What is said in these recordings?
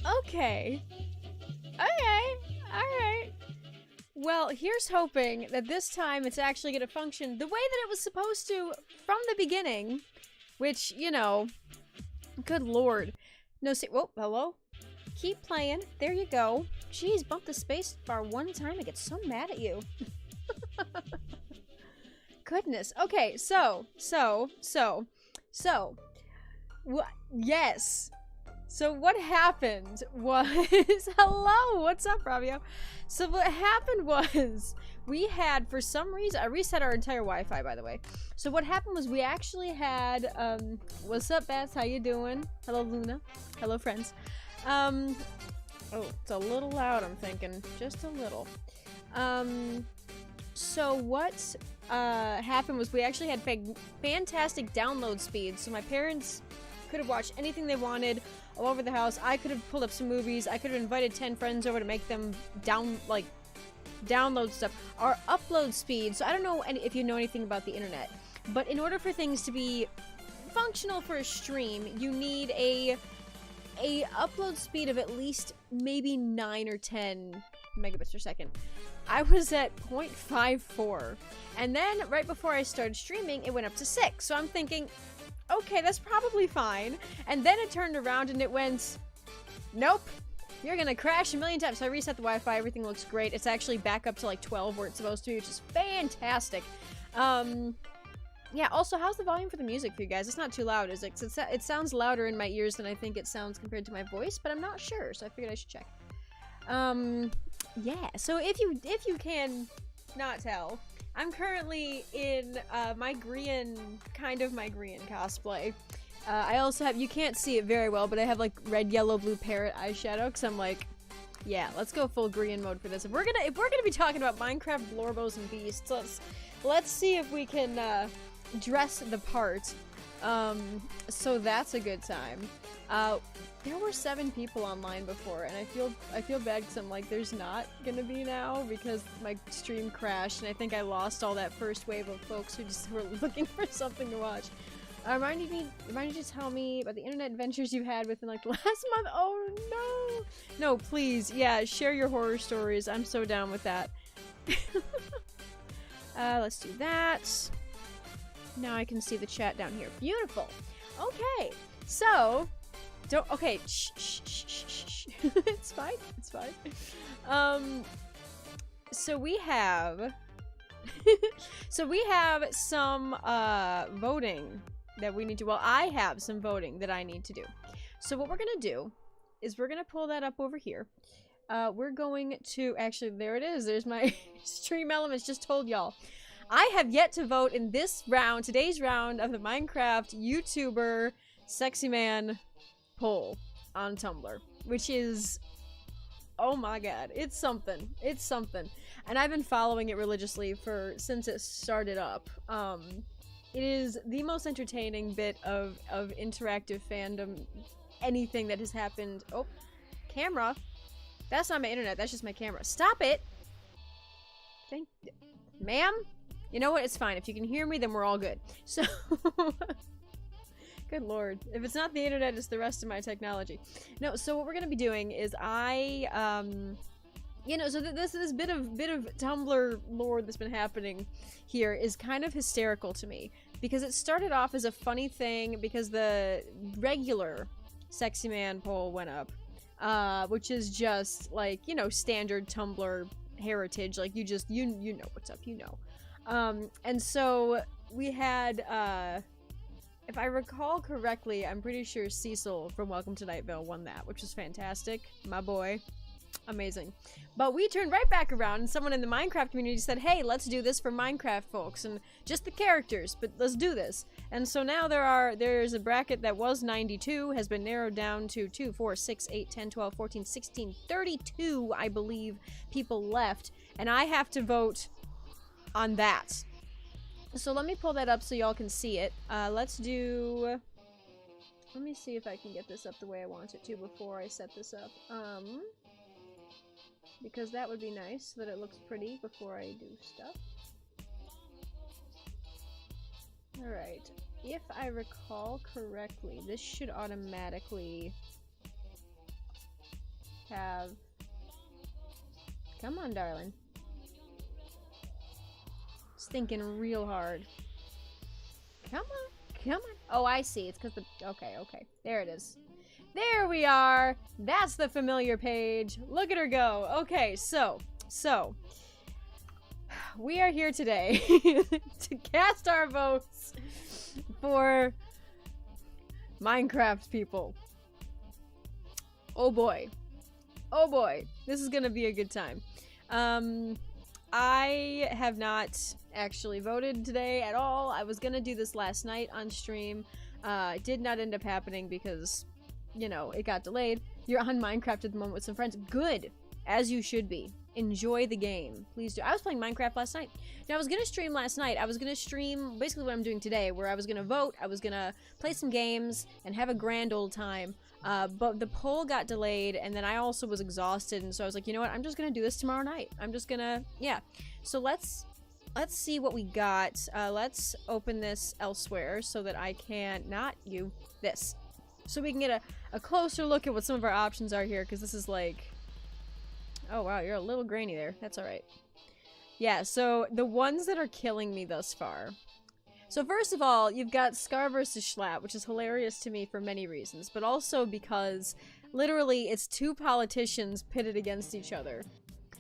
Okay. Okay. Alright. Well, here's hoping that this time it's actually gonna function the way that it was supposed to from the beginning. Which, you know, good lord. No, see, whoa, hello? Keep playing. There you go. Jeez, bump the space bar one time, I get so mad at you. Goodness. Okay, so. Yes. So what happened was, hello, what's up, Rabio? So what happened was, we had, for some reason, I reset our entire Wi-Fi, by the way. So what happened was we actually had, what's up, Bats? How you doing? Hello, Luna. Hello, friends. Oh, it's a little loud, I'm thinking. Just a little. So what, happened was we actually had fantastic download speed. So my parents could have watched anything they wanted all over the house. I could have pulled up some movies. I could have invited 10 friends over to make them download stuff. Our upload speed, so I don't know if you know anything about the internet, but in order for things to be functional for a stream, you need a upload speed of at least maybe 9 or 10 megabits per second. I was at 0.54, and then right before I started streaming, it went up to 6. So I'm thinking, okay, that's probably fine. And then it turned around and it went, nope, you're gonna crash a million times. So I reset the Wi-Fi, everything looks great. It's actually back up to like 12 where it's supposed to be, which is fantastic. Yeah, also, how's the volume for the music for you guys? It's not too loud, is it? 'Cause it sounds louder in my ears than I think it sounds compared to my voice, but I'm not sure, so I figured I should check. Yeah, so if you can not tell, I'm currently in my Grian cosplay. I also have, you can't see it very well, but I have like red, yellow, blue parrot eyeshadow, because I'm like, yeah, let's go full Grian mode for this. If we're gonna be talking about Minecraft Blorbos and Beasts, let's see if we can dress the part. So that's a good time. There were 7 people online before, and I feel bad because I'm like, there's not gonna be now because my stream crashed, and I think I lost all that first wave of folks who just were looking for something to watch. Remind you to tell me about the internet adventures you had within like the last month. Oh no! No, please, yeah, share your horror stories. I'm so down with that. Let's do that. Now I can see the chat down here. Beautiful. Okay, so okay, shh. It's fine. It's fine. So we have some voting that we need to, well, I have some voting that I need to do. So what we're gonna do is we're gonna pull that up over here. We're going to, actually, there it is. There's my stream elements, just told y'all. I have yet to vote in this round, today's round of the Minecraft YouTuber Sexyman poll on Tumblr, which is, oh my god, it's something. It's something. And I've been following it religiously since it started up. It is the most entertaining bit of interactive fandom, anything that has happened. Oh, camera. That's not my internet, that's just my camera. Stop it! Ma'am? You know what? It's fine. If you can hear me, then we're all good. So, good lord. If it's not the internet, it's the rest of my technology. No, so what we're gonna be doing is you know, so this bit of Tumblr lore that's been happening here is kind of hysterical to me. Because it started off as a funny thing because the regular Sexyman poll went up. Which is just, like, you know, standard Tumblr heritage. Like, you know what's up, you know. And so we had, if I recall correctly, I'm pretty sure Cecil from Welcome to Night Vale won that, which was fantastic. My boy. Amazing. But we turned right back around and someone in the Minecraft community said, hey, let's do this for Minecraft folks and just the characters, but let's do this. And so now there's a bracket that was 92, has been narrowed down to 2, 4, 6, 8, 10, 12, 14, 16, 32, I believe, people left. And I have to vote on that. So let me pull that up so y'all can see it. Let me see if I can get this up the way I want it to before I set this up. Because that would be nice, so that it looks pretty before I do stuff. Alright, if I recall correctly, this should automatically have... Come on, darling. It's thinking real hard. Come on, come on. Oh, I see. It's because the... Okay, okay. There it is. There we are. That's the familiar page. Look at her go. Okay, so... We are here today to cast our votes for Minecraft people. Oh boy. Oh boy. This is gonna be a good time. I have not actually voted today at all. I was gonna do this last night on stream. It did not end up happening because, you know, it got delayed. You're on Minecraft at the moment with some friends. Good. As you should be. Enjoy the game. Please do. I was playing Minecraft last night. Now, I was gonna stream last night. I was gonna stream basically what I'm doing today, where I was gonna vote, I was gonna play some games, and have a grand old time. But the poll got delayed, and then I also was exhausted, and so I was like, you know what? I'm just gonna do this tomorrow night. I'm just gonna, yeah. So let's see what we got. Let's open this elsewhere so that I can, not you, this. So we can get a closer look at what some of our options are here, because this is like... Oh wow, you're a little grainy there. That's alright. Yeah, so the ones that are killing me thus far. So first of all, you've got Scar versus Schlatt, which is hilarious to me for many reasons, but also because literally it's two politicians pitted against each other.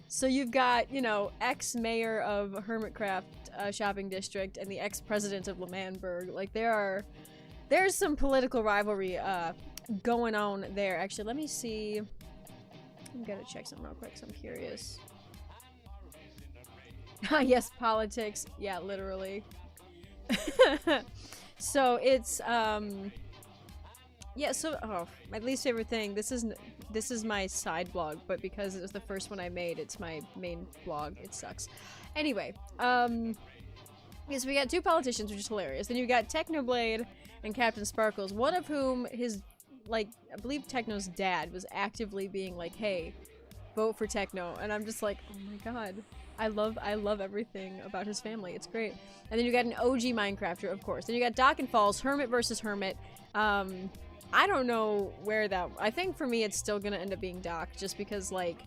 So you've got, you know, ex-mayor of Hermitcraft shopping district and the ex-president of L'Manberg. Like there's some political rivalry going on there. Actually, let me see. I'm gonna check something real quick, so I'm curious. Yes, politics. Yeah, literally. So it's, yeah, so, oh, my least favorite thing, this is my side blog, but because it was the first one I made, it's my main blog. It sucks. Anyway, yes, we got two politicians, which is hilarious. Then you got Technoblade and Captain Sparkles, one of whom like, I believe Techno's dad was actively being like, hey, vote for Techno. And I'm just like, oh my god. I love everything about his family. It's great. And then you got an OG Minecrafter, of course. Then you got Doc and Falls, Hermit versus Hermit. I don't know where that... I think for me it's still gonna end up being Doc, just because, like,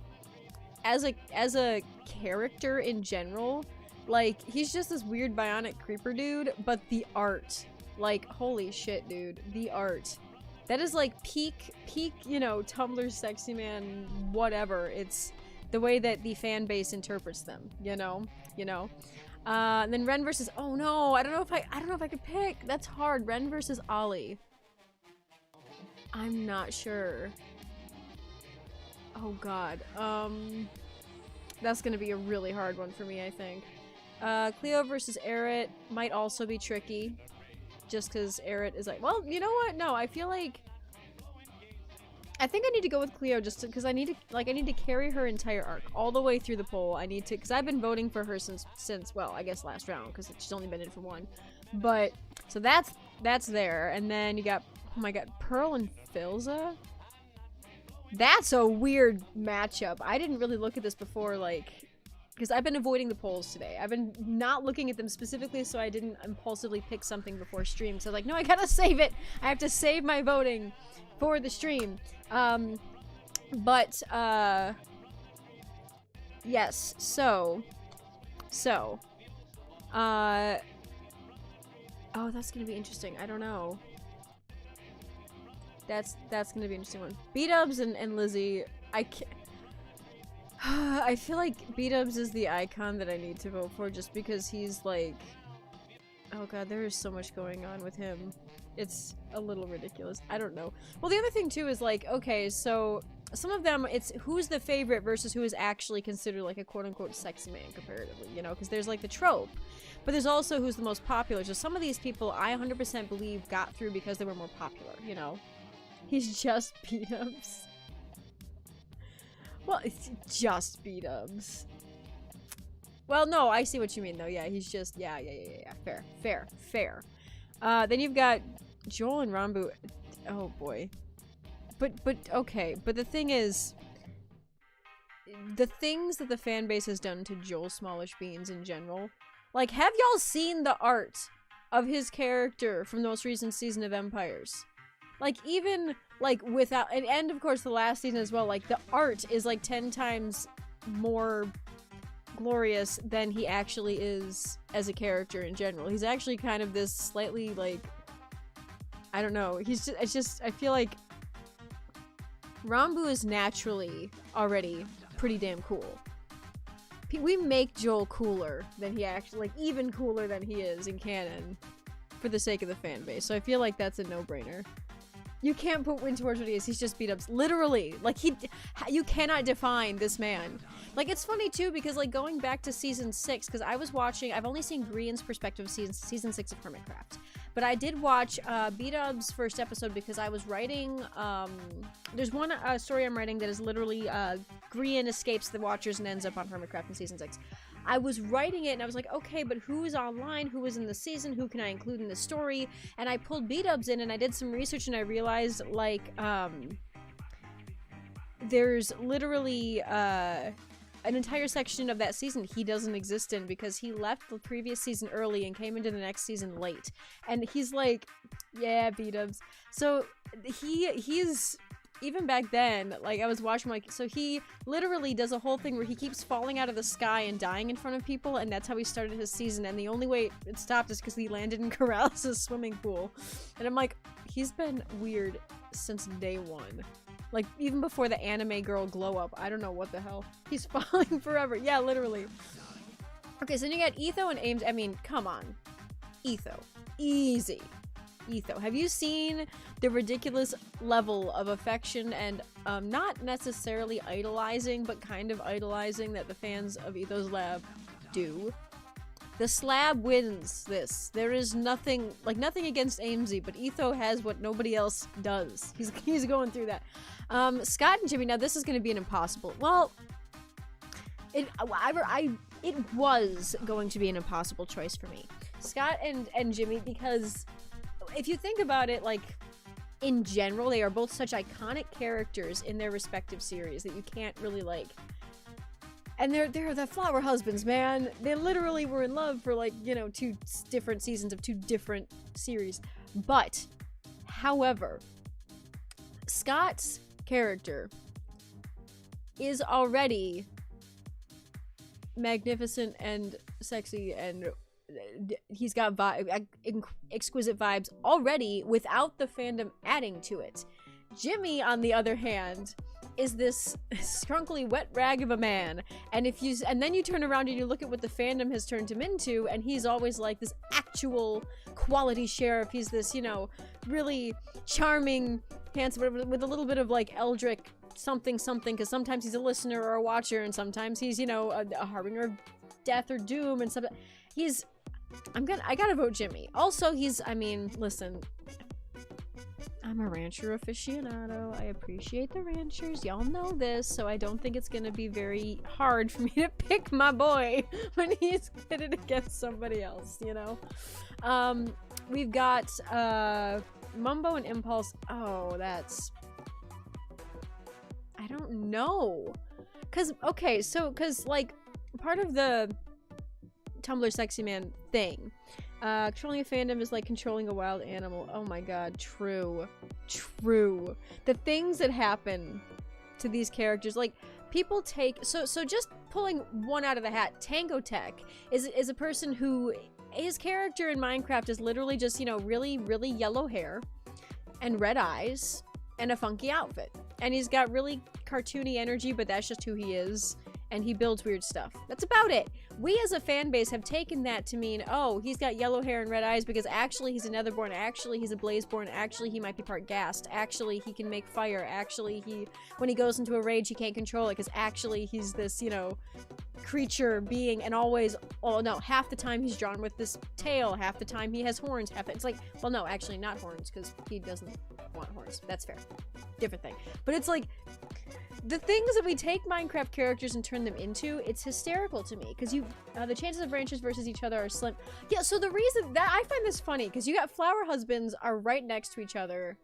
as a character in general, like, he's just this weird bionic creeper dude, but the art. Like, holy shit, dude. The art. That is like peak, you know, Tumblr Sexyman, whatever. It's the way that the fan base interprets them, you know? And then Ren versus, oh no, I don't know if I could pick. That's hard. Ren versus Ollie. I'm not sure. Oh god. That's gonna be a really hard one for me, I think. Cleo versus Eret might also be tricky. Just because Eret is like, well, you know what? No, I feel like... I think I need to go with Cleo just because I need to carry her entire arc all the way through the poll. I need to, because I've been voting for her since, well, I guess last round, because she's only been in for one. But, so that's there. And then you got, oh my god, Pearl and Filza? That's a weird matchup. I didn't really look at this before, like... Because I've been avoiding the polls today. I've been not looking at them specifically so I didn't impulsively pick something before stream. So I was like, no, I gotta save it! I have to save my voting for the stream. Yes, so... oh, that's gonna be interesting. I don't know. That's gonna be an interesting one. B-Dubs and Lizzie, I can't... I feel like B-Dubs is the icon that I need to vote for just because he's like... Oh god, there is so much going on with him. It's a little ridiculous. I don't know. Well, the other thing too is like, okay, so some of them, it's who's the favorite versus who is actually considered like a quote-unquote sexy man comparatively, you know? Because there's like the trope, but there's also who's the most popular. So some of these people I 100% believe got through because they were more popular, you know? He's just B-Dubs. Well, it's just B-Dubs. Well, no, I see what you mean, though. Yeah, he's just... Yeah. Fair. Then you've got Joel and Rambu. Oh, boy. But, okay. But the thing is... The things that the fan base has done to Joel Smallish Beans in general... Like, have y'all seen the art of his character from the most recent season of Empires? Like, even, like, without, and of course the last season as well, like, the art is, like, 10 times more glorious than he actually is as a character in general. He's actually kind of this slightly, like, I don't know, I feel like Rambu is naturally already pretty damn cool. We make Joel cooler than he actually, like, even cooler than he is in canon for the sake of the fan base. So I feel like that's a no-brainer. You can't put Win towards what he is. He's just beat ups. Literally. Like, you cannot define this man. Like, it's funny, too, because, like, going back to season 6, because I was watching, I've only seen Grian's perspective of season 6 of Hermitcraft. But I did watch B-Dub's first episode because I was writing, there's one story I'm writing that is literally Grian escapes the Watchers and ends up on Hermitcraft in season 6. I was writing it and I was like, okay, but who is online? Who is in the season? Who can I include in the story? And I pulled B-Dubs in and I did some research and I realized, like, there's literally an entire section of that season he doesn't exist in because he left the previous season early and came into the next season late. And he's like, yeah, B-Dubs. So he's... Even back then, like, I was watching, like, so he literally does a whole thing where he keeps falling out of the sky and dying in front of people, and that's how he started his season, and the only way it stopped is because he landed in Corrales' swimming pool. And I'm like, he's been weird since day one. Like, even before the anime girl glow up. I don't know what the hell. He's falling forever. Yeah, literally. Okay, so then you got Etho and Ames. I mean, come on. Etho. Easy. Etho. Have you seen the ridiculous level of affection and not necessarily idolizing, but kind of idolizing that the fans of Etho's Lab do? The slab wins this. There is nothing, like, nothing against Amesy, but Etho has what nobody else does. He's going through that. Scott and Jimmy, now this is going to be an impossible, well, it was going to be an impossible choice for me. Scott and Jimmy, because if you think about it, like, in general, they are both such iconic characters in their respective series that you can't really, like... And they're the flower husbands, man. They literally were in love for, like, you know, 2 different seasons of 2 different series. But, however, Scott's character is already magnificent and sexy, and he's got exquisite vibes already without the fandom adding to it. Jimmy, on the other hand, is this scrunkly wet rag of a man, and then you turn around and you look at what the fandom has turned him into, and he's always like this actual quality sheriff. He's this, you know, really charming, handsome, with a little bit of, like, Eldrick something, because sometimes he's a listener or a watcher, and sometimes he's, you know, a harbinger of death or doom and stuff. I gotta vote Jimmy. Also, I mean, listen, I'm a rancher aficionado. I appreciate the ranchers. Y'all know this, so I don't think it's gonna be very hard for me to pick my boy when he's pitted against somebody else, you know? We've got, Mumbo and Impulse. Oh, that's... I don't know. Cause, like, part of the Tumblr Sexyman thing, controlling a fandom is like controlling a wild animal. Oh my god, true. The things that happen to these characters, like, people take, so just pulling one out of the hat, Tango Tech is a person who, his character in Minecraft is literally just, you know, really, really yellow hair and red eyes and a funky outfit. And he's got really cartoony energy, but that's just who he is. And he builds weird stuff. That's about it. We as a fan base have taken that to mean, oh, he's got yellow hair and red eyes because actually he's a Netherborn, actually he's a Blazeborn, actually he might be part Ghast, actually he can make fire, actually when he goes into a rage he can't control it because actually he's this, you know, creature being, and always, oh no, half the time he's drawn with this tail, half the time he has horns, it's like, well no, actually not horns because he doesn't want horns. That's fair. Different thing. But it's like, the things that we take Minecraft characters and turn them into, it's hysterical to me because the chances of ranchers versus each other are slim. Yeah, so the reason that I find this funny, because you got flower husbands are right next to each other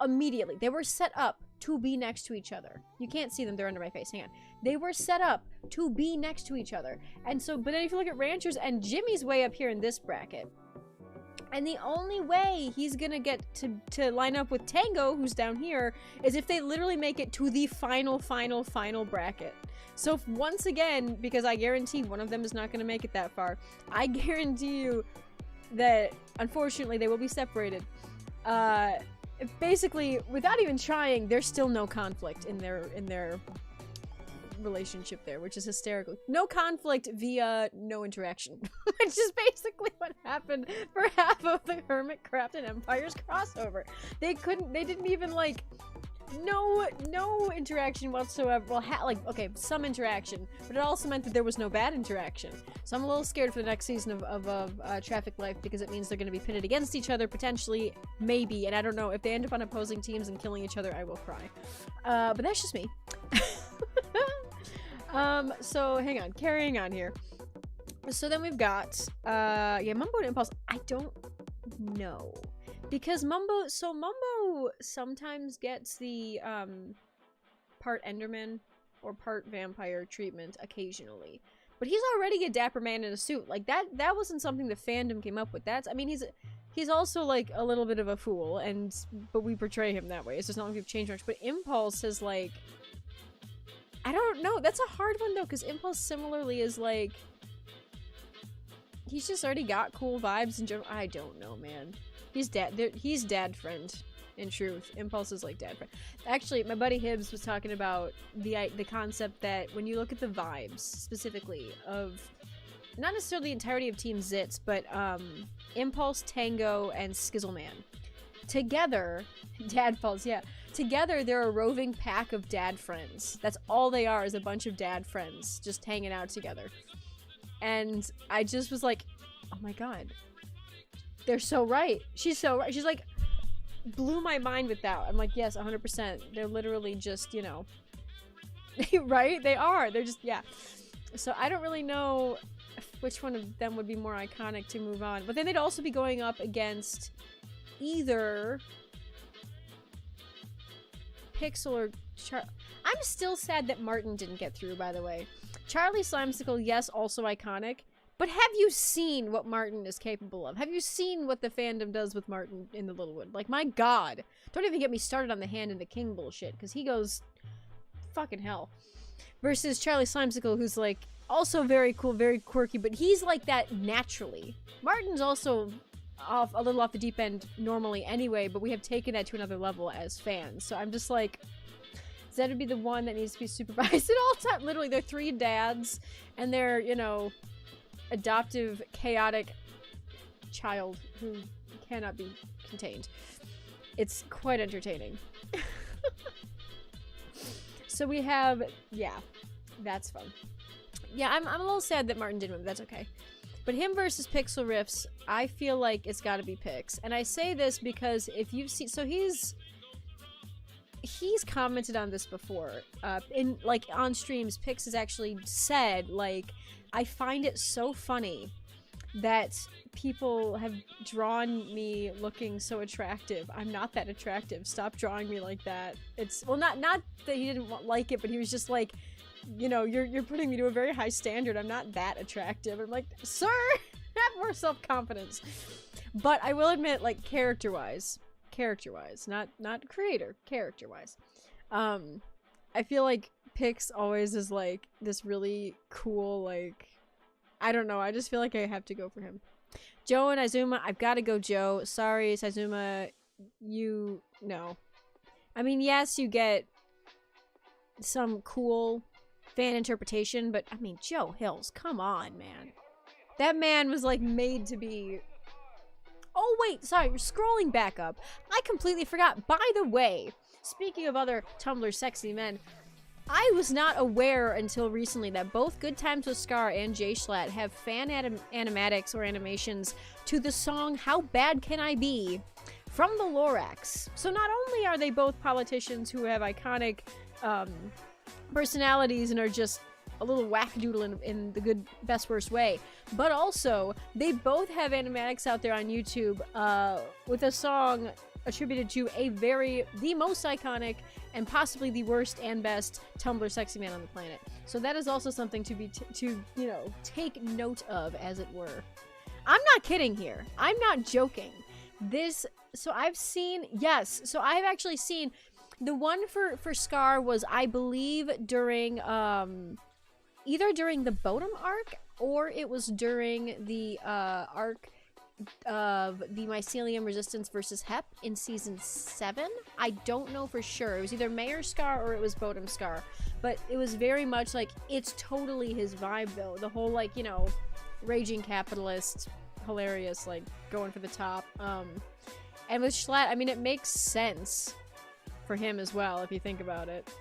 immediately. They were set up to be next to each other. You can't see them, they're under my face. Hang on. They were set up to be next to each other. And so, but then if you look at ranchers, and Jimmy's way up here in this bracket, And the only way he's gonna get to line up with Tango, who's down here, is if they literally make it to the final bracket. So once again, because I guarantee one of them is not gonna make it that far, I guarantee you that, unfortunately, they will be separated. Basically, without even trying, there's still no conflict in their relationship there, which is hysterical. No conflict via no interaction, which is basically what happened for half of the Hermitcraft and Empires crossover. They didn't even, like, no interaction whatsoever. Well, like, okay, some interaction, but it also meant that there was no bad interaction. So I'm a little scared for the next season of Traffic Life, because it means they're going to be pitted against each other, potentially, maybe, and I don't know. If they end up on opposing teams and killing each other, I will cry. But that's just me. So hang on, carrying on here. So then we've got, yeah, Mumbo and Impulse. I don't know. Because Mumbo sometimes gets the, part Enderman or part vampire treatment occasionally. But he's already a dapper man in a suit. Like, that wasn't something the fandom came up with. I mean, he's also, like, a little bit of a fool, but we portray him that way. It's just not like we've changed much. But Impulse is, like, I don't know. That's a hard one, though, because Impulse similarly is, like, he's just already got cool vibes in general. I don't know, man. He's dad friend, in truth. Impulse is, like, dad friend. Actually, my buddy Hibbs was talking about the concept that when you look at the vibes, specifically, of not necessarily the entirety of Team Zitz, but, Impulse, Tango, and Skizzleman. Together, Dadfalls, yeah. Together, they're a roving pack of dad friends. That's all they are, is a bunch of dad friends just hanging out together. And I just was like, oh my god. They're so right. She's so right. She's like, blew my mind with that. I'm like, yes, 100%. They're literally just, you know, right? They are. They're just, yeah. So I don't really know which one of them would be more iconic to move on. But then they'd also be going up against either Pixel or I'm still sad that Martin didn't get through, by the way. Charlie Slimesicle, yes, also iconic. But have you seen what Martin is capable of? Have you seen what the fandom does with Martin in the Littlewood? Like, my god. Don't even get me started on the Hand and the King bullshit, because he goes fucking hell. Versus Charlie Slimesicle, who's, like, also very cool, very quirky, but he's like that naturally. Martin's also a little off the deep end normally anyway, but we have taken that to another level as fans. So I'm just like, Zed would be the one that needs to be supervised at all times. Literally, they're three dads, and they're, you know, adoptive, chaotic child who cannot be contained. It's quite entertaining. So we have, yeah, that's fun. Yeah, I'm a little sad that Martin didn't win, but that's okay. But him versus Pixel Riffs, I feel like it's gotta be Pix. And I say this because if you've seen, so he's commented on this before. In, like, on streams, Pix has actually said, like, I find it so funny that people have drawn me looking so attractive. I'm not that attractive. Stop drawing me like that. It's, well, not that he didn't like it, but he was just like, you know, you're putting me to a very high standard. I'm not that attractive. I'm like, sir, have more self-confidence. But I will admit, like, character-wise, not creator, character-wise, I feel like Pix always is, like, this really cool, like, I don't know, I just feel like I have to go for him. Joe and Izuma, I've got to go Joe. Sorry, Izuma, no. I mean, yes, you get some cool fan interpretation, but, I mean, Joe Hills, come on, man. That man was, like, made to be... Oh, wait, sorry, we're scrolling back up. I completely forgot. By the way, speaking of other Tumblr sexy men, I was not aware until recently that both Good Times with Scar and Jay Schlatt have fan animatics or animations to the song How Bad Can I Be from the Lorax. So not only are they both politicians who have iconic personalities and are just a little wackadoodle in the good, best, worst way, but also they both have animatics out there on YouTube with a song attributed to the most iconic and possibly the worst and best Tumblr sexy man on the planet. So that is also something to you know, take note of, as it were. I'm not kidding here. I'm not joking. This, so I've seen, yes, so I've actually seen, the one for Scar was, I believe, during, either during the Bodum arc, or it was during the, arc of the Mycelium Resistance versus Hep in season 7. I don't know for sure. It was either Mayor Scar or it was Bodum Scar. But it was very much like, it's totally his vibe though. The whole, like, you know, raging capitalist, hilarious, like, going for the top. And with Schlatt, I mean, it makes sense for him as well, if you think about it.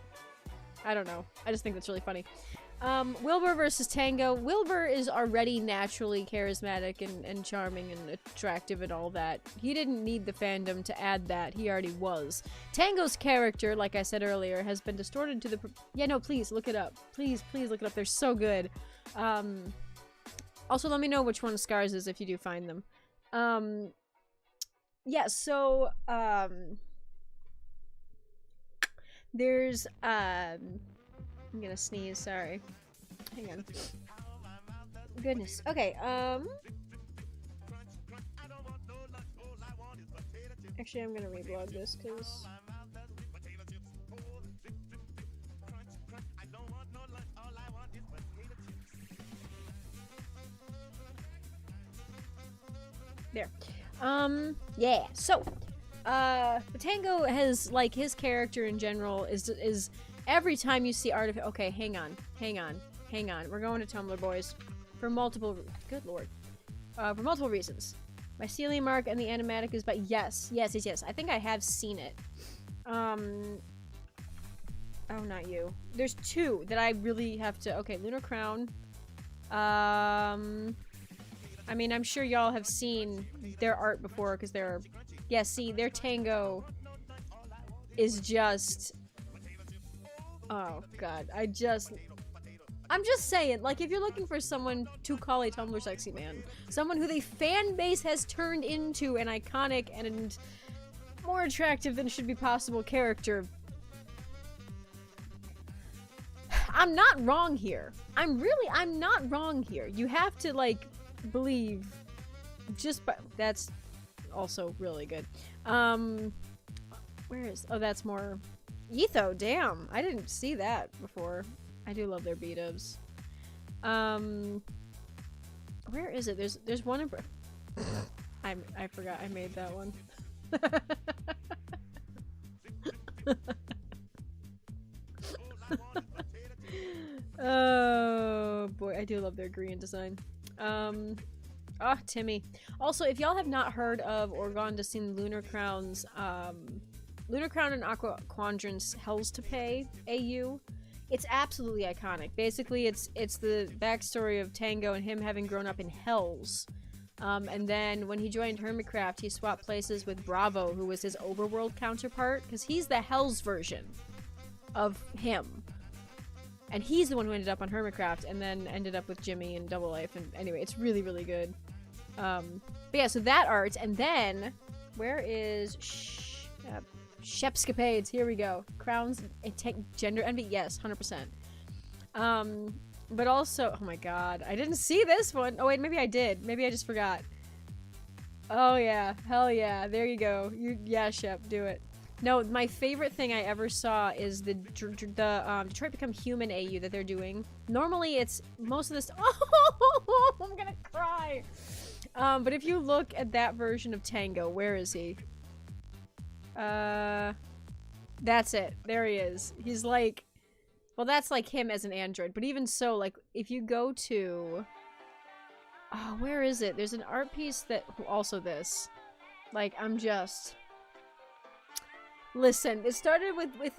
I don't know. I just think that's really funny. Wilbur versus Tango. Wilbur is already naturally charismatic and charming and attractive and all that. He didn't need the fandom to add that. He already was. Tango's character, like I said earlier, has been distorted to the... Yeah, no, please, look it up. Please, please look it up. They're so good. Also, let me know which one Scars is if you do find them. Yeah, so, there's, I'm gonna sneeze, sorry. Hang on. Goodness. Okay, actually, I'm gonna reblog this, because... There. Yeah, so, Tango has, like, his character in general is every time you see art of... Okay, hang on. We're going to Tumblr, boys. For multiple... Good lord. For multiple reasons. Mycelium Mark and the animatic is... But yes. I think I have seen it. Oh, not you. There's two that I really have to... Okay, Lunar Crown. I mean, I'm sure y'all have seen their art before, because they're... Yeah, see, their Tango is just... Oh, God. I'm just saying, like, if you're looking for someone to call a Tumblr sexy man, someone who the fan base has turned into an iconic and more attractive than should be possible character, I'm not wrong here. I'm not wrong here. You have to, like, believe just by... That's also really good. Where is... Oh, that's more... Etho, damn. I didn't see that before. I do love their beat-ups. Where is it? There's one in... I forgot I made that one. Oh, boy. I do love their green design. Ah, Timmy. Also, if y'all have not heard of or gone to see Lunar Crown's, Lunar Crown and Aqua Quadrant's Hells to Pay AU, it's absolutely iconic. Basically, it's the backstory of Tango and him having grown up in Hells. And then when he joined Hermitcraft, he swapped places with Bravo, who was his overworld counterpart, because he's the Hells version of him. And he's the one who ended up on Hermitcraft and then ended up with Jimmy and Double Life. And anyway, it's really, really good. But yeah, so that art. And then, where is... Shepscapades, here we go. Crowns, gender envy, yes, 100%. But also, oh my god, I didn't see this one. Oh wait, maybe I did. Maybe I just forgot. Oh yeah, hell yeah, there you go. Yeah, Shep, do it. No, my favorite thing I ever saw is the Detroit Become Human AU that they're doing. Normally it's, most of this, oh, I'm gonna cry. But if you look at that version of Tango, where is he? That's it. There he is. He's like, well, that's like him as an android, but even so, like, if you go to, oh, where is it? There's an art piece that, also this, like, I'm just, listen, it started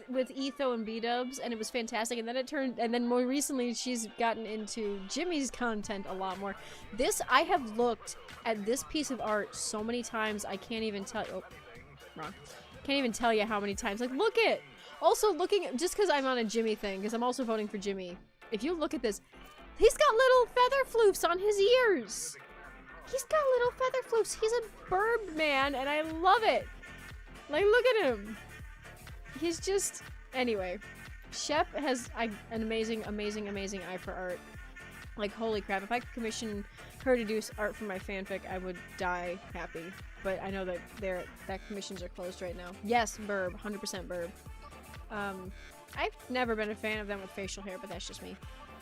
with Etho and B-dubs, and it was fantastic, and then it turned, and then more recently, she's gotten into Jimmy's content a lot more. This, I have looked at this piece of art so many times, I can't even tell, oh, wrong. Can't even tell you how many times. Like, look at, also looking at, just because I'm on a Jimmy thing, because I'm also voting for Jimmy. If you look at this, he's got little feather floofs on his ears. He's got little feather floofs. He's a bird man, and I love it. Like, look at him. He's just, anyway. Shep has an amazing eye for art. Like, holy crap, if I could commission her to do art for my fanfic, I would die happy. But I know that that commissions are closed right now. Yes, Burb, 100% Burb. I've never been a fan of them with facial hair, but that's just me.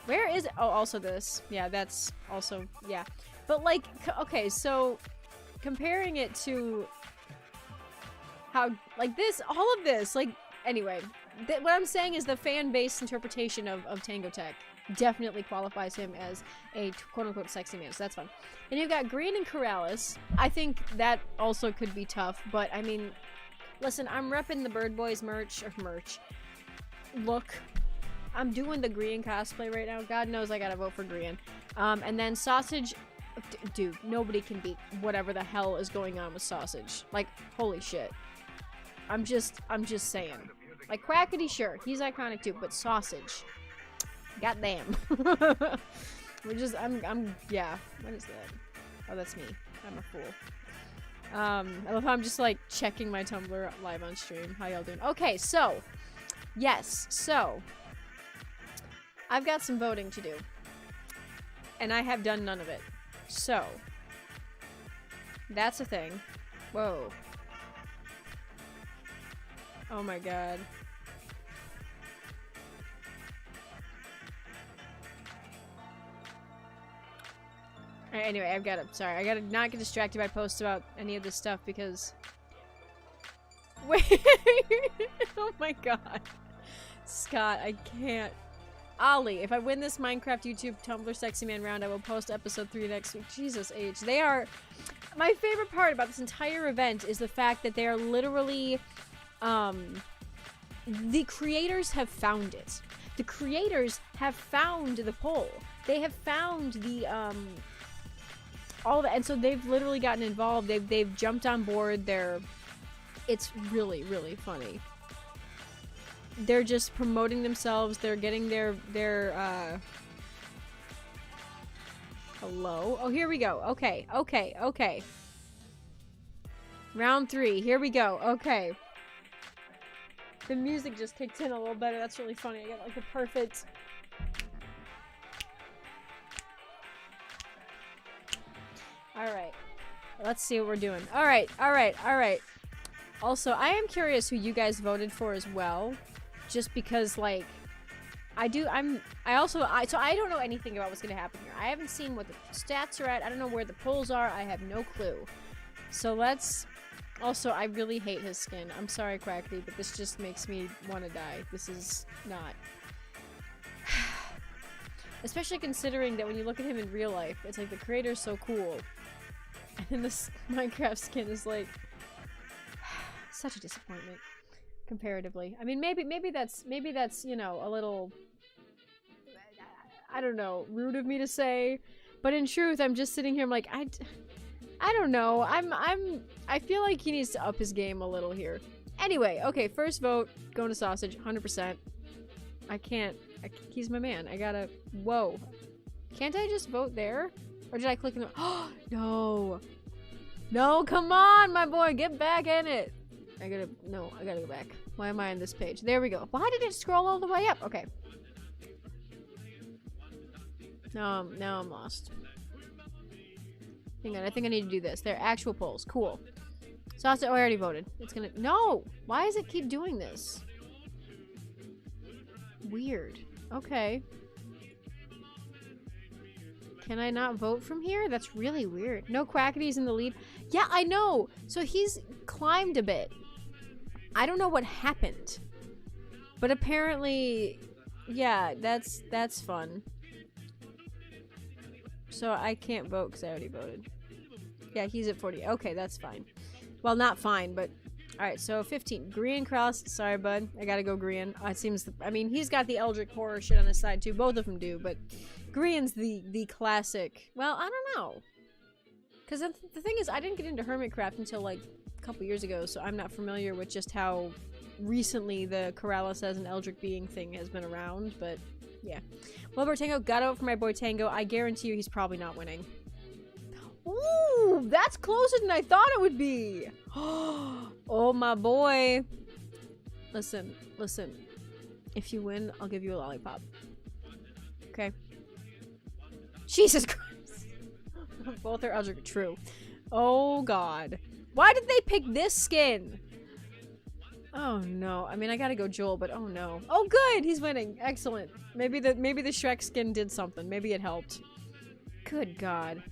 Where is it? Oh, also this. Yeah, that's also, yeah. But like, okay, so comparing it to how, like this, all of this, like, anyway, what I'm saying is the fan-based interpretation of Tango Tech definitely qualifies him as a quote-unquote sexy man, so that's fun. And you've got Green and Corrales. I think that also could be tough, but I mean, listen, I'm repping the Bird Boys merch. Look, I'm doing the Green cosplay right now. God knows I gotta vote for Green. And then Sausage, dude, nobody can beat whatever the hell is going on with Sausage. Like, holy shit. I'm just saying. Like, Quackity, sure, he's iconic too, but Sausage, goddamn. Yeah, what is that? Oh, that's me. I'm a fool. I love how I'm just, like, checking my Tumblr live on stream. How y'all doing? Okay, so, yes, so, I've got some voting to do. And I have done none of it. So, that's a thing. Whoa. Oh my god. Alright, anyway, I gotta not get distracted by posts about any of this stuff because... Wait! Oh my god. Scott, I can't. Ollie, if I win this Minecraft YouTube Tumblr Sexy Man round, I will post episode 3 next week. Jesus H. They are... My favorite part about this entire event is the fact that they are literally... The creators have found it. The creators have found the poll. They have found the, all the, and so they've literally gotten involved. They've jumped on board. It's really, really funny. They're just promoting themselves. They're getting their hello? Oh, here we go. Okay. Round 3. Here we go. Okay. The music just kicked in a little better. That's really funny. I got like the perfect... Alright. Let's see what we're doing. Alright. Also, I am curious who you guys voted for as well. Just because, like... So I don't know anything about what's gonna happen here. I haven't seen what the stats are at. I don't know where the polls are. I have no clue. So let's... Also, I really hate his skin. I'm sorry, Quackity, but this just makes me want to die. This is not... Especially considering that when you look at him in real life, it's like the creator's so cool. And then this Minecraft skin is like... such a disappointment. Comparatively. I mean, maybe that's, you know, a little... I don't know, rude of me to say. But in truth, I'm just sitting here, I'm like, I don't know. I feel like he needs to up his game a little here. Anyway, okay, first vote, going to Sausage, 100%. He's my man. I gotta, whoa. Can't I just vote there? Or did I click in the, oh, no. No, come on, my boy, get back in it. I gotta go back. Why am I on this page? There we go. Why did it scroll all the way up? Okay. Now I'm lost. Hang on, I think I need to do this. They're actual polls. Cool. Sausage, oh, I already voted. It's gonna... No! Why does it keep doing this? Weird. Okay. Can I not vote from here? That's really weird. No, Quackity's in the lead. Yeah, I know! So he's climbed a bit. I don't know what happened. But apparently... Yeah, that's fun. So I can't vote because I already voted. Yeah, he's at 40. Okay, that's fine. Well, not fine, but... Alright, so 15. Green Cross. Sorry, bud. I gotta go Green. It seems... I mean, he's got the Eldritch Horror shit on his side, too. Both of them do, but... Green's the classic... Well, I don't know. Because the thing is, I didn't get into Hermitcraft until, like, a couple years ago, so I'm not familiar with just how recently the Corrales as an Eldritch Being thing has been around, but... Yeah. Wilbur Tango got out for my boy Tango. I guarantee you he's probably not winning. Ooh, that's closer than I thought it would be. Oh, my boy. Listen. If you win, I'll give you a lollipop. Okay. Jesus Christ. Both are true. Oh god. Why did they pick this skin? Oh no. I mean, I gotta go Joel, but oh no. Oh good! He's winning. Excellent. Maybe the Shrek skin did something. Maybe it helped. Good god.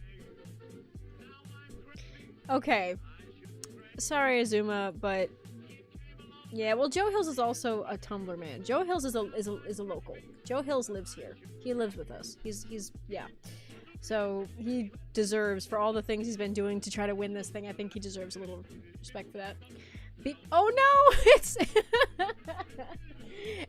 Okay. Sorry, Azuma, but yeah, well, Joe Hills is also a Tumblr man. Joe Hills is a local. Joe Hills lives here. He lives with us. He's yeah. So he deserves, for all the things he's been doing to try to win this thing, I think he deserves a little respect for that. Oh no! It's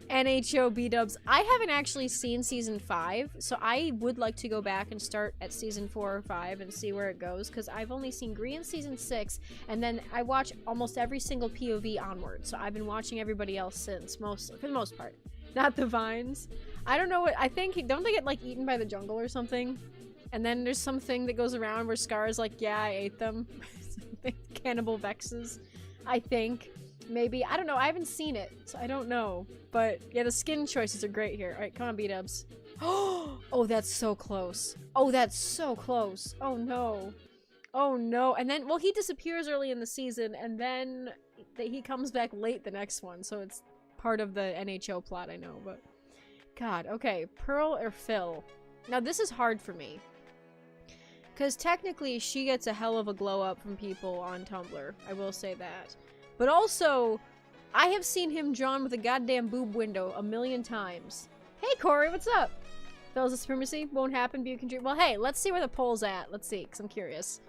NHO B-dubs. I haven't actually seen season 5, so I would like to go back and start at season 4 or 5 and see where it goes, because I've only seen Gree in season 6, and then I watch almost every single POV onward, so I've been watching everybody else since, for the most part. Not the Vines. I don't know what, I think, don't they get, like, eaten by the jungle or something? And then there's something that goes around where Scar's like, yeah, I ate them. Cannibal Vexes. I think. Maybe. I don't know. I haven't seen it, so I don't know. But, yeah, the skin choices are great here. Alright, come on, B-dubs. Oh, that's so close. Oh, that's so close. Oh, no. Oh, no. And then, well, he disappears early in the season, and then he comes back late the next one, so it's part of the NHO plot, I know, but... God, okay. Pearl or Phil? Now, this is hard for me. Because technically, she gets a hell of a glow up from people on Tumblr. I will say that. But also, I have seen him drawn with a goddamn boob window a million times. Hey, Corey, what's up? Phil's a supremacy. Won't happen, but you can dream. Well, hey, let's see where the poll's at. Let's see, because I'm curious.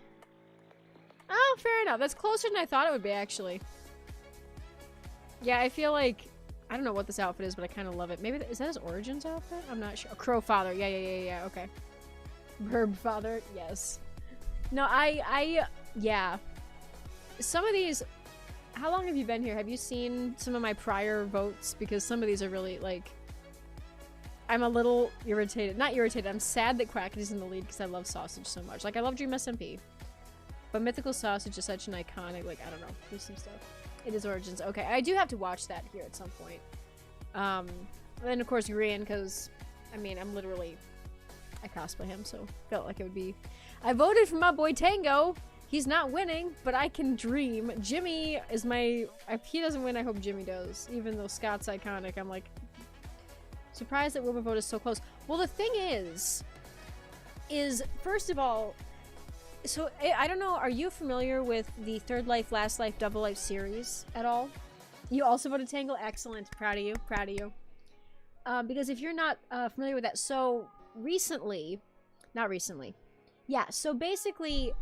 Oh, fair enough. That's closer than I thought it would be, actually. Yeah, I feel like... I don't know what this outfit is, but I kind of love it. Maybe... Is that his Origins outfit? I'm not sure. Crow Father. Yeah. Okay. Verb Father. Yes. No, yeah. Some of these... How long have you been here? Have you seen some of my prior votes? Because some of these are really, like... I'm a little irritated. Not irritated. I'm sad that Quackity's in the lead because I love Sausage so much. Like, I love Dream SMP. But Mythical Sausage is such an iconic, like, I don't know. There's some stuff. It is Origins. Okay, I do have to watch that here at some point. And then, of course, Grian, because, I mean, I'm literally... I cosplay him, so felt like it would be... I voted for my boy Tango! He's not winning, but I can dream. Jimmy is my... If he doesn't win, I hope Jimmy does. Even though Scott's iconic, I'm like... Surprised that Wilbur vote is so close. Well, the thing is, first of all... So, I don't know, are you familiar with the Third Life, Last Life, Double Life series at all? You also voted Tango? Excellent. Proud of you. Proud of you. Because if you're not familiar with that, so not recently. Yeah, so basically,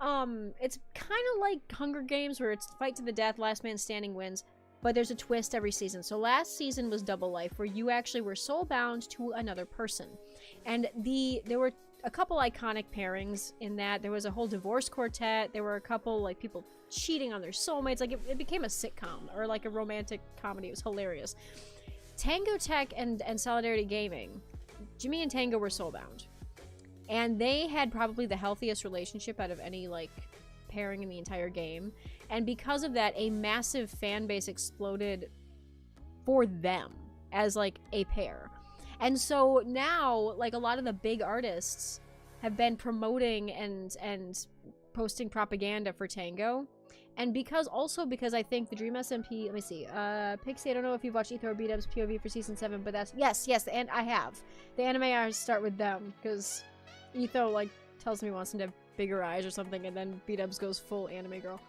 it's kind of like Hunger Games where it's fight to the death, last man standing wins, but there's a twist every season. So last season was Double Life, where you actually were soul-bound to another person. And there were a couple iconic pairings in that. There was a whole divorce quartet. There were a couple, like, people cheating on their soulmates. Like, it became a sitcom, or like a romantic comedy. It was hilarious. Tango Tech and Solidarity Gaming, Jimmy and Tango were soulbound. And they had probably the healthiest relationship out of any, like, pairing in the entire game. And because of that, a massive fan base exploded for them as, like, a pair. And so now, like, a lot of the big artists have been promoting and posting propaganda for Tango. And because I think the Dream SMP, let me see, Pixie, I don't know if you've watched Etho or B-Dub's POV for season 7, but that's, yes, and I have. The anime I start with them, because Etho, like, tells me he wants him to have bigger eyes or something, and then B-Dubs goes full anime girl.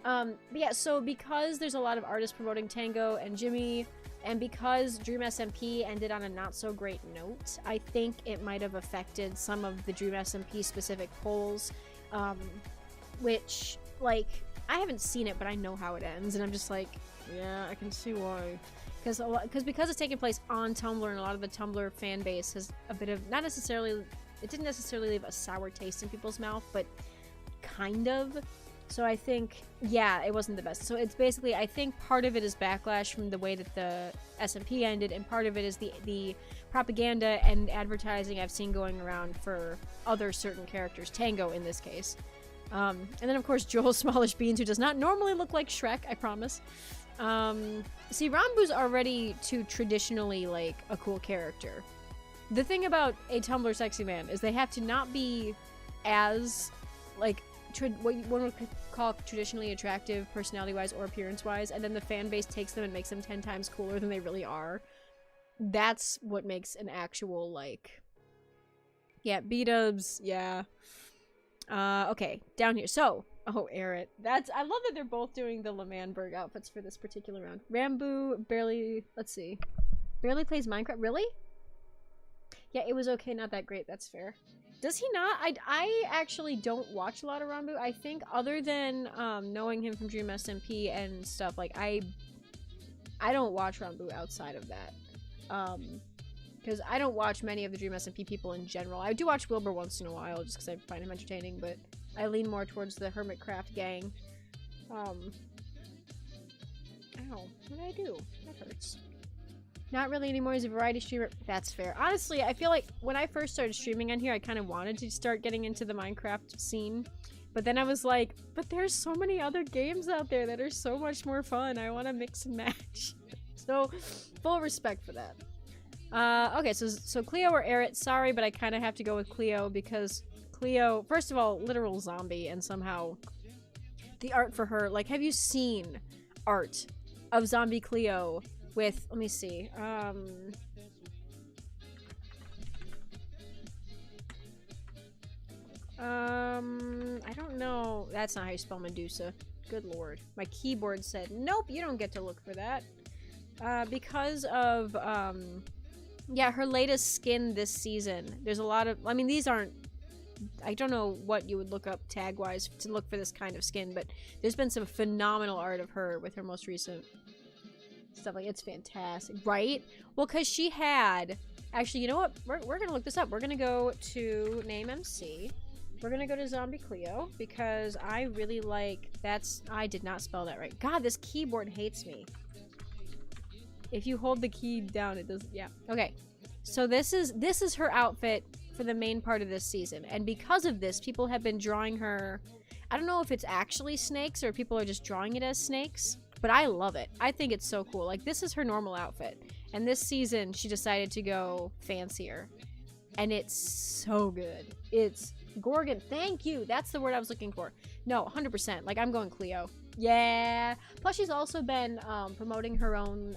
But yeah, so because there's a lot of artists promoting Tango and Jimmy, and because Dream SMP ended on a not-so-great note, I think it might have affected some of the Dream SMP specific polls, which, like, I haven't seen it, but I know how it ends, and I'm just like, yeah, I can see why. Because it's taking place on Tumblr, and a lot of the Tumblr fan base has a bit of, not necessarily, it didn't necessarily leave a sour taste in people's mouth, but kind of. So I think, yeah, it wasn't the best. So it's basically, I think part of it is backlash from the way that the SMP ended, and part of it is the propaganda and advertising I've seen going around for other certain characters, Tango in this case. And then, of course, Joel Smallish Beans, who does not normally look like Shrek, I promise. See, Rambu's already too traditionally, like, a cool character. The thing about a Tumblr sexy man is they have to not be as like what one would call traditionally attractive personality-wise or appearance-wise, and then the fan base takes them and makes them 10 times cooler than they really are. That's what makes an actual, like... Yeah, B-dubs, yeah. Okay, down here. So, oh, Eret. I love that they're both doing the Lemanberg outfits for this particular round. Rambo barely, let's see. Barely plays Minecraft. Really? Yeah, it was okay, not that great. That's fair. Does he not? I actually don't watch a lot of Rambo. I think other than knowing him from Dream SMP and stuff, like, I don't watch Rambo outside of that. Because I don't watch many of the Dream SMP people in general. I do watch Wilbur once in a while, just because I find him entertaining, but I lean more towards the Hermitcraft gang. Ow. What did I do? That hurts. Not really anymore. He's a variety streamer. That's fair. Honestly, I feel like when I first started streaming on here, I kind of wanted to start getting into the Minecraft scene. But then I was like, but there's so many other games out there that are so much more fun. I want to mix and match. So, full respect for that. Okay, so Cleo or Eret. Sorry, but I kind of have to go with Cleo because Cleo, first of all, literal zombie, and somehow the art for her, like, have you seen art of zombie Cleo with, let me see, I don't know. That's not how you spell Medusa. Good lord. My keyboard said, nope, you don't get to look for that. Because of, yeah, her latest skin this season. There's a lot of, I mean, these aren't, I don't know what you would look up tag-wise to look for this kind of skin, but there's been some phenomenal art of her with her most recent stuff. Like, it's fantastic, right? Well, because she had, actually, you know what? We're gonna look this up. We're gonna go to Name MC. We're gonna go to Zombie Cleo, because I really like, I did not spell that right. God, this keyboard hates me. If you hold the key down, it does, yeah. Okay, so this is her outfit for the main part of this season, and because of this, people have been drawing her, I don't know if it's actually snakes or people are just drawing it as snakes, but I love it. I think it's so cool. Like, this is her normal outfit, and this season she decided to go fancier, and it's so good. It's Gorgon. Thank you. That's the word I was looking for. No, 100%. Like, I'm going Cleo. Yeah. Plus, she's also been promoting her own.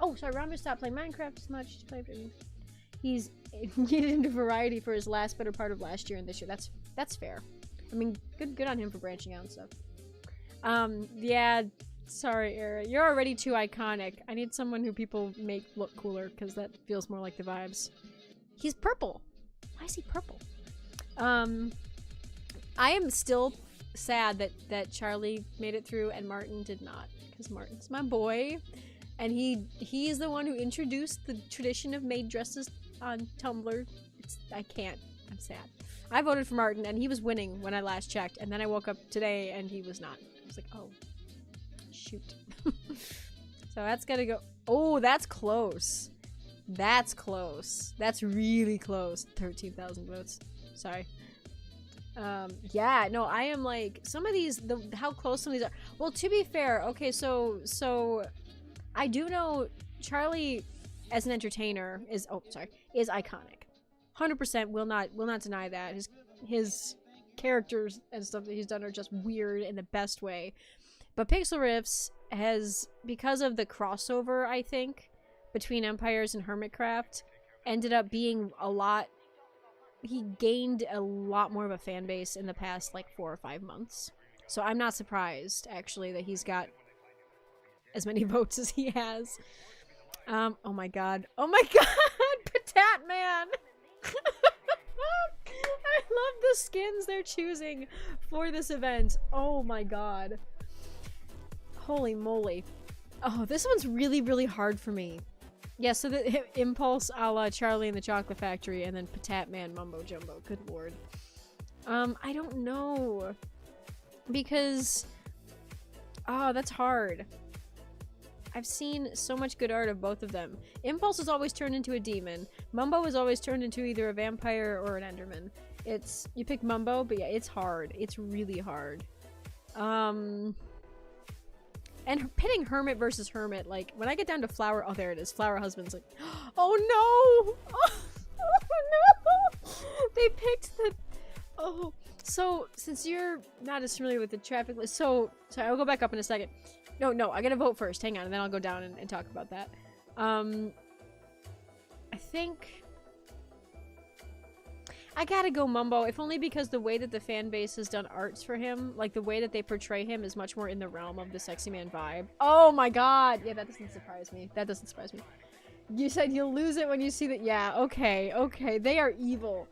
Oh, sorry. Rambo stopped playing Minecraft as much. He's getting into variety for his better part of last year and this year. That's fair. I mean, good on him for branching out and stuff. Yeah. Sorry, Era. You're already too iconic. I need someone who people make look cooler, because that feels more like the vibes. He's purple. Why is he purple? I am still sad that Charlie made it through and Martin did not, because Martin's my boy, and he is the one who introduced the tradition of maid dresses on Tumblr. I can't. I'm sad. I voted for Martin, and he was winning when I last checked, and then I woke up today and he was not. I was like, oh, shoot. So that's gotta go. Oh, that's close. That's close. That's really close. 13,000 votes. Sorry. Yeah, no, I am like, some of these, how close some of these are. Well, to be fair, okay, so I do know Charlie as an entertainer is iconic. 100% will not deny that. His characters and stuff that he's done are just weird in the best way. But Pixel Riffs has, because of the crossover, I think, between Empires and Hermitcraft, ended up being he gained a lot more of a fan base in the past, like, 4 or 5 months. So I'm not surprised, actually, that he's got as many votes as he has. Oh my god. Oh my god! Patat Man! I love the skins they're choosing for this event. Oh my god. Holy moly. Oh, this one's really, really hard for me. Yeah, so the Impulse a la Charlie and the Chocolate Factory, and then Patat Man Mumbo Jumbo. Good lord. I don't know. Because... oh, that's hard. I've seen so much good art of both of them. Impulse is always turned into a demon. Mumbo is always turned into either a vampire or an enderman. You pick Mumbo, but yeah, it's hard. It's really hard. And pitting Hermit versus Hermit, like, when I get down to Flower, oh, there it is. Flower Husband's like, oh no! Oh no! They picked the, Oh, so since you're not as familiar with the traffic list, so sorry, I'll go back up in a second. No, I gotta vote first. Hang on, and then I'll go down and talk about that. I think I gotta go Mumbo, if only because the way that the fan base has done arts for him, like the way that they portray him is much more in the realm of the Sexyman vibe. Oh my god! Yeah, that doesn't surprise me. That doesn't surprise me. You said you'll lose it when you see that. Yeah, okay. They are evil.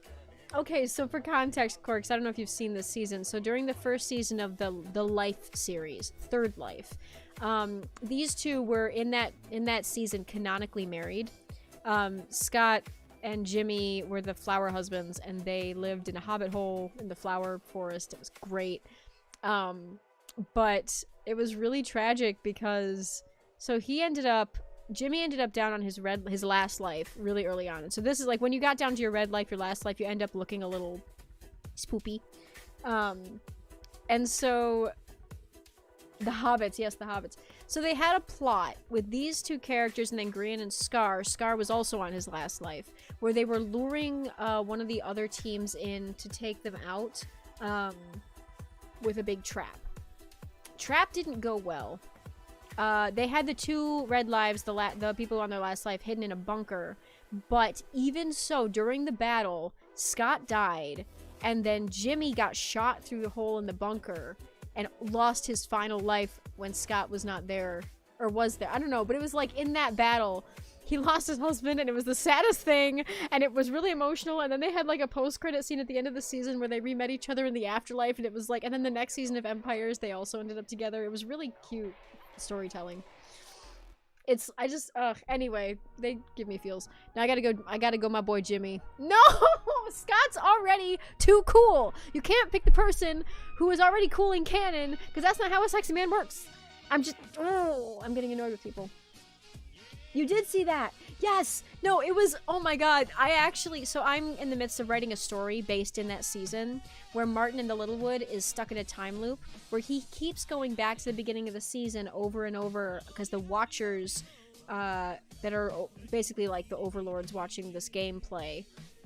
Okay, so for context, Corks, I don't know if you've seen this season. So during the first season of the Life series, Third Life, these two were in that season canonically married. Scott and Jimmy were the flower husbands, and they lived in a hobbit hole in the flower forest. It was great. But it was really tragic because Jimmy ended up down on his last life really early on. And so this is like when you got down to your red life, your last life, you end up looking a little spoopy. And so the hobbits, yes, the hobbits. So they had a plot with these two characters and then Grian and Scar. Scar was also on his last life, where they were luring one of the other teams in to take them out with a big trap. Trap didn't go well. They had the two red lives, the people on their last life, hidden in a bunker. But even so, during the battle, Scott died, and then Jimmy got shot through the hole in the bunker and lost his final life when Scott was not there, or was there. I don't know, but it was like in that battle, he lost his husband, and it was the saddest thing, and it was really emotional. And then they had like a post-credit scene at the end of the season where they re-met each other in the afterlife, and it was like, and then the next season of Empires, they also ended up together. It was really cute storytelling. Anyway, they give me feels. Now I gotta go my boy Jimmy. No! Scott's already too cool. You can't pick the person who is already cool in canon, because that's not how a sexy man works. I'm getting annoyed with people. You did see that. Yes. No, it was, oh my god. So I'm in the midst of writing a story based in that season where Martin in the Littlewood is stuck in a time loop where he keeps going back to the beginning of the season over and over because the Watchers that are basically like the overlords watching this gameplay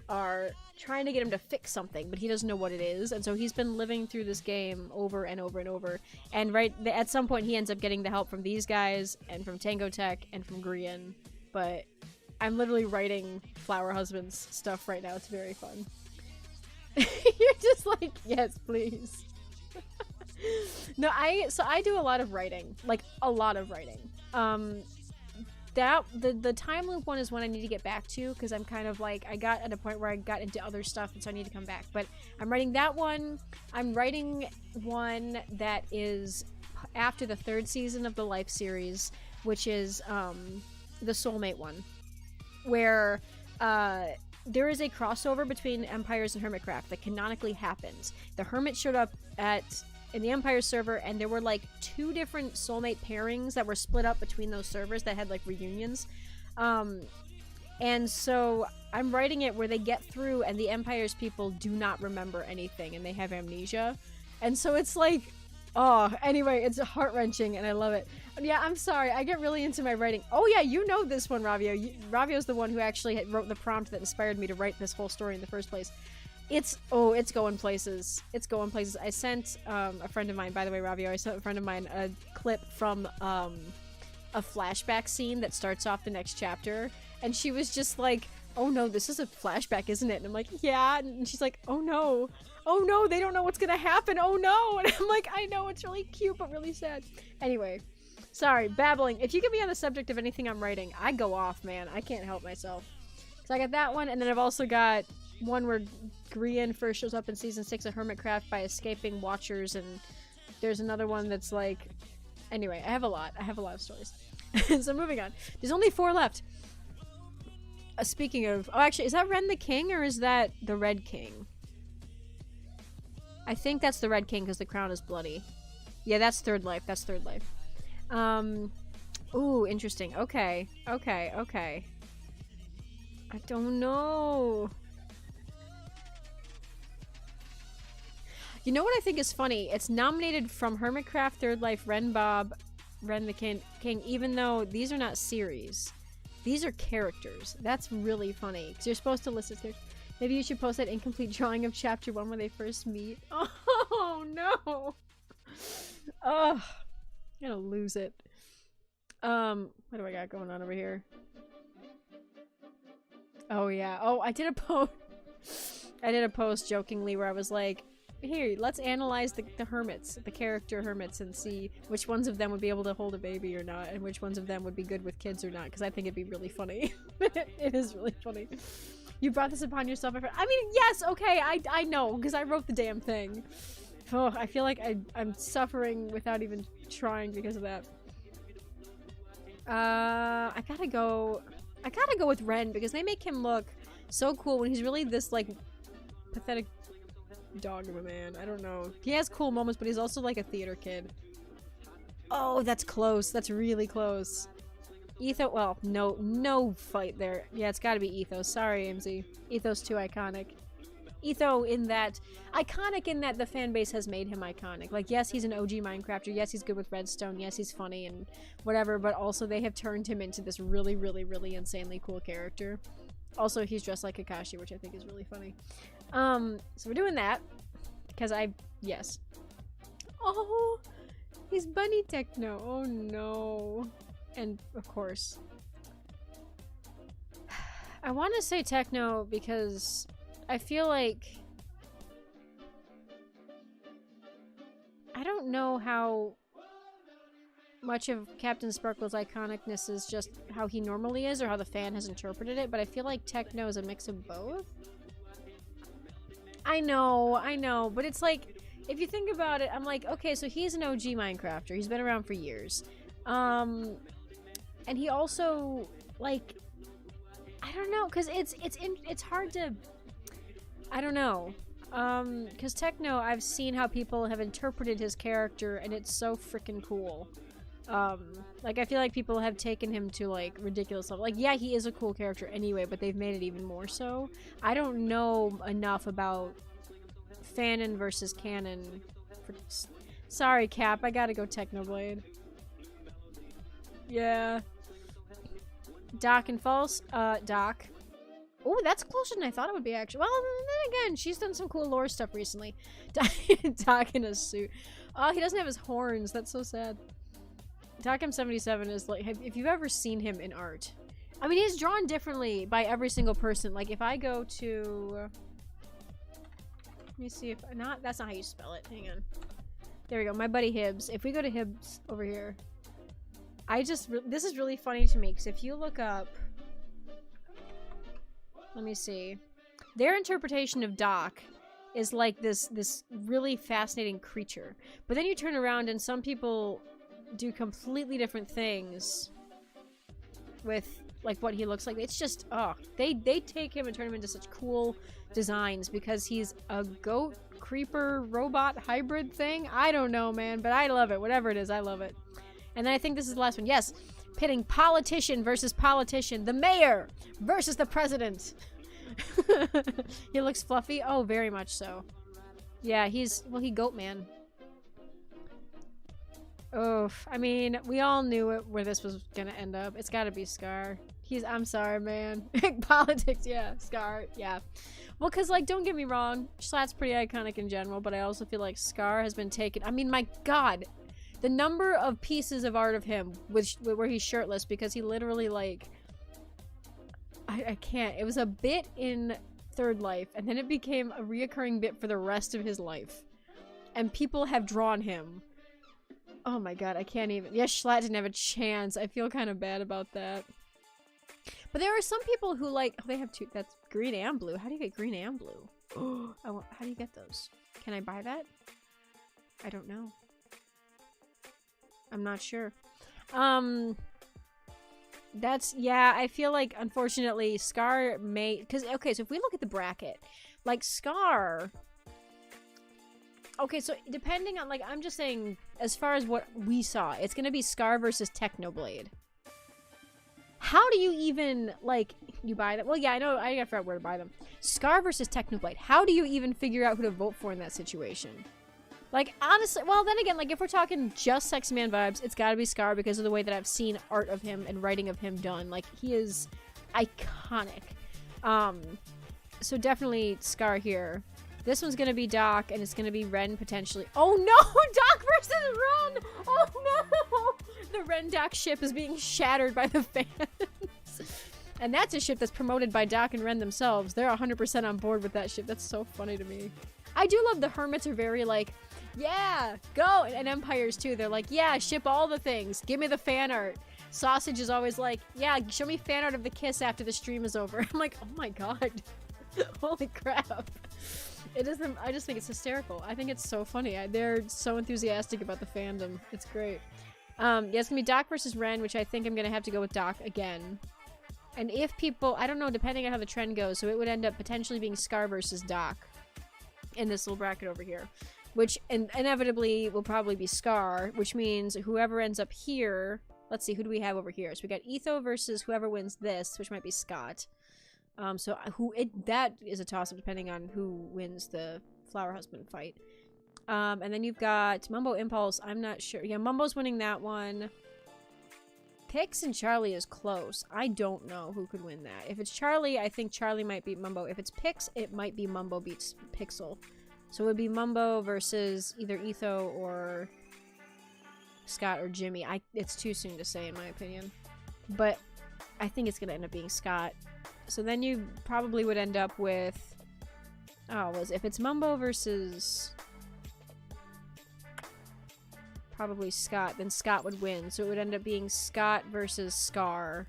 are trying to get him to fix something, but he doesn't know what it is, and so he's been living through this game over and over and over, and at some point he ends up getting the help from these guys and from Tango Tech and from Grian. But I'm literally writing Flower Husbands stuff right now. It's very fun. You're just like, yes, please. No, I do a lot of writing, like a lot of writing. The time loop one is one I need to get back to because I'm kind of like, I got at a point where I got into other stuff, and so I need to come back. But I'm writing that one. I'm writing one that is after the third season of the Life series, which is the Soulmate one, where there is a crossover between Empires and Hermitcraft that canonically happens. The Hermit showed up in the Empire server, and there were like 2 different soulmate pairings that were split up between those servers that had like reunions. And so I'm writing it where they get through and the Empire's people do not remember anything and they have amnesia. And so it's like, oh, anyway, it's heart-wrenching and I love it. Yeah, I'm sorry, I get really into my writing. Oh yeah, you know this one, Ravio. Ravio's the one who actually wrote the prompt that inspired me to write this whole story in the first place. It's going places. It's going places. I sent a friend of mine, by the way, Ravio, I sent a friend of mine a clip from a flashback scene that starts off the next chapter, and she was just like, oh no, this is a flashback, isn't it? And I'm like, yeah, and she's like, oh no, they don't know what's gonna happen, oh no, and I'm like, I know, it's really cute, but really sad. Anyway, sorry, babbling. If you get me on the subject of anything I'm writing, I go off, man. I can't help myself. So I got that one, and then I've also got one where Grian first shows up in season 6 of Hermitcraft by escaping Watchers, and there's another one that's like, anyway, I have a lot of stories. So moving on, there's only 4 left. Speaking of, oh actually, is that Ren the King or is that the Red King? I think that's the Red King because the crown is bloody. Yeah, that's Third Life. Ooh, interesting. Okay. I don't know. You know what I think is funny? It's nominated from Hermitcraft, Third Life, Ren Bob, Ren the King, even though these are not series. These are characters. That's really funny, because you're supposed to list as characters. Maybe you should post that incomplete drawing of chapter 1 when they first meet. Oh, no. Oh, I'm gonna lose it. What do I got going on over here? Oh, yeah. Oh, I did a post jokingly where I was like, here, let's analyze the hermits, the character hermits, and see which ones of them would be able to hold a baby or not, and which ones of them would be good with kids or not, because I think it'd be really funny. It is really funny. You brought this upon yourself. I mean, yes, okay, I know, because I wrote the damn thing. Oh, I feel like I'm suffering without even trying because of that. I gotta go with Ren, because they make him look so cool when he's really this, like, pathetic dog of a man. I don't know. He has cool moments, but he's also like a theater kid. Oh, that's close. That's really close. Ethos, well, no fight there. Yeah, it's gotta be Ethos. Sorry, MZ. Ethos too iconic. Iconic in that the fan base has made him iconic. Like, yes, he's an OG Minecrafter. Yes, he's good with redstone. Yes, he's funny and whatever, but also they have turned him into this really, really, really insanely cool character. Also, he's dressed like Kakashi, which I think is really funny. So we're doing that. Because yes. Oh, he's Bunny Techno. Oh no. And, of course. I want to say Techno because I feel like... I don't know how much of Captain Sparkle's iconicness is just how he normally is or how the fan has interpreted it, but I feel like Techno is a mix of both. I know, but it's like, if you think about it, I'm like, okay, so he's an OG Minecrafter. He's been around for years. And he also, like, I don't know, because it's hard to, I don't know. Because Techno, I've seen how people have interpreted his character, and it's so freaking cool. Like, I feel like people have taken him to, like, ridiculous level. Like, yeah, he is a cool character anyway, but they've made it even more so. I don't know enough about fanon versus canon. Sorry, Cap, I gotta go Technoblade. Yeah. Doc and False? Doc. Oh, that's closer than I thought it would be, actually. Well, then again, she's done some cool lore stuff recently. Doc in a suit. Oh, he doesn't have his horns. That's so sad. Doc-M77 is like, if you've ever seen him in art. I mean, he's drawn differently by every single person. Like, if I go to... Let me see if... That's not how you spell it. Hang on. There we go. My buddy Hibbs. If we go to Hibbs over here... This is really funny to me, because if you look up... Let me see. Their interpretation of Doc is like this really fascinating creature. But then you turn around and some people do completely different things with like what he looks like. It's just, oh, they take him and turn him into such cool designs because he's a goat creeper robot hybrid thing. I don't know, man, but I love it. Whatever it is, I love it. And then I think this is the last one. Yes. Pitting politician versus politician. The mayor versus the president. He looks fluffy. Oh, very much so. Yeah, he goat man. Oh, I mean, we all knew it where this was gonna end up. It's gotta be Scar. I'm sorry, man. Politics, yeah. Scar, yeah. Well, because, like, don't get me wrong. Schlatt's pretty iconic in general, but I also feel like Scar has been taken. I mean, my god. The number of pieces of art of him where he's shirtless because he literally, like... I can't. It was a bit in Third Life, and then it became a reoccurring bit for the rest of his life. And people have drawn him. Oh my god, I can't even... Yes, Schlatt didn't have a chance. I feel kind of bad about that. But there are some people who, like... Oh, they have two... That's green and blue. How do you get green and blue? Oh, how do you get those? Can I buy that? I don't know. I'm not sure. That's, yeah, I feel like, unfortunately, Scar may... Because, okay, so if we look at the bracket, like, Scar... Okay, so depending on, like, I'm just saying, as far as what we saw, it's gonna be Scar versus Technoblade. How do you even, like, you buy them? Well, yeah, I know, I gotta figure out where to buy them. Scar versus Technoblade. How do you even figure out who to vote for in that situation? Like, honestly, well, then again, like, if we're talking just Sexyman vibes, it's gotta be Scar because of the way that I've seen art of him and writing of him done. Like, he is iconic. So definitely Scar here. This one's gonna be Doc, and it's gonna be Ren potentially. Oh no! Doc versus Ren! Oh no! The Ren-Doc ship is being shattered by the fans. And that's a ship that's promoted by Doc and Ren themselves. They're 100% on board with that ship. That's so funny to me. I do love the Hermits are very like, yeah, go! And Empires too. They're like, yeah, ship all the things. Give me the fan art. Sausage is always like, yeah, show me fan art of the kiss after the stream is over. I'm like, oh my god. Holy crap. It isn't, I just think it's hysterical. I think it's so funny. They're so enthusiastic about the fandom. It's great. Yeah, it's gonna be Doc versus Ren, which I think I'm gonna have to go with Doc again. And if people, I don't know, depending on how the trend goes, so it would end up potentially being Scar versus Doc in this little bracket over here. Which inevitably will probably be Scar, which means whoever ends up here, let's see, who do we have over here? So we got Etho versus whoever wins this, which might be Scott. So that is a toss-up depending on who wins the Flower Husband fight. And then you've got Mumbo Impulse. I'm not sure. Yeah, Mumbo's winning that one. Pix and Charlie is close. I don't know who could win that. If it's Charlie, I think Charlie might beat Mumbo. If it's Pix, it might be Mumbo beats Pixel. So it would be Mumbo versus either Etho or Scott or Jimmy. It's too soon to say in my opinion. But I think it's going to end up being Scott. So then you probably would end up with... if it's Mumbo versus... probably Scott, then Scott would win. So it would end up being Scott versus Scar.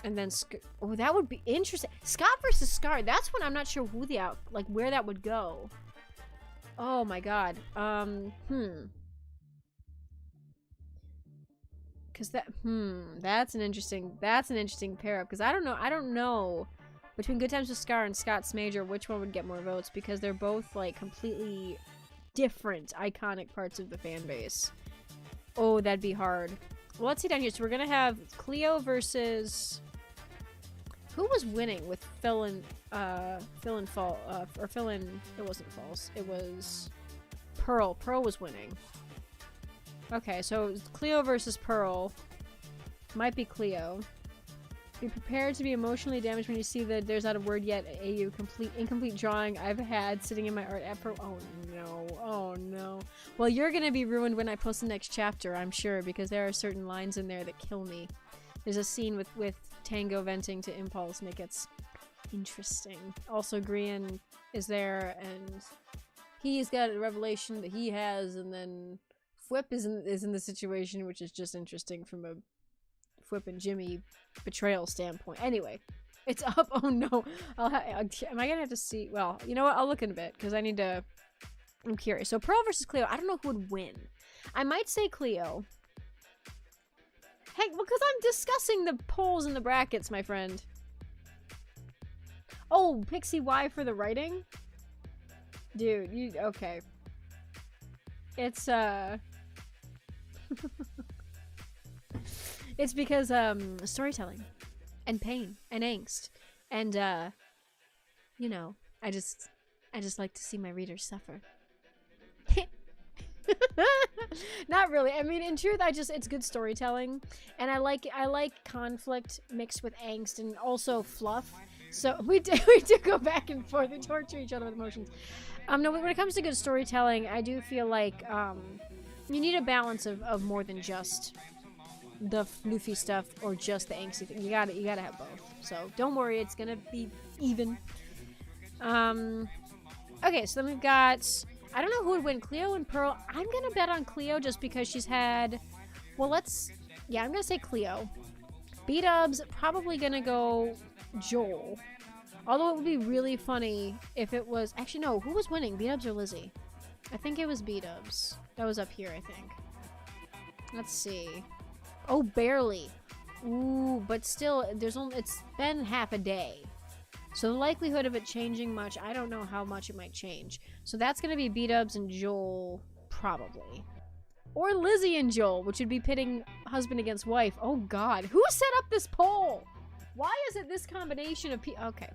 And then... oh, that would be interesting. Scott versus Scar. That's when I'm not sure who where that would go. Oh my god. Cause that's an interesting pair up. Cause I don't know between Good Times with Scar and Scott's Major which one would get more votes because they're both like completely different iconic parts of the fan base. Oh, that'd be hard. Well, let's see down here. So we're gonna have Cleo versus who was winning with Phil and it wasn't False. It was Pearl. Pearl was winning. Okay, so Cleo versus Pearl. Might be Cleo. Be prepared to be emotionally damaged when you see that there's not a word yet. AU incomplete drawing I've had sitting in my art app for— oh no, oh no. Well, you're gonna be ruined when I post the next chapter, I'm sure, because there are certain lines in there that kill me. There's a scene with Tango venting to Impulse, and it gets interesting. Also, Grian is there, and he's got a revelation that he has, and then Fwip is in the situation, which is just interesting from a Fwip and Jimmy betrayal standpoint. Anyway, it's up. Oh no. Am I gonna have to see? Well, you know what? I'll look in a bit, because I'm curious. So Pearl versus Cleo. I don't know who would win. I might say Cleo. Heck, because I'm discussing the polls and the brackets, my friend. Oh, Pixie Y for the writing? Dude, okay. It's, it's because, storytelling and pain and angst and, you know, I just like to see my readers suffer. Not really. I mean, in truth, it's good storytelling, and I like conflict mixed with angst and also fluff. So we do go back and forth and torture each other with emotions. No, when it comes to good storytelling, I do feel like you need a balance of more than just the floofy stuff or just the angsty thing. You gotta have both. So don't worry, it's gonna be even. Okay, so then we've got, I don't know who would win, Cleo and Pearl. I'm gonna bet on Cleo just because she's had, well, I'm gonna say Cleo. B-Dub's probably gonna go Joel. Although it would be really funny if it was, actually no, who was winning, B-Dubs or Lizzie? I think it was B-Dubs. That was up here, I think. Let's see. Oh, barely. Ooh, but still, it's been half a day. So the likelihood of it changing much, I don't know how much it might change. So that's going to be B-Dubs and Joel, probably. Or Lizzie and Joel, which would be pitting husband against wife. Oh god, who set up this poll? Why is it this combination of okay.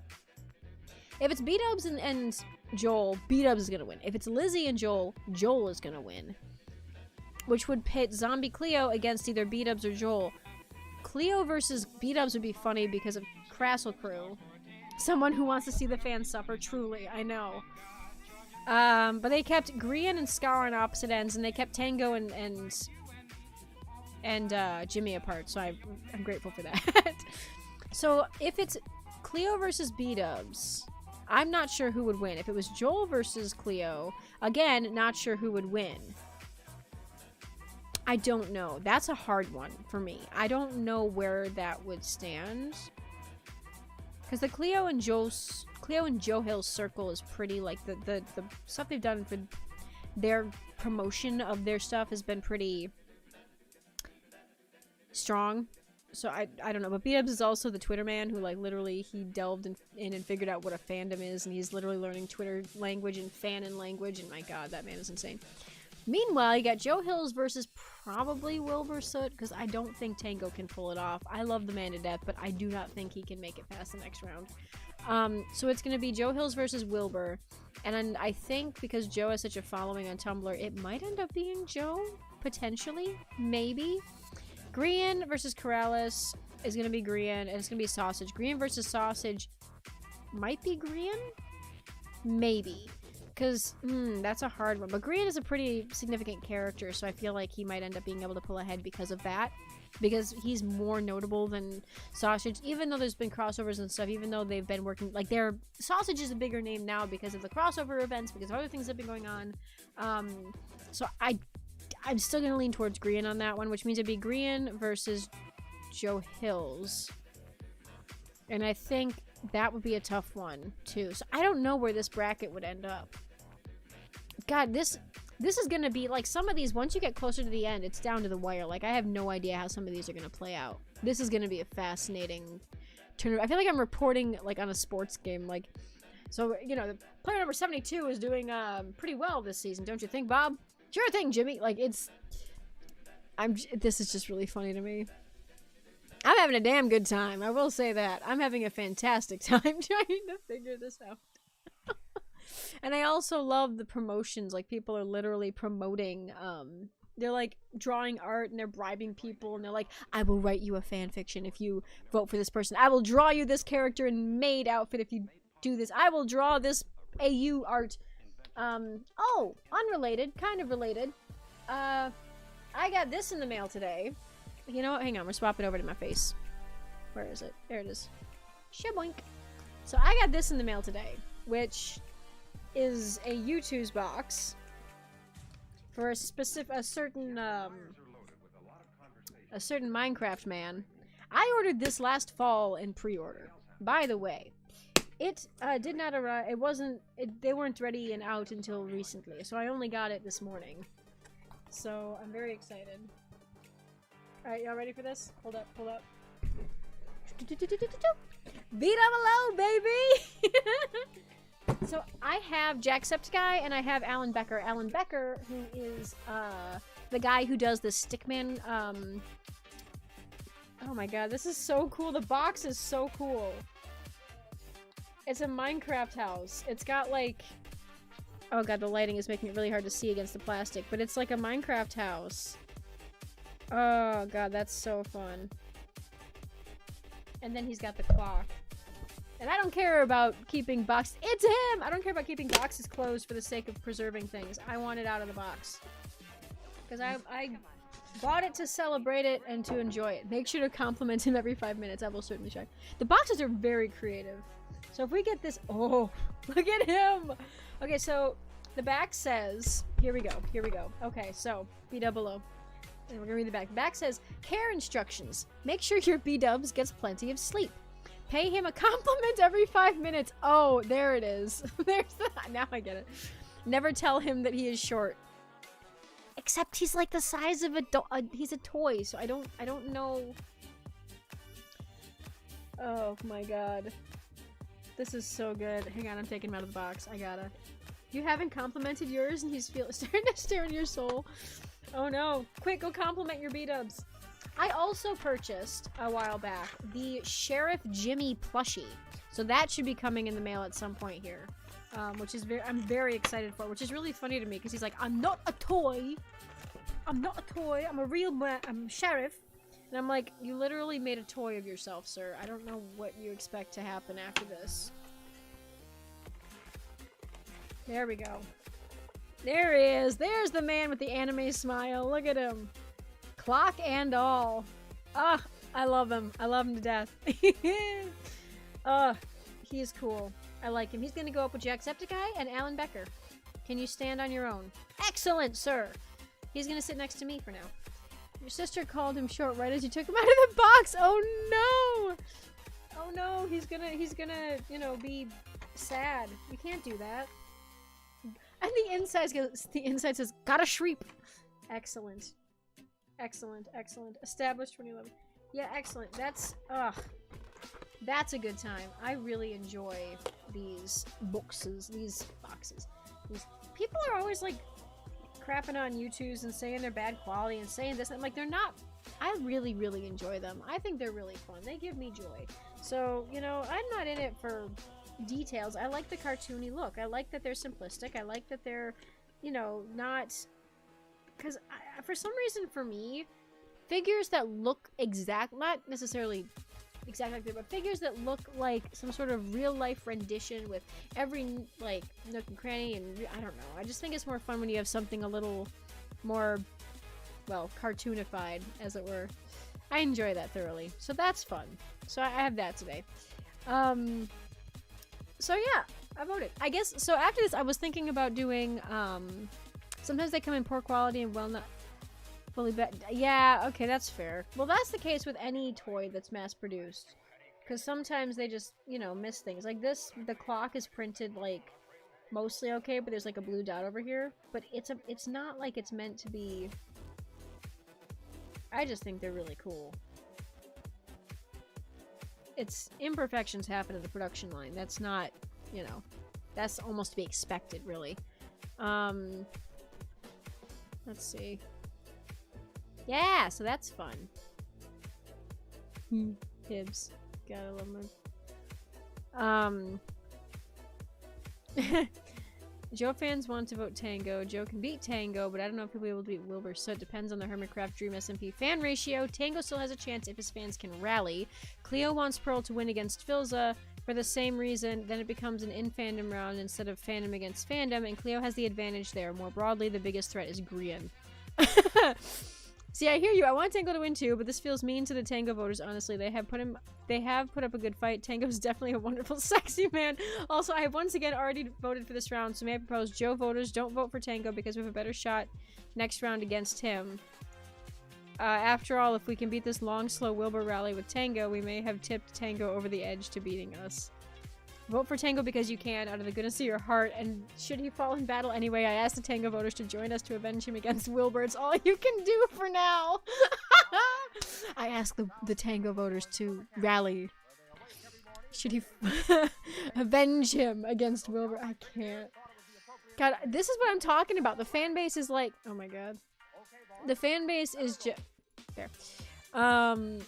If it's B-Dubs and Joel, B-Dubs is going to win. If it's Lizzie and Joel, Joel is going to win. Which would pit Zombie Cleo against either B-Dubs or Joel. Cleo versus B-Dubs would be funny because of Crassel Crew. Someone who wants to see the fans suffer, truly, I know. But they kept Grian and Scar on opposite ends, and they kept Tango and Jimmy apart, so I'm grateful for that. So if it's Cleo versus B-Dubs, I'm not sure who would win. If it was Joel versus Cleo, again, not sure who would win. I don't know. That's a hard one for me. I don't know where that would stand. Because the Cleo and Joe Hill circle is pretty, like, the stuff they've done for their promotion of their stuff has been pretty strong. So I don't know, but B-Dubs is also the Twitter man who, like, literally he delved in and figured out what a fandom is, and he's literally learning Twitter language and fanon language, and my god, that man is insane. Meanwhile, you got Joe Hills versus probably Wilbur Soot, because I don't think Tango can pull it off. I love the man to death, but I do not think he can make it past the next round. So it's going to be Joe Hills versus Wilbur, and then I think because Joe has such a following on Tumblr, it might end up being Joe, potentially, maybe. Grian versus Corrales is going to be Grian, and it's going to be Sausage. Grian versus Sausage might be Grian? Maybe. Because, that's a hard one. But Grian is a pretty significant character, so I feel like he might end up being able to pull ahead because of that. Because he's more notable than Sausage, even though there's been crossovers and stuff, even though they've been working, like, Sausage is a bigger name now because of the crossover events, because of other things that have been going on. So I'm still going to lean towards Grian on that one, which means it'd be Grian versus Joe Hills. And I think that would be a tough one, too. So I don't know where this bracket would end up. God, this is going to be, like, some of these, once you get closer to the end, it's down to the wire. Like, I have no idea how some of these are going to play out. This is going to be a fascinating tournament. I feel like I'm reporting, like, on a sports game. Like, so, you know, the player number 72 is doing pretty well this season, don't you think, Bob? Sure thing, Jimmy. Like, this is just really funny to me. I'm having a damn good time. I will say that. I'm having a fantastic time trying to figure this out. And I also love the promotions. Like, people are literally promoting, they're, like, drawing art and they're bribing people. And they're like, I will write you a fan fiction if you vote for this person. I will draw you this character in maid outfit if you do this. I will draw this AU art. Oh, unrelated, kind of related. I got this in the mail today. You know what? Hang on, we're swapping over to my face. Where is it? There it is. Shaboink. So I got this in the mail today, which is a U2's box for a certain Minecraft man. I ordered this last fall in pre-order. By the way, it did not arrive. They weren't ready and out until recently, so I only got it this morning. So I'm very excited. Alright, y'all ready for this? Hold up, hold up. B-double-O, baby! So I have Jacksepticeye and I have Alan Becker. Alan Becker, who is the guy who does the Stickman. Oh my god, this is so cool. The box is so cool. It's a Minecraft house. It's got like... Oh god, the lighting is making it really hard to see against the plastic, but it's like a Minecraft house. Oh god, that's so fun. And then he's got the clock. And I don't care about keeping boxes. It's him! I don't care about keeping boxes closed for the sake of preserving things. I want it out of the box. Because I bought it to celebrate it and to enjoy it. Make sure to compliment him every 5 minutes. I will certainly try. The boxes are very creative. So if we get this... Oh, look at him! Okay, so the back says... Here we go. Here we go. Okay, so B-double-O. And we're gonna read the back. The back says, care instructions. Make sure your B-dubs gets plenty of sleep. Pay him a compliment every 5 minutes. Oh, there it is. There's that. Now I get it. Never tell him that he is short. Except he's like the size of he's a toy, so I don't know. Oh my god. This is so good. Hang on, I'm taking him out of the box. I gotta. You haven't complimented yours and he's starting to stare into your soul. Oh no. Quick, go compliment your B-dubs. I also purchased, a while back, the Sheriff Jimmy plushie. So that should be coming in the mail at some point here. Which is I'm very excited for, which is really funny to me, because he's like, I'm not a toy. I'm not a toy. I'm a real man. I'm a sheriff. And I'm like, you literally made a toy of yourself, sir. I don't know what you expect to happen after this. There we go. There he is. There's the man with the anime smile. Look at him. Clock and all. Ah, I love him. I love him to death. He's cool. I like him. He's gonna go up with Jacksepticeye and Alan Becker. Can you stand on your own? Excellent, sir. He's gonna sit next to me for now. Your sister called him short right as you took him out of the box. Oh no! Oh no, he's gonna, you know, be sad. You can't do that. And the inside says, gotta shriep. Excellent. Excellent, excellent. Established 2011. Yeah, excellent. That's a good time. I really enjoy these boxes. These people are always like crapping on YouTubes and saying they're bad quality and saying this. I'm like, they're not. I really, really enjoy them. I think they're really fun. They give me joy. So, you know, I'm not in it for details. I like the cartoony look. I like that they're simplistic. I like that they're, you know, not... Because for some reason, for me, figures that look not necessarily exact like that, but figures that look like some sort of real-life rendition with every, like, nook and cranny, and I don't know. I just think it's more fun when you have something a little more, well, cartoonified, as it were. I enjoy that thoroughly. So that's fun. So I have that today. So yeah, I voted. I guess, so after this, I was thinking about doing, sometimes they come in poor quality and well not fully yeah, okay, that's fair. Well, that's the case with any toy that's mass-produced. Because sometimes they just, you know, miss things. Like this, the clock is printed, like, mostly okay, but there's, like, a blue dot over here. But it's not like it's meant to be... I just think they're really cool. It's imperfections happen in the production line. That's not, you know, that's almost to be expected, really. Let's see. Yeah, so that's fun. Hibbs. Gotta love them. Joe fans want to vote Tango. Joe can beat Tango, but I don't know if he'll be able to beat Wilbur, so it depends on the Hermitcraft Dream SMP fan ratio. Tango still has a chance if his fans can rally. Cleo wants Pearl to win against Filza for the same reason. Then it becomes an in-fandom round instead of fandom against fandom, and Cleo has the advantage there. More broadly, the biggest threat is Grian. See, I hear you. I want Tango to win too, but this feels mean to the Tango voters, honestly. They have put up a good fight. Tango's definitely a wonderful, sexy man. Also, I have once again already voted for this round, so may I propose Joe voters don't vote for Tango because we have a better shot next round against him. After all, if we can beat this long, slow Wilbur rally with Tango, we may have tipped Tango over the edge to beating us. Vote for Tango because you can, out of the goodness of your heart, and should he fall in battle anyway, I ask the Tango voters to join us to avenge him against Wilbur. It's all you can do for now. I ask the Tango voters to rally. Should he avenge him against Wilbur? I can't. God, this is what I'm talking about. The fan base is like, oh my god. The fan base is just there. God,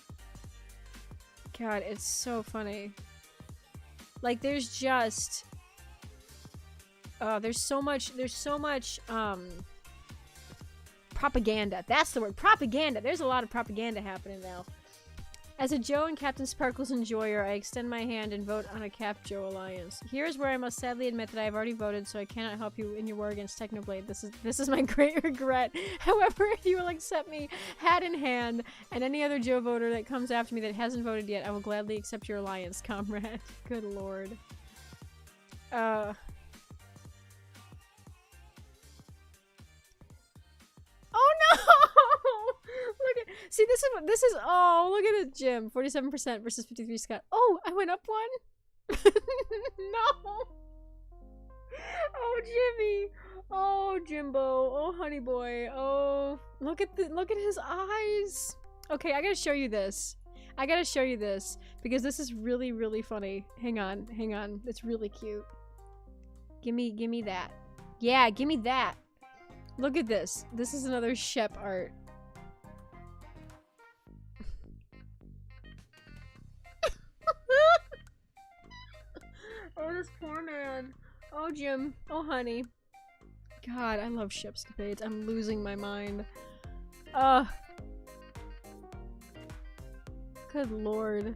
it's so funny. Like, there's just there's so much propaganda. That's the word, propaganda. There's a lot of propaganda happening now. As a Joe and Captain Sparkles enjoyer, I extend my hand and vote on a Cap Joe alliance. Here's where I must sadly admit that I have already voted, so I cannot help you in your war against Technoblade. This is my great regret. However, if you will accept me hat in hand, and any other Joe voter that comes after me that hasn't voted yet, I will gladly accept your alliance, comrade. Good lord. Oh no! Look at, see, this is, oh, look at it, Jim. 47% versus 53 Scott. Oh, I went up one? No! Oh, Jimmy. Oh, Jimbo. Oh, honey boy. Oh, look at his eyes. Okay, I gotta show you this. Because this is really, really funny. Hang on. It's really cute. Gimme that. Yeah, gimme that. Look at this. This is another Shep art. Oh, this poor man. Oh, Jim. Oh, honey. God, I love Shep's debates. I'm losing my mind. Good lord.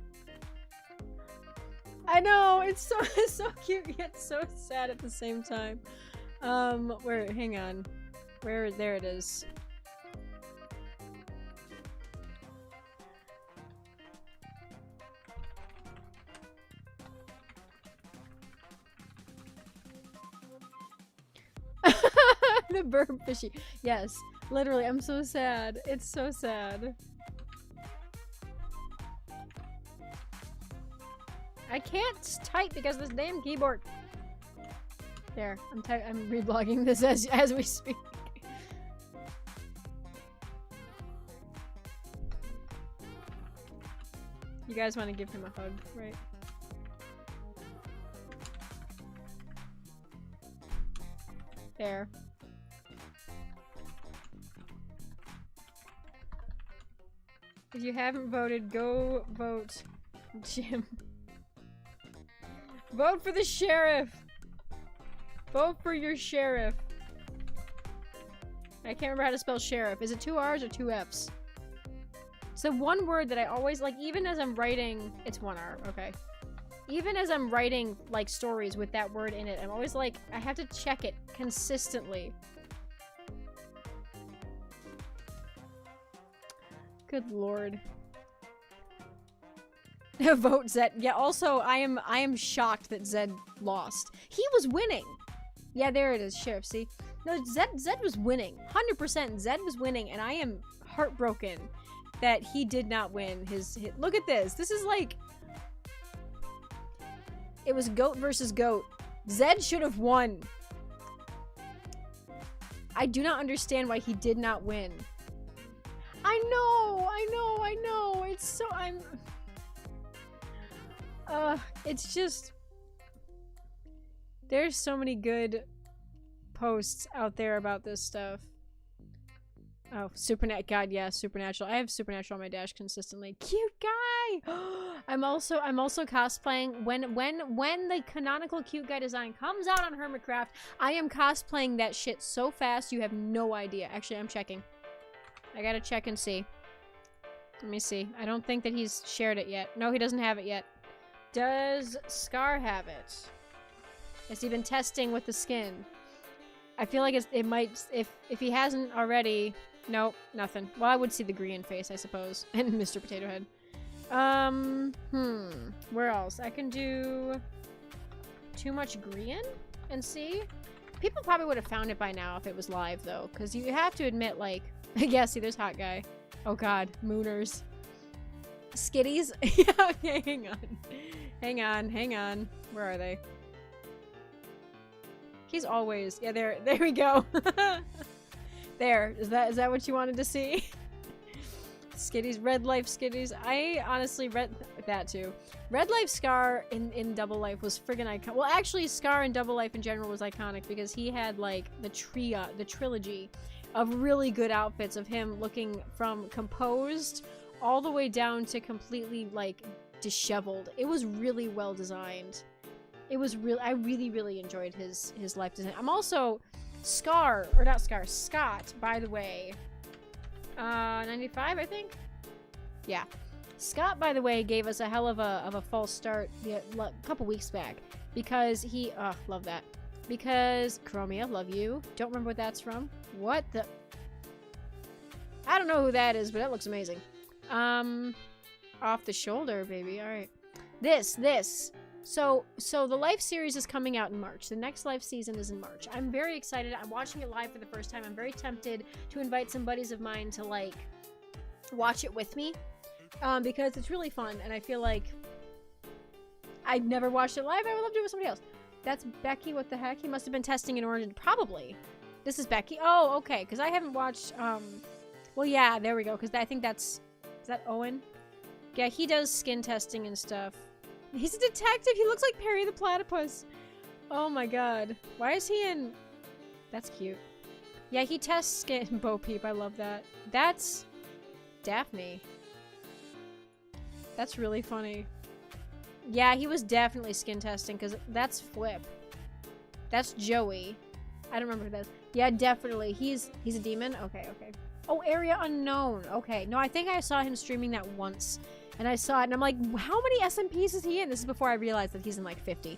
I know, it's so so cute yet so sad at the same time. Where, hang on. Where, there it is. The burp fishy. Yes, literally, I'm so sad. It's so sad. I can't type because of this damn keyboard. There, I'm reblogging this as we speak. You guys want to give him a hug, right? There. If you haven't voted, go vote Jim. Vote for the sheriff! Vote for your sheriff. I can't remember how to spell sheriff. Is it 2 R's or 2 F's? It's the one word that I always, like, even as I'm writing... It's 1 R, okay. Even as I'm writing, like, stories with that word in it, I'm always like, I have to check it consistently. Good lord. Vote Zed. Yeah, also, I am shocked that Zed lost. He was winning! Yeah, there it is, Sheriff, see? No, Zed was winning. 100% Zed was winning, and I am heartbroken that he did not win his hit. Look at this. This is like... It was goat versus goat. Zed should have won. I do not understand why he did not win. I know! It's so... it's just... There's so many good posts out there about this stuff. Oh, God, yeah, Supernatural. I have Supernatural on my dash consistently. Cute guy! I'm also cosplaying when the canonical cute guy design comes out on Hermitcraft, I am cosplaying that shit so fast you have no idea. Actually, I'm checking. I gotta check and see. Let me see. I don't think that he's shared it yet. No, he doesn't have it yet. Does Scar have it? Has he been testing with the skin? I feel like it might, if he hasn't already. Nope, nothing. Well, I would see the green face, I suppose. And Mr. Potato Head. Where else? I can do Too Much Green and see. People probably would have found it by now if it was live, though. Because you have to admit, like... Yeah, see, there's Hot Guy. Oh, God. Mooners. Skitties? Yeah, okay, hang on. Hang on. Where are they? He's always... Yeah, there we go. There. Is that what you wanted to see? Skitties. Red Life Skitties. I honestly read that too. Red Life Scar in Double Life was friggin' iconic. Well, actually, Scar in Double Life in general was iconic because he had, like, the trilogy of really good outfits of him looking from composed all the way down to completely, like, disheveled. It was really well designed. It was real. I really enjoyed his life design. I'm also Scott, by the way. 95, I think. Yeah, Scott, by the way, gave us a hell of a false start a couple weeks back because he love that. Because Chromia, love you. Don't remember what that's from. What the? I don't know who that is, but that looks amazing. Off the shoulder, baby. All right. This. So the Life series is coming out in March. The next Life season is in March. I'm very excited. I'm watching it live for the first time. I'm very tempted to invite some buddies of mine to, like, watch it with me. Because it's really fun, and I feel like I've never watched it live. I would love to do it with somebody else. That's Becky. What the heck? He must have been testing in Orange. Probably. This is Becky. Oh, okay. Because I haven't watched, well, yeah, there we go. Because I think that's... Is that Owen? Yeah, he does skin testing and stuff. He's a detective. He looks like Perry the Platypus. Oh my god. Why is he in... That's cute. Yeah, he tests skin. Bo Peep. I love that. That's Daphne. That's really funny. Yeah, he was definitely skin testing because that's Flip. That's Joey. I don't remember who that is. Yeah, definitely. He's a demon? Okay. Oh, Area Unknown. Okay. No, I think I saw him streaming that once. And I saw it, and I'm like, how many SMPs is he in? This is before I realized that he's in like 50.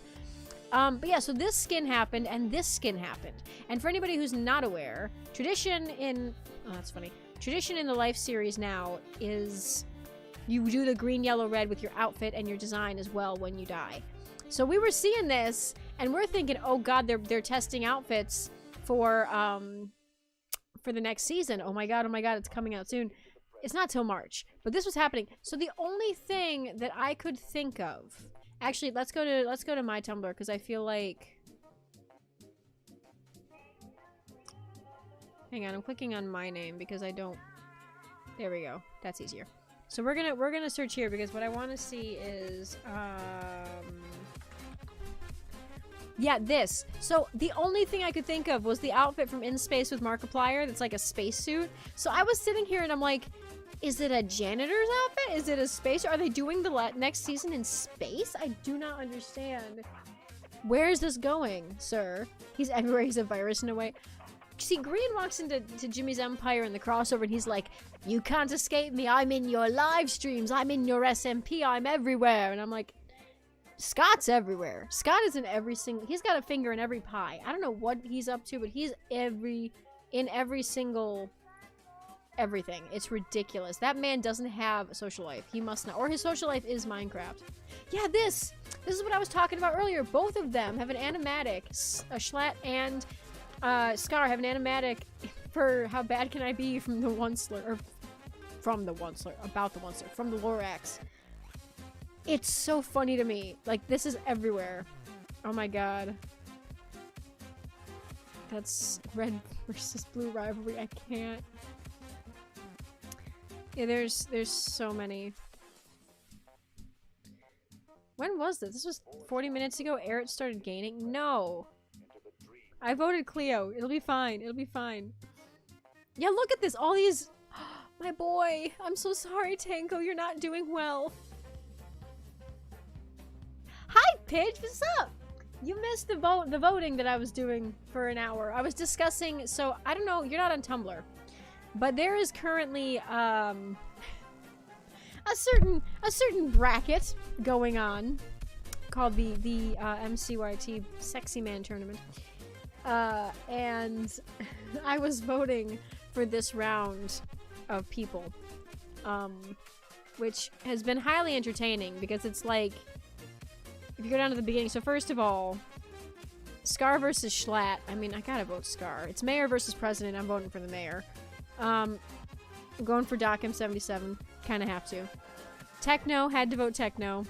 But yeah, so this skin happened, and this skin happened. And for anybody who's not aware, tradition in... Oh, that's funny. Tradition in the Life series now is you do the green, yellow, red with your outfit and your design as well when you die. So we were seeing this, and we're thinking, oh god, they're testing outfits for the next season. Oh my god, it's coming out soon. It's not till March, but this was happening. So the only thing that I could think of... Actually, let's go to my Tumblr, because I feel like... Hang on, I'm clicking on my name because I don't... There we go. That's easier. So we're gonna search here because what I want to see is yeah, this. So the only thing I could think of was the outfit from In Space with Markiplier that's like a spacesuit. So I was sitting here and I'm like, is it a janitor's outfit? Is it a space? Are they doing the next season in space? I do not understand. Where is this going, sir? He's everywhere. He's a virus in a way. See, Green walks into Jimmy's Empire in the crossover and he's like, you can't escape me. I'm in your live streams. I'm in your SMP. I'm everywhere. And I'm like, Scott's everywhere. Scott is in every single... He's got a finger in every pie. I don't know what he's up to, but he's in every single... everything. It's ridiculous. That man doesn't have a social life. He must not. Or his social life is Minecraft. Yeah, this is what I was talking about earlier. Both of them have an animatic. Schlatt and Scar have an animatic for How Bad Can I Be from the Onceler. Or from the Onceler. About the Onceler. From the Lorax. It's so funny to me. Like, this is everywhere. Oh my god. That's red versus blue rivalry. I can't. Yeah, there's so many. When was this? This was 40 minutes ago. Eric started gaining? No. I voted Cleo. It'll be fine. It'll be fine. Yeah, look at this. All these... My boy. I'm so sorry, Tango. You're not doing well. Hi, Pidge. What's up? You missed the voting that I was doing for an hour. I was discussing... So, I don't know. You're not on Tumblr. But there is currently a certain bracket going on called the MCYT Sexyman tournament, and I was voting for this round of people, which has been highly entertaining because it's like, if you go down to the beginning. So first of all, Scar versus Schlatt. I mean, I gotta vote Scar. It's mayor versus president. I'm voting for the mayor. I'm going for Doc M77. Kind of have to. Techno, had to vote Techno.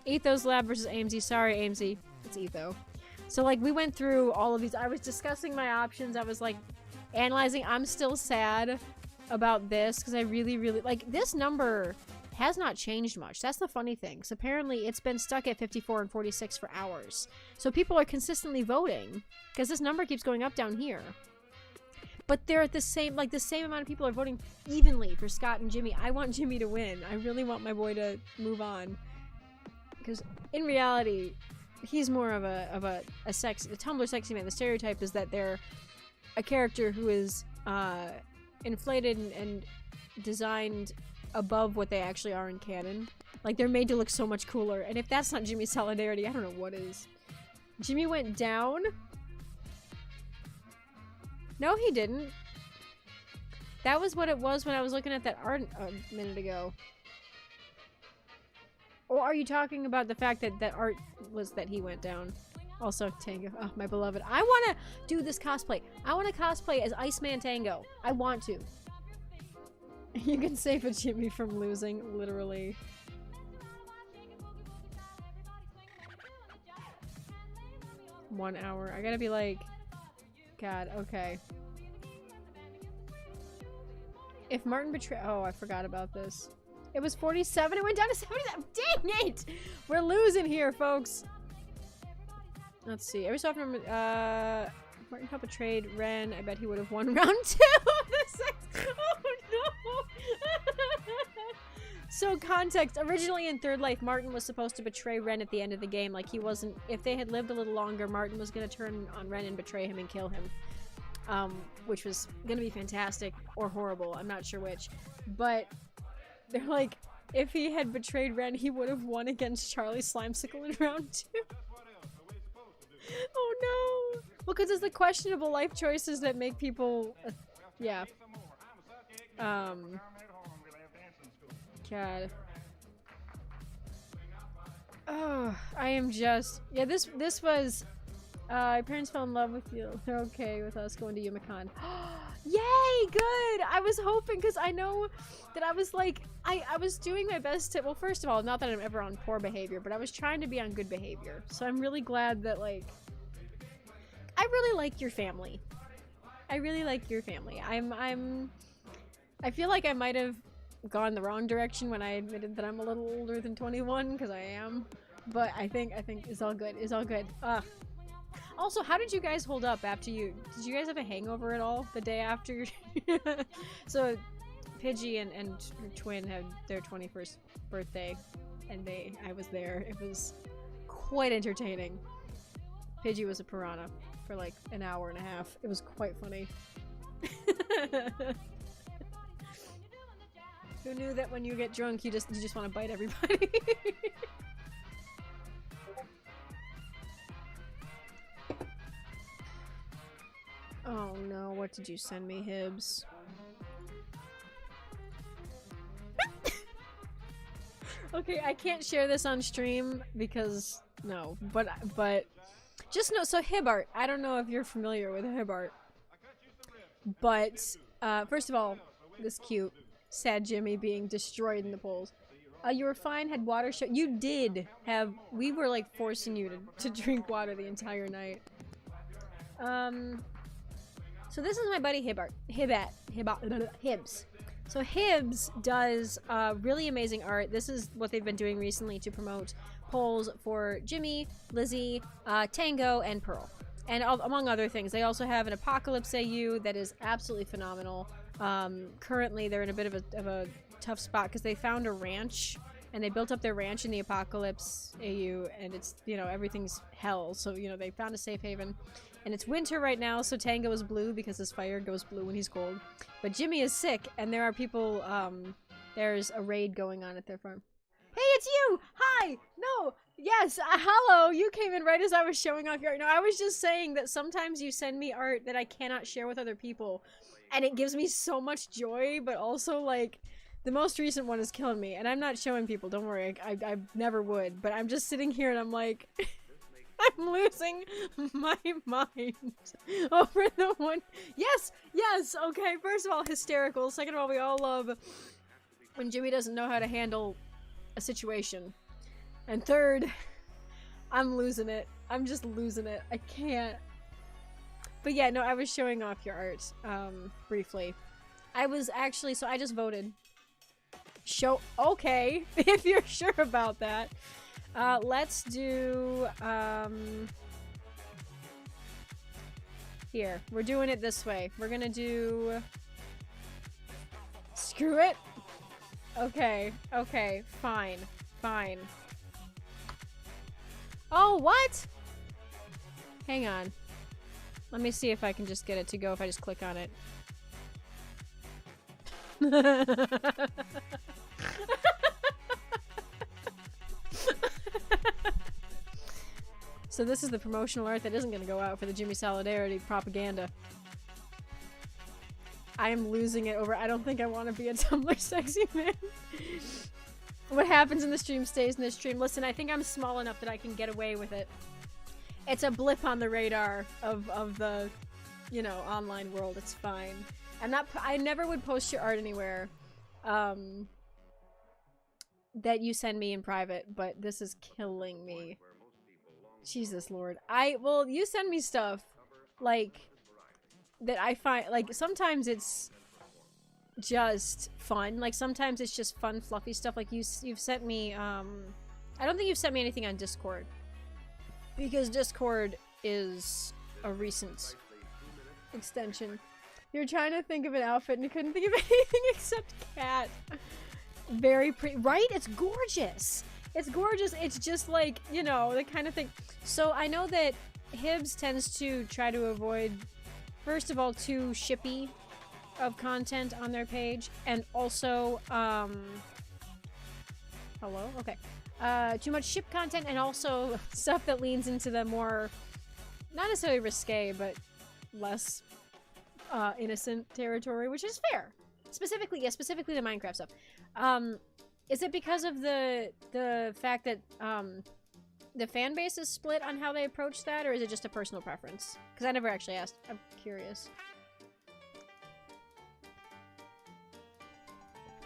Ethos Lab versus AMZ. Sorry, AMZ. It's Etho. So, like, we went through all of these. I was discussing my options. I was, like, analyzing. I'm still sad about this because I really, really... Like, this number has not changed much. That's the funny thing. So, apparently, it's been stuck at 54 and 46 for hours. So, people are consistently voting because this number keeps going up down here. But they're at the same, like, the same amount of people are voting evenly for Scott and Jimmy. I want Jimmy to win. I really want my boy to move on. Because, in reality, he's more of a Tumblr sexy man. The stereotype is that they're a character who is, inflated and designed above what they actually are in canon. Like, they're made to look so much cooler. And if that's not Jimmy's solidarity, I don't know what is. Jimmy went down... No, he didn't. That was what it was when I was looking at that art a minute ago. Or are you talking about the fact that that art was that he went down? Also, Tango. Oh, my beloved. I want to do this cosplay. I want to cosplay as Iceman Tango. I want to. You can save a Jimmy from losing, literally. One hour. I gotta be like... God, okay. If Martin betrayed... Oh, I forgot about this. It was 47, it went down to 77. Dang it! We're losing here, folks. Let's see. Every so often, Martin helped betrayed Ren. I bet he would have won round 2 of the Oh, no! So, context. Originally in Third Life, Martin was supposed to betray Ren at the end of the game. Like, he wasn't... If they had lived a little longer, Martin was going to turn on Ren and betray him and kill him. Which was going to be fantastic or horrible. I'm not sure which. But they're like... if he had betrayed Ren, he would have won against Charlie Slimesicle in round 2. Oh no! Well, because it's the questionable life choices that make people... yeah. God. Oh, I am just... yeah, this was... my parents fell in love with you. They're okay with us going to YumaCon. Yay! Good! I was hoping, because I know that I was like... I was doing my best to... well, first of all, not that I'm ever on poor behavior, but I was trying to be on good behavior. So I'm really glad that, like... I really like your family. I really like your family. I feel like I might have gone the wrong direction when I admitted that I'm a little older than 21, because I am. But I think it's all good. It's all good. Also, how did you guys hold up after you... did you guys have a hangover at all the day after? So, Pidgey and her twin had their 21st birthday, and I was there. It was quite entertaining. Pidgey was a piranha for like an hour and a half. It was quite funny. Who knew that when you get drunk, you just want to bite everybody? Oh no, what did you send me, Hibbs? Okay, I can't share this on stream because no, but just know, so Hibbart, I don't know if you're familiar with Hibbart, but first of all, this cute sad Jimmy being destroyed in the polls. You were fine, had water show. You did have, we were like forcing you to drink water the entire night. So this is my buddy Hibbs. So Hibbs does really amazing art. This is what they've been doing recently to promote polls for Jimmy, Lizzie, Tango, and Pearl. And among other things, they also have an Apocalypse AU that is absolutely phenomenal. Currently, they're in a bit of a tough spot because they found a ranch, and they built up their ranch in the Apocalypse AU, and it's, you know, everything's hell. So, you know, they found a safe haven. And it's winter right now, so Tango is blue because his fire goes blue when he's cold. But Jimmy is sick, and there are people, there's a raid going on at their farm. Hey, it's you! Hi! No! Yes, hello! You came in right as I was showing off your art. No, I was just saying that sometimes you send me art that I cannot share with other people. And it gives me so much joy, but also, like, the most recent one is killing me. And I'm not showing people, don't worry, I never would. But I'm just sitting here and I'm like... I'm losing my mind over the one. Yes, yes, okay, first of all, hysterical. Second of all, we all love when Jimmy doesn't know how to handle a situation. And third, I'm losing it. I'm just losing it. I can't. But yeah, no, I was showing off your art, briefly. I was actually, so I just voted. Okay, if you're sure about that. Let's do, here, we're doing it this way. We're gonna do, screw it. Okay, okay, fine, fine. Oh, what? Hang on. Let me see if I can just get it to go if I just click on it. So this is the promotional art that isn't going to go out for the Jimmy Solidarity propaganda. I am losing it over. I don't think I want to be a Tumblr sexy man. What happens in the stream stays in the stream. Listen, I think I'm small enough that I can get away with it. It's a blip on the radar of the, you know, online world. It's fine. I never would post your art anywhere that you send me in private, but this is killing me. Jesus Lord. Well, you send me stuff, like, that I find, like, sometimes it's just fun. Like, sometimes it's just fun, fluffy stuff. Like, you've sent me, I don't think you've sent me anything on Discord. Because Discord is a recent extension. You're trying to think of an outfit and you couldn't think of anything except cat. Very pretty. Right? It's gorgeous. It's gorgeous. It's just like, you know, the kind of thing. So I know that Hibbs tends to try to avoid, first of all, too shippy of content on their page, and also Hello? Okay. Too much ship content and also stuff that leans into the more, not necessarily risque, but less innocent territory, which is fair. Specifically the Minecraft stuff. Is it because of the fact that the fan base is split on how they approach that, or is it just a personal preference? Because I never actually asked. I'm curious.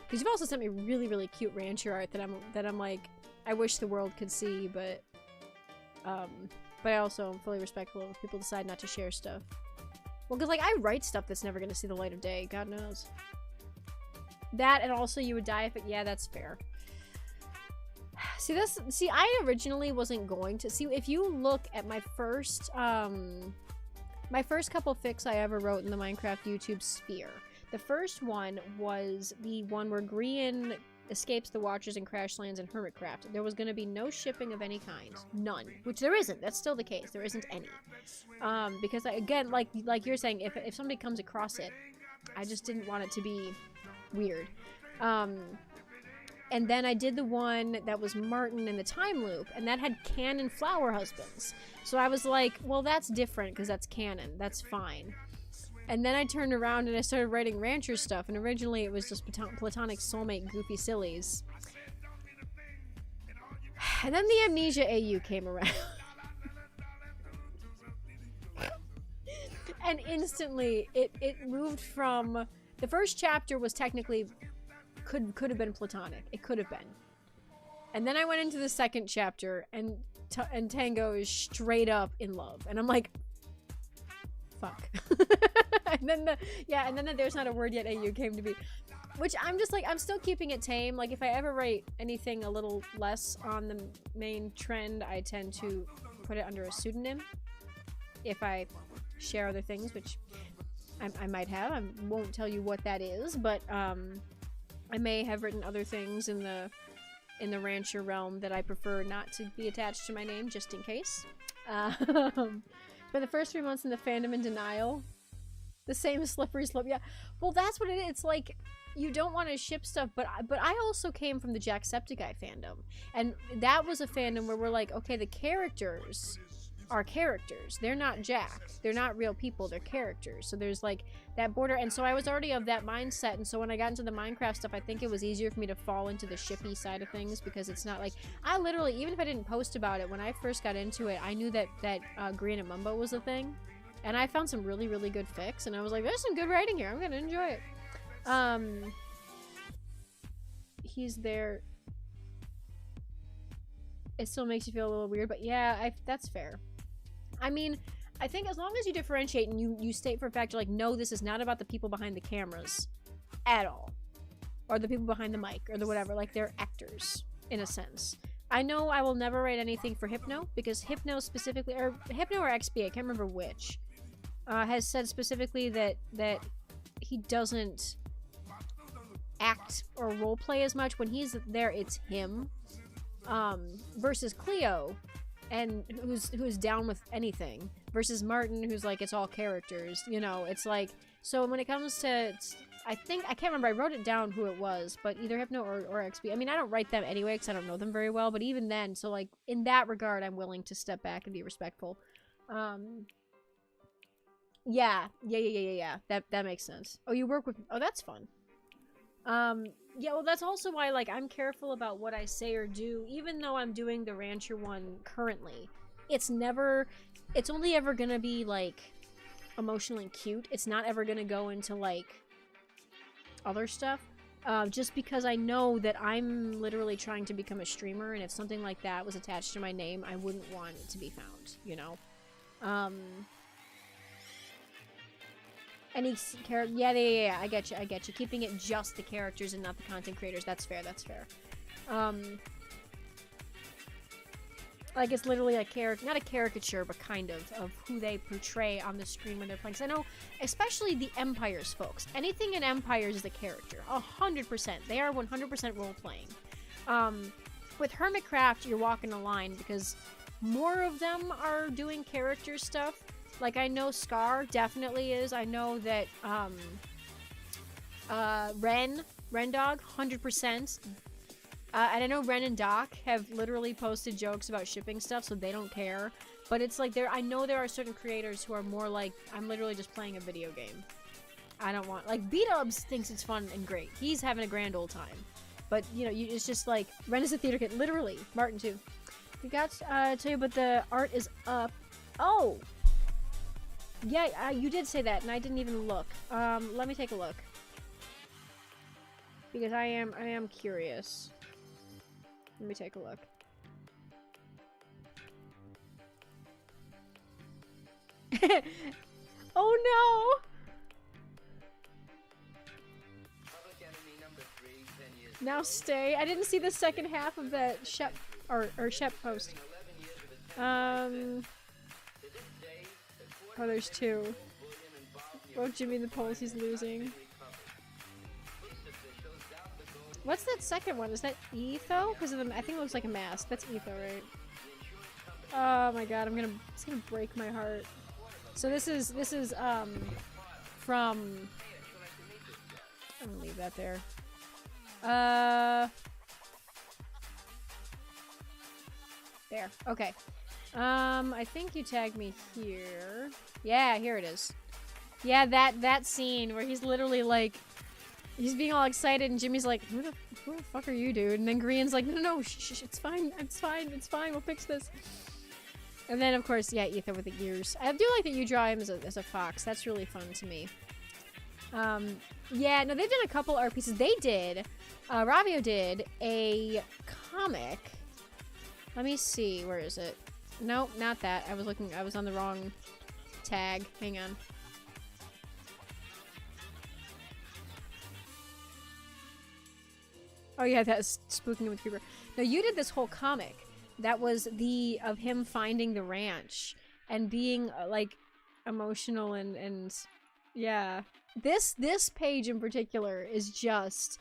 Because you've also sent me really, really cute rancher art that I'm like, I wish the world could see, but I also am fully respectful if people decide not to share stuff. Well, because like I write stuff that's never gonna see the light of day. God knows. That, and also you would die if it. Yeah, that's fair. See, I originally wasn't going to see. If you look at my first couple fics I ever wrote in the Minecraft YouTube sphere. The first one was the one where Grian escapes the Watchers and crash lands in Hermitcraft. There was going to be no shipping of any kind. None. Which there isn't. That's still the case. There isn't any. Because, again, like you're saying, if somebody comes across it, I just didn't want it to be weird. And then I did the one that was Martin in the time loop, and that had canon flower husbands. So I was like, well, that's different because that's canon. That's fine. And then I turned around and I started writing rancher stuff, and originally it was just platonic soulmate goofy sillies. And then the Amnesia AU came around. And instantly it moved from... The first chapter was technically... could have been platonic. It could have been. And then I went into the second chapter, and Tango is straight up in love. And I'm like... Fuck. and then the There's Not a Word Yet AU came to be, which I'm just like, I'm still keeping it tame. Like, if I ever write anything a little less on the main trend, I tend to put it under a pseudonym. If I share other things, which I might have, I won't tell you what that is, but I may have written other things in the rancher realm that I prefer not to be attached to my name, just in case. But the first 3 months in the fandom in denial. The same slippery slope. Yeah. Well, that's what it is. It's like, you don't want to ship stuff, but I also came from the Jacksepticeye fandom. And that was a fandom where we're like, okay, the characters are characters. They're not Jack. They're not real people. They're characters. So there's like that border. And so I was already of that mindset. And so when I got into the Minecraft stuff, I think it was easier for me to fall into the shippy side of things, because it's not like, I literally, even if I didn't post about it, when I first got into it, I knew that Green and Mumbo was a thing. And I found some really, really good fics. And I was like, there's some good writing here. I'm going to enjoy it. He's there. It still makes you feel a little weird, but yeah, that's fair. I mean, I think as long as you differentiate and you state for a fact, you're like, no, this is not about the people behind the cameras at all. Or the people behind the mic, or the whatever. Like, they're actors, in a sense. I know I will never write anything for Hypno, because Hypno specifically, or Hypno or XP, I can't remember which, has said specifically that he doesn't act or roleplay as much. When he's there, it's him. Versus Cleo, and who's down with anything, versus Martin, who's like, it's all characters, you know. It's like, so when it comes to, I can't remember, I wrote it down who it was, but either Hypno or XP. I mean, I don't write them anyway because I don't know them very well, but even then, so like, in that regard, I'm willing to step back and be respectful. Yeah, that makes sense. Oh, you work with, oh, that's fun. Yeah, well, that's also why, like, I'm careful about what I say or do, even though I'm doing the rancher one currently. It's only ever gonna be, like, emotionally cute. It's not ever gonna go into, like, other stuff. Just because I know that I'm literally trying to become a streamer, and if something like that was attached to my name, I wouldn't want it to be found, you know? Any character? Yeah, I get you. Keeping it just the characters and not the content creators. That's fair. Like, it's literally a character, not a caricature, but kind of who they portray on the screen when they're playing. Because I know, especially the Empires folks, anything in Empires is a character. 100%. They are 100% role playing. With Hermitcraft, you're walking a line because more of them are doing character stuff. Like, I know Scar definitely is. I know that, Ren Dog, 100%. And I know Ren and Doc have literally posted jokes about shipping stuff, so they don't care. But it's like I know there are certain creators who are more like, I'm literally just playing a video game. I don't want, like, B-Dubs thinks it's fun and great. He's having a grand old time. But, you know, it's just like, Ren is a theater kid, literally. Martin, too. We got to tell you, but the art is up. Oh! Yeah, you did say that, and I didn't even look. Let me take a look. Because I am curious. Let me take a look. Oh no! Now stay. I didn't see the second half of that Shep or Shep post. Oh, there's two. Oh, Jimmy the polls, he's losing. What's that second one? Is that Etho? Because of the, I think it looks like a mask. That's Etho, right? Oh my god, it's gonna break my heart. So this is from, I'm gonna leave that there. There. Okay. I think you tagged me here. Yeah, here it is. Yeah, that scene where he's literally like, he's being all excited and Jimmy's like, who the fuck are you, dude? And then Green's like, no, shh, it's fine, it's fine, we'll fix this. And then, of course, yeah, Ether with the ears. I do like that you draw him as a fox. That's really fun to me. Yeah, no, they've done a couple art pieces. They did, Ravio did a comic. Let me see, where is it? Nope, not that. I was on the wrong tag. Hang on. Oh yeah, that's Spooking with Creeper. No, you did this whole comic. That was of him finding the ranch and being like emotional and yeah. This page in particular is just,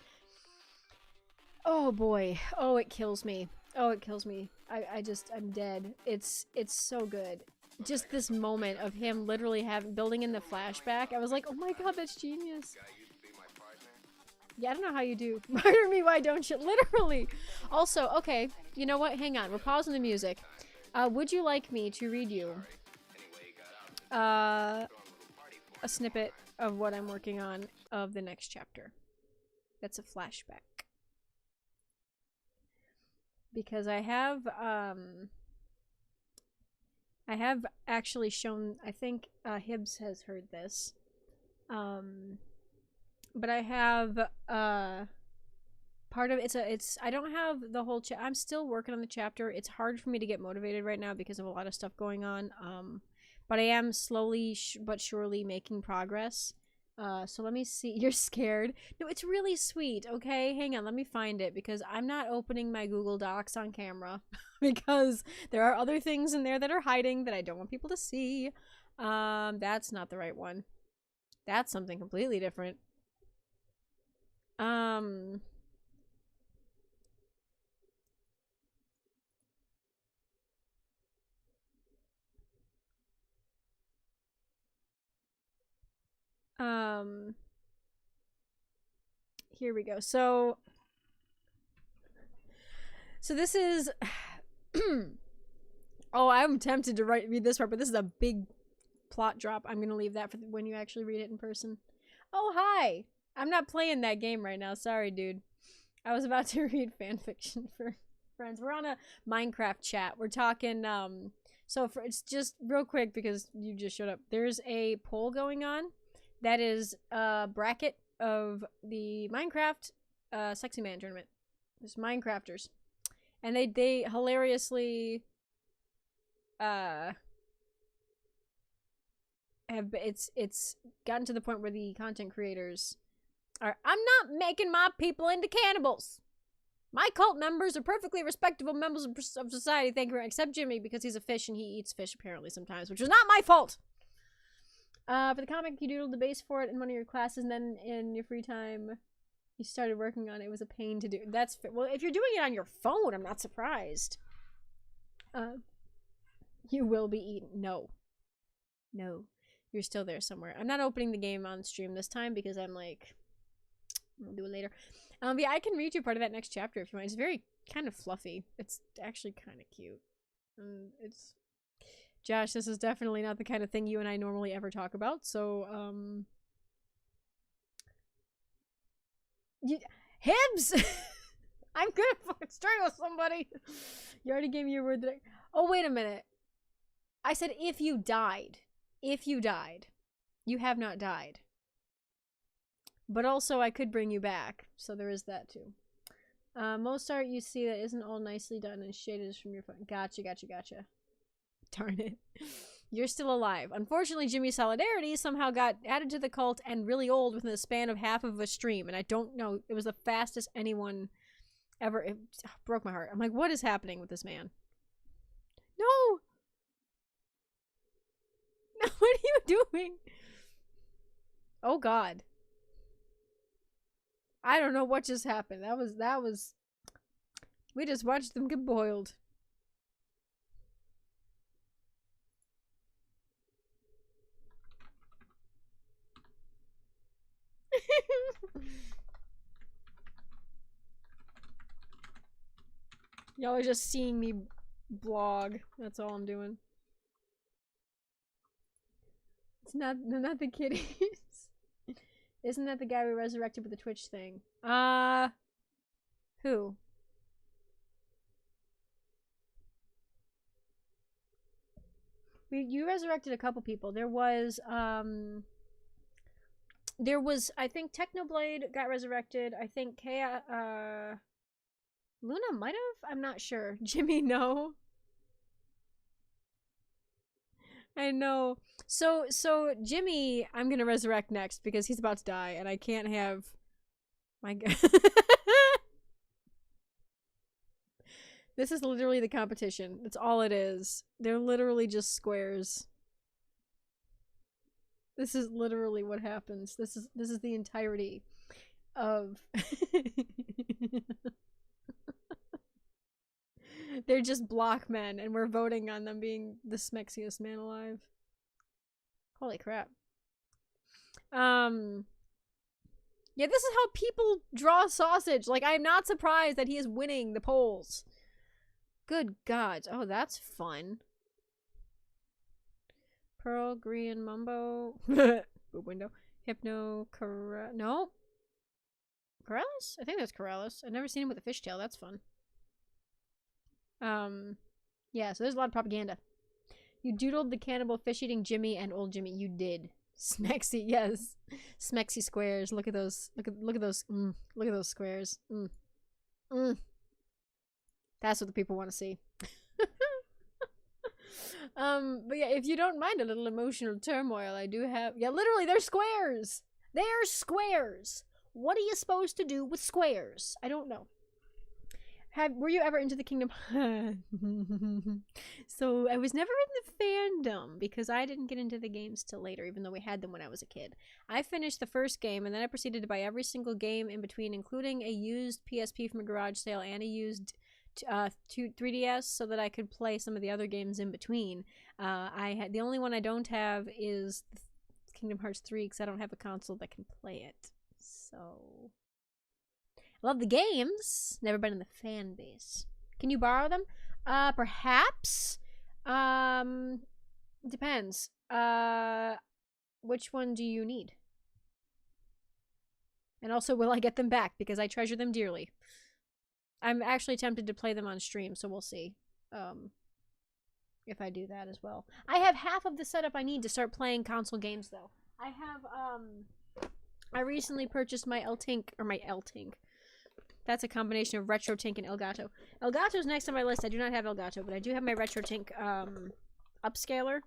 oh boy. Oh, it kills me. Oh, it kills me. I'm dead. It's so good. Just this moment of him literally building in the flashback. I was like, oh my god, that's genius. Yeah, I don't know how you do. Murder me, why don't you? Literally. Also, okay, you know what? Hang on. We're pausing the music. Would you like me to read you a snippet of what I'm working on of the next chapter? That's a flashback. Because I have actually shown, I think Hibbs has heard this. But I have part of it's I don't have the whole I'm still working on the chapter. It's hard for me to get motivated right now because of a lot of stuff going on. But I am slowly but surely making progress. So let me see. You're scared? No, it's really sweet. Okay, hang on. Let me find it because I'm not opening my Google Docs on camera because there are other things in there that are hiding that I don't want people to see. That's not the right one. That's something completely different. Here we go. So this is oh, I'm tempted to read this part, but this is a big plot drop. I'm gonna leave that for when you actually read it in person. Oh, hi! I'm not playing that game right now. Sorry, dude. I was about to read fanfiction for friends. We're on a Minecraft chat. We're talking, so it's just real quick because you just showed up. There's a poll going on that is a bracket of the Minecraft Sexyman tournament. There's Minecrafters. And they hilariously it's gotten to the point where the content creators are, I'm not making my people into cannibals. My cult members are perfectly respectable members of society, thank you, except Jimmy because he's a fish and he eats fish apparently sometimes, which was not my fault. For the comic, you doodled the base for it in one of your classes, and then in your free time, you started working on it. It was a pain to do. That's well, if you're doing it on your phone, I'm not surprised. You will be eaten. No. You're still there somewhere. I'm not opening the game on stream this time because I'm like, I'll do it later. Yeah, I can read you part of that next chapter if you want. It's very kind of fluffy. It's actually kind of cute. It's Josh, this is definitely not the kind of thing you and I normally ever talk about. So, Hibbs! I'm gonna fucking strangle somebody. You already gave me your word that oh, wait a minute. I said if you died. If you died. You have not died. But also, I could bring you back. So there is that, too. Most art you see that isn't all nicely done and shaded is from your phone. Gotcha. Darn it. You're still alive. Unfortunately, Jimmy's Solidarity somehow got added to the cult and really old within the span of half of a stream. And I don't know. It was the fastest anyone ever. It broke my heart. I'm like, what is happening with this man? No! No, what are you doing? Oh, God. I don't know what just happened. That was... We just watched them get boiled. Y'all are just seeing me blog. That's all I'm doing. It's not the kitties. Isn't that the guy we resurrected with the Twitch thing? Who? You resurrected a couple people. There was, I think Technoblade got resurrected. I think Luna might have? I'm not sure. Jimmy, no. I know. So Jimmy, I'm gonna resurrect next because he's about to die and I can't have my god. This is literally the competition. That's all it is. They're literally just squares. This is literally what happens. This is the entirety of They're just block men and we're voting on them being the smexiest man alive. Holy crap. Yeah, this is how people draw sausage. Like, I'm not surprised that he is winning the polls. Good God. Oh, that's fun. Pearl, Green, Mumbo. Boob window. Hypno, no. Corrales? I think that's Corrales. I've never seen him with a fishtail. That's fun. Yeah, so there's a lot of propaganda. You doodled the cannibal fish-eating Jimmy and old Jimmy. You did. Smexy, yes. Smexy squares. Look at those. Look at those. Look at those squares. That's what the people want to see. But yeah, if you don't mind a little emotional turmoil, I do have... Yeah, literally, they're squares! They're squares! What are you supposed to do with squares? I don't know. Were you ever into the Kingdom? So I was never in the fandom because I didn't get into the games till later, even though we had them when I was a kid. I finished the first game and then I proceeded to buy every single game in between, including a used PSP from a garage sale and a used 3DS so that I could play some of the other games in between. The only one I don't have is Kingdom Hearts 3 because I don't have a console that can play it. So... Love the games. Never been in the fan base. Can you borrow them? Perhaps. Depends. Which one do you need? And also, will I get them back? Because I treasure them dearly. I'm actually tempted to play them on stream, so we'll see. If I do that as well. I have half of the setup I need to start playing console games, though. I have, I recently purchased my L-Tink, or my L-Tink. That's a combination of RetroTink and Elgato. Elgato's next on my list. I do not have Elgato, but I do have my RetroTink upscaler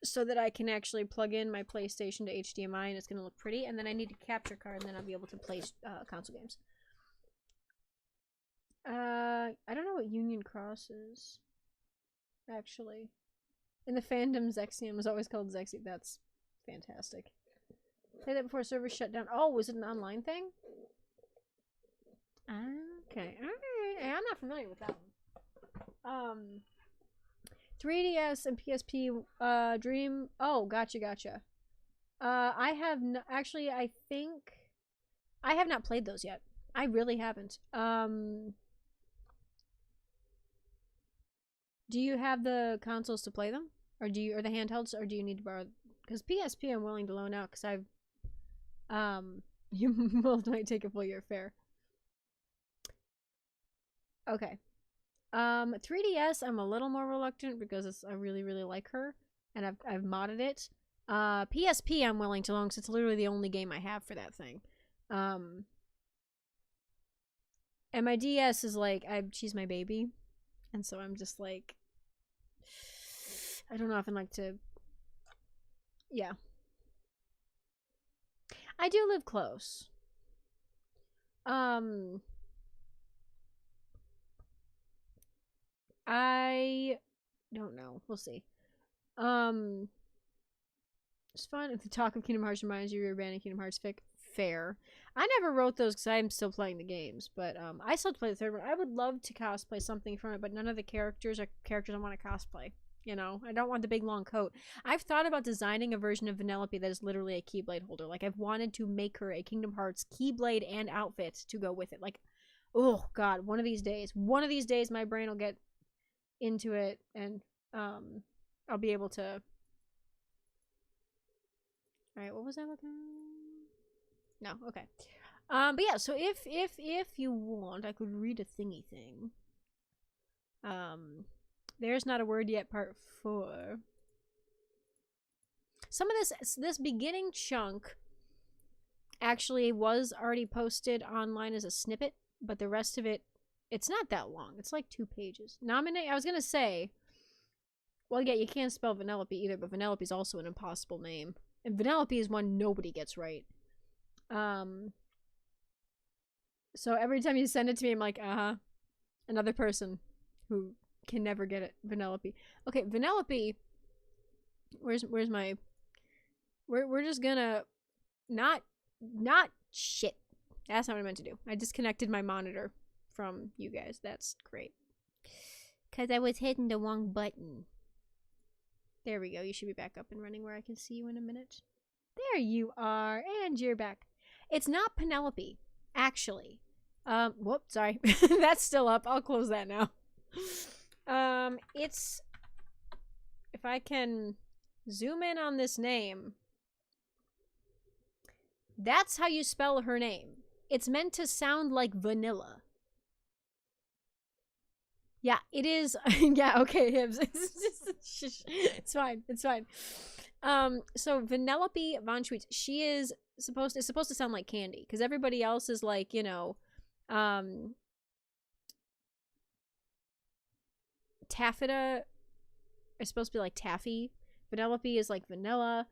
so that I can actually plug in my PlayStation to HDMI and it's going to look pretty. And then I need a capture card and then I'll be able to play console games. I don't know what Union Cross is, actually. In the fandom, Zexium was always called Zexi. That's fantastic. Play that before servers shut down. Oh, was it an online thing? Okay, alright. I'm not familiar with that one. 3DS and PSP, Dream. Oh, gotcha. I have actually, I think I have not played those yet. I really haven't. Do you have the consoles to play them? Or the handhelds, or do you need to borrow? Because PSP I'm willing to loan out, because you both might take a full year fare. Okay. 3DS I'm a little more reluctant because I really, really like her, and I've modded it. PSP I'm willing to loan because it's literally the only game I have for that thing. And my DS is like, she's my baby, and so I'm just like, I don't often like to, yeah. I do live close. I don't know. We'll see. It's fun if the talk of Kingdom Hearts reminds you of your abandoned Kingdom Hearts fic. Fair. I never wrote those because I'm still playing the games, but I still play the third one. I would love to cosplay something from it, but none of the characters are characters I want to cosplay. You know, I don't want the big long coat. I've thought about designing a version of Vanellope that is literally a Keyblade holder. Like, I've wanted to make her a Kingdom Hearts Keyblade and outfit to go with it. Like, oh god, one of these days my brain will get into it, and I'll be able to. All right, what was I looking? No, okay. But yeah, so if you want, I could read a thingy thing. There's not a word yet, part 4. Some of this beginning chunk actually was already posted online as a snippet, but the rest of it, it's not that long. It's like 2 pages. I was gonna say, well, yeah, you can't spell Vanellope either, but Vanellope is also an impossible name. And Vanellope is one nobody gets right. So every time you send it to me, I'm like, another person who can never get it. Vanellope. Okay, Vanellope. Where's my? We're just gonna not shit. That's not what I meant to do. I disconnected my monitor from you guys. That's great. Cause I was hitting the wrong button. There we go. You should be back up and running where I can see you in a minute. There you are, and you're back. It's not Penelope, actually. Whoops, sorry. That's still up. I'll close that now. It's, if I can zoom in on this name, that's how you spell her name. It's meant to sound like vanilla. Yeah, it is. Yeah, okay, Hibbs. It's fine. It's fine. So Vanellope von Schweetz, she is supposed to sound like candy, because everybody else is like, you know, taffeta is supposed to be like taffy. Vanellope is like vanilla.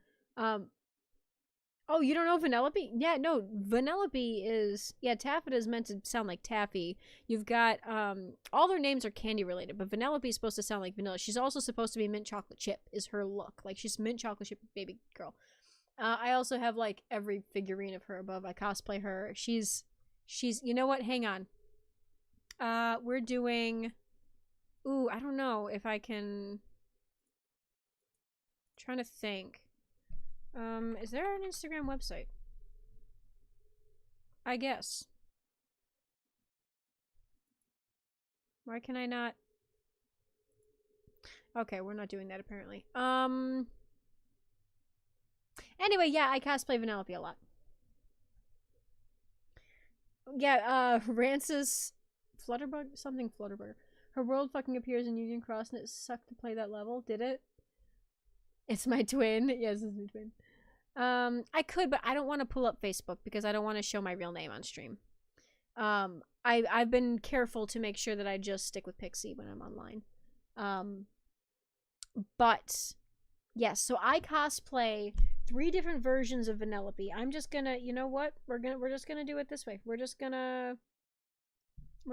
Oh, you don't know Vanellope? Yeah, no, Vanellope is, yeah, taffeta is meant to sound like taffy. You've got, all their names are candy related, but Vanellope is supposed to sound like vanilla. She's also supposed to be mint chocolate chip, is her look. Like, she's mint chocolate chip baby girl. I also have, like, every figurine of her above. I cosplay her. She's, you know what? Hang on. We're doing, ooh, I don't know if I can, I'm trying to think. Is there an Instagram website? I guess. Why can I not? Okay, we're not doing that apparently. Anyway, yeah, I cosplay Vanellope a lot. Yeah, Rance's Flutterbug? Something Flutterbug. Her world fucking appears in Union Cross and it sucked to play that level. Did it? It's my twin. Yes, it's my twin. I could, but I don't want to pull up Facebook because I don't want to show my real name on stream. I've been careful to make sure that I just stick with Pixie when I'm online. But yes, so I cosplay 3 different versions of Vanellope. I'm just gonna, you know what? We're just gonna do it this way. We're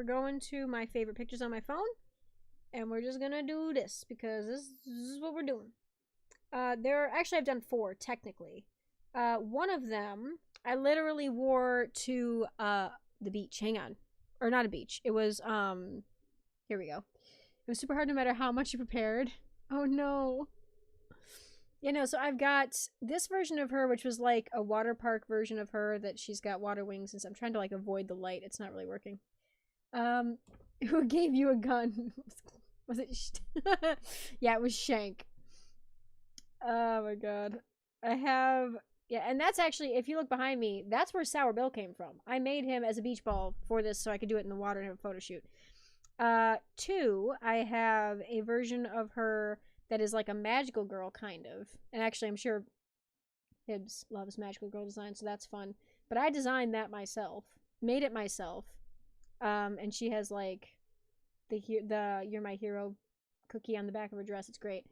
going to my favorite pictures on my phone, and we're just gonna do this because this is what we're doing. Actually, I've done 4 technically. One of them I literally wore to the beach. Hang on, or not a beach. It was here we go. It was super hard no matter how much you prepared. Oh no. You know, so I've got this version of her, which was like a water park version of her that she's got water wings, and so I'm trying to like avoid the light. It's not really working. Who gave you a gun? Was it? Yeah, it was Shank. Oh my god. I have, yeah, and that's actually, if you look behind me, that's where Sour Bill came from. I made him as a beach ball for this so I could do it in the water and have a photo shoot. Two, I have a version of her that is like a magical girl, kind of. And actually, I'm sure Hibbs loves magical girl design, so that's fun. But I designed that myself, made it myself. And she has like the You're My Hero cookie on the back of her dress. It's great.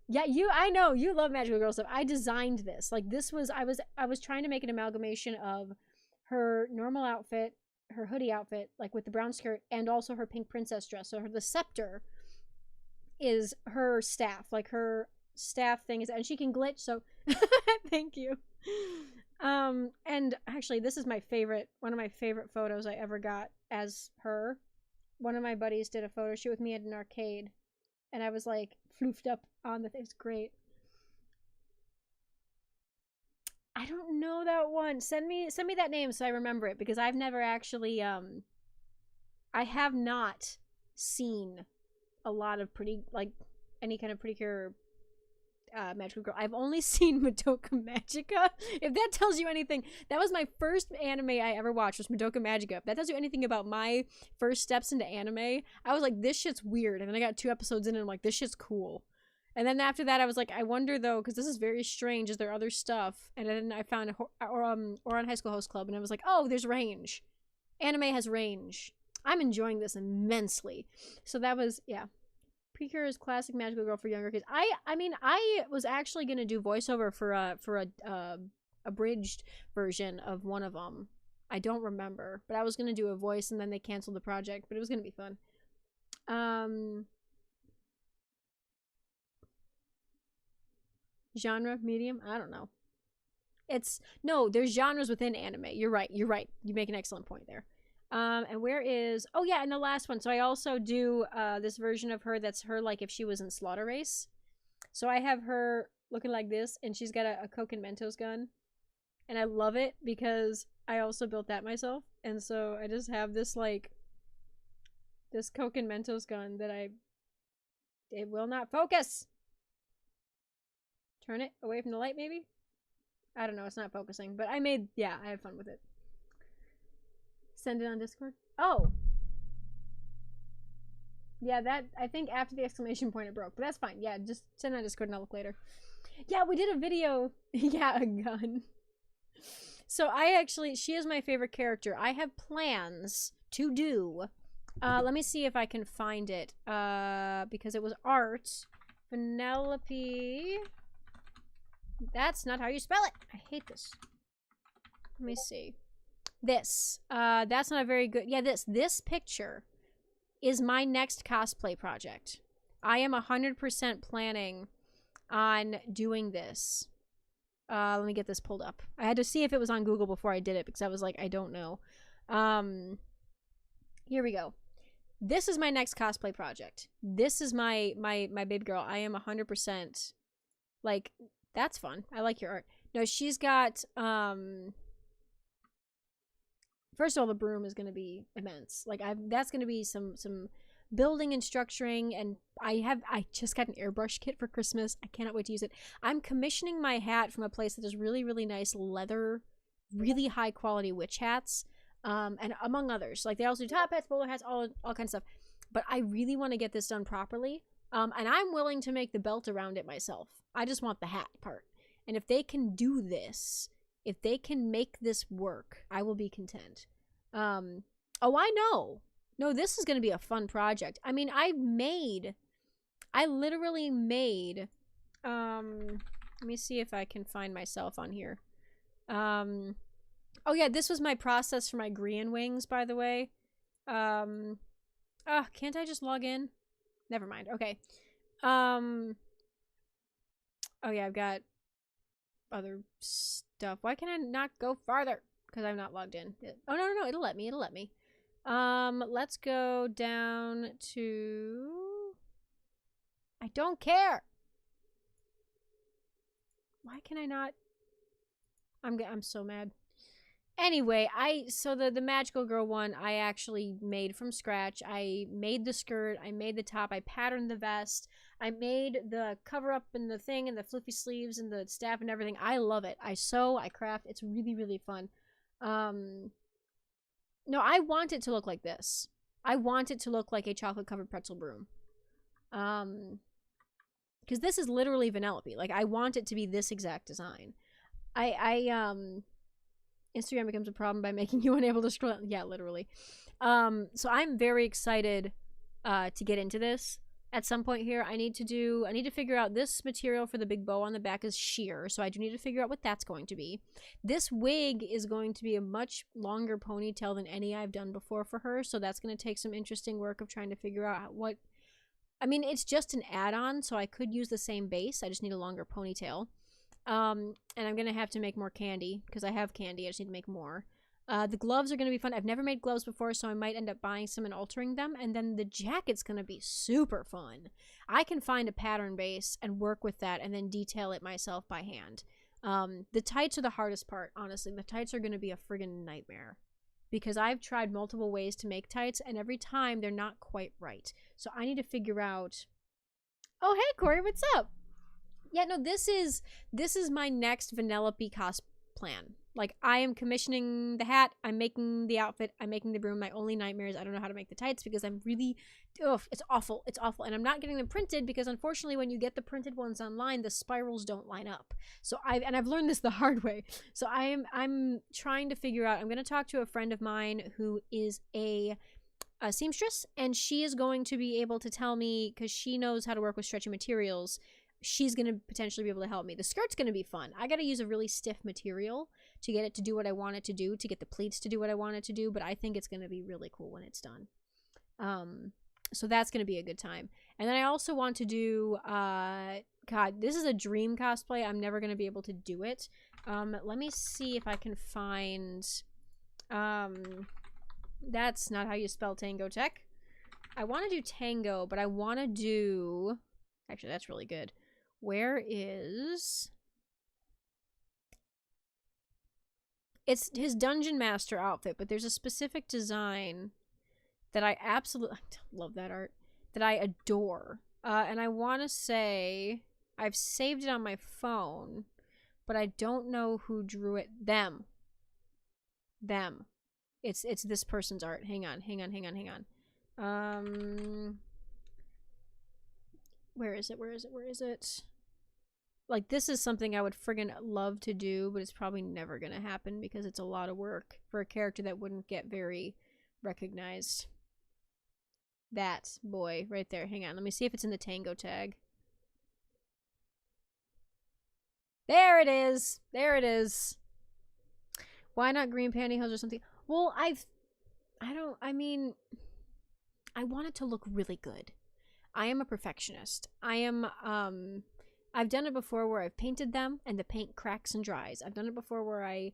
Yeah, I know you love magical girl stuff. I designed this. Like, this was, I was trying to make an amalgamation of her normal outfit, her hoodie outfit, like with the brown skirt, and also her pink princess dress. So the scepter is her staff, like her staff thing is, and she can glitch. So thank you. And actually, this is my favorite, one of my favorite photos I ever got as her. One of my buddies did a photo shoot with me at an arcade, and I was like floofed up on the thing. It's great. I don't know that one. Send me that name so I remember it, because I've never actually I have not seen a lot of pretty, like, any kind of pretty cure magical girl. I've only seen Madoka Magica. If that tells you anything, that was my first anime I ever watched, was Madoka Magica. If that tells you anything about my first steps into anime, I was like, this shit's weird. And then I got 2 episodes in and I'm like, this shit's cool. And then after that, I was like, I wonder though, because this is very strange. Is there other stuff? And then I found Ouran High School Host Club, and I was like, oh, there's range. Anime has range. I'm enjoying this immensely. So that was, yeah. Precure classic magical girl for younger kids. I mean, I was actually gonna do voiceover for a abridged version of one of them. I don't remember, but I was gonna do a voice, and then they canceled the project. But it was gonna be fun. Genre, medium, I don't know. No, there's genres within anime. You're right. You make an excellent point there. And where is, oh yeah, and the last one. So I also do this version of her that's her like if she was in Slaughter Race. So I have her looking like this, and she's got a Coke and Mentos gun. And I love it because I also built that myself. And so I just have this like this Coke and Mentos gun that it will not focus. Turn it away from the light, maybe? I don't know, it's not focusing. But I have fun with it. Send it on Discord? Oh. Yeah, that, I think after the exclamation point it broke. But that's fine. Yeah, just send it on Discord and I'll look later. Yeah, we did a video. Yeah, a gun. So she is my favorite character. I have plans to do. Let me see if I can find it. Because it was art. Penelope. That's not how you spell it. I hate this. Let me see. This. That's not a very good... Yeah, this picture is my next cosplay project. I am 100% planning on doing this. Let me get this pulled up. I had to see if it was on Google before I did it, because I was like, I don't know. Here we go. This is my next cosplay project. This is my baby girl. I am 100% like... That's fun. I like your art. No, she's got, first of all, the broom is going to be immense. Like, that's going to be some building and structuring, and I just got an airbrush kit for Christmas. I cannot wait to use it. I'm commissioning my hat from a place that does really, really nice leather, really high quality witch hats, and among others. Like, they also do top hats, bowler hats, all kinds of stuff. But I really want to get this done properly. And I'm willing to make the belt around it myself. I just want the hat part. And if they can do this, if they can make this work, I will be content. Oh, I know. No, this is going to be a fun project. I mean, I literally made, let me see if I can find myself on here. Oh yeah, this was my process for my Grian wings, by the way. Can't I just log in? Never mind. Okay. Oh yeah, I've got other stuff. Why can I not go farther? Because I'm not logged in. Oh no, it'll let me. Let's go down to... I don't care. Why can I not? I'm so mad. Anyway, so the magical girl one I actually made from scratch. I made the skirt, I made the top, I patterned the vest, I made the cover up and the thing and the fluffy sleeves and the staff and everything. I love it. I sew, I craft. It's really, really fun. No, I want it to look like this. I want it to look like a chocolate covered pretzel broom. Because this is literally Vanellope. Like, I want it to be this exact design. Instagram becomes a problem by making you unable to scroll. Yeah, literally. So I'm very excited to get into this. At some point here, I need to figure out this material for the big bow on the back is sheer, so I do need to figure out what that's going to be. This wig is going to be a much longer ponytail than any I've done before for her, so that's going to take some interesting work of trying to figure out what... I mean, it's just an add-on, so I could use the same base. I just need a longer ponytail. And I'm going to have to make more candy, because I have candy. I just need to make more. The gloves are going to be fun. I've never made gloves before, so I might end up buying some and altering them. And then the jacket's going to be super fun. I can find a pattern base and work with that and then detail it myself by hand. The tights are the hardest part, honestly. The tights are going to be a friggin' nightmare. Because I've tried multiple ways to make tights, and every time they're not quite right. So I need to figure out... Oh, hey, Corey, what's up? Yeah, no, this is my next Vanellope cosplay plan. Like, I am commissioning the hat, I'm making the outfit, I'm making the broom. My only nightmare is I don't know how to make the tights because I'm really... Ugh, it's awful. It's awful. And I'm not getting them printed because, unfortunately, when you get the printed ones online, the spirals don't line up. So I've learned this the hard way. So I'm trying to figure out... I'm going to talk to a friend of mine who is a seamstress, and she is going to be able to tell me, because she knows how to work with stretchy materials, she's going to potentially be able to help me. The skirt's going to be fun. I got to use a really stiff material to get it to do what I want it to do, to get the pleats to do what I want it to do, but I think it's going to be really cool when it's done. So that's going to be a good time. And then I also want to do, God, this is a dream cosplay. I'm never going to be able to do it. Let me see if I can find, that's not how you spell Tango Tech. I want to do Tango, but I want to do, actually, that's really good. Where is... It's his Dungeon Master outfit, but there's a specific design that I absolutely... love that art. That I adore. And I want to say... I've saved it on my phone, but I don't know who drew it. Them. It's this person's art. Hang on. Where is it? Like, this is something I would friggin' love to do, but it's probably never gonna happen because it's a lot of work for a character that wouldn't get very recognized. That boy right there. Hang on, let me see if it's in the Tango tag. There it is. Why not green pantyhose or something? Well, I want it to look really good. I am a perfectionist. I've done it before where I've painted them and the paint cracks and dries. I've done it before where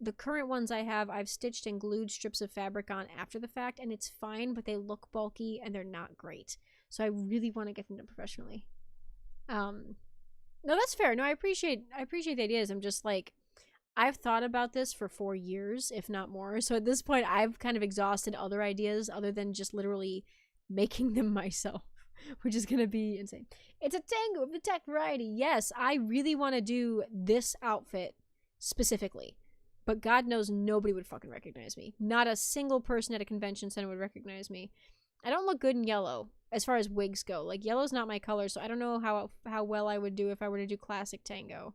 the current ones I have, I've stitched and glued strips of fabric on after the fact, and it's fine, but they look bulky and they're not great. So I really want to get them done professionally. No, that's fair. No, I appreciate the ideas. I'm just like, I've thought about this for 4 years, if not more. So at this point, I've kind of exhausted other ideas other than just literally making them myself, which is going to be insane. It's a Tango of the tech variety. Yes, I really want to do this outfit specifically. But God knows nobody would fucking recognize me. Not a single person at a convention center would recognize me. I don't look good in yellow as far as wigs go. Like, yellow's not my color, so I don't know how well I would do if I were to do classic Tango.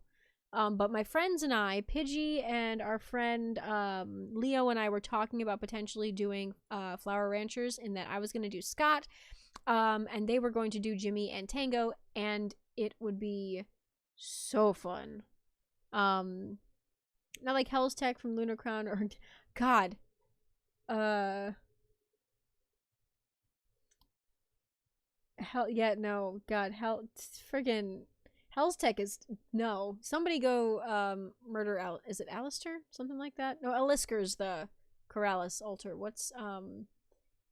But my friends and I, Pidgey and our friend Leo and I were talking about potentially doing Flower Ranchers, in that I was going to do Scott, and they were going to do Jimmy and Tango, and it would be so fun. Not like Hell's Tech from Lunar Crown, or God, friggin' Hell's Tech is, no. Somebody go, murder is it Alistair? Something like that? No, Alisker's the Corrales altar. What's,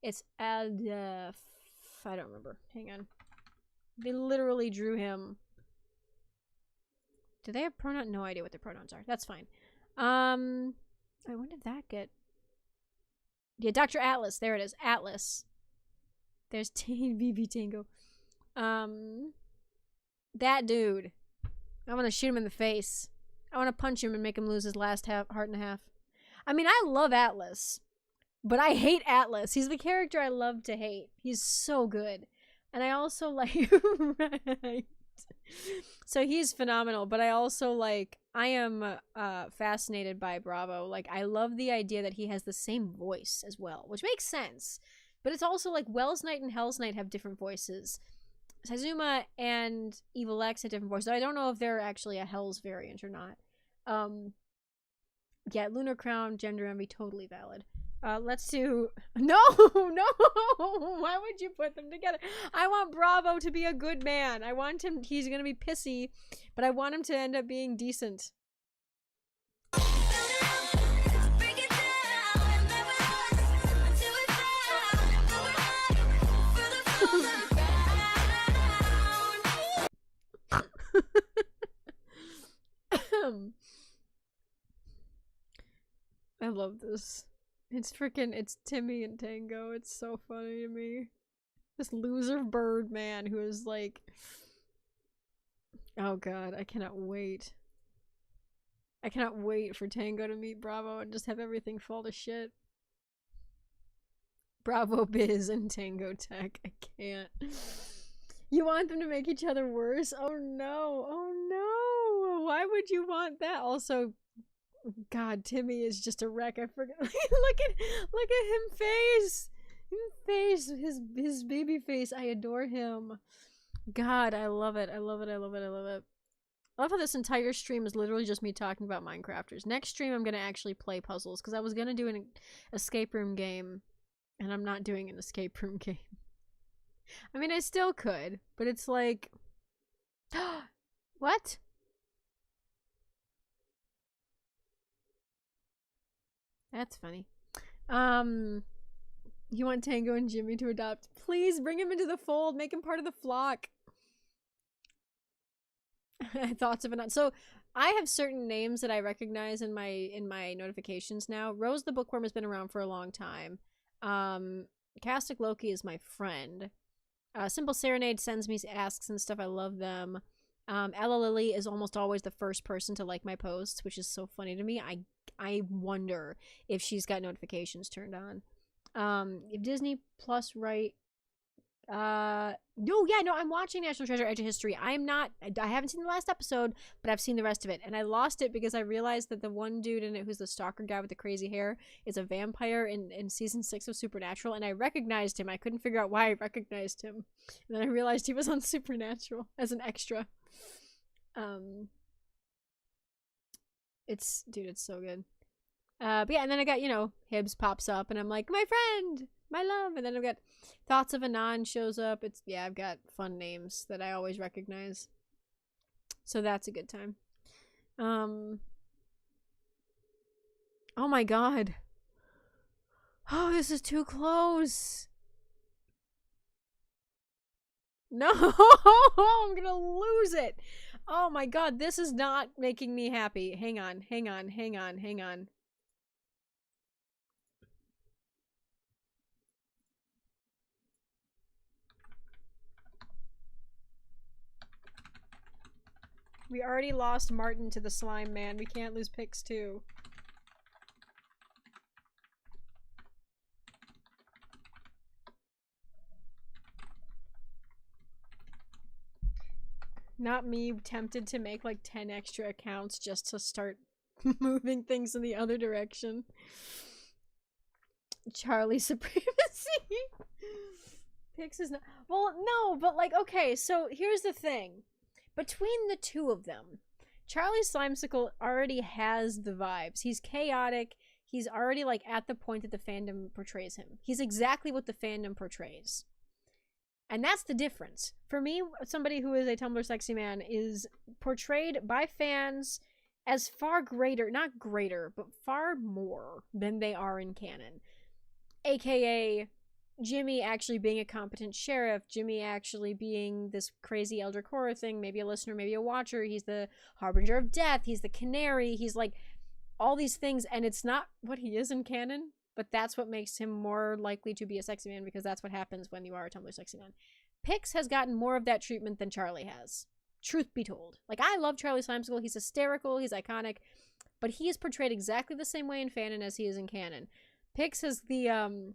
it's I don't remember. Hang on. They literally drew him. Do they have pronoun? No idea what their pronouns are. That's fine. Wait, when did that get? Yeah, Dr. Atlas. There it is. Atlas. There's BB Tango. That dude. I want to shoot him in the face. I want to punch him and make him lose his last heart and a half. I mean, I love Atlas, but I hate Atlas. He's the character I love to hate. He's so good. And I also like... right. So he's phenomenal, but I also like... I am fascinated by Bravo. Like, I love the idea that he has the same voice as well, which makes sense. But it's also like Wells Knight and Hell's Knight have different voices. Saizuma and Evil X have different voices. I don't know if they're actually a Hell's variant or not. Yeah, Lunar Crown, Gender Envy, totally valid. Let's do... No! No! Why would you put them together? I want Bravo to be a good man. I want him... He's gonna be pissy, but I want him to end up being decent. I love this. It's Timmy and Tango. It's so funny to me. This loser bird man who is like... Oh god, I cannot wait. I cannot wait for Tango to meet Bravo and just have everything fall to shit. Bravo Biz and Tango Tech. I can't. You want them to make each other worse? Oh no. Oh no. Why would you want that? Also, God, Timmy is just a wreck. I forget. look at him face. His baby face. I adore him. God, I love it. I love it. I love it. I love it. I love how this entire stream is literally just me talking about Minecrafters. Next stream, I'm gonna actually play puzzles because I was gonna do an escape room game, and I'm not doing an escape room game. I mean, I still could, but it's like, what? That's funny. You want Tango and Jimmy to adopt? Please bring him into the fold. Make him part of the flock. Thoughts of it. So I have certain names that I recognize in my notifications now. Rose the Bookworm has been around for a long time. Castic Loki is my friend. Simple Serenade sends me asks and stuff. I love them. Ella Lily is almost always the first person to like my posts, which is so funny to me. I wonder if she's got notifications turned on. If Disney Plus right... no, I'm watching National Treasure Edge of History. I haven't seen the last episode, but I've seen the rest of it. And I lost it because I realized that the one dude in it who's the stalker guy with the crazy hair is a vampire in season 6 of Supernatural, and I recognized him. I couldn't figure out why I recognized him. And then I realized he was on Supernatural as an extra. It's so good. But yeah, and then I got, Hibbs pops up, and I'm like, my friend! My love! And then I've got Thoughts of Anon shows up. I've got fun names that I always recognize. So that's a good time. Oh my god. Oh, this is too close. No! I'm gonna lose it! Oh my god, this is not making me happy. Hang on. We already lost Martin to the slime man. We can't lose Pix too. Not me tempted to make like 10 extra accounts just to start moving things in the other direction. Charlie Supremacy. Pix is not... Well, no, but like, okay, so here's the thing. Between the two of them, Charlie Slimesicle already has the vibes. He's chaotic. He's already like at the point that the fandom portrays him. He's exactly what the fandom portrays. And that's the difference. For me, somebody who is a Tumblr sexy man is portrayed by fans as far greater, not greater, but far more than they are in canon. AKA, Jimmy actually being a competent sheriff, Jimmy actually being this crazy Eldritch horror thing, maybe a listener, maybe a watcher, he's the harbinger of death, he's the canary, he's like all these things, and it's not what he is in canon, but that's what makes him more likely to be a sexy man, because that's what happens when you are a Tumblr sexy man. Pix has gotten more of that treatment than Charlie has. Truth be told. Like, I love Charlie Slimesicle, he's hysterical, he's iconic, but he is portrayed exactly the same way in fanon as he is in canon. Pix has the,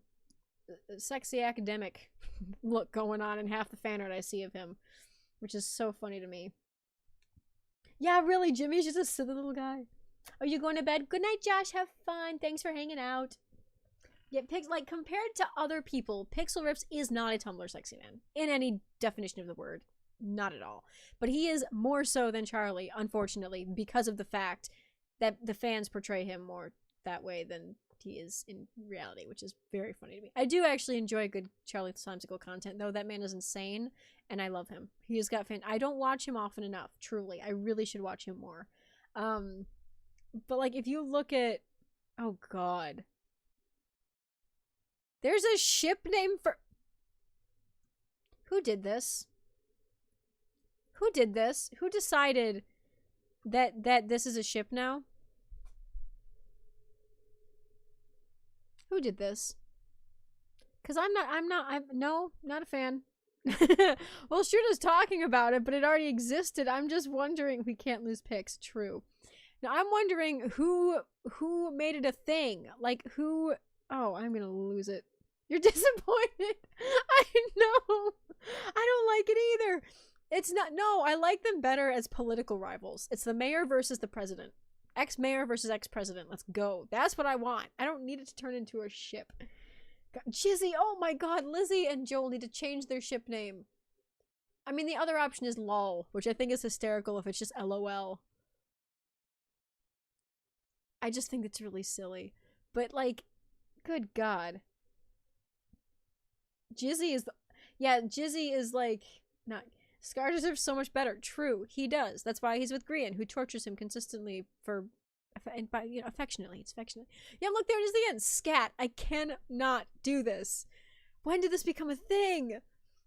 sexy academic look going on in half the fan art I see of him, which is so funny to me. Yeah, really, Jimmy's just a silly little guy. Are you going to bed? Good night, Josh. Have fun. Thanks for hanging out. Yeah, like, compared to other people, Pixel Rips is not a Tumblr sexy man in any definition of the word. Not at all. But he is more so than Charlie, unfortunately, because of the fact that the fans portray him more that way than he is in reality, which is very funny to me. I do actually enjoy good Charlie Slimesicle content, though. That man is insane, and I love him. He has got I don't watch him often enough, truly. I really should watch him more. But, like, if you look at... Oh, God. There's a ship name for... Who did this? Who did this? Who decided that this is a ship now? Who did this? Because I'm not a fan. Well, Shooter's talking about it, but it already existed. I'm just wondering. We can't lose Pix. True. Now, I'm wondering who made it a thing. Like, who... Oh, I'm gonna lose it. You're disappointed. I know. I don't like it either. It's not... No, I like them better as political rivals. It's the mayor versus the president. Ex-mayor versus ex-president. Let's go. That's what I want. I don't need it to turn into a ship. God, Jizzy, oh my god, Lizzie and Joel need to change their ship name. I mean, the other option is LOL, which I think is hysterical if it's just LOL. I just think it's really silly. But, like, good god. Jizzy is... Yeah, Jizzy is, like... Not... Scar deserves so much better. True, he does. That's why he's with Grian, who tortures him consistently for... And by, you know, affectionately. It's affectionate. Yeah, look, there it is again. Scat. I cannot do this. When did this become a thing?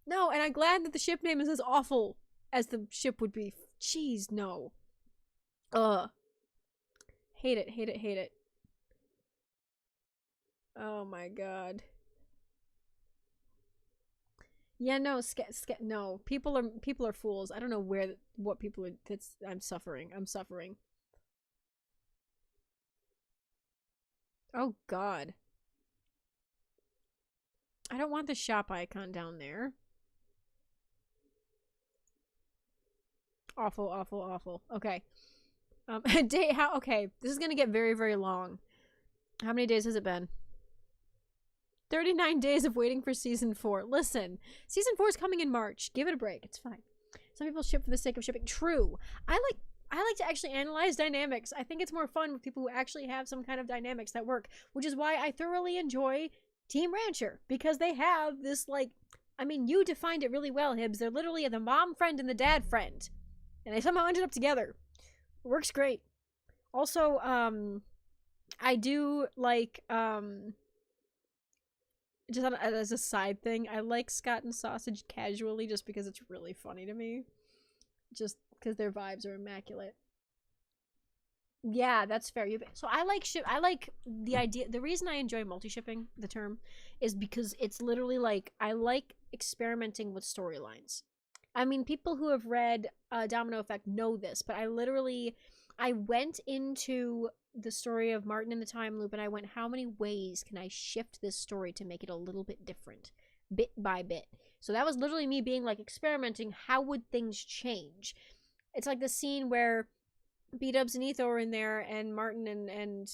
No, and I'm glad that the ship name is as awful as the ship would be. Jeez, no. Ugh. Hate it, hate it, hate it. Oh my god. Yeah, no, no. People are fools. I don't know what people are... I'm suffering. I'm suffering. Oh god. I don't want the shop icon down there. Awful, awful, awful. Okay. Okay, this is gonna get very, very long. How many days has it been? 39 days of waiting for season 4. Listen, season 4 is coming in March. Give it a break. It's fine. Some people ship for the sake of shipping. True. I like to actually analyze dynamics. I think it's more fun with people who actually have some kind of dynamics that work, which is why I thoroughly enjoy Team Rancher, because they have this, like, I mean, you defined it really well, Hibbs. They're literally the mom friend and the dad friend, and they somehow ended up together. It works great. Also, I do like, just as a side thing, I like Scott and Sausage casually just because it's really funny to me. Just because their vibes are immaculate. Yeah, that's fair. So I like the idea. The reason I enjoy multi-shipping, the term, is because it's literally like, I like experimenting with storylines. I mean, people who have read Domino Effect know this, but I went into the story of Martin in the Time Loop and I went, how many ways can I shift this story to make it a little bit different, bit by bit? So that was literally me being like, experimenting, how would things change? It's like the scene where B-Dubs and Etho are in there and Martin and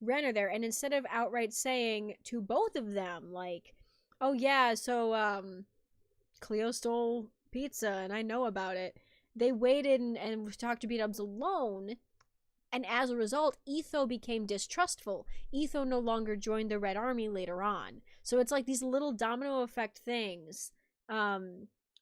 Ren are there, and instead of outright saying to both of them, like, oh yeah, so Cleo stole pizza and I know about it, they waited and talked to B-Dubs alone, and as a result, Etho became distrustful. Etho no longer joined the Red Army later on. So it's like these little domino effect things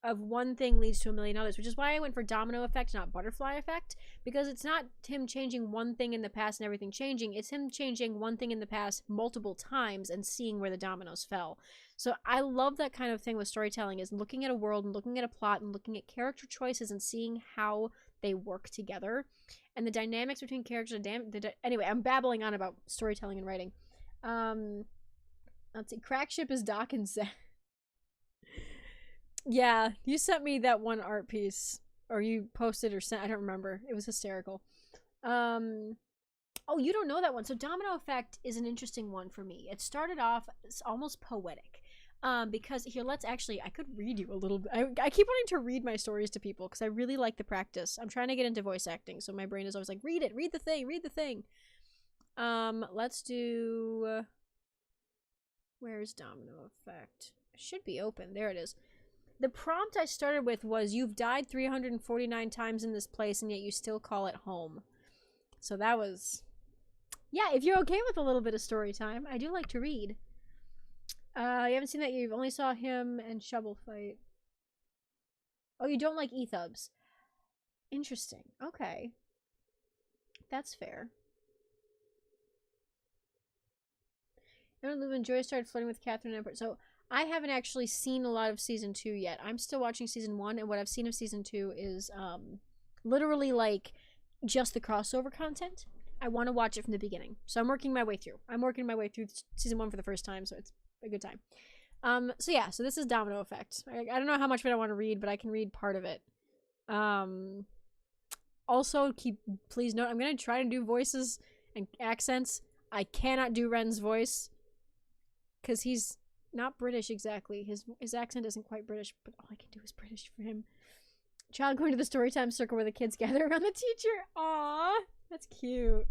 of one thing leads to a million others, which is why I went for domino effect, not butterfly effect, because it's not him changing one thing in the past and everything changing. It's him changing one thing in the past multiple times and seeing where the dominoes fell. So I love that kind of thing with storytelling, is looking at a world and looking at a plot and looking at character choices and seeing how they work together and the dynamics between characters. Anyway, I'm babbling on about storytelling and writing. Let's see. Crack Ship is Doc and Zach. Yeah, you sent me that one art piece, or you posted or sent. I don't remember. It was hysterical. Oh, you don't know that one. So Domino Effect is an interesting one for me. It started off almost poetic. Because here, let's actually, I could read you a little bit. I keep wanting to read my stories to people because I really like the practice. I'm trying to get into voice acting, so my brain is always like, read it, read the thing, read the thing. Let's do, where's Domino Effect? It should be open. There it is. The prompt I started with was, you've died 349 times in this place and yet you still call it home. So that was, yeah, if you're okay with a little bit of story time, I do like to read. You haven't seen that. You've only saw him and Shovel fight. Oh, you don't like Ethubs. Interesting. Okay. That's fair. When Joy started flirting with Catherine and so I haven't actually seen a lot of season 2 yet. I'm still watching season 1, and what I've seen of season 2 is literally like just the crossover content. I want to watch it from the beginning. So I'm working my way through. I'm working my way through season 1 for the first time, so it's a good time. So yeah, so this is Domino Effect. I don't know how much of it I want to read, but I can read part of it. Also, please note, I'm going to try to do voices and accents. I cannot do Ren's voice because he's not British exactly. His accent isn't quite British, but all I can do is British for him. Child going to the storytime circle where the kids gather around the teacher. Aww, that's cute.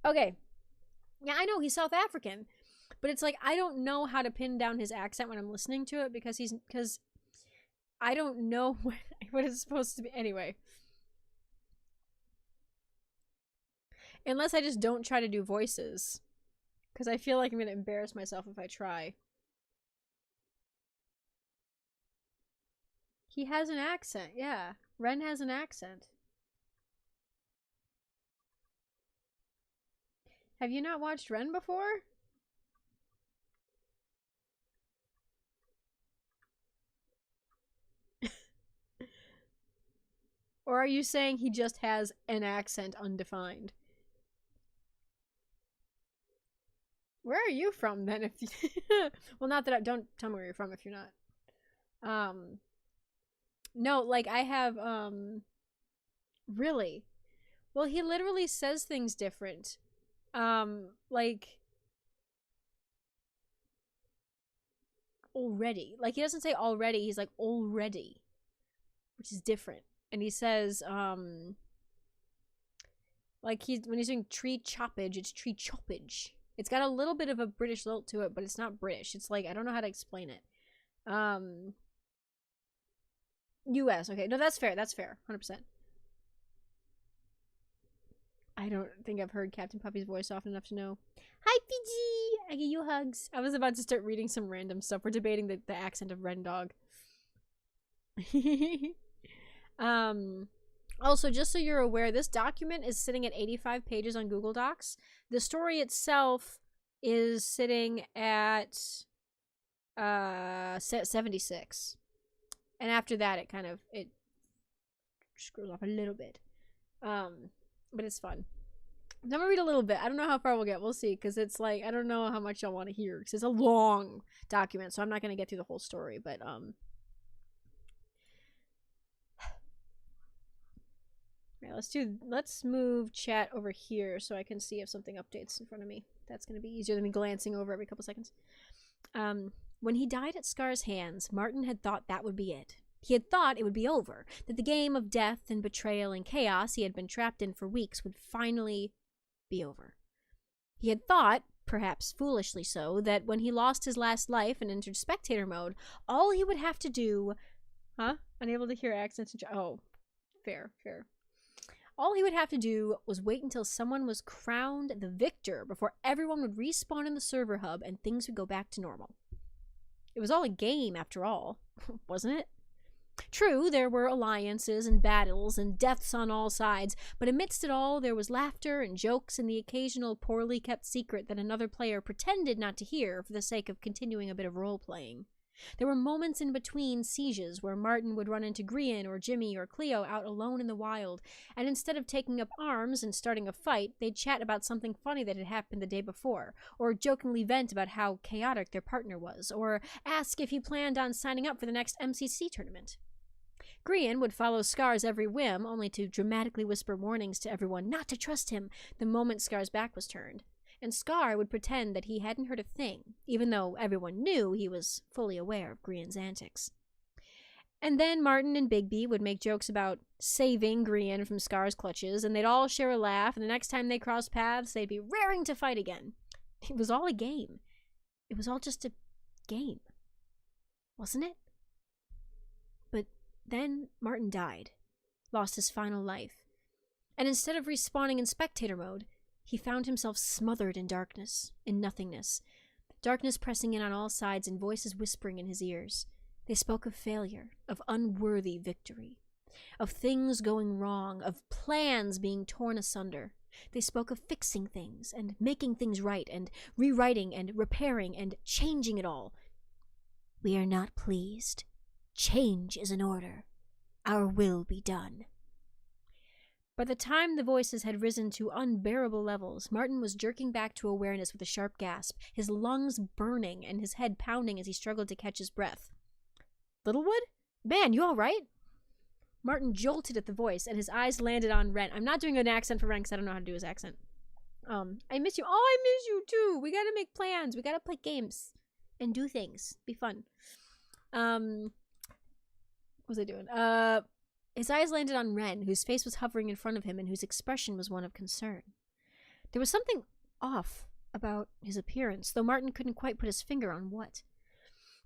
Okay. Yeah, I know he's South African, but it's like I don't know how to pin down his accent when I'm listening to it because I don't know what it's supposed to be. Anyway. Unless I just don't try to do voices. Because I feel like I'm going to embarrass myself if I try. He has an accent, yeah. Ren has an accent. Have you not watched Ren before? Or are you saying he just has an accent undefined? Where are you from then? If you well, not that don't tell me where you're from if you're not. No, like I have really. Well, he literally says things different. Like already. Like he doesn't say already, he's like already, which is different. And he says like when he's doing tree choppage, it's tree choppage. It's got a little bit of a British lilt to it, but it's not British. It's like, I don't know how to explain it. US, okay. No, that's fair. That's fair. 100%. I don't think I've heard Captain Puppy's voice often enough to know. Hi, Fiji! I give you hugs. I was about to start reading some random stuff. We're debating the accent of Ren Dog. Also, just so you're aware, this document is sitting at 85 pages on Google Docs. The story itself is sitting at 76. And after that, it scrolls off a little bit. But it's fun. I'm gonna read a little bit. I don't know how far we'll get. We'll see, because it's like, I don't know how much y'all want to hear, because it's a long document, so I'm not gonna get through the whole story, but let's move chat over here so I can see if something updates in front of me. That's going to be easier than me glancing over every couple seconds. When he died at Scar's hands, Martin had thought that would be it. He had thought it would be over, that the game of death and betrayal and chaos he had been trapped in for weeks would finally be over. He had thought, perhaps foolishly so, that when he lost his last life and entered spectator mode, all he would have to do... Huh? Unable to hear accents. Oh, fair. All he would have to do was wait until someone was crowned the victor before everyone would respawn in the server hub and things would go back to normal. It was all a game, after all, wasn't it? True, there were alliances and battles and deaths on all sides, but amidst it all there was laughter and jokes and the occasional poorly kept secret that another player pretended not to hear for the sake of continuing a bit of role-playing. There were moments in between sieges where Martin would run into Grian or Jimmy or Cleo out alone in the wild, and instead of taking up arms and starting a fight, they'd chat about something funny that had happened the day before, or jokingly vent about how chaotic their partner was, or ask if he planned on signing up for the next MCC tournament. Grian would follow Scar's every whim, only to dramatically whisper warnings to everyone not to trust him the moment Scar's back was turned. And Scar would pretend that he hadn't heard a thing, even though everyone knew he was fully aware of Grian's antics. And then Martin and Bigby would make jokes about saving Grian from Scar's clutches, and they'd all share a laugh, and the next time they crossed paths, they'd be raring to fight again. It was all a game. It was all just a game. Wasn't it? But then Martin died, lost his final life, and instead of respawning in spectator mode, he found himself smothered in darkness, in nothingness. Darkness pressing in on all sides and voices whispering in his ears. They spoke of failure, of unworthy victory, of things going wrong, of plans being torn asunder. They spoke of fixing things and making things right and rewriting and repairing and changing it all. We are not pleased. Change is in order. Our will be done. By the time the voices had risen to unbearable levels, Martin was jerking back to awareness with a sharp gasp, his lungs burning and his head pounding as he struggled to catch his breath. Littlewood? Man, you all right? Martin jolted at the voice, and his eyes landed on Ren. I'm not doing an accent for Ren because I don't know how to do his accent. I miss you. Oh, I miss you too. We gotta make plans. We gotta play games and do things. Be fun. What was I doing? His eyes landed on Ren, whose face was hovering in front of him and whose expression was one of concern. There was something off about his appearance, though Martin couldn't quite put his finger on what.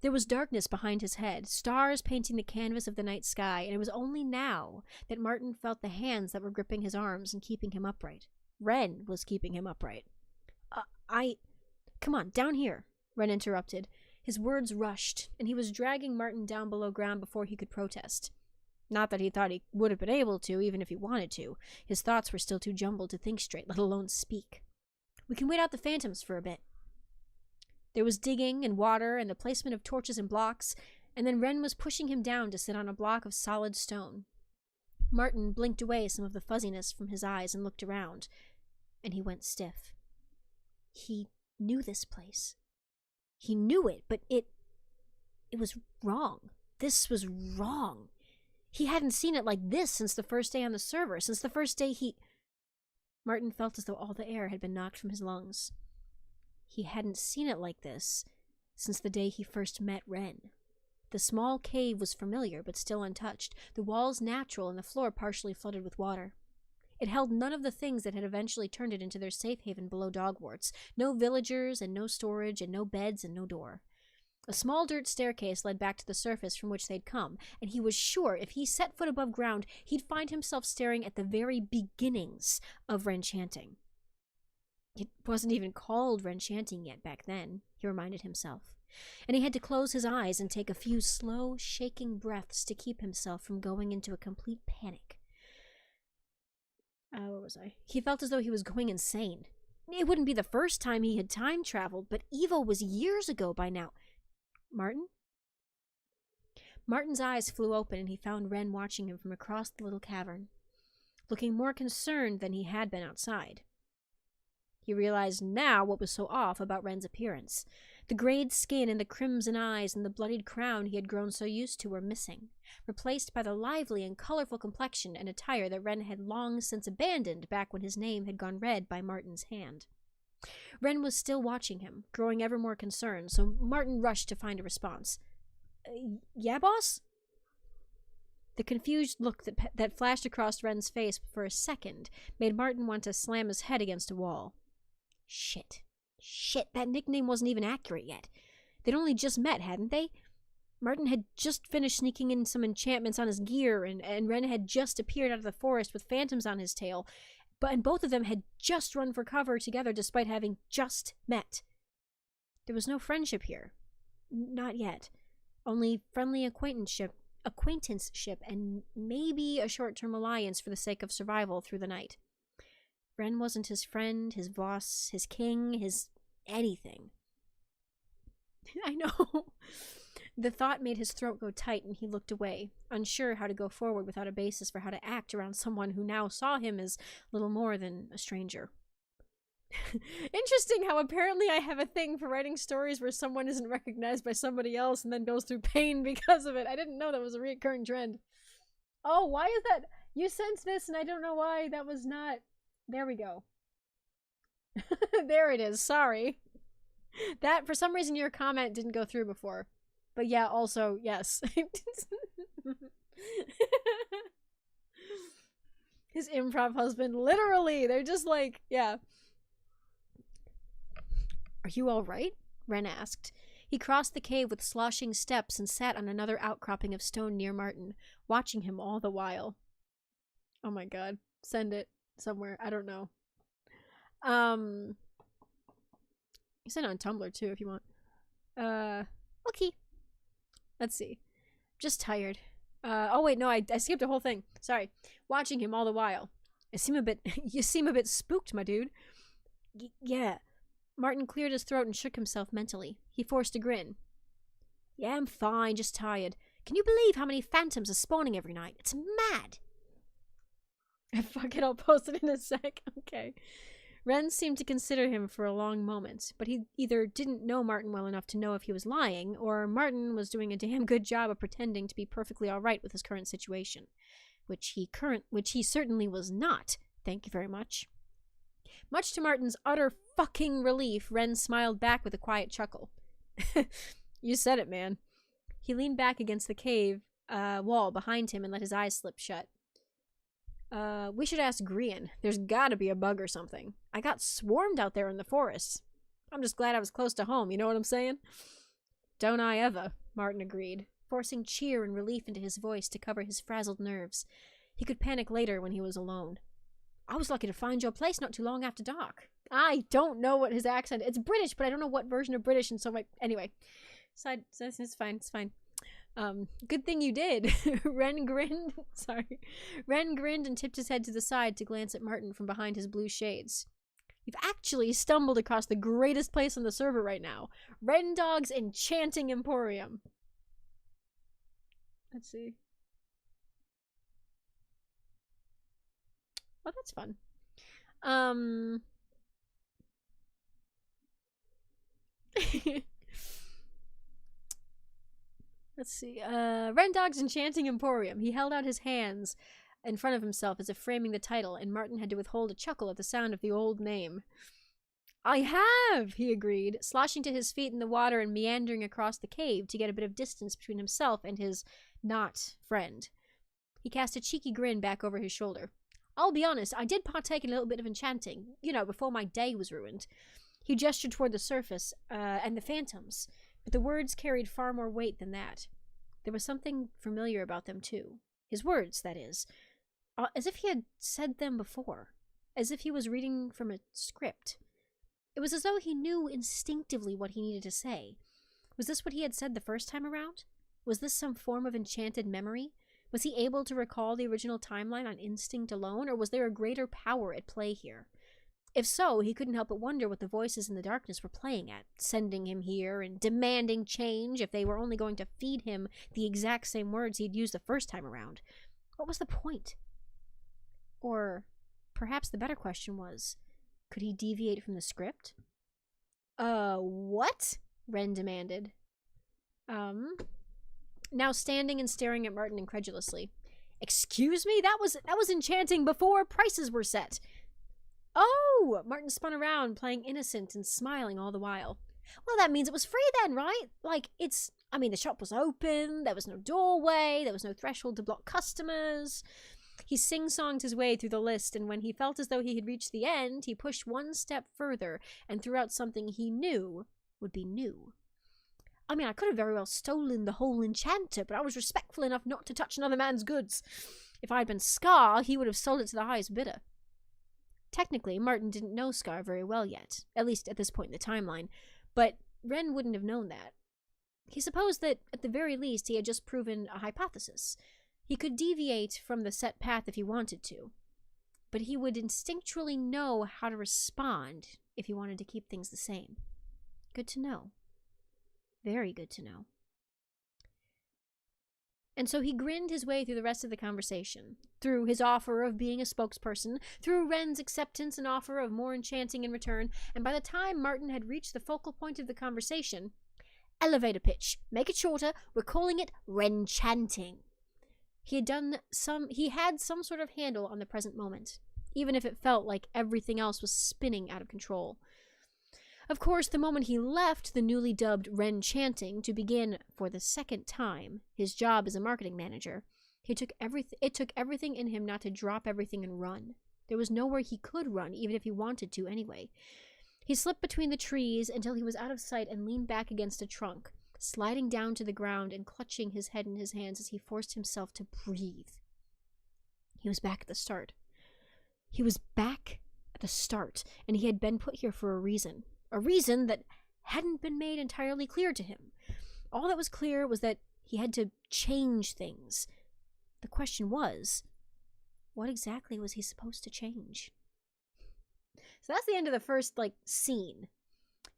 There was darkness behind his head, stars painting the canvas of the night sky, and it was only now that Martin felt the hands that were gripping his arms and keeping him upright. Ren was keeping him upright. Come on, down here, Ren interrupted. His words rushed, and he was dragging Martin down below ground before he could protest. Not that he thought he would have been able to, even if he wanted to. His thoughts were still too jumbled to think straight, let alone speak. We can wait out the phantoms for a bit. There was digging and water and the placement of torches and blocks, and then Ren was pushing him down to sit on a block of solid stone. Martin blinked away some of the fuzziness from his eyes and looked around, and he went stiff. He knew this place. He knew it, but it was wrong. This was wrong. He hadn't seen it like this since the first day on the server, since the first day Martin felt as though all the air had been knocked from his lungs. He hadn't seen it like this since the day he first met Ren. The small cave was familiar, but still untouched, the walls natural and the floor partially flooded with water. It held none of the things that had eventually turned it into their safe haven below Dogwarts. No villagers, and no storage, and no beds, and no door. A small dirt staircase led back to the surface from which they'd come, and he was sure if he set foot above ground, he'd find himself staring at the very beginnings of Renchanting. It wasn't even called Renchanting yet back then, he reminded himself, and he had to close his eyes and take a few slow, shaking breaths to keep himself from going into a complete panic. Where was I? He felt as though he was going insane. It wouldn't be the first time he had time traveled, but Evo was years ago by now. Martin? Martin's eyes flew open and he found Ren watching him from across the little cavern, looking more concerned than he had been outside. He realized now what was so off about Ren's appearance. The grayed skin and the crimson eyes and the bloodied crown he had grown so used to were missing, replaced by the lively and colorful complexion and attire that Ren had long since abandoned back when his name had gone red by Martin's hand. Ren was still watching him, growing ever more concerned, so Martin rushed to find a response. Yeah, boss? The confused look that flashed across Ren's face for a second made Martin want to slam his head against a wall. Shit, that nickname wasn't even accurate yet. They'd only just met, hadn't they? Martin had just finished sneaking in some enchantments on his gear, and Ren had just appeared out of the forest with phantoms on his tail, and both of them had just run for cover together despite having just met. There was no friendship here. Not yet. Only friendly acquaintanceship, and maybe a short-term alliance for the sake of survival through the night. Ren wasn't his friend, his boss, his king, his anything. I know. The thought made his throat go tight and he looked away, unsure how to go forward without a basis for how to act around someone who now saw him as little more than a stranger. Interesting how apparently I have a thing for writing stories where someone isn't recognized by somebody else and then goes through pain because of it. I didn't know that was a recurring trend. Oh, why is that? You sensed this and I don't know why that was not... There we go. There it is. Sorry. That, for some reason, your comment didn't go through before. But yeah, also, yes. His improv husband, literally. They're just like, yeah. Are you all right? Ren asked. He crossed the cave with sloshing steps and sat on another outcropping of stone near Martin, watching him all the while. Oh my god. Send it somewhere. I don't know. You send it on Tumblr too if you want. Okay. Let's see. Just tired. Oh wait, no, I skipped a whole thing. Sorry. Watching him all the while. You seem a bit spooked, my dude. Yeah. Martin cleared his throat and shook himself mentally. He forced a grin. Yeah, I'm fine, just tired. Can you believe how many phantoms are spawning every night? It's mad. Fuck it, I'll post it in a sec. Okay. Ren seemed to consider him for a long moment, but he either didn't know Martin well enough to know if he was lying, or Martin was doing a damn good job of pretending to be perfectly alright with his current situation. Which he certainly was not. Thank you very much. Much to Martin's utter fucking relief, Ren smiled back with a quiet chuckle. You said it, man. He leaned back against the cave wall behind him and let his eyes slip shut. We should ask Grian. There's gotta be a bug or something. I got swarmed out there in the forest. I'm just glad I was close to home, you know what I'm saying? Don't I ever, Martin agreed, forcing cheer and relief into his voice to cover his frazzled nerves. He could panic later when he was alone. I was lucky to find your place not too long after dark. I don't know what his accent... It's British, but I don't know what version of British, and so anyway. It's fine, it's fine. Good thing you did. Ren grinned. Sorry. Ren grinned and tipped his head to the side to glance at Martin from behind his blue shades. You've actually stumbled across the greatest place on the server right now. Ren Dog's Enchanting Emporium. Let's see. Oh, that's fun. Let's see. Ren Dog's Enchanting Emporium. He held out his hands in front of himself as if framing the title, and Martin had to withhold a chuckle at the sound of the old name. I have, he agreed, sloshing to his feet in the water and meandering across the cave to get a bit of distance between himself and his not friend. He cast a cheeky grin back over his shoulder. I'll be honest, I did partake in a little bit of enchanting, you know, before my day was ruined. He gestured toward the surface, and the phantoms, but the words carried far more weight than that. There was something familiar about them, too. His words, that is. As if he had said them before. As if he was reading from a script. It was as though he knew instinctively what he needed to say. Was this what he had said the first time around? Was this some form of enchanted memory? Was he able to recall the original timeline on instinct alone, or was there a greater power at play here? If so, he couldn't help but wonder what the voices in the darkness were playing at, sending him here and demanding change if they were only going to feed him the exact same words he'd used the first time around. What was the point? Or perhaps the better question was, could he deviate from the script? What? Ren demanded. Now standing and staring at Martin incredulously. Excuse me? That was enchanting before prices were set. Oh! Martin spun around, playing innocent and smiling all the while. Well, that means it was free then, right? The shop was open, there was no doorway, there was no threshold to block customers. He sing-songed his way through the list, and when he felt as though he had reached the end, he pushed one step further and threw out something he knew would be new. I could have very well stolen the whole enchanter, but I was respectful enough not to touch another man's goods. If I had been Scar, he would have sold it to the highest bidder. Technically, Martin didn't know Scar very well yet, at least at this point in the timeline, but Ren wouldn't have known that. He supposed that, at the very least, he had just proven a hypothesis. He could deviate from the set path if he wanted to, but he would instinctually know how to respond if he wanted to keep things the same. Good to know. Very good to know. And so he grinned his way through the rest of the conversation, through his offer of being a spokesperson, through Ren's acceptance and offer of more enchanting in return, and by the time Martin had reached the focal point of the conversation, elevator pitch, make it shorter, we're calling it Renchanting. He had some sort of handle on the present moment, even if it felt like everything else was spinning out of control. Of course, the moment he left the newly dubbed Renchanting to begin, for the second time, his job as a marketing manager, it took everything in him not to drop everything and run. There was nowhere he could run, even if he wanted to anyway. He slipped between the trees until he was out of sight and leaned back against a trunk, sliding down to the ground and clutching his head in his hands as he forced himself to breathe. He was back at the start. He was back at the start, and he had been put here for a reason. A reason that hadn't been made entirely clear to him. All that was clear was that he had to change things. The question was, what exactly was he supposed to change? So that's the end of the first, scene.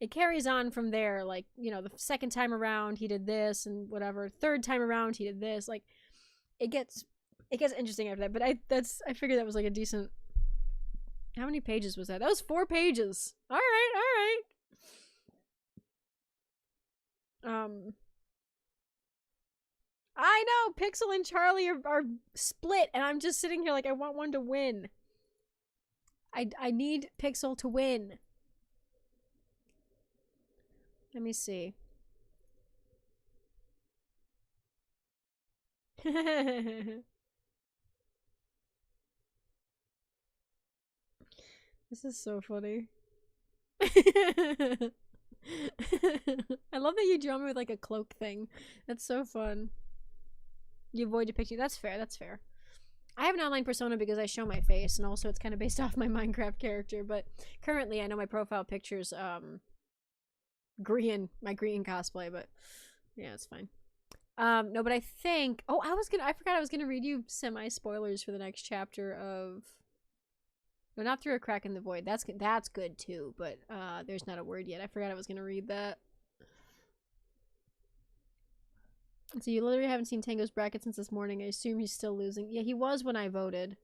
It carries on from there, the second time around he did this and whatever. Third time around he did this. It gets interesting after that, but I figured that was a decent... How many pages was that? That was 4 pages. All right. I know Pixel and Charlie are split, and I'm just sitting here I want one to win. I need Pixel to win. Let me see. This is so funny. I love that you draw me with a cloak thing. That's so fun. You avoid depicting. That's fair. I have an online persona because I show my face, and also it's kind of based off my Minecraft character, but currently I know my profile picture's my Grian cosplay, but yeah, it's fine. No, but I think I forgot I was gonna read you semi-spoilers for the next chapter of... No, not Through a Crack in the Void. That's good too, but there's not a word yet. I forgot I was gonna read that. So you literally haven't seen Tango's bracket since this morning. I assume he's still losing. Yeah, he was when I voted.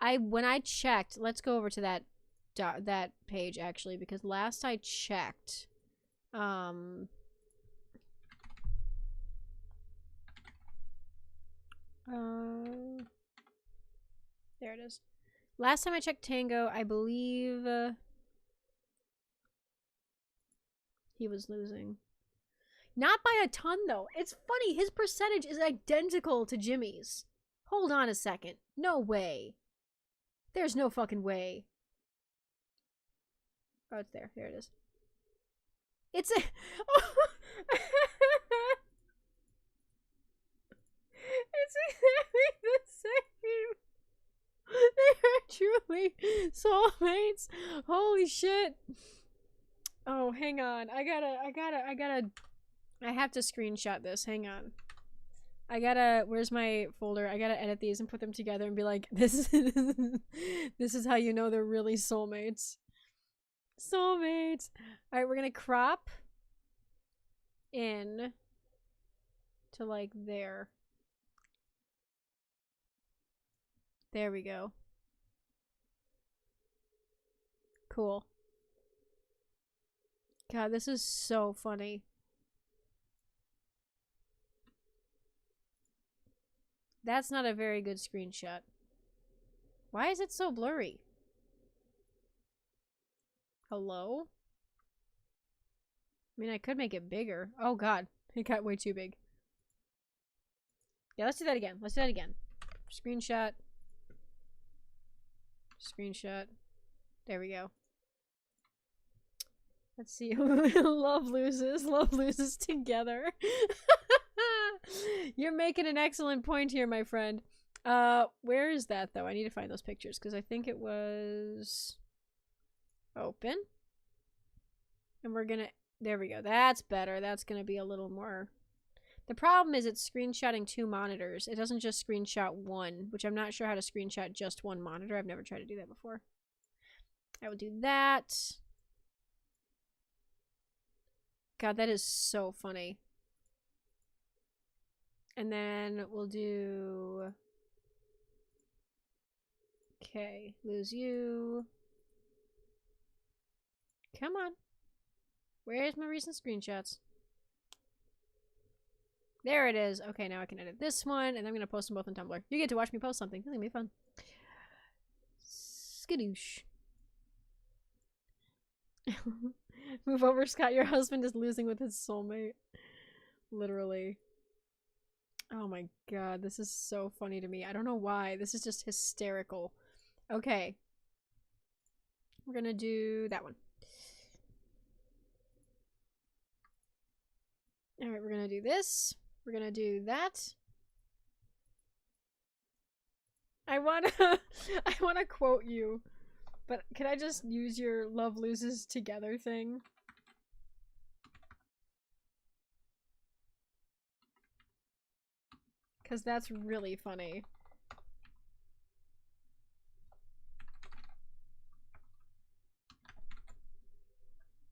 When I checked, let's go over to that page actually, because last I checked, there it is. Last time I checked Tango, I believe he was losing. Not by a ton, though. It's funny. His percentage is identical to Jimmy's. Hold on a second. No way. There's no fucking way. Oh, it's there. There it is. It's a... It's exactly the same. They are truly soulmates. Holy shit. Oh, hang on. I have to screenshot this. Hang on. Where's my folder? I gotta edit these and put them together and be like, this is how you know they're really soulmates. Soulmates. Alright, we're gonna crop in to there. There we go. Cool. God, this is so funny. That's not a very good screenshot. Why is it so blurry? Hello? I mean, I could make it bigger. Oh god, it got way too big. Yeah, let's do that again. Let's do that again. Screenshot. Screenshot. There we go. Let's see. Love loses. Love loses together. You're making an excellent point here, my friend. Where is that, though? I need to find those pictures, because I think it was... open. And we're gonna There we go. That's better. That's going to be a little more... The problem is it's screenshotting 2 monitors. It doesn't just screenshot one, which I'm not sure how to screenshot just one monitor. I've never tried to do that before. I will do that. God, that is so funny. And then we'll do... Okay, lose you. Come on. Where's my recent screenshots? There it is. Okay, now I can edit this one, and I'm going to post them both on Tumblr. You get to watch me post something. It's going to be fun. Skadoosh. Move over, Scott. Your husband is losing with his soulmate. Literally. Oh my god, this is so funny to me. I don't know why. This is just hysterical. Okay. We're going to do that one. Alright, we're going to do this. We're gonna do that. I wanna quote you, but can I just use your love loses together thing? Cause that's really funny.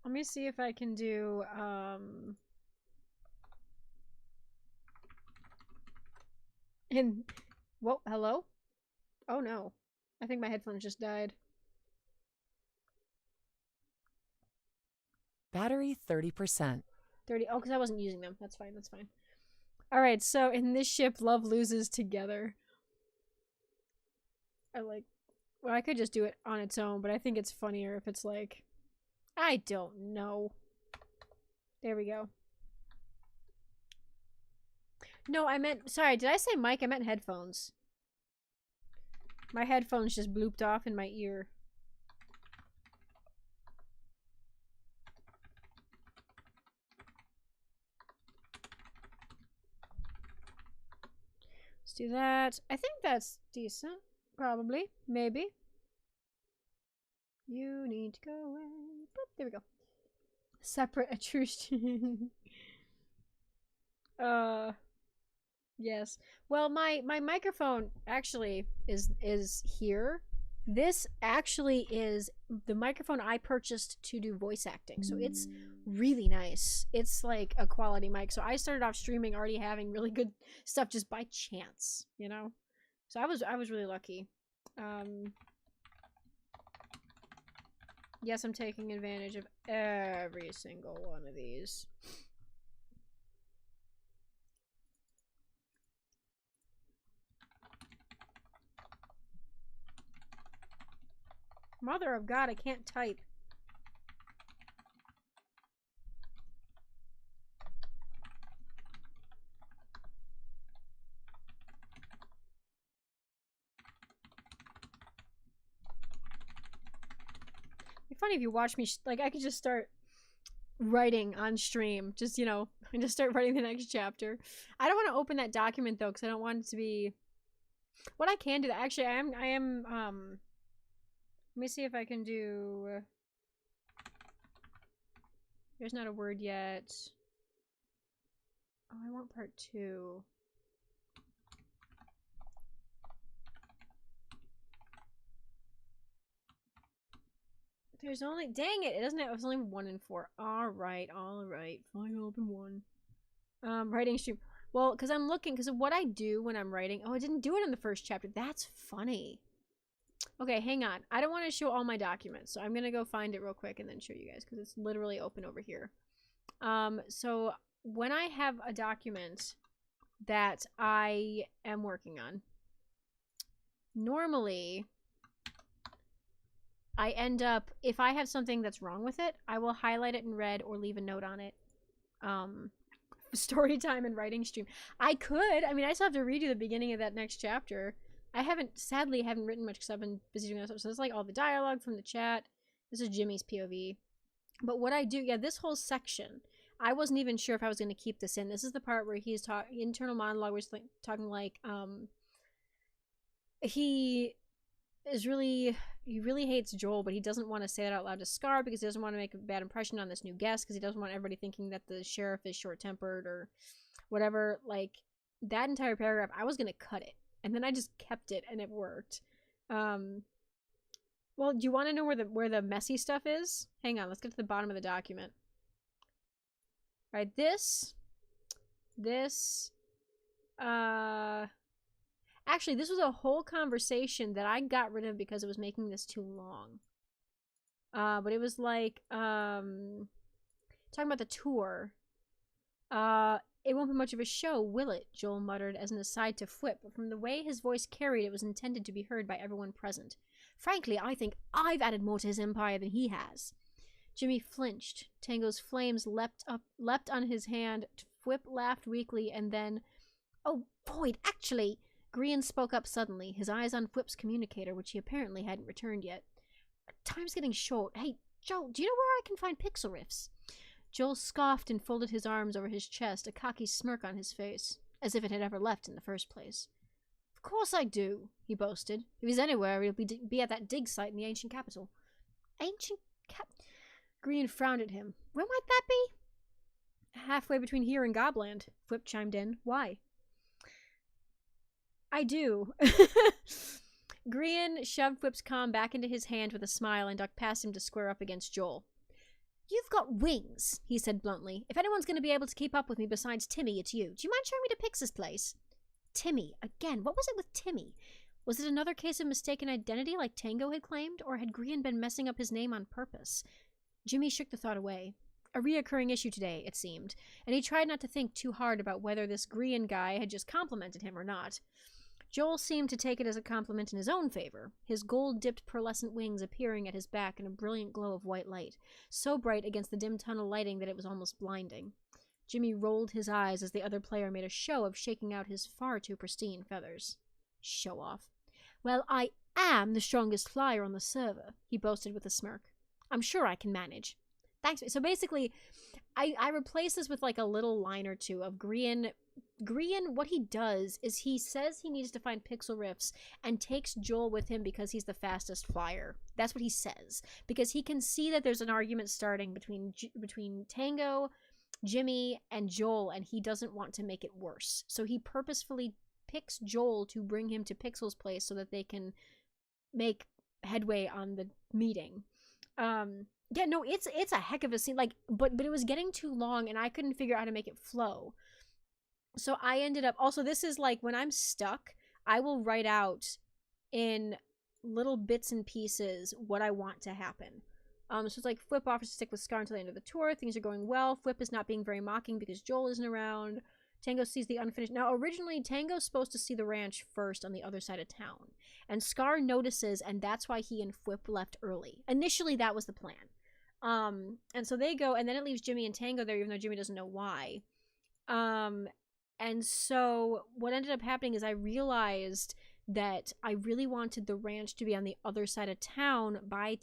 Let me see if I can do, and whoa, hello? Oh no. I think my headphones just died. Battery 30%. 30. Oh, because I wasn't using them. That's fine, that's fine. Alright, so in this ship, love loses together. Well, I could just do it on its own, but I think it's funnier if it's like, I don't know. There we go. No, I meant... Sorry, did I say mic? I meant headphones. My headphones just blooped off in my ear. Let's do that. I think that's decent. Probably. Maybe. You need to go away. Boop, there we go. Separate attrition. Yes. Well, my microphone actually is here. This actually is the microphone I purchased to do voice acting. So it's really nice. It's like a quality mic. So I started off streaming already having really good stuff just by chance, you know? So I was really lucky. Yes, I'm taking advantage of every single one of these. Mother of God, I can't type. It'd be funny if you watch me, like, I could just start writing on stream. Just, you know, and just start writing the next chapter. I don't want to open that document, though, because I don't want it to be... What I can do, actually, I am, let me see if I can do... There's not a word yet. Oh, I want part 2. There's only... Dang it! It doesn't have... It was only 1 in 4. Alright, alright. Fine, I'll open 1. Writing stream. Well, because I'm looking... Because of what I do when I'm writing... Oh, I didn't do it in the first chapter. That's funny. Okay, hang on. I don't want to show all my documents, so I'm going to go find it real quick and then show you guys, because it's literally open over here. So when I have a document that I am working on, normally I end up, if I have something that's wrong with it, I will highlight it in red or leave a note on it. Story time and writing stream. I could. I mean, I still have to redo the beginning of that next chapter. I sadly haven't written much because I've been busy doing that stuff. So it's like all the dialogue from the chat. This is Jimmy's POV. But what I do, yeah, this whole section, I wasn't even sure if I was going to keep this in. This is the part where he's talking, internal monologue, where he's talking like, he is really, he really hates Joel, but he doesn't want to say that out loud to Scar because he doesn't want to make a bad impression on this new guest because he doesn't want everybody thinking that the sheriff is short-tempered or whatever. Like, that entire paragraph, I was going to cut it. And then I just kept it, and it worked. Well, do you want to know where the messy stuff is? Hang on, let's get to the bottom of the document. All right, actually, this was a whole conversation that I got rid of because it was making this too long. But it was like, talking about the tour. It won't be much of a show, will it? Joel muttered as an aside to Fwip, but from the way his voice carried, it was intended to be heard by everyone present. Frankly, I think I've added more to his empire than he has. Jimmy flinched. Tango's flames leapt on his hand. Fwip laughed weakly, and then, "Oh, Boyd, actually," Grian spoke up suddenly, his eyes on Fwip's communicator, which he apparently hadn't returned yet. "Time's getting short. Hey, Joel, do you know where I can find pixel riffs?" Joel scoffed and folded his arms over his chest, a cocky smirk on his face, as if it had ever left in the first place. "Of course I do," he boasted. "If he's anywhere, he'll be at that dig site in the ancient capital." "Ancient cap..." Grian frowned at him. "Where might that be?" "Halfway between here and Gobland," Fwip chimed in. "Why?" "I do." Grian shoved Fwip's comm back into his hand with a smile and ducked past him to square up against Joel. "You've got wings," he said bluntly. "If anyone's going to be able to keep up with me besides Timmy, it's you. Do you mind showing me to Pix's place?" Timmy. Again, what was it with Timmy? Was it another case of mistaken identity like Tango had claimed, or had Grian been messing up his name on purpose? Jimmy shook the thought away. A reoccurring issue today, it seemed, and he tried not to think too hard about whether this Grian guy had just complimented him or not. Joel seemed to take it as a compliment in his own favor, his gold-dipped pearlescent wings appearing at his back in a brilliant glow of white light, so bright against the dim tunnel lighting that it was almost blinding. Jimmy rolled his eyes as the other player made a show of shaking out his far too pristine feathers. Show off. "Well, I am the strongest flyer on the server," he boasted with a smirk. "I'm sure I can manage." Thanks. So basically, I replaced this with like a little line or two of Grian. Grian, what he does is he says he needs to find pixel rifts and takes Joel with him because he's the fastest flyer. That's what he says. Because he can see that there's an argument starting between Tango, Jimmy, and Joel, and he doesn't want to make it worse. So he purposefully picks Joel to bring him to Pixel's place so that they can make headway on the meeting. Yeah, no, it's a heck of a scene. Like, but it was getting too long, and I couldn't figure out how to make it flow. So I ended up... Also, this is like, when I'm stuck, I will write out in little bits and pieces what I want to happen. So it's like, Fwip offers to stick with Scar until the end of the tour. Things are going well. Fwip is not being very mocking because Joel isn't around. Tango sees the unfinished... Now, originally, Tango's supposed to see the ranch first on the other side of town. And Scar notices, and that's why he and Fwip left early. Initially, that was the plan. And so they go, and then it leaves Jimmy and Tango there, even though Jimmy doesn't know why. And so what ended up happening is I realized that I really wanted the ranch to be on the other side of town by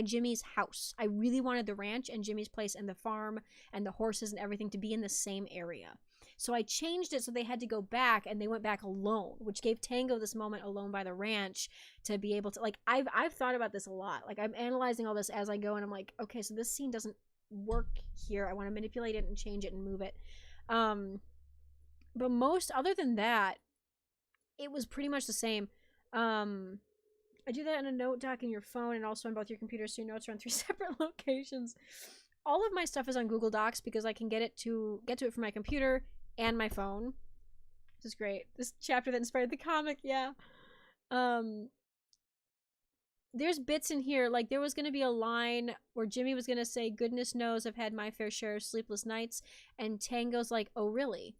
Jimmy's house. I really wanted the ranch and Jimmy's place and the farm and the horses and everything to be in the same area. So I changed it so they had to go back, and they went back alone, which gave Tango this moment alone by the ranch to be able to, like, I've thought about this a lot. Like, I'm analyzing all this as I go, and I'm like, okay, so this scene doesn't work here. I want to manipulate it and change it and move it. But other than that, it was pretty much the same. I do that in a note doc in your phone and also on both your computers, so your notes are on 3 separate locations. All of my stuff is on Google Docs because I can get to it from my computer and my phone. This is great. This chapter that inspired the comic, yeah. There's bits in here, like there was going to be a line where Jimmy was going to say, "Goodness knows I've had my fair share of sleepless nights," and Tango's like, "Oh, really?"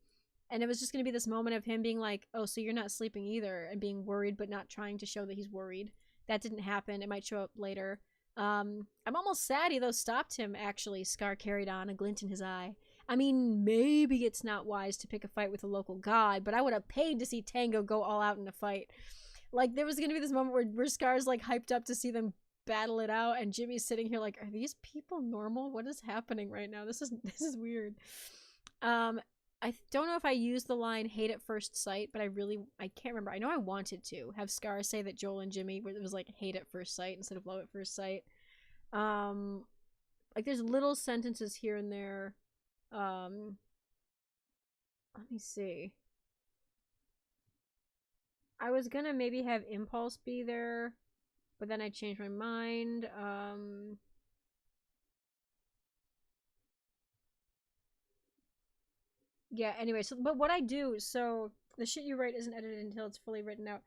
And it was just going to be this moment of him being like, "Oh, so you're not sleeping either," and being worried but not trying to show that he's worried. That didn't happen. It might show up later. I'm almost sad he though stopped him, actually, Scar carried on, a glint in his eye. I mean, maybe it's not wise to pick a fight with a local god, but I would have paid to see Tango go all out in a fight. Like, there was going to be this moment where Scar's, like, hyped up to see them battle it out, and Jimmy's sitting here like, are these people normal? What is happening right now? This is weird. I don't know if I used the line "hate at first sight," but I can't remember. I know I wanted to have Scar say that Joel and Jimmy it was like hate at first sight instead of love at first sight. Like there's little sentences here and there. Let me see. I was gonna maybe have Impulse be there, but then I changed my mind. Yeah, anyway, so but what I do, so the shit you write isn't edited until it's fully written out.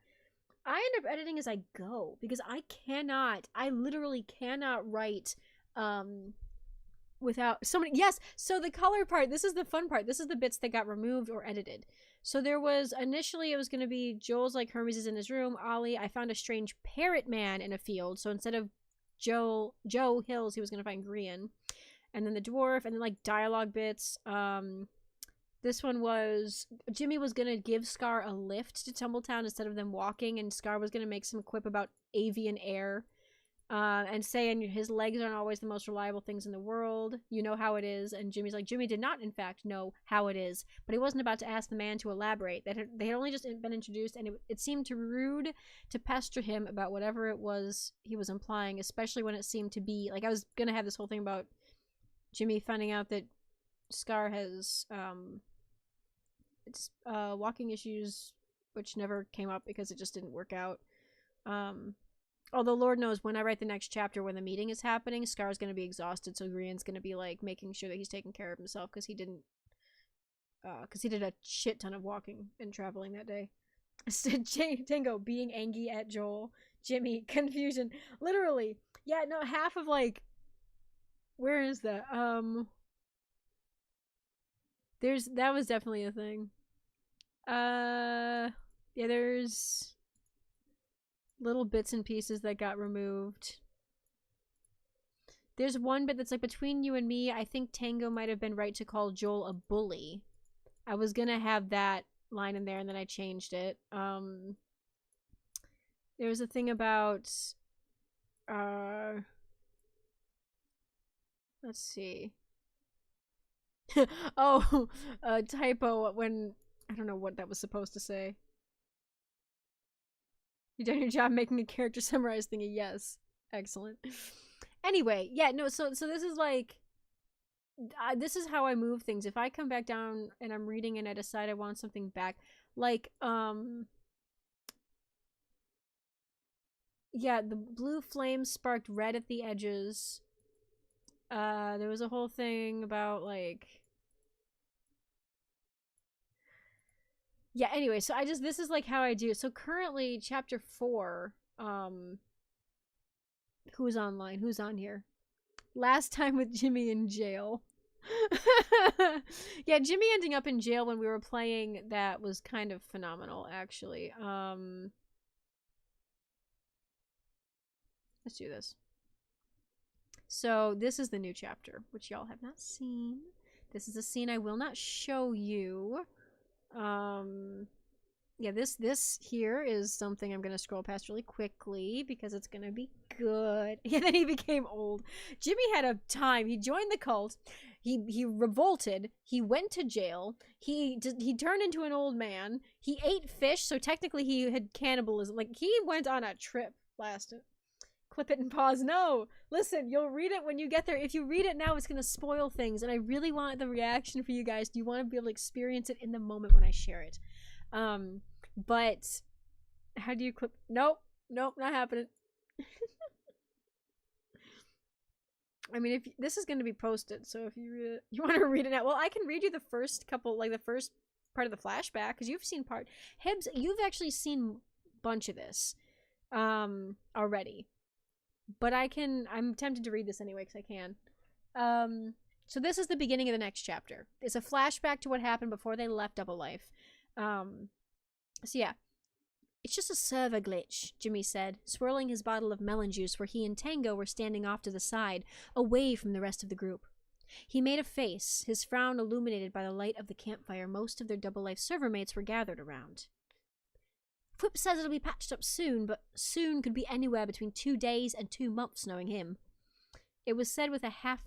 I end up editing as I go because I literally cannot write without somebody. Yes, so the color part, this is the fun part. This is the bits that got removed or edited. So there was initially it was going to be Joel's like Hermes is in his room. Ollie, I found a strange parrot man in a field. So instead of Joe Hills, he was going to find Grian. And then the dwarf, and then like dialogue bits. This one was Jimmy was gonna give Scar a lift to Tumbletown instead of them walking, and Scar was gonna make some quip about avian air, and saying his legs aren't always the most reliable things in the world. You know how it is. And Jimmy's like, Jimmy did not, in fact, know how it is, but he wasn't about to ask the man to elaborate. They had only just been introduced, and it seemed too rude to pester him about whatever it was he was implying, especially when it seemed to be like I was gonna have this whole thing about Jimmy finding out that Scar has walking issues, which never came up because it just didn't work out. Although Lord knows when I write the next chapter when the meeting is happening, Scar's gonna be exhausted, so Grian's gonna be like making sure that he's taking care of himself because he did a shit ton of walking and traveling that day. Tango being angry at Joel. Jimmy confusion. Literally, yeah, no, half of like, where is that? That was definitely a thing. Yeah, there's little bits and pieces that got removed. There's one bit that's like, between you and me, I think Tango might have been right to call Joel a bully. I was gonna have that line in there and then I changed it. There was a thing about let's see. Oh, typo when I don't know what that was supposed to say. You done your job making a character summarize thingy. Yes, excellent. Anyway, yeah, no. So this is like, this is how I move things. If I come back down and I'm reading and I decide I want something back, like yeah, the blue flame sparked red at the edges. There was a whole thing about like. Yeah, anyway, so this is like how I do. So currently, chapter 4, who's online? Who's on here? Last time with Jimmy in jail. Yeah, Jimmy ending up in jail when we were playing, that was kind of phenomenal, actually. Let's do this. So this is the new chapter, which y'all have not seen. This is a scene I will not show you. Yeah, this here is something I'm gonna scroll past really quickly because it's gonna be good. Yeah, then he became old. Jimmy had a time. He joined the cult. He revolted. He went to jail. He turned into an old man. He ate fish, so technically he had cannibalism. Like, he went on a trip last. Clip it and pause. No, listen, you'll read it when you get there. If you read it now, it's gonna spoil things, and I really want the reaction for you guys. Do you want to be able to experience it in the moment when I share it? But how do you clip? Nope, not happening. I mean, if this is going to be posted, so if you read it, you want to read it now. Well, I can read you the first couple, like the first part of the flashback, because you've seen part. Hibbs, you've actually seen a bunch of this already. But I'm tempted to read this anyway because I can. So this is the beginning of the next chapter. It's a flashback to what happened before they left Double Life. So yeah. It's just a server glitch, Jimmy said, swirling his bottle of melon juice where he and Tango were standing off to the side, away from the rest of the group. He made a face, his frown illuminated by the light of the campfire most of their Double Life server mates were gathered around. Whip says it'll be patched up soon, but soon could be anywhere between 2 days and 2 months, knowing him. It was said with a half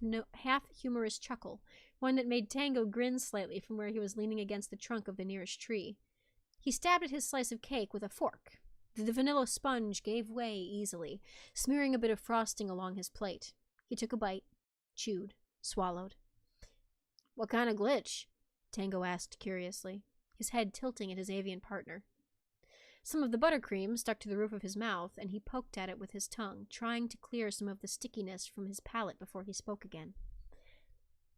humorous chuckle, one that made Tango grin slightly from where he was leaning against the trunk of the nearest tree. He stabbed at his slice of cake with a fork. The vanilla sponge gave way easily, smearing a bit of frosting along his plate. He took a bite, chewed, swallowed. "What kind of glitch?" Tango asked curiously, his head tilting at his avian partner. Some of the buttercream stuck to the roof of his mouth, and he poked at it with his tongue, trying to clear some of the stickiness from his palate before he spoke again.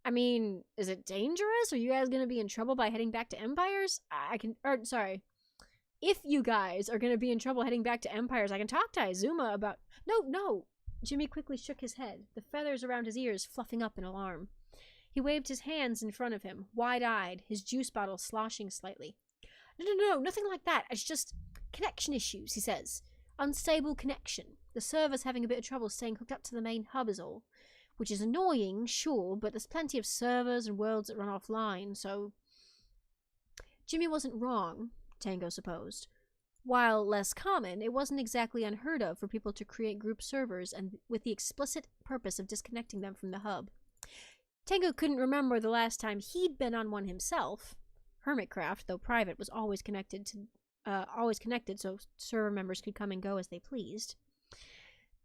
"I mean, is it dangerous? Are you guys gonna be in trouble by heading back to Empires? If you guys are gonna be in trouble heading back to Empires, I can talk to Izuma about— No! Jimmy quickly shook his head, the feathers around his ears fluffing up in alarm. He waved his hands in front of him, wide-eyed, his juice bottle sloshing slightly. No, nothing like that. It's just connection issues, he says. Unstable connection. The server's having a bit of trouble staying hooked up to the main hub is all. Which is annoying, sure, but there's plenty of servers and worlds that run offline, so... Jimmy wasn't wrong, Tango supposed. While less common, it wasn't exactly unheard of for people to create group servers and with the explicit purpose of disconnecting them from the hub. Tango couldn't remember the last time he'd been on one himself. Hermitcraft, though private, was always connected, so server members could come and go as they pleased.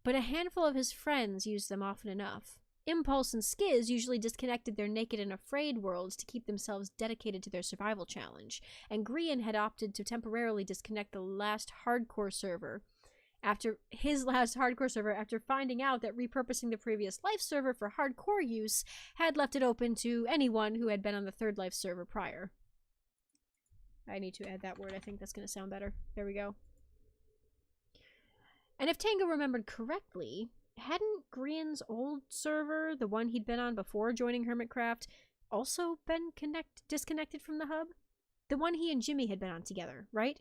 But a handful of his friends used them often enough. Impulse and Skiz usually disconnected their naked and afraid worlds to keep themselves dedicated to their survival challenge, and Grian had opted to temporarily disconnect the last hardcore server after finding out that repurposing the previous life server for hardcore use had left it open to anyone who had been on the third life server prior. I need to add that word. I think that's going to sound better. There we go. And if Tango remembered correctly, hadn't Grian's old server, the one he'd been on before joining Hermitcraft, also been disconnected from the hub? The one he and Jimmy had been on together, right?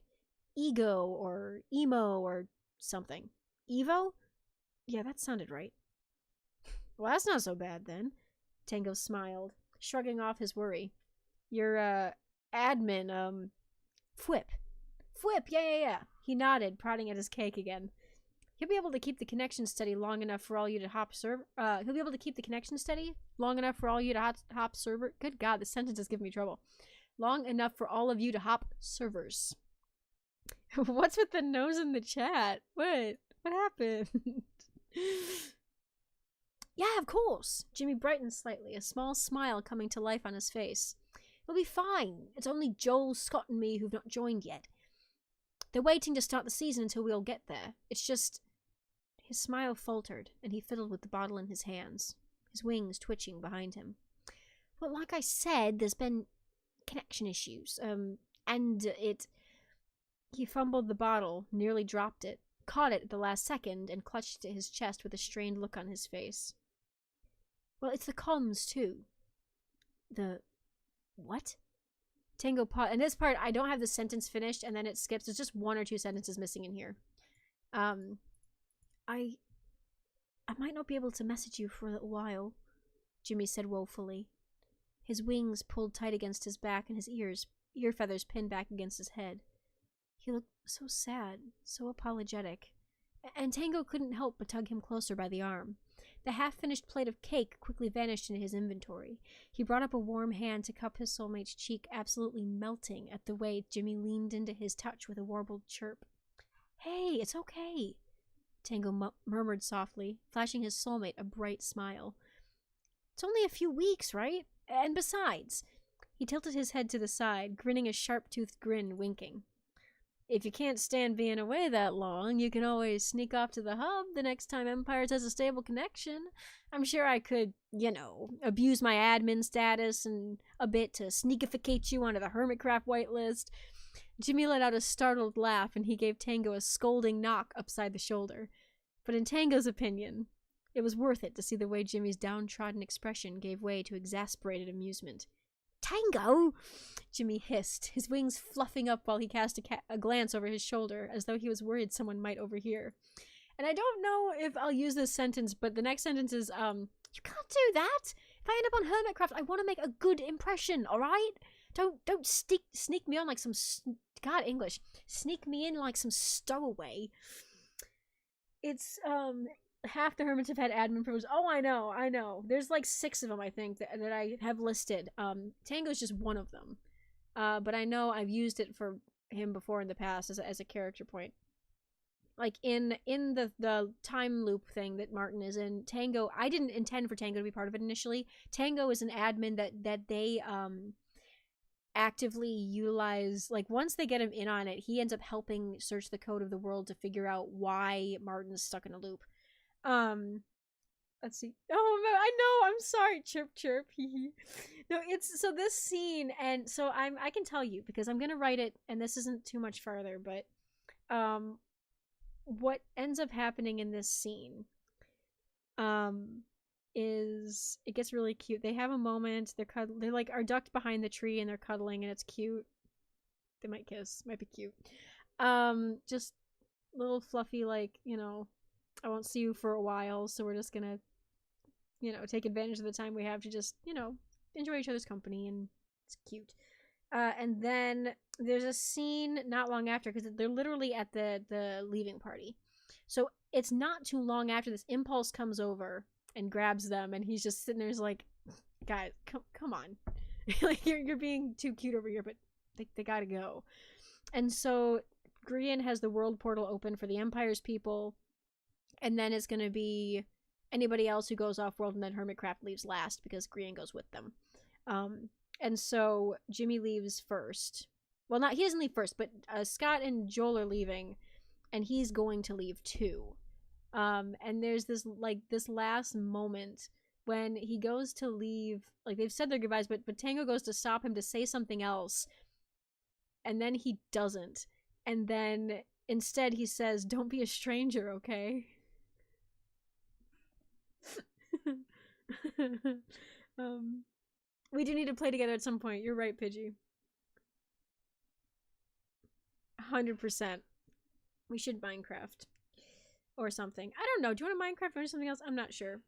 Ego or Emo or something. Evo? Yeah, that sounded right. Well, that's not so bad then. Tango smiled, shrugging off his worry. Your, admin, Fwip. Fwip, yeah. He nodded, prodding at his cake again. He'll be able to keep the connection steady long enough for all you to hop server. He'll be able to keep the connection steady long enough for all you to hop server. Good God, this sentence is giving me trouble. Long enough for all of you to hop servers. What's with the nose in the chat? What happened? Yeah, of course. Jimmy brightened slightly, a small smile coming to life on his face. It'll be fine. It's only Joel, Scott, and me who've not joined yet. They're waiting to start the season until we all get there. It's just... His smile faltered, and he fiddled with the bottle in his hands, his wings twitching behind him. Well, like I said, there's been connection issues, and it... He fumbled the bottle, nearly dropped it, caught it at the last second, and clutched it at his chest with a strained look on his face. Well, it's the comms, too. The... What? Tango paused. And this part, I don't have the sentence finished, and then it skips. There's just one or two sentences missing in here. I might not be able to message you for a little while, Jimmy said woefully. His wings pulled tight against his back, and his ear feathers pinned back against his head. He looked so sad, so apologetic, and Tango couldn't help but tug him closer by the arm. The half-finished plate of cake quickly vanished into his inventory. He brought up a warm hand to cup his soulmate's cheek, absolutely melting at the way Jimmy leaned into his touch with a warbled chirp. Hey, it's okay, Tango murmured softly, flashing his soulmate a bright smile. It's only a few weeks, right? And besides... He tilted his head to the side, grinning a sharp-toothed grin, winking. If you can't stand being away that long, you can always sneak off to the hub the next time Empires has a stable connection. I'm sure I could, abuse my admin status and a bit to sneakificate you onto the Hermitcraft whitelist. Jimmy let out a startled laugh, and he gave Tango a scolding knock upside the shoulder. But in Tango's opinion, it was worth it to see the way Jimmy's downtrodden expression gave way to exasperated amusement. Tango! Jimmy hissed, his wings fluffing up while he cast a glance over his shoulder, as though he was worried someone might overhear. And I don't know if I'll use this sentence, but the next sentence is, you can't do that! If I end up on Hermitcraft, I want to make a good impression, alright? Don't sneak me on like some... God, English. Sneak me in like some stowaway. It's, half the hermits have had admin privileges. Oh, I know. There's like 6 of them, I think, that I have listed. Tango's just one of them. But I know I've used it for him before in the past as a character point. Like in the time loop thing that Martin is in, Tango, I didn't intend for Tango to be part of it initially. Tango is an admin that they actively utilize. Like once they get him in on it, he ends up helping search the code of the world to figure out why Martin's stuck in a loop. Let's see. Oh man, I know. I'm sorry. Chirp chirp. No, it's so this scene, and so I can tell you because I'm gonna write it, and this isn't too much farther, but what ends up happening in this scene is it gets really cute. They have a moment. They like are ducked behind the tree and they're cuddling, and it's cute. They might kiss. Might be cute. Just little fluffy, like, you know, I won't see you for a while, so we're just gonna, you know, take advantage of the time we have to just, you know, enjoy each other's company, and it's cute. And then there's a scene not long after, because they're literally at the leaving party. So it's not too long after this, Impulse comes over and grabs them, and he's just sitting there like, guys, come on. Like, you're being too cute over here, but they gotta go. And so Grian has the world portal open for the Empire's people, and then it's gonna be anybody else who goes off world, and then Hermitcraft leaves last because Grian goes with them. And so Jimmy leaves first. Well, he doesn't leave first, but Scott and Joel are leaving, and he's going to leave too. And there's this last moment when he goes to leave, like they've said their goodbyes, but Tango goes to stop him to say something else, and then he doesn't. And then instead he says, "Don't be a stranger, okay?" We do need to play together at some point. You're right, Pidgey. 100%. We should Minecraft. Or something. I don't know. Do you want to Minecraft or something else? I'm not sure.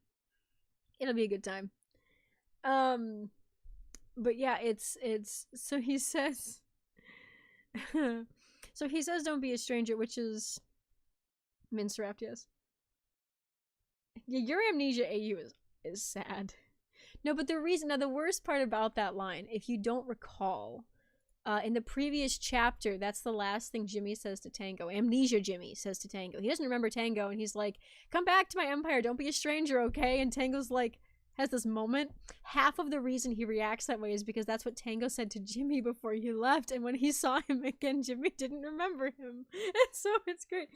It'll be a good time. But yeah, it's so he says so he says don't be a stranger, which is Minstraft, yes. Yeah, your amnesia AU is sad. No, but the worst part about that line, if you don't recall, in the previous chapter, that's the last thing Jimmy says to Tango. Amnesia Jimmy says to Tango. He doesn't remember Tango, and he's like, "Come back to my empire, don't be a stranger, okay?" And Tango's like, has this moment. Half of the reason he reacts that way is because that's what Tango said to Jimmy before he left, and when he saw him again, Jimmy didn't remember him. And so it's great.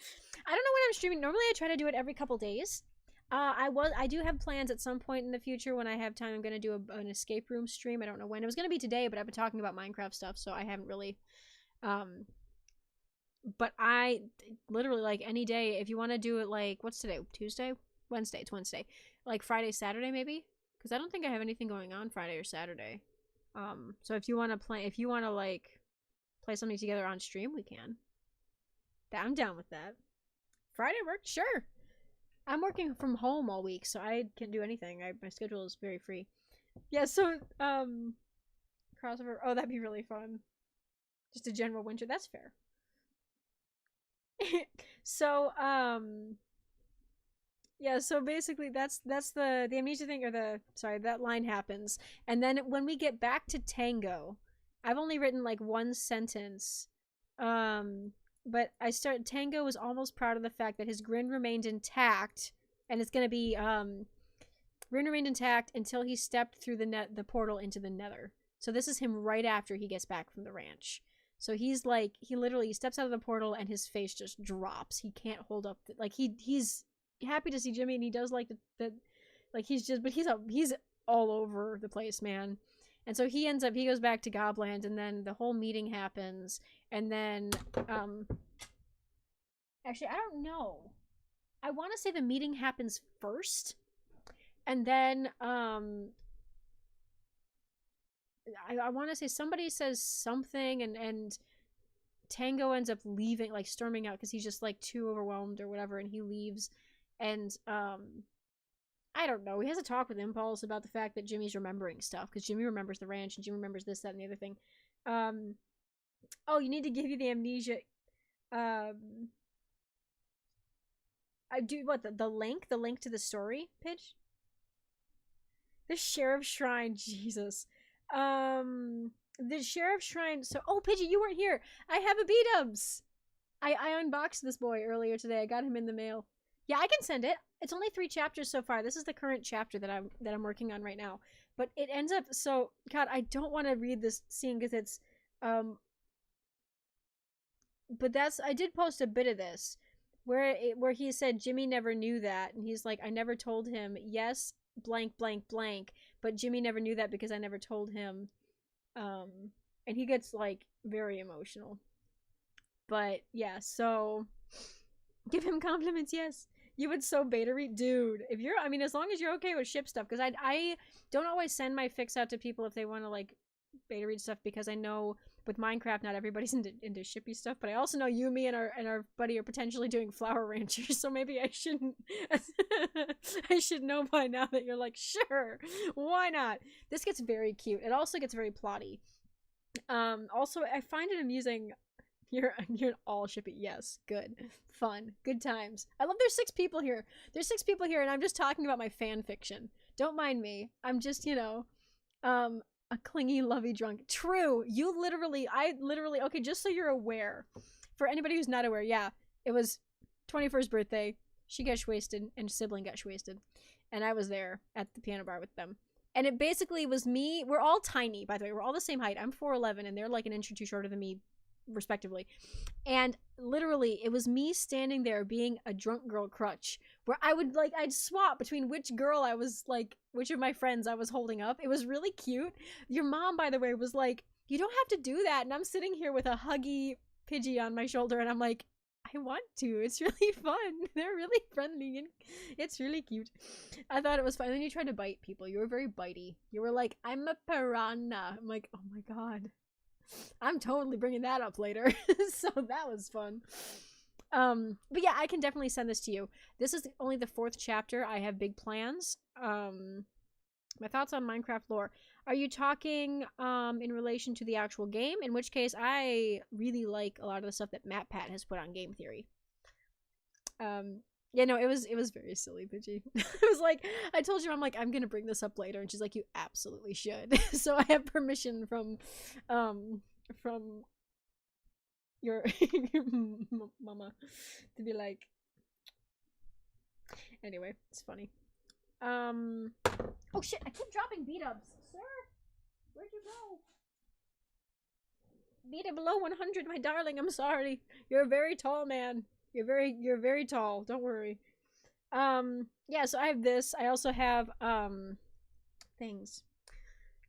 I don't know when I'm streaming. Normally I try to do it every couple days. I do have plans at some point in the future when I have time. I'm going to do an escape room stream. I don't know when. It was going to be today, but I've been talking about Minecraft stuff, so I haven't really. But I literally, like, any day, if you want to do it, like, what's today? Tuesday? Wednesday. It's Wednesday. Like Friday, Saturday, maybe? Because I don't think I have anything going on Friday or Saturday. So if you want to like play something together on stream, we can. I'm down with that. Friday worked, sure. I'm working from home all week, so I can do anything. My schedule is very free. Yeah, so, crossover. Oh, that'd be really fun. Just a general winter. That's fair. So, yeah, so basically that's the amnesia thing, or that line happens. And then when we get back to Tango, I've only written like one sentence. But Tango was almost proud of the fact that his grin remained intact, and it's gonna be, grin remained intact until he stepped through the portal into the nether. So this is him right after he gets back from the ranch. So he's like, he literally steps out of the portal and his face just drops. He can't hold up, like he's happy to see Jimmy, and he does like like he's all over the place, man. And so he goes back to Gobland, and then the whole meeting happens, and then, actually, I don't know. I want to say the meeting happens first, and then, I want to say somebody says something, and Tango ends up leaving, like, storming out, because he's just, like, too overwhelmed or whatever, and he leaves, and, I don't know. He has a talk with Impulse about the fact that Jimmy's remembering stuff, because Jimmy remembers the ranch, and Jimmy remembers this, that, and the other thing. Oh, you need to give you the amnesia. I I do what the link to the story, Pidge? The Sheriff Shrine, Jesus. The Sheriff Shrine. So, oh, Pidgey, you weren't here. I have a B-dubs. I unboxed this boy earlier today. I got him in the mail. Yeah, I can send it. It's only 3 chapters so far. This is the current chapter that I'm working on right now. But it ends up so God, I don't want to read this scene because it's but that's I did post a bit of this where he said Jimmy never knew that, and he's like, I never told him. Yes, blank blank blank, but Jimmy never knew that because I never told him. And he gets like very emotional. But yeah, so give him compliments. Yes, you would so beta read, dude. If you're, I mean, as long as you're okay with ship stuff, because I don't always send my fics out to people if they want to like beta read stuff, because I know with Minecraft not everybody's into shippy stuff. But I also know you, me, and our buddy are potentially doing Flower Ranchers, so maybe I shouldn't. I should know by now that you're like, sure, why not? This gets very cute. It also gets very plotty. Also, I find it amusing. You're all shippy. Yes, good, fun, good times. I love. There's 6 people here. There's 6 people here, and I'm just talking about my fan fiction. Don't mind me. I'm just, a clingy, lovey drunk. True. I literally. Okay, just so you're aware, for anybody who's not aware, yeah, it was 21st birthday. She got wasted, and sibling got wasted, and I was there at the piano bar with them. And it basically was me. We're all tiny, by the way. We're all the same height. I'm 4'11", and they're like an inch or two shorter than me, respectively. And literally, it was me standing there being a drunk girl crutch, where I'd swap between which of my friends I was holding up. It was really cute. Your mom, by the way, was like, you don't have to do that. And I'm sitting here with a huggy Pidgey on my shoulder, and I'm like, I want to. It's really fun. They're really friendly, and it's really cute. I thought it was fun. And then you tried to bite people. You were very bitey. You were like, I'm a piranha. I'm like, oh my god. I'm totally bringing that up later. So that was fun. But yeah, I can definitely send this to you. This is only the 4th chapter. I have big plans. My thoughts on Minecraft lore. Are you talking in relation to the actual game? In which case, I really like a lot of the stuff that MatPat has put on Game Theory. Yeah, no, it was very silly, Pidgey. It was like, I told you, I'm like, I'm gonna bring this up later, and she's like, you absolutely should. So I have permission from your mama to be like. Anyway, it's funny. Oh shit! I keep dropping B-dubs, sir. Where'd you go? Beta below 100, my darling. I'm sorry. You're a very tall man. You're very tall. Don't worry. Yeah, so I have this. I also have, things.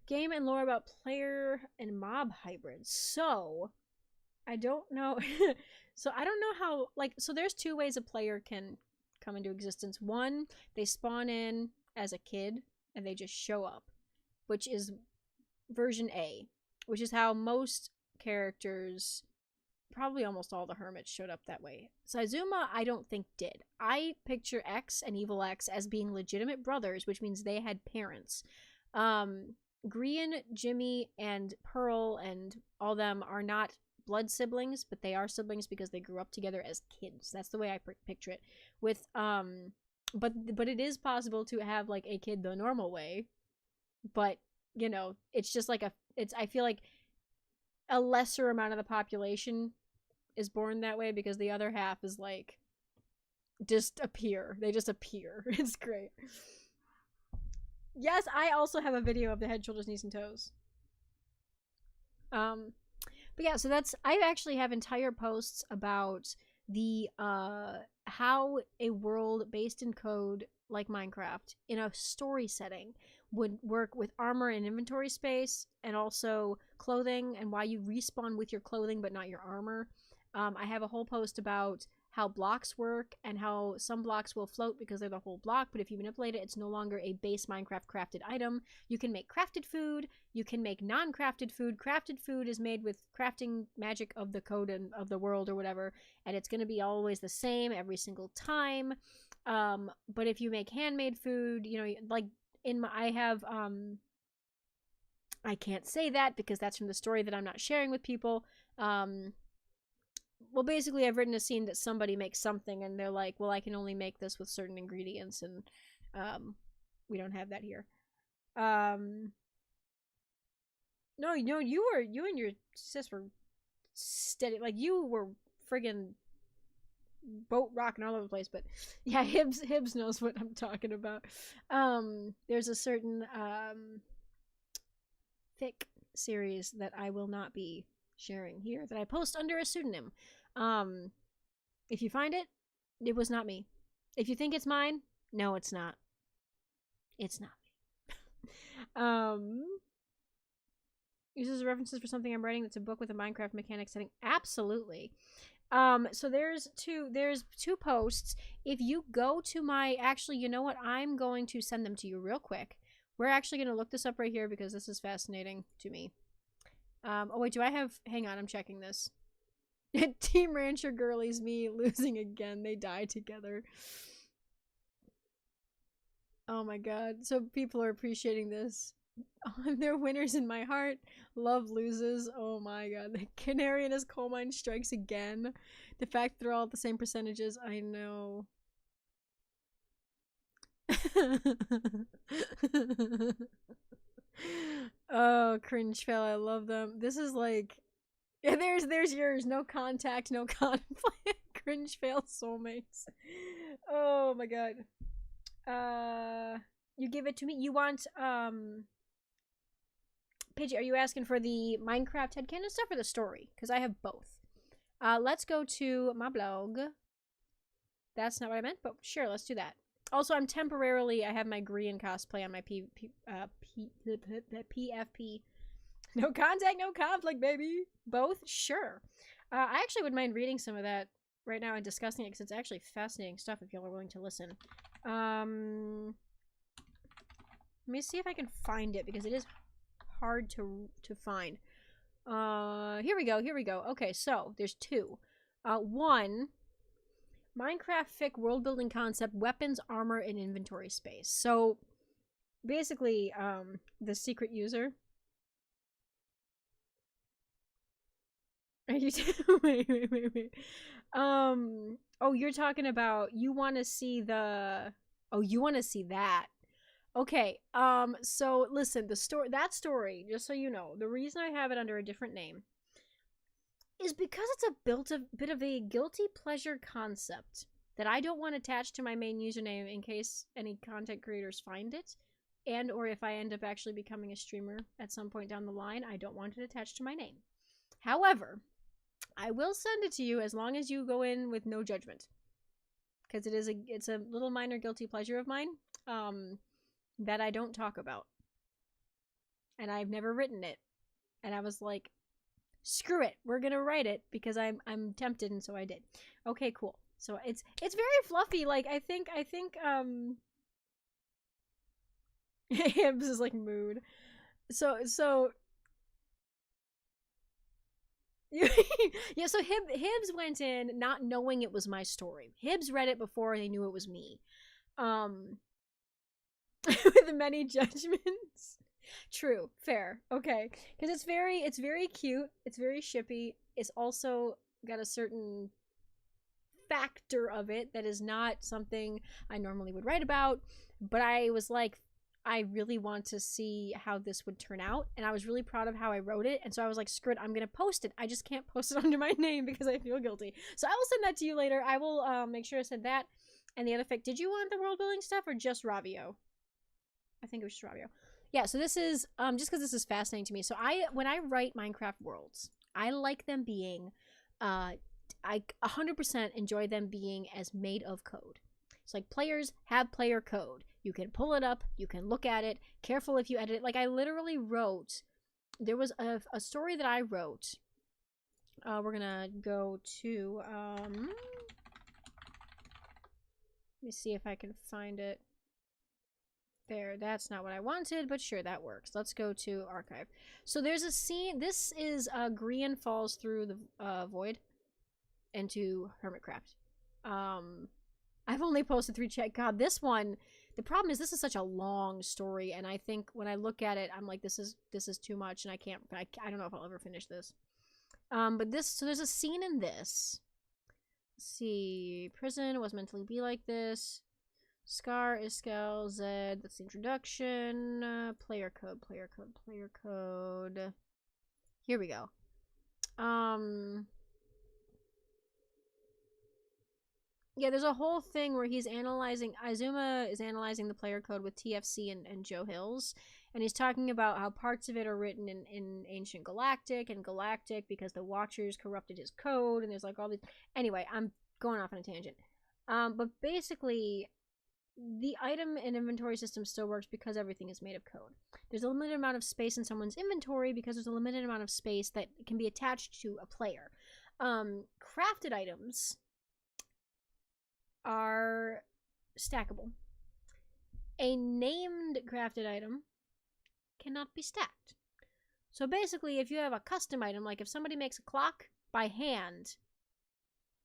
Game and lore about player and mob hybrids. So, I don't know. So, I don't know how, so there's 2 ways a player can come into existence. One, they spawn in as a kid, and they just show up, which is version A, which is how most characters, probably almost all the hermits, showed up that way. Saizuma, I don't think did. I picture X and Evil X as being legitimate brothers, which means they had parents. Grian, Jimmy, and Pearl, and all them are not blood siblings, but they are siblings because they grew up together as kids. That's the way I picture it. With but it is possible to have like a kid the normal way, but it's just like I feel like a lesser amount of the population is born that way, because the other half is like just appear. They just appear. It's great. Yes, I also have a video of the head, shoulders, knees, and toes. But yeah, so I actually have entire posts about the how a world based in code like Minecraft in a story setting would work with armor and inventory space, and also clothing, and why you respawn with your clothing but not your armor. I have a whole post about how blocks work, and how some blocks will float because they're the whole block, but if you manipulate it, it's no longer a base Minecraft crafted item. You can make crafted food, you can make non-crafted food. Crafted food is made with crafting magic of the code and of the world or whatever, and it's going to be always the same every single time. But if you make handmade food, like I have, I can't say that because that's from the story that I'm not sharing with people. well, basically, I've written a scene that somebody makes something, and they're like, well, I can only make this with certain ingredients, and we don't have that here. No, you and your sis were steady, like, you were friggin' boat rocking all over the place, but yeah, Hibbs knows what I'm talking about. There's a certain fic series that I will not be sharing here that I post under a pseudonym. If you find it, it was not me. If you think it's mine, no, it's not. It's not me. Uses references for something I'm writing that's a book with a Minecraft mechanic setting. Absolutely. So there's two posts. If you go to my, actually, you know what? I'm going to send them to you real quick. We're actually going to look this up right here because this is fascinating to me. Oh wait, do I have, hang on, I'm checking this. Team Rancher Girlies, me losing again. They die together. Oh my god. So people are appreciating this. They're winners in my heart. Love loses. Oh my god. The canary in his coal mine strikes again. The fact that they're all at the same percentages, I know. Oh, cringe fail. I love them. This is like, yeah, there's yours. No contact, no conflict. Cringe fail soulmates. Oh my god. You give it to me. You want Pidgey, are you asking for the Minecraft headcanon stuff or the story? Because I have both. Let's go to my blog. That's not what I meant, but sure, let's do that. Also, I have my Grian cosplay on my PFP. No contact, no conflict, baby. Both? Sure. I actually would mind reading some of that right now and discussing it because it's actually fascinating stuff if y'all are willing to listen. Let me see if I can find it because it is hard to find. Here we go. Okay, so there's two. One, Minecraft fic world building concept, weapons, armor, and inventory space. So basically, the secret user. Are you wait. Oh, you're talking about you want to see the you want to see that. Okay, so listen, that story, just so you know, the reason I have it under a different name is because it's a bit of a guilty pleasure concept that I don't want attached to my main username in case any content creators find it, and or if I end up actually becoming a streamer at some point down the line, I don't want it attached to my name. However, I will send it to you as long as you go in with no judgment, because it's a little minor guilty pleasure of mine. That I don't talk about. And I've never written it. And I was like, screw it, we're gonna write it because I'm tempted, and so I did. Okay, cool. So it's very fluffy. Like I think Hibbs is like mood. So yeah, so Hibbs went in not knowing it was my story. Hibbs read it before they knew it was me. With many judgments. True, fair, okay, because it's very cute, it's very shippy, it's also got a certain factor of it that is not something I normally would write about, but I was like, I really want to see how this would turn out, and I was really proud of how I wrote it, and so I was like, screw it, I'm gonna post it. I just can't post it under my name because I feel guilty. So I will send that to you later. I will make sure I said that. And the other fic, did you want the world building stuff or just Ravio? I think it was just Ravio. Yeah, so this is just because this is fascinating to me. So when I write Minecraft worlds, I like them being I 100% enjoy them being as made of code. It's like players have player code. You can pull it up, you can look at it, careful if you edit it. Like I literally wrote, there was a story that I wrote. We're gonna go to let me see if I can find it. There, that's not what I wanted, but sure, that works. Let's go to archive. So there's a scene. This is Grian falls through the void into Hermitcraft. I've only posted 3 chat. God, this one. The problem is this is such a long story, and I think when I look at it, I'm like, this is too much, and I don't know if I'll ever finish this. But so there's a scene in this see. Prison was meant to be like this. Scar, Iskel, Zed. That's the introduction. Player code, player code, player code. Here we go. Yeah, there's a whole thing where he's analyzing. Izuma is analyzing the player code with TFC and Joe Hills, and he's talking about how parts of it are written in Ancient Galactic and Galactic because the Watchers corrupted his code, and there's like all these. Anyway, I'm going off on a tangent. But basically, the item and inventory system still works because everything is made of code. There's a limited amount of space in someone's inventory because there's a limited amount of space that can be attached to a player. Crafted items are stackable. A named crafted item cannot be stacked. So basically, if you have a custom item, like if somebody makes a clock by hand,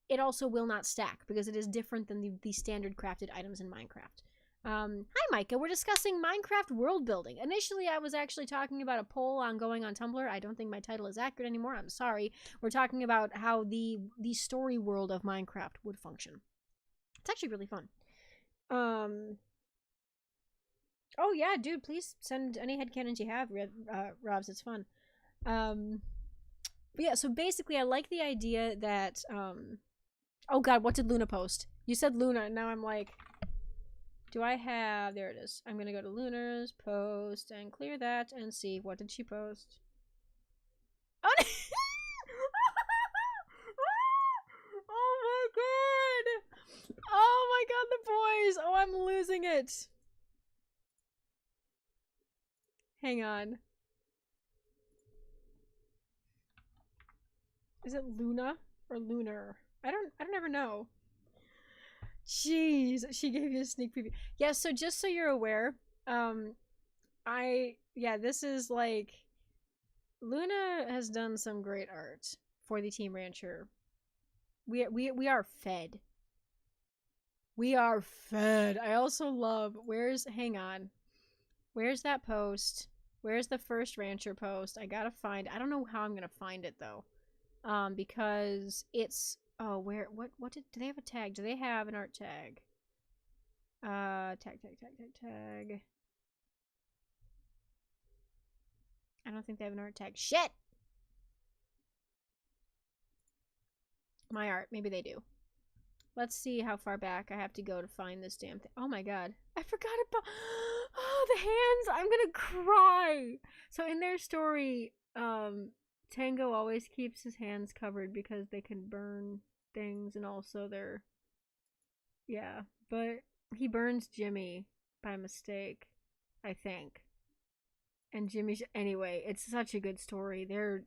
it also will not stack because it is different than the standard crafted items in Minecraft. Hi, Micah. We're discussing Minecraft world building. Initially, I was actually talking about a poll ongoing on Tumblr. I don't think my title is accurate anymore. I'm sorry. We're talking about how the story world of Minecraft would function. It's actually really fun. Oh yeah, dude, please send any headcanons you have, Robs. It's fun. But yeah, so basically I like the idea that, oh god, what did Luna post? You said Luna, and now I'm like, do I have, there it is. I'm gonna go to Luna's post and clear that and see, what did she post? Oh, oh my god! Oh my god, the boys! Oh, I'm losing it. Hang on. Is it Luna or Lunar? I don't ever know. Jeez, she gave you a sneak preview. Yeah, so just so you're aware, this is like, Luna has done some great art for the Team Rancher. We are fed. We are fed. I also love, hang on. Where's that post? Where's the first Rancher post? I gotta find, I don't know how I'm gonna find it though. Because it's, oh, what do they have a tag? Do they have an art tag? Tag. I don't think they have an art tag. Shit! My art, maybe they do. Let's see how far back I have to go to find this damn thing. Oh my god. I forgot about, oh, the hands! I'm gonna cry! So in their story, Tango always keeps his hands covered because they can burn things, and also they're, yeah, but he burns Jimmy by mistake, I think. And Jimmy, anyway, it's such a good story. They're,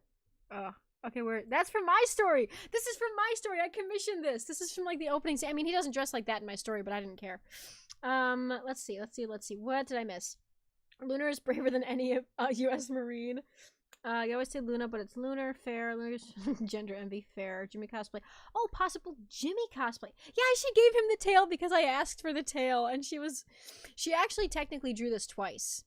okay, that's from my story. This is from my story. I commissioned this. This is from like the opening. I mean, he doesn't dress like that in my story, but I didn't care. Let's see. What did I miss? Lunar is braver than any U.S. Marine. You always say Luna, but it's Lunar, fair, Lunar's gender envy, fair, Jimmy cosplay. Oh, possible Jimmy cosplay. Yeah, she gave him the tail because I asked for the tail, and she actually technically drew this twice.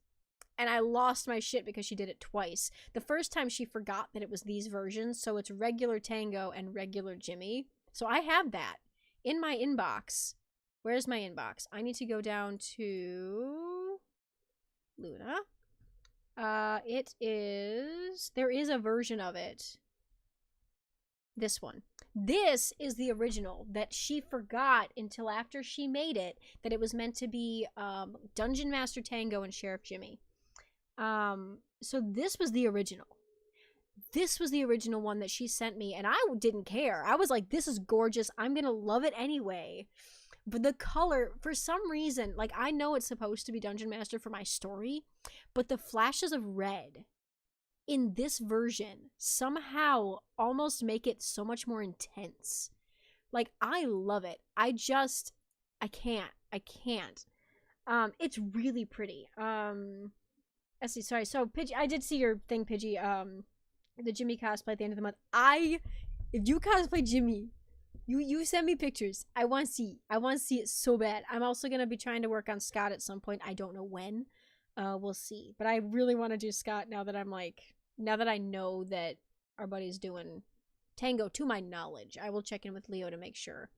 And I lost my shit because she did it twice. The first time she forgot that it was these versions, so it's regular Tango and regular Jimmy. So I have that in my inbox. Where's my inbox? I need to go down to Luna. There is a version of it. This one. This is the original that she forgot until after she made it, that it was meant to be Dungeon Master Tango and Sheriff Jimmy. So this was the original. This was the original one that she sent me, and I didn't care. I was like, this is gorgeous. I'm gonna love it anyway. But the color, for some reason, like, I know it's supposed to be Dungeon Master for my story, but the flashes of red in this version somehow almost make it so much more intense. Like, I love it. I can't. It's really pretty. Let's see, sorry. So, Pidgey, I did see your thing, Pidgey. The Jimmy cosplay at the end of the month. If you cosplay Jimmy, you send me pictures. I want to see it so bad. I'm also going to be trying to work on Scott at some point. I don't know when. We'll see. But I really want to do Scott now that I know that our buddy's doing Tango, to my knowledge. I will check in with Leo to make sure.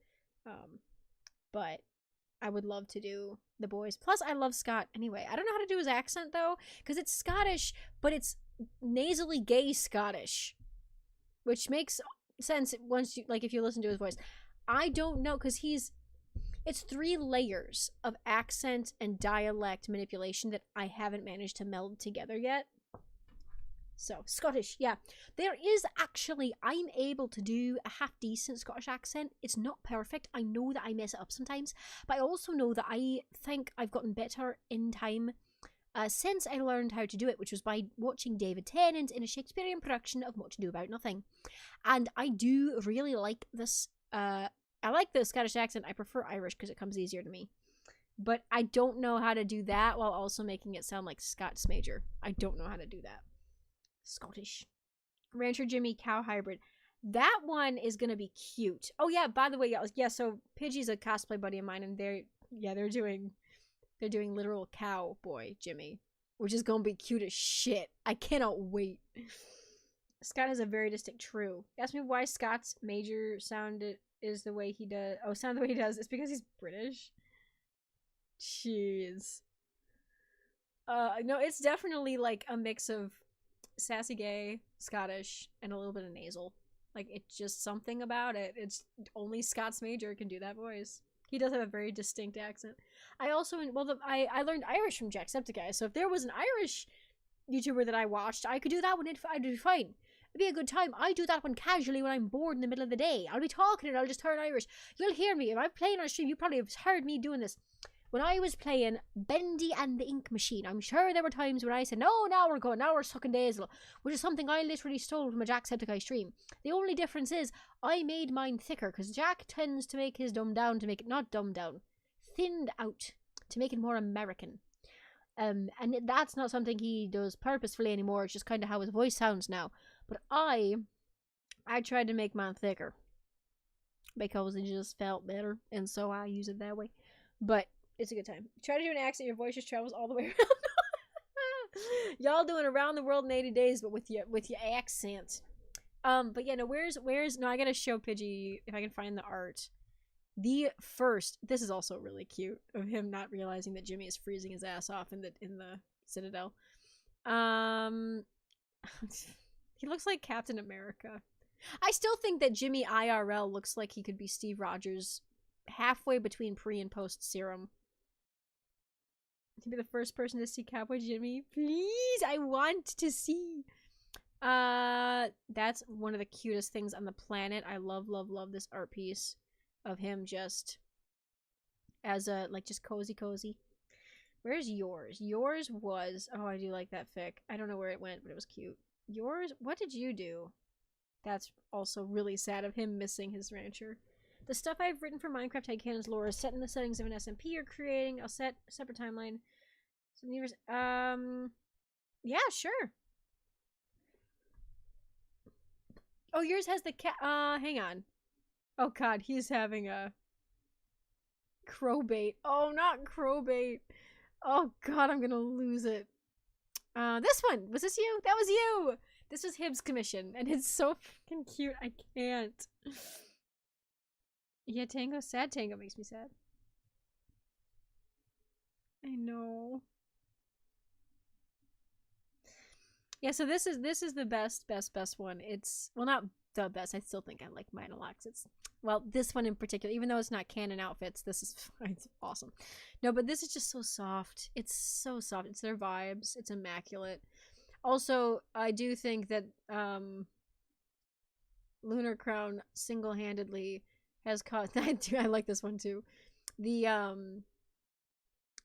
But I would love to do the boys. Plus, I love Scott anyway. I don't know how to do his accent, though, because it's Scottish, but it's nasally gay Scottish, which makes sense once you, like, if you listen to his voice. I don't know, because it's 3 layers of accent and dialect manipulation that I haven't managed to meld together yet. So, Scottish, yeah. There is actually, I'm able to do a half-decent Scottish accent. It's not perfect. I know that I mess it up sometimes. But I also know that I think I've gotten better in time since I learned how to do it, which was by watching David Tennant in a Shakespearean production of Much Ado About Nothing. And I do really like this. I like the Scottish accent. I prefer Irish because it comes easier to me. But I don't know how to do that while also making it sound like Scots Major. I don't know how to do that. Scottish. Rancher Jimmy cow hybrid. That one is gonna be cute. Oh yeah, by the way, yeah, so Pidgey's a cosplay buddy of mine, and they're doing literal cowboy Jimmy, which is gonna be cute as shit. I cannot wait. Scott has a very distinct true. Ask me why Scott's major sound is the way he does. Oh, sound the way he does. It's because he's British. Jeez. No, it's definitely like a mix of sassy gay, Scottish, and a little bit of nasal. Like, it's just something about it. It's only Scott's Major can do that voice. He does have a very distinct accent. I also, I learned Irish from Jacksepticeye, so if there was an Irish YouTuber that I watched, I could do that one. I'd be fine. It'd be a good time. I do that one casually when I'm bored in the middle of the day. I'll be talking and I'll just turn Irish. You'll hear me. If I'm playing on a stream, you probably have heard me doing this. When I was playing Bendy and the Ink Machine, I'm sure there were times when I said, no, now we're sucking Dazel, which is something I literally stole from a Jacksepticeye stream. The only difference is, I made mine thicker, because Jack tends to make his dumbed down to make it not dumbed down, thinned out, to make it more American. And that's not something he does purposefully anymore, it's just kind of how his voice sounds now. But I tried to make mine thicker, because it just felt better, and so I use it that way. But it's a good time. Try to do an accent, your voice just travels all the way around. Y'all doing around the world in 80 days, but with your accent. But yeah, no, no, I gotta show Pidgey if I can find the art. The first, this is also really cute, of him not realizing that Jimmy is freezing his ass off in the Citadel. He looks like Captain America. I still think that Jimmy IRL looks like he could be Steve Rogers halfway between pre and post serum. To be the first person to see Cowboy Jimmy, please, I want to see. That's one of the cutest things on the planet. I love this art piece of him just as a, like, just cozy. Where's yours? Yours was, oh, I do like that fic. I don't know where it went, but it was cute. Yours, what did you do? That's also really sad of him missing his rancher. The stuff I've written for Minecraft Headcanon's lore is set in the settings of an SMP you're creating. I'll set a separate timeline. Yeah, sure. Oh, yours has the cat. Hang on. Oh god, he's having a crowbait. Oh, not crowbait. Oh god, I'm gonna lose it. This one. Was this you? That was you! This was Hibbs' commission, and it's so fucking cute. I can't. Yeah, Tango. Sad Tango makes me sad. I know. Yeah, so this is the best one. It's, well, not the best. I still think I like Minolax. It's, well, this one in particular, even though it's not canon outfits, this is it's awesome. No, but this is just so soft. It's so soft. It's their vibes. It's immaculate. Also, I do think that Lunar Crown single-handedly has caused, I like this one too, the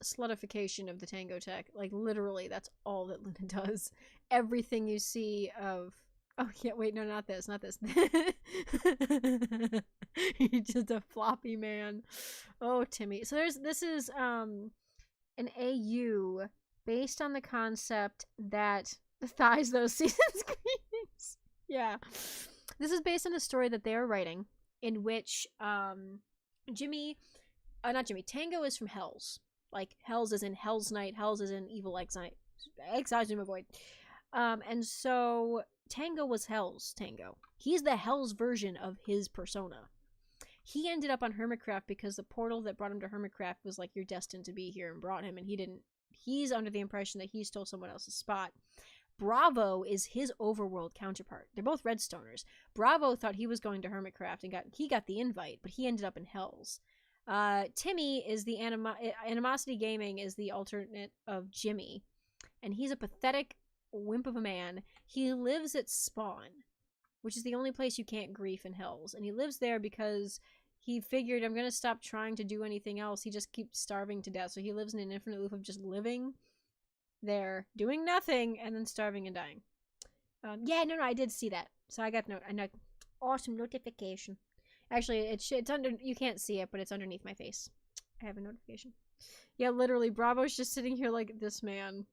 slutification of the Tango tech. Like, literally, that's all that Luna does. Everything you see of, oh yeah, wait, no, not this. He's just a floppy man. Oh, Timmy. So this is an AU based on the concept that the thighs those seasons greetings. Yeah. This is based on a story that they are writing in which Tango is from Hells. Like, Hells is in Hell's Night, Hells is in Evil Exile, Exile Void. And so Tango was Hell's Tango. He's the Hell's version of his persona. He ended up on Hermitcraft because the portal that brought him to Hermitcraft was like, you're destined to be here, and brought him, and he didn't. He's under the impression that he stole someone else's spot. Bravo is his overworld counterpart. They're both Redstoners. Bravo thought he was going to Hermitcraft and got the invite, but he ended up in Hell's. Timmy is the Animosity Gaming is the alternate of Jimmy, and he's a pathetic wimp of a man. He lives at Spawn, which is the only place you can't grief in Hell's, and he lives there because he figured, I'm gonna stop trying to do anything else. He just keeps starving to death, so he lives in an infinite loop of just living there, doing nothing, and then starving and dying. Yeah, no, I did see that, so I got an awesome notification. Actually, it's under, you can't see it, but it's underneath my face. I have a notification. Yeah, literally, Bravo's just sitting here like, this man.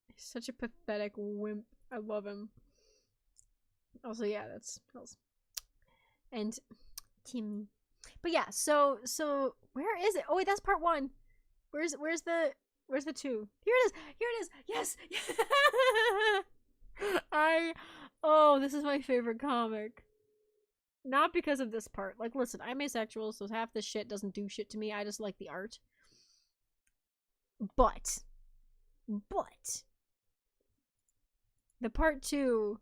He's such a pathetic wimp. I love him. Also, yeah, that's Hells. And Tim. But yeah, so where is it? Oh wait, that's part 1. Where's the 2? Here it is. Here it is. Yes. Oh, this is my favorite comic. Not because of this part. Like, listen, I'm asexual, so half this shit doesn't do shit to me. I just like the art. But the part 2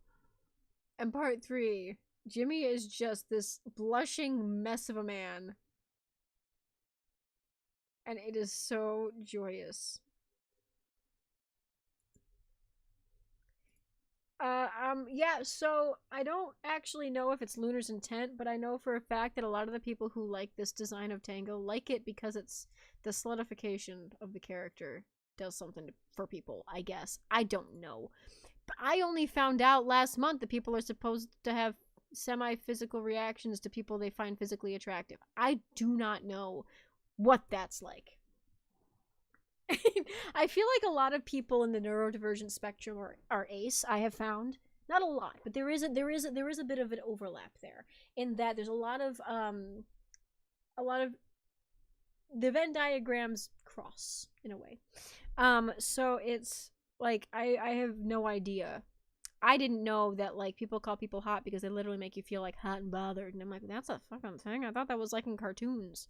and part 3, Jimmy is just this blushing mess of a man. And it is so joyous. Yeah, so I don't actually know if it's Lunar's intent, but I know for a fact that a lot of the people who like this design of Tango like it because it's the sludification of the character does something for people, I guess. I don't know. But I only found out last month that people are supposed to have semi-physical reactions to people they find physically attractive. I do not know what that's like. I feel like a lot of people in the neurodivergent spectrum are ace, I have found. Not a lot, but there is a bit of an overlap there, in that there's a lot of the Venn diagrams cross in a way. So it's like I have no idea. I didn't know that like people call people hot because they literally make you feel like hot and bothered, and I'm like, that's a fucking thing. I thought that was like in cartoons.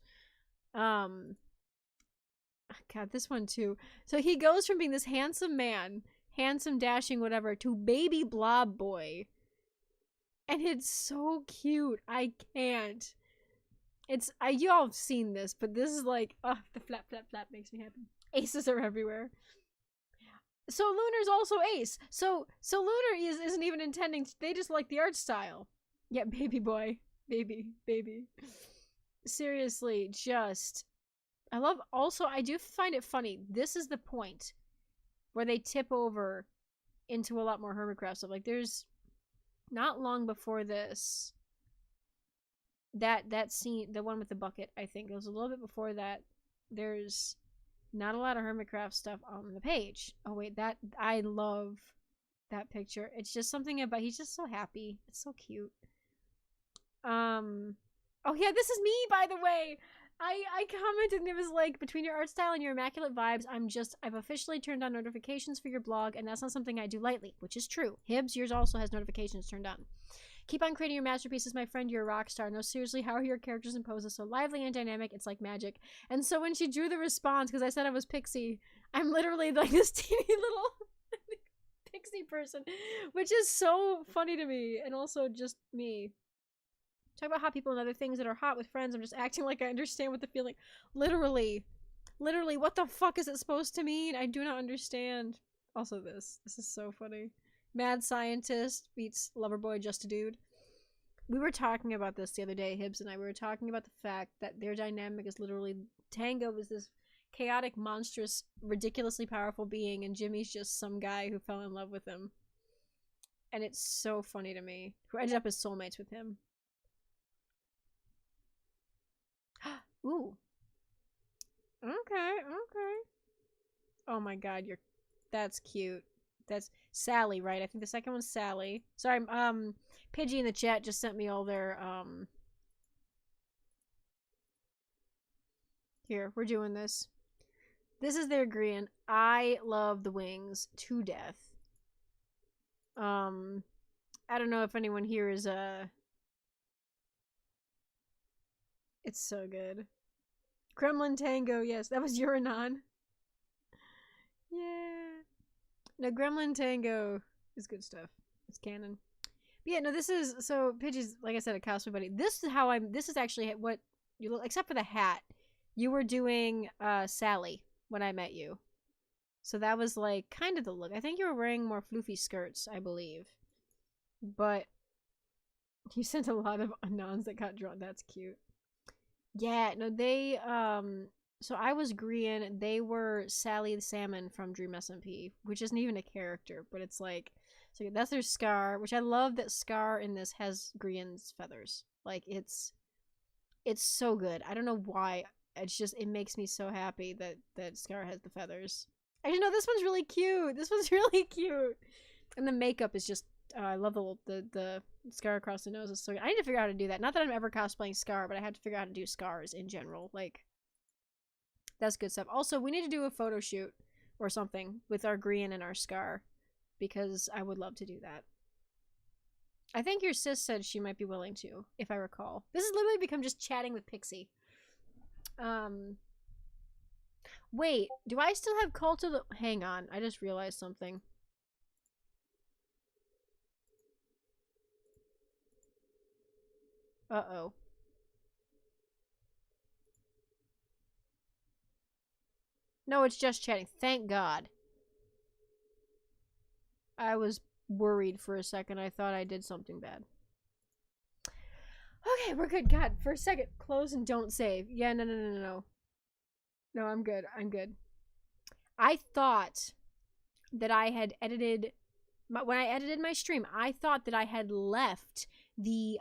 God, this one too. So he goes from being this handsome man, handsome, dashing, whatever, to baby blob boy. And it's so cute. I can't. Y'all have seen this, but this is like, the flap, flap, flap makes me happy. Aces are everywhere. So Lunar's also ace. So Lunar isn't even intending, they just like the art style. Yeah, baby boy. Baby. Seriously, just... I do find it funny. This is the point where they tip over into a lot more Hermitcraft stuff. Like, there's not long before this, that scene, the one with the bucket, I think it was a little bit before that. There's not a lot of Hermitcraft stuff on the page. Oh wait, I love that picture. It's just something about, he's just so happy. It's so cute. Oh yeah, this is me, by the way. I commented and it was like, between your art style and your immaculate vibes, I've officially turned on notifications for your blog, and that's not something I do lightly, which is true. Hibbs, yours also has notifications turned on. Keep on creating your masterpieces, my friend. You're a rock star. No, seriously, how are your characters and poses so lively and dynamic? It's like magic. And so when she drew the response, because I said I was Pixie, I'm literally like this teeny little Pixie person, which is so funny to me, and also just me. Talk about hot people and other things that are hot with friends. I'm just acting like I understand what the feeling. Literally, what the fuck is it supposed to mean? I do not understand. Also, this is so funny. Mad scientist beats lover boy, just a dude. We were talking about this the other day, Hibbs and I. We were talking about the fact that their dynamic is literally, Tango is this chaotic, monstrous, ridiculously powerful being, and Jimmy's just some guy who fell in love with him. And it's so funny to me. Who ended up as soulmates with him. Ooh. Okay. Oh my god, that's cute. That's Sally, right? I think the second one's Sally. Sorry, Pidgey in the chat just sent me all their, Here, we're doing this. This is their Grian. I love the wings to death. I don't know if anyone here is it's so good. Kremlin Tango, yes, that was Uranon. Yeah. No, Gremlin Tango is good stuff. It's canon. But yeah, no, this is so Pidgey's, like I said, a cosplay buddy. This is how this is actually what you look, except for the hat. You were doing Sally when I met you. So that was like kind of the look. I think you were wearing more floofy skirts, I believe. But you sent a lot of anons that got drawn. That's cute. Yeah, no, they so I was Grian, they were Sally the Salmon from Dream SMP, which isn't even a character, but it's like, so that's their Scar, which I love that Scar in this has Grian's feathers. Like it's so good. I don't know why. It's just, it makes me so happy that Scar has the feathers. I just know this one's really cute. This one's really cute. And the makeup is just I love the scar across the nose. Is so good. I need to figure out how to do that. Not that I'm ever cosplaying Scar, but I have to figure out how to do scars in general. Like, that's good stuff. Also, we need to do a photo shoot or something with our Grian and our Scar, because I would love to do that. I think your sis said she might be willing to, if I recall. This has literally become just chatting with Pixie. Wait, do I still have Cult of the... Hang on, I just realized something. Uh-oh. No, it's just chatting. Thank God. I was worried for a second. I thought I did something bad. Okay, we're good. God, for a second, close and don't save. Yeah, no. No, I'm good. I'm good. I thought that I had edited... when I edited my stream, I thought that I had left the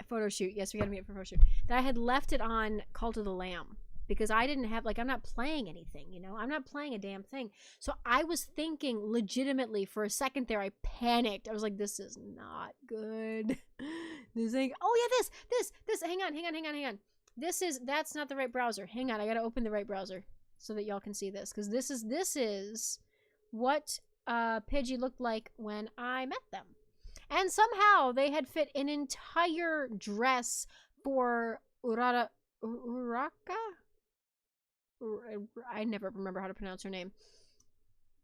photo shoot. Yes, we gotta meet up for photo shoot. That I had left it on Cult of the Lamb. Because I didn't have, like, I'm not playing anything, you know? I'm not playing a damn thing. So I was thinking legitimately for a second there, I panicked. I was like, this is not good. This ain't, oh yeah, this, hang on. That's not the right browser. Hang on, I gotta open the right browser so that y'all can see this. Because this is what Pidgey looked like when I met them. And somehow they had fit an entire dress for Uraka? I never remember how to pronounce her name.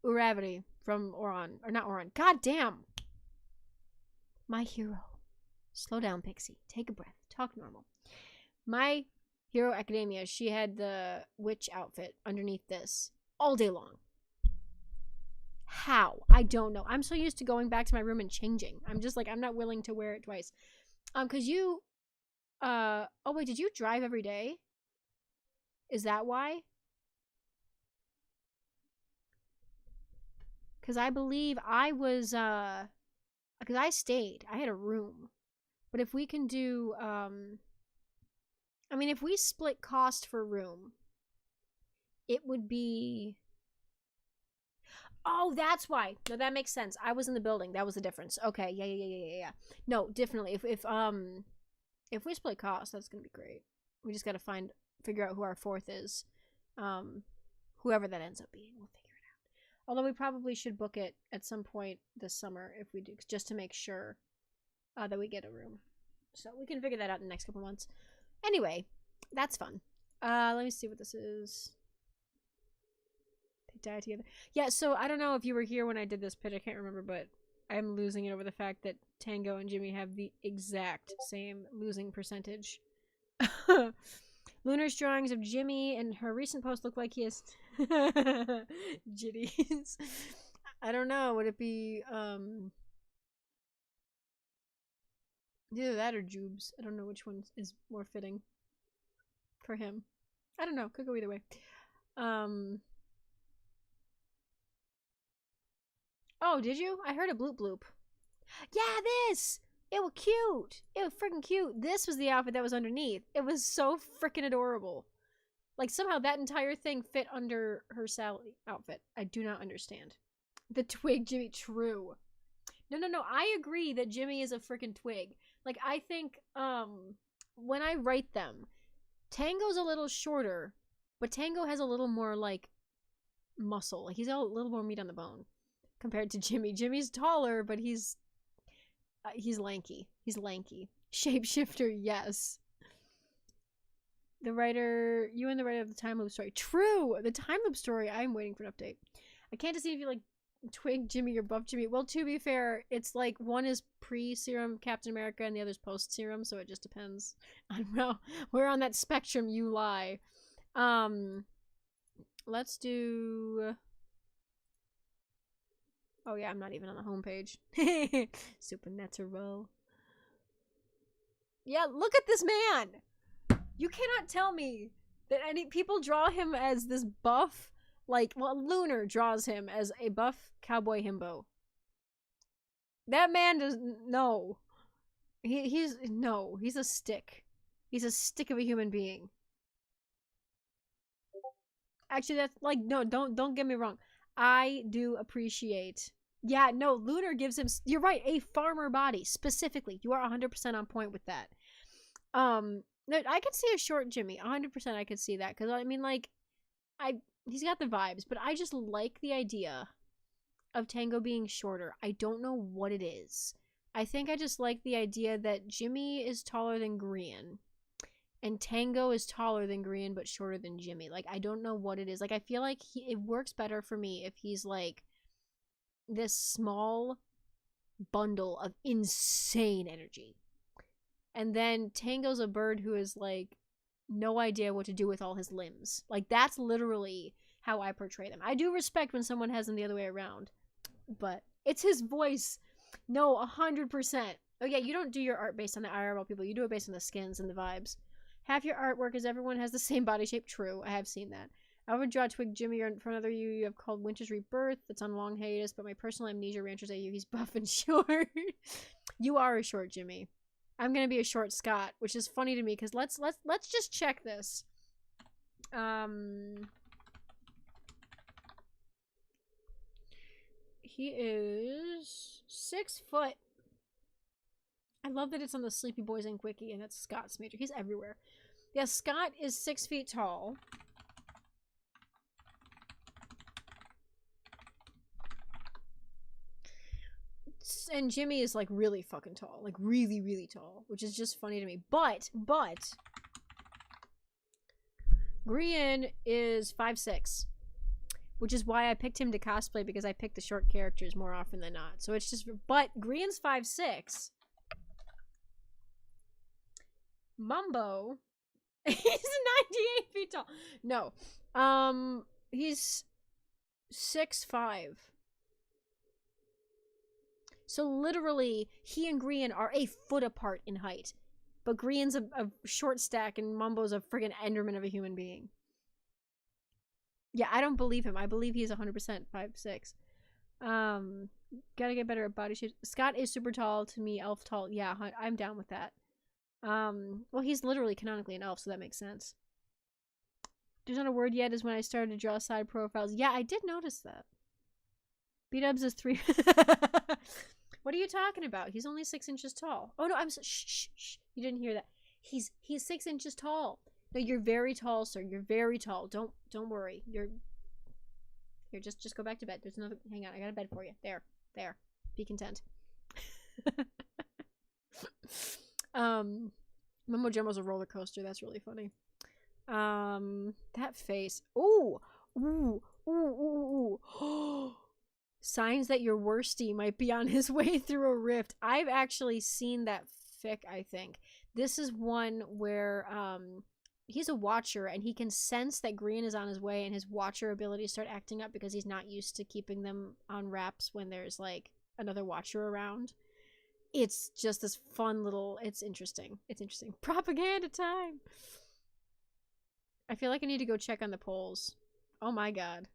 Uravity from Oron. Or not Oron. God damn! My hero. Slow down, Pixie. Take a breath. Talk normal. My Hero Academia, she had the witch outfit underneath this all day long. How? I don't know. I'm so used to going back to my room and changing. I'm just like, I'm not willing to wear it twice. Cause you, oh wait, did you drive every day? Is that why? Because I believe I was, because I stayed. I had a room. But if we can do, I mean, if we split cost for room, it would be... Oh, that's why. No, that makes sense. I was in the building. That was the difference. Okay, yeah. No, definitely. If we split cost, that's gonna be great. We just gotta figure out who our fourth is. Whoever that ends up being, we'll figure it out. Although we probably should book it at some point this summer if we do, just to make sure that we get a room. So we can figure that out in the next couple months. Anyway, that's fun. Let me see what this is. They die together. Yeah, so I don't know if you were here when I did this pitch. I can't remember, but I'm losing it over the fact that Tango and Jimmy have the exact same losing percentage. Lunar's drawings of Jimmy and her recent post look like he has jitties. I don't know. Would it be either that or Jubes? I don't know which one is more fitting for him. I don't know. Could go either way. Oh, did you? I heard a bloop bloop. Yeah, this! It was cute. It was freaking cute. This was the outfit that was underneath. It was so freaking adorable. Like, somehow that entire thing fit under her Sally outfit. I do not understand. The twig Jimmy, true. No. I agree that Jimmy is a freaking twig. Like, I think, when I write them, Tango's a little shorter, but Tango has a little more, like, muscle. Like, he's got a little more meat on the bone. compared to Jimmy. Jimmy's taller, but he's lanky. He's lanky. Shapeshifter, yes. The writer, you and the writer of the time loop story. True! The time loop story, I'm waiting for an update. I can't decide if you like twig Jimmy or buff Jimmy. Well, to be fair, it's like one is pre-serum Captain America and the other's post-serum, so it just depends on where on that spectrum you lie. Let's do... Oh yeah, I'm not even on the homepage. Supernatural. Yeah, look at this man! You cannot tell me that any people draw him as this buff, like, well, Lunar draws him as a buff cowboy himbo. That man does no. He's a stick. He's a stick of a human being. Actually, that's like, no, don't get me wrong. I do appreciate. Yeah, no, Lunar gives him, you're right, a farmer body specifically. You are 100% on point with that. No, I could see a short Jimmy. 100% I could see that. Because, I mean, like, he's got the vibes. But I just like the idea of Tango being shorter. I don't know what it is. I think I just like the idea that Jimmy is taller than Grian. And Tango is taller than Grian, but shorter than Jimmy. Like, I don't know what it is. Like, I feel like it works better for me if he's, like, this small bundle of insane energy. And then Tango's a bird who is, like, no idea what to do with all his limbs. Like, that's literally how I portray them. I do respect when someone has them the other way around. But it's his voice. No, 100%. Oh, yeah, you don't do your art based on the IRL people. You do it based on the skins and the vibes. Half your artwork is everyone has the same body shape. True, I have seen that. I would draw Twig Jimmy for another you have called Winter's Rebirth. That's on long hiatus, but my personal amnesia ranchers AU, he's buff and short. You are a short Jimmy. I'm gonna be a short Scott, which is funny to me because let's just check this. He is 6 foot. I love that it's on the Sleepy Boys Inc. wiki, and that's Scott's major. He's everywhere. Yeah, Scott is 6 feet tall. And Jimmy is, like, really fucking tall. Like, really, really tall. Which is just funny to me. But Grian is 5'6". Which is why I picked him to cosplay, because I pick the short characters more often than not. So it's just... But Grian's 5'6". Mumbo... He's 98 feet tall. No. He's 6'5". So literally, he and Grian are a foot apart in height. But Grian's a short stack and Mumbo's a friggin' Enderman of a human being. Yeah, I don't believe him. I believe he's 100% 5'6". Gotta get better at body shape. Scott is super tall, to me, elf tall. Yeah, I'm down with that. Well, he's literally canonically an elf, so that makes sense. There's not a word yet is when I started to draw side profiles. Yeah, I did notice that. B-dubs is 3... What are you talking about? He's only 6 inches tall. Oh no, I'm so shh. You didn't hear that. He's 6 inches tall. No, you're very tall, sir. You're very tall. Don't worry. You're here. Just go back to bed. There's another. Hang on, I got a bed for you. There. Be content. Mumbo Jumbo's a roller coaster. That's really funny. That face. Ooh. Signs that your worsty might be on his way through a rift. I've actually seen that fic, I think. This is one where he's a watcher and he can sense that Grian is on his way, and his watcher abilities start acting up because he's not used to keeping them on wraps when there's like another watcher around. It's just this fun little... It's interesting. It's interesting. Propaganda time! I feel like I need to go check on the polls. Oh my god.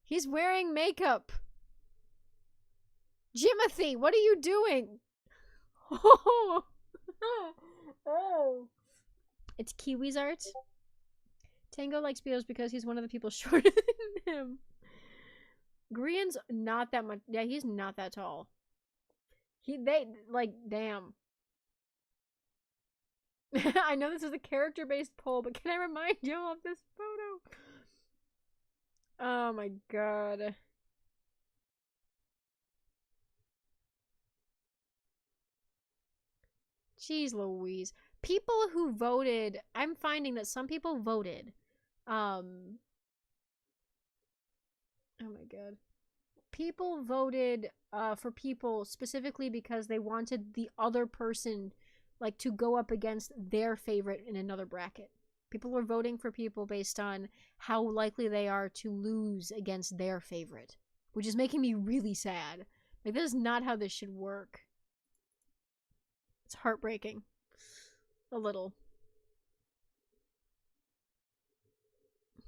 He's wearing makeup! Jimothy, what are you doing? Oh! It's Kiwi's art. Tango likes Beatles because he's one of the people shorter than him. Grian's not that much... Yeah, he's not that tall. Damn. I know this is a character-based poll, but can I remind you of this photo? Oh my god. Jeez Louise. People who voted, I'm finding that some people voted. Oh my god. People voted for people specifically because they wanted the other person like to go up against their favorite in another bracket. People were voting for people based on how likely they are to lose against their favorite, which is making me really sad. Like, this is not how this should work. It's heartbreaking. A little.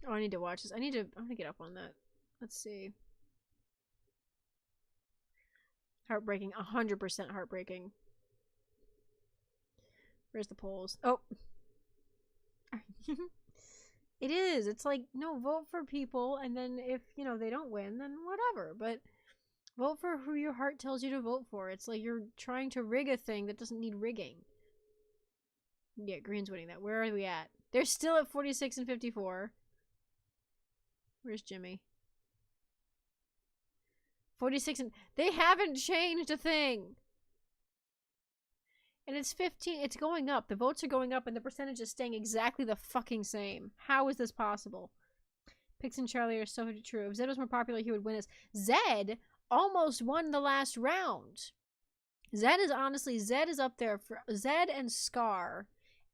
Oh, I need to watch this. I'm gonna get up on that. Let's see. Heartbreaking. 100% heartbreaking. Where's the polls? Oh. It is. It's like, no, vote for people, and then if, they don't win, then whatever. But vote for who your heart tells you to vote for. It's like you're trying to rig a thing that doesn't need rigging. Yeah, Green's winning that. Where are we at? They're still at 46 and 54. Where's Jimmy? 46 and... They haven't changed a thing! And it's 15. It's going up. The votes are going up, and the percentage is staying exactly the fucking same. How is this possible? Pix and Charlie are so true. If Zed was more popular, he would win us. Zed almost won the last round. Zed is up there for Zed and Scar.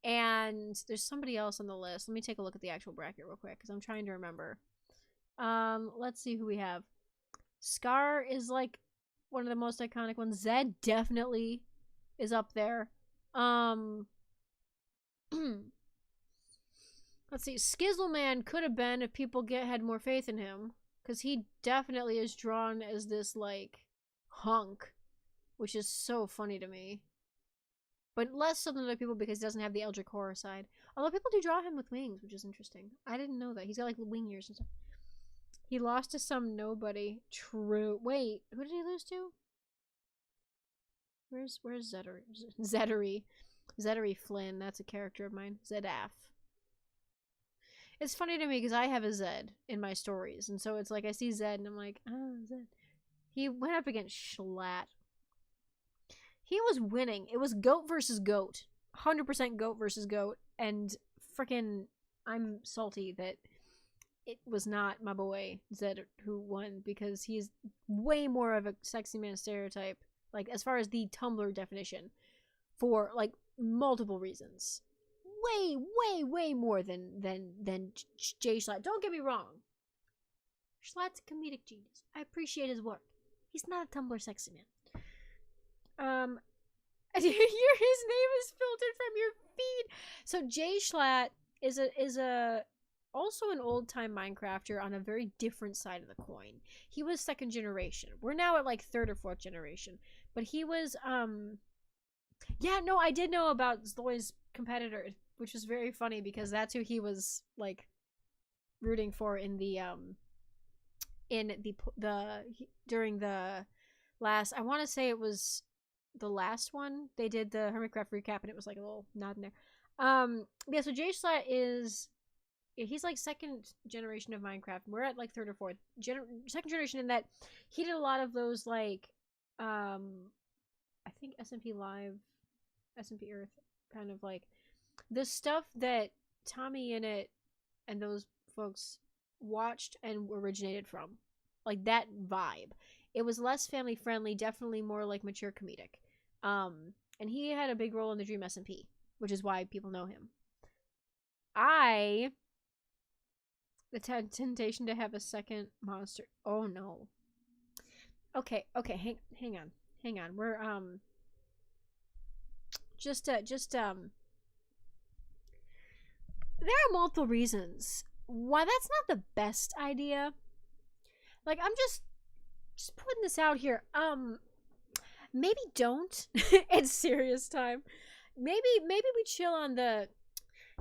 And there's somebody else on the list. Let me take a look at the actual bracket real quick, because I'm trying to remember. Let's see who we have. Scar is like one of the most iconic ones. Zed definitely is up there. Let's see. Skizzleman could have been if people had more faith in him, because he definitely is drawn as this like hunk, which is so funny to me. But less so than other people because he doesn't have the Eldritch horror side. Although people do draw him with wings, which is interesting. I didn't know that. He's got like wing ears and stuff. He lost to some nobody. True. Wait, who did he lose to? Where's Zeddery? Zeddery Flynn. That's a character of mine. Zedaf. It's funny to me because I have a Zed in my stories. And so it's like I see Zed and I'm like, oh, Zed. He went up against Schlatt. He was winning. It was goat versus goat. 100% goat versus goat. And frickin' I'm salty that it was not my boy Zed who won, because he's way more of a sexy man stereotype, like as far as the Tumblr definition, for like multiple reasons. Way more than Jay Schlatt. Don't get me wrong. Schlatt's a comedic genius. I appreciate his work. He's not a Tumblr sexy man. His name is filtered from your feed. So Jay Schlatt is a also an old-time Minecrafter on a very different side of the coin. He was second generation. We're now at like third or fourth generation. But he was yeah, no, I did know about Zloy's competitor, which was very funny because that's who he was like rooting for in the during the last, I want to say it was the last one they did the Hermitcraft recap, and it was like a little nod in there. Yeah, so Jay Schlatt he's like second generation of Minecraft. We're at like third or fourth second generation, in that he did a lot of those like I think SMP Live, SMP Earth, kind of like the stuff that Tommy Innit and those folks watched and originated from, like that vibe. It was less family friendly, definitely more like mature comedic. And he had a big role in the Dream SMP, which is why people know him. The temptation to have a second monster. Oh no. Okay, hang on. We're there are multiple reasons why that's not the best idea. Like, I'm just putting this out here. Maybe don't. It's serious time. Maybe we chill on the...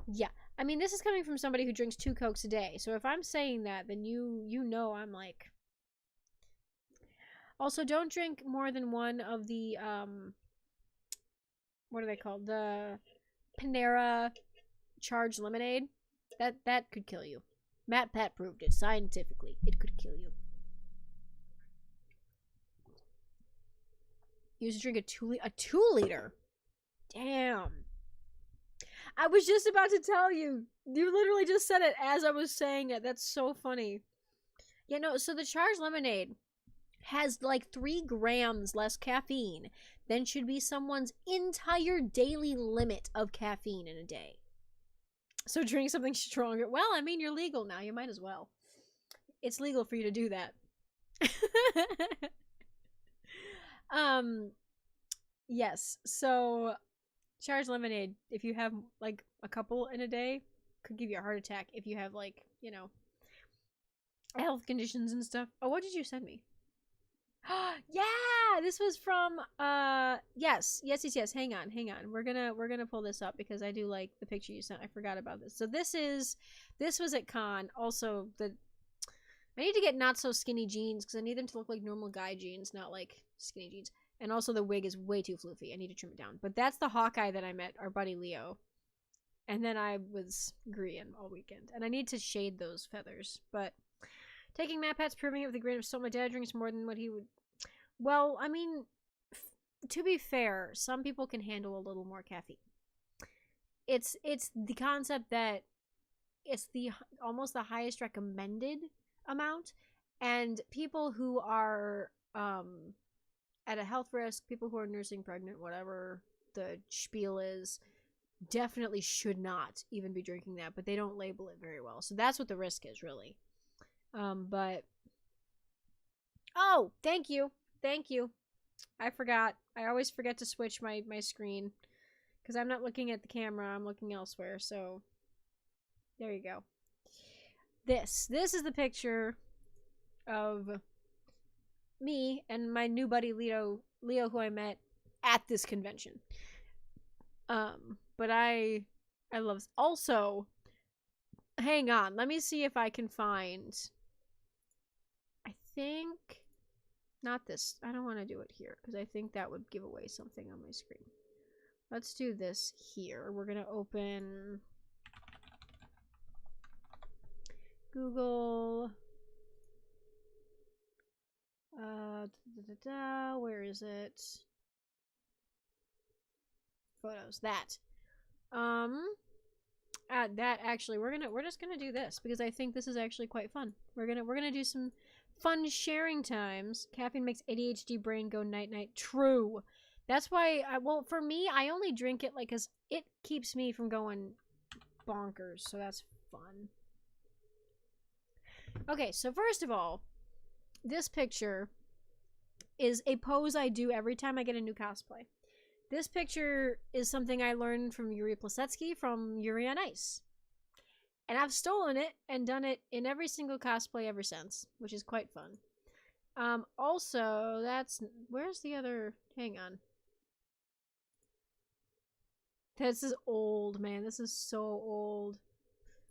Yeah. I mean, this is coming from somebody who drinks 2 Cokes a day. So if I'm saying that, then you know I'm like... Also, don't drink more than one of the, what are they called? The Panera Charged Lemonade. That could kill you. Matt Pat proved it scientifically. It could kill you. You used to drink a 2 liter. Damn. I was just about to tell you. You literally just said it as I was saying it. That's so funny. Yeah, no, so the charged lemonade has like 3 grams less caffeine than should be someone's entire daily limit of caffeine in a day. So drink something stronger. Well, I mean, you're legal now. You might as well. It's legal for you to do that. Yes. So charged lemonade, if you have like a couple in a day, could give you a heart attack if you have like, health conditions and stuff. Oh, what did you send me? Yeah, this was from yes. Hang on. We're gonna pull this up because I do like the picture you sent. I forgot about this. So this was at con. Also, I need to get not so skinny jeans because I need them to look like normal guy jeans, not like skinny jeans. And also the wig is way too floofy. I need to trim it down. But that's the Hawkeye that I met, our buddy Leo. And then I was green all weekend. And I need to shade those feathers. But taking MatPat's proving it with a grain of salt. My dad drinks more than what he would. Well, I mean, to be fair, some people can handle a little more caffeine. It's the concept that it's the almost the highest recommended amount, and people who are at a health risk, people who are nursing, pregnant, whatever the spiel is, definitely should not even be drinking that, but they don't label it very well. So that's what the risk is, really. But oh, thank you. I forgot. I always forget to switch my screen because I'm not looking at the camera. I'm looking elsewhere. So there you go. This is the picture of me and my new buddy Leo, who I met at this convention. But I love this. Also, hang on, let me see if I can find. I think not this. I don't want to do it here because I think that would give away something on my screen. Let's do this here. We're gonna open Google. Where is it? Photos. That. That actually, we're just gonna do this because I think this is actually quite fun. We're gonna do some fun sharing times. Caffeine makes ADHD brain go night night. True. That's why. Well, for me, I only drink it like because it keeps me from going bonkers. So that's fun. Okay, so first of all, this picture is a pose I do every time I get a new cosplay. This picture is something I learned from Yuri Plasetsky from Yuri on Ice. And I've stolen it and done it in every single cosplay ever since, which is quite fun. Also, that's... Where's the other... Hang on. This is old, man. This is so old.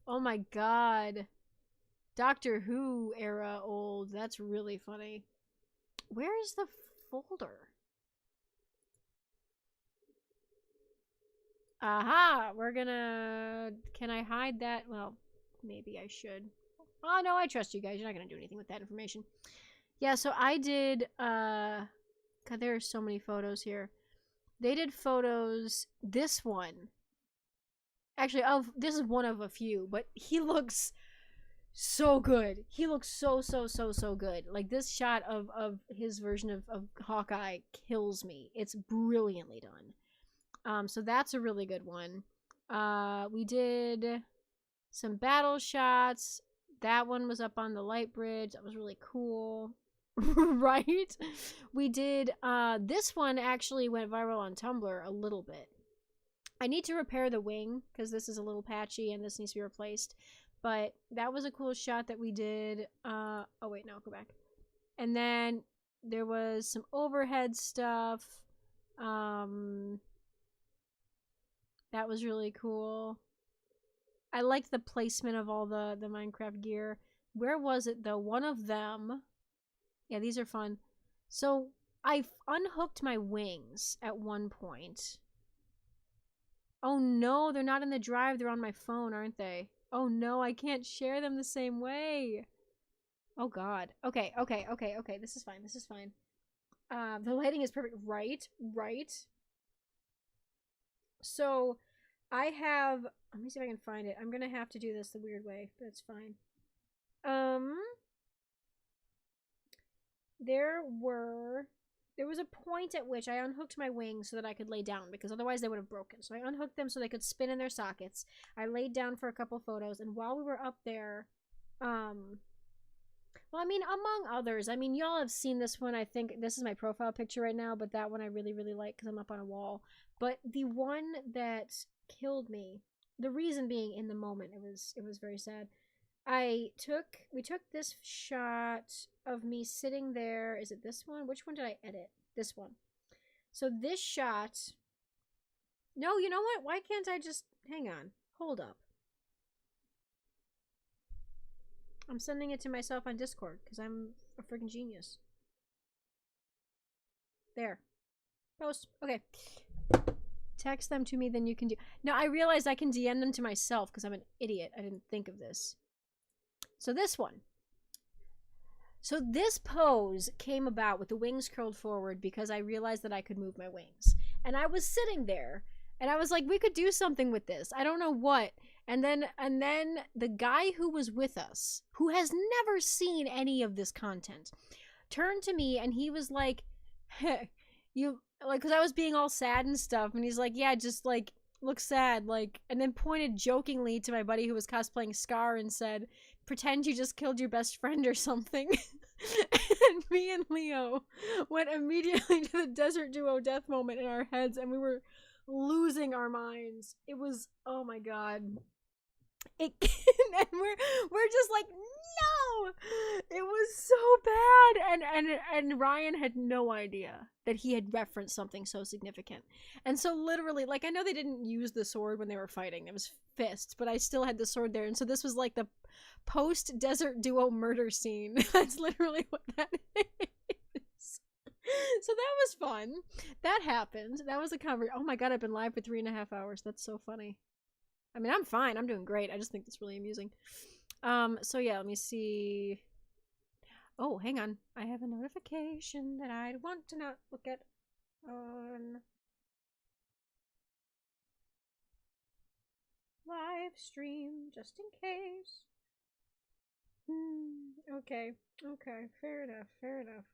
Oh my god. Doctor Who era old. That's really funny. Where is the folder? Aha! We're gonna... Can I hide that? Well, maybe I should. Oh, no, I trust you guys. You're not gonna do anything with that information. Yeah, so I did... God, there are so many photos here. They did photos... This one. Actually, this is one of a few, but he looks... so good. He looks so good. Like, this shot of his version of Hawkeye kills me. It's brilliantly done. So that's a really good one. We did some battle shots. That one was up on the light bridge. That was really cool. Right? We did, this one actually went viral on Tumblr a little bit. I need to repair the wing, because this is a little patchy and this needs to be replaced. But that was a cool shot that we did. Oh wait, no, go back. And then there was some overhead stuff. That was really cool. I liked the placement of all the Minecraft gear. Where was it though? One of them. Yeah, these are fun. So I unhooked my wings at one point. Oh no, they're not in the drive. They're on my phone, aren't they? Oh no, I can't share them the same way. Oh god. Okay. This is fine. The lighting is perfect. Right. So I have, let me see if I can find it. I'm gonna have to do this the weird way, but it's fine. Um, there was a point at which I unhooked my wings so that I could lay down because otherwise they would have broken. So I unhooked them so they could spin in their sockets. I laid down for a couple photos, and while we were up there, well, I mean, among others, I mean, y'all have seen this one. I think this is my profile picture right now, but that one I really, really like because I'm up on a wall. But the one that killed me, the reason being in the moment, it was very sad. We took this shot of me sitting there. Is it this one? Which one did I edit? This one. So this shot. No, you know what? Why can't I just hang on? Hold up. I'm sending it to myself on Discord because I'm a freaking genius. There. Post. Okay. Text them to me, then you can do. No, I realized I can DM them to myself because I'm an idiot. I didn't think of this. So this one. So this pose came about with the wings curled forward because I realized that I could move my wings. And I was sitting there and I was like, we could do something with this. I don't know what. And then the guy who was with us, who has never seen any of this content, turned to me and he was like, hey, you, like, because I was being all sad and stuff, and he's like, yeah, just like look sad, like, and then pointed jokingly to my buddy who was cosplaying Scar and said, pretend you just killed your best friend or something. And me and Leo went immediately to the Desert Duo death moment in our heads, and we were losing our minds. It was, oh my god. And we're just like, no, it was so bad. And Ryan had no idea that he had referenced something so significant. And so literally, like, I know they didn't use the sword when they were fighting, it was fists, but I still had the sword there. And so this was like the post Desert Duo murder scene. That's literally what that is. So that was fun. That happened. That was a conversation. Oh my god, I've been live for 3.5 hours. That's so funny. I mean, I'm fine. I'm doing great. I just think it's really amusing. So yeah, let me see. Oh, hang on. I have a notification that I want to not look at on live stream, just in case. Okay. Okay. Fair enough. Fair enough.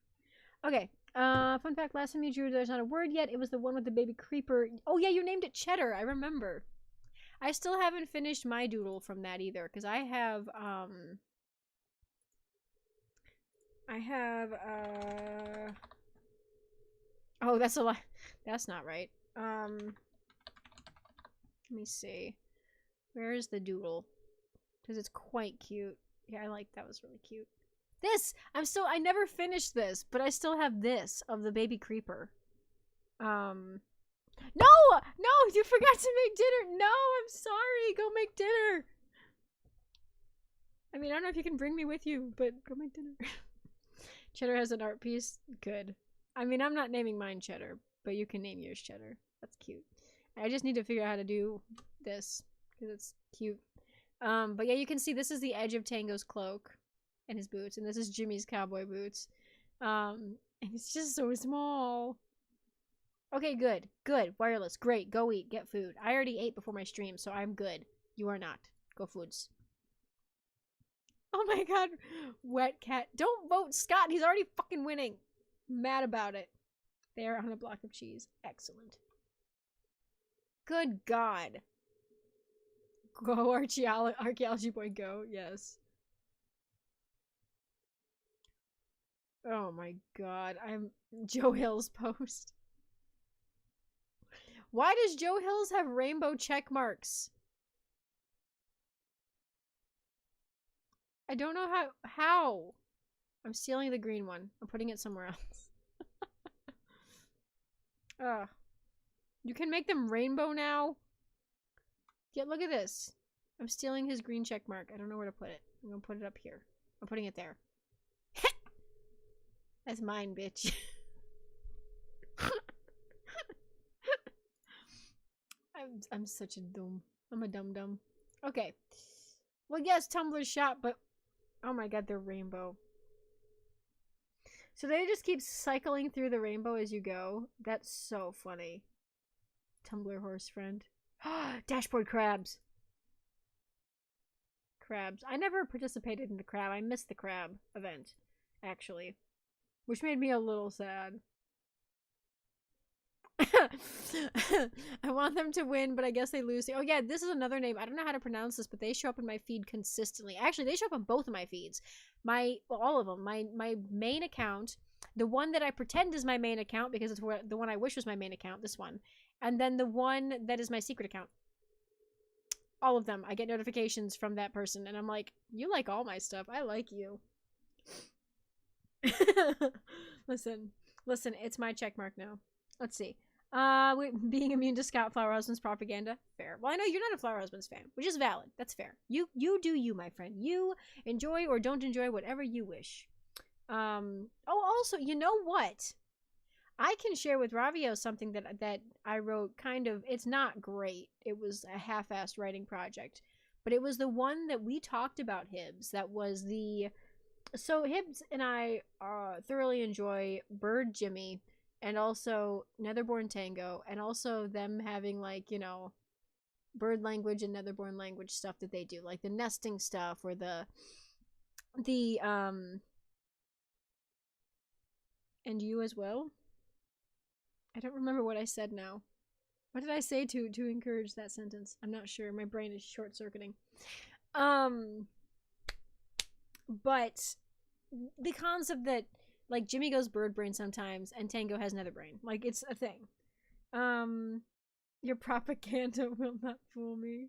Okay. Fun fact, last time you drew, there's not a word yet. It was the one with the baby creeper. Oh yeah, you named it Cheddar. I remember. I still haven't finished my doodle from that either, because I have, oh, that's a lot. That's not right. Let me see. Where is the doodle? Because it's quite cute. Yeah, I like that. Was really cute. This! I never finished this, but I still have this of the baby creeper. No! No! You forgot to make dinner! No! I'm sorry! Go make dinner! I mean, I don't know if you can bring me with you, but go make dinner. Cheddar has an art piece. Good. I mean, I'm not naming mine Cheddar, but you can name yours Cheddar. That's cute. I just need to figure out how to do this, because it's cute. But yeah, you can see this is the edge of Tango's cloak and his boots, and this is Jimmy's cowboy boots. And it's just so small. Okay, good. Good. Wireless. Great. Go eat. Get food. I already ate before my stream, so I'm good. You are not. Go foods. Oh my god. Wet cat. Don't vote Scott. He's already fucking winning. Mad about it. There on a block of cheese. Excellent. Good god. Go archaeology boy, go. Yes. Oh my god. I'm Joe Hill's post. Why does Joe Hills have rainbow check marks? I don't know how. I'm stealing the green one. I'm putting it somewhere else. Ugh. You can make them rainbow now? Yeah, look at this. I'm stealing his green check mark. I don't know where to put it. I'm gonna put it up here. I'm putting it there. That's mine, bitch. I'm such a dumb. I'm a dum-dum. Okay. Well, yes, Tumblr's shot, but oh my god, they're rainbow. So they just keep cycling through the rainbow as you go. That's so funny. Tumblr horse friend. Dashboard crabs. Crabs. I never participated in the crab. I missed the crab event, actually. Which made me a little sad. I want them to win, but I guess they lose. Oh yeah, this is another name. I don't know how to pronounce this, but they show up in my feed consistently. Actually, they show up on both of my feeds. All of them. My main account, the one that I pretend is my main account because it's the one I wish was my main account, this one. And then the one that is my secret account. All of them. I get notifications from that person, and I'm like, you like all my stuff. I like you. Listen, it's my check mark now. Let's see. Being immune to Scout Flower Husband's propaganda. Fair. Well, I know you're not a Flower Husband's fan, which is valid. That's fair. You do you, my friend. You enjoy or don't enjoy whatever you wish. Also, you know what? I can share with Ravio something that I wrote kind of, it's not great. It was a half-assed writing project. But it was the one that we talked about, Hibbs. That was the... So Hibbs and I thoroughly enjoy Bird Jimmy and also Netherborn Tango, and also them having, like, you know, bird language and Netherborn language stuff that they do, like the nesting stuff or the and you as well. I don't remember what I said now. What did I say to encourage that sentence? I'm not sure. My brain is short-circuiting. But the concept that, like, Jimmy goes bird brain sometimes and Tango has nether brain. Like, it's a thing. Your propaganda will not fool me.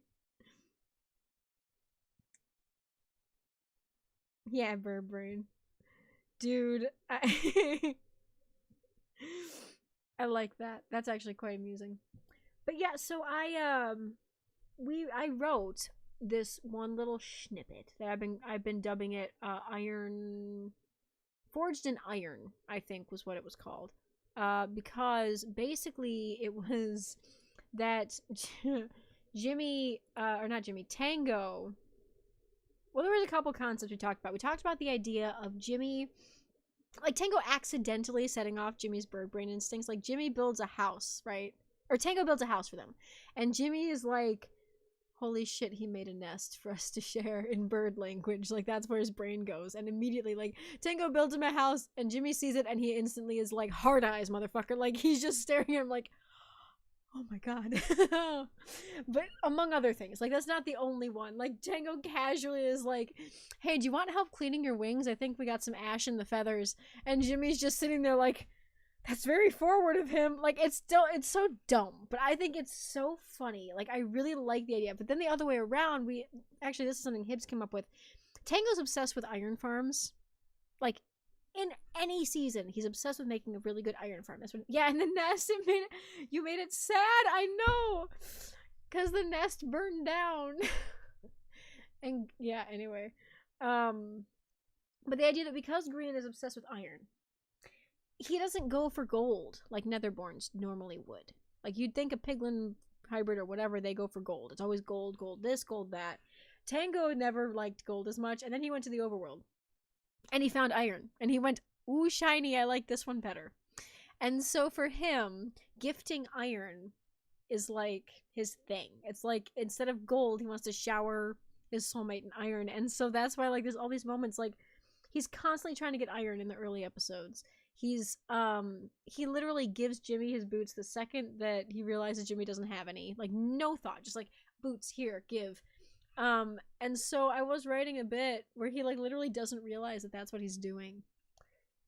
Yeah, bird brain. Dude, I like that. That's actually quite amusing. But yeah, so I wrote this one little snippet that I've been dubbing it Iron Forged in Iron, I think was what it was called. Because basically it was that Tango. Well, there was a couple concepts we talked about. We talked about the idea of Jimmy, like Tango accidentally setting off Jimmy's bird brain instincts. Like Jimmy builds a house, right? Or Tango builds a house for them. And Jimmy is like, holy shit, he made a nest for us to share in bird language. Like, that's where his brain goes. And immediately, like, Tango builds him a house, and Jimmy sees it, and he instantly is like, hard eyes, motherfucker. Like, he's just staring at him like, oh my god. But among other things, like, that's not the only one. Like, Tango casually is like, hey, do you want help cleaning your wings? I think we got some ash in the feathers. And Jimmy's just sitting there like, that's very forward of him. Like, it's so dumb, but I think it's so funny. Like, I really like the idea. But then the other way around, this is something Hibbs came up with. Tango's obsessed with iron farms. Like, in any season, he's obsessed with making a really good iron farm. That's what, yeah, and the nest, you made it sad. I know, because the nest burned down. And yeah, anyway, but the idea that because Green is obsessed with iron, he doesn't go for gold like Netherborns normally would. Like, you'd think a piglin hybrid or whatever, they go for gold. It's always gold, gold this, gold that. Tango never liked gold as much, and then he went to the overworld. And he found iron. And he went, ooh, shiny, I like this one better. And so for him, gifting iron is like his thing. It's like, instead of gold, he wants to shower his soulmate in iron. And so that's why, like, there's all these moments, like, he's constantly trying to get iron in the early episodes. He literally gives Jimmy his boots the second that he realizes Jimmy doesn't have any. Like, no thought, just like, boots, here, give. And so I was writing a bit where he, like, literally doesn't realize that that's what he's doing.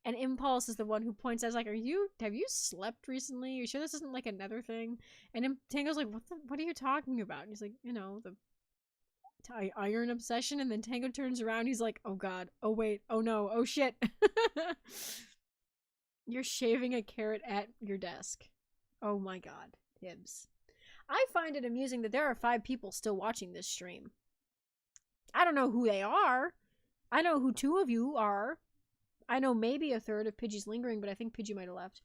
And Impulse is the one who points out, like, have you slept recently? You sure this isn't, like, another thing? And Tango's like, what are you talking about? And he's like, you know, the iron obsession. And then Tango turns around, he's like, oh god, oh wait, oh no, oh shit. You're shaving a carrot at your desk. Oh my god, Hibbs. I find it amusing that there are 5 people still watching this stream. I don't know who they are. I know who 2 of you are. I know maybe a third of Pidgey's lingering, but I think Pidgey might have left.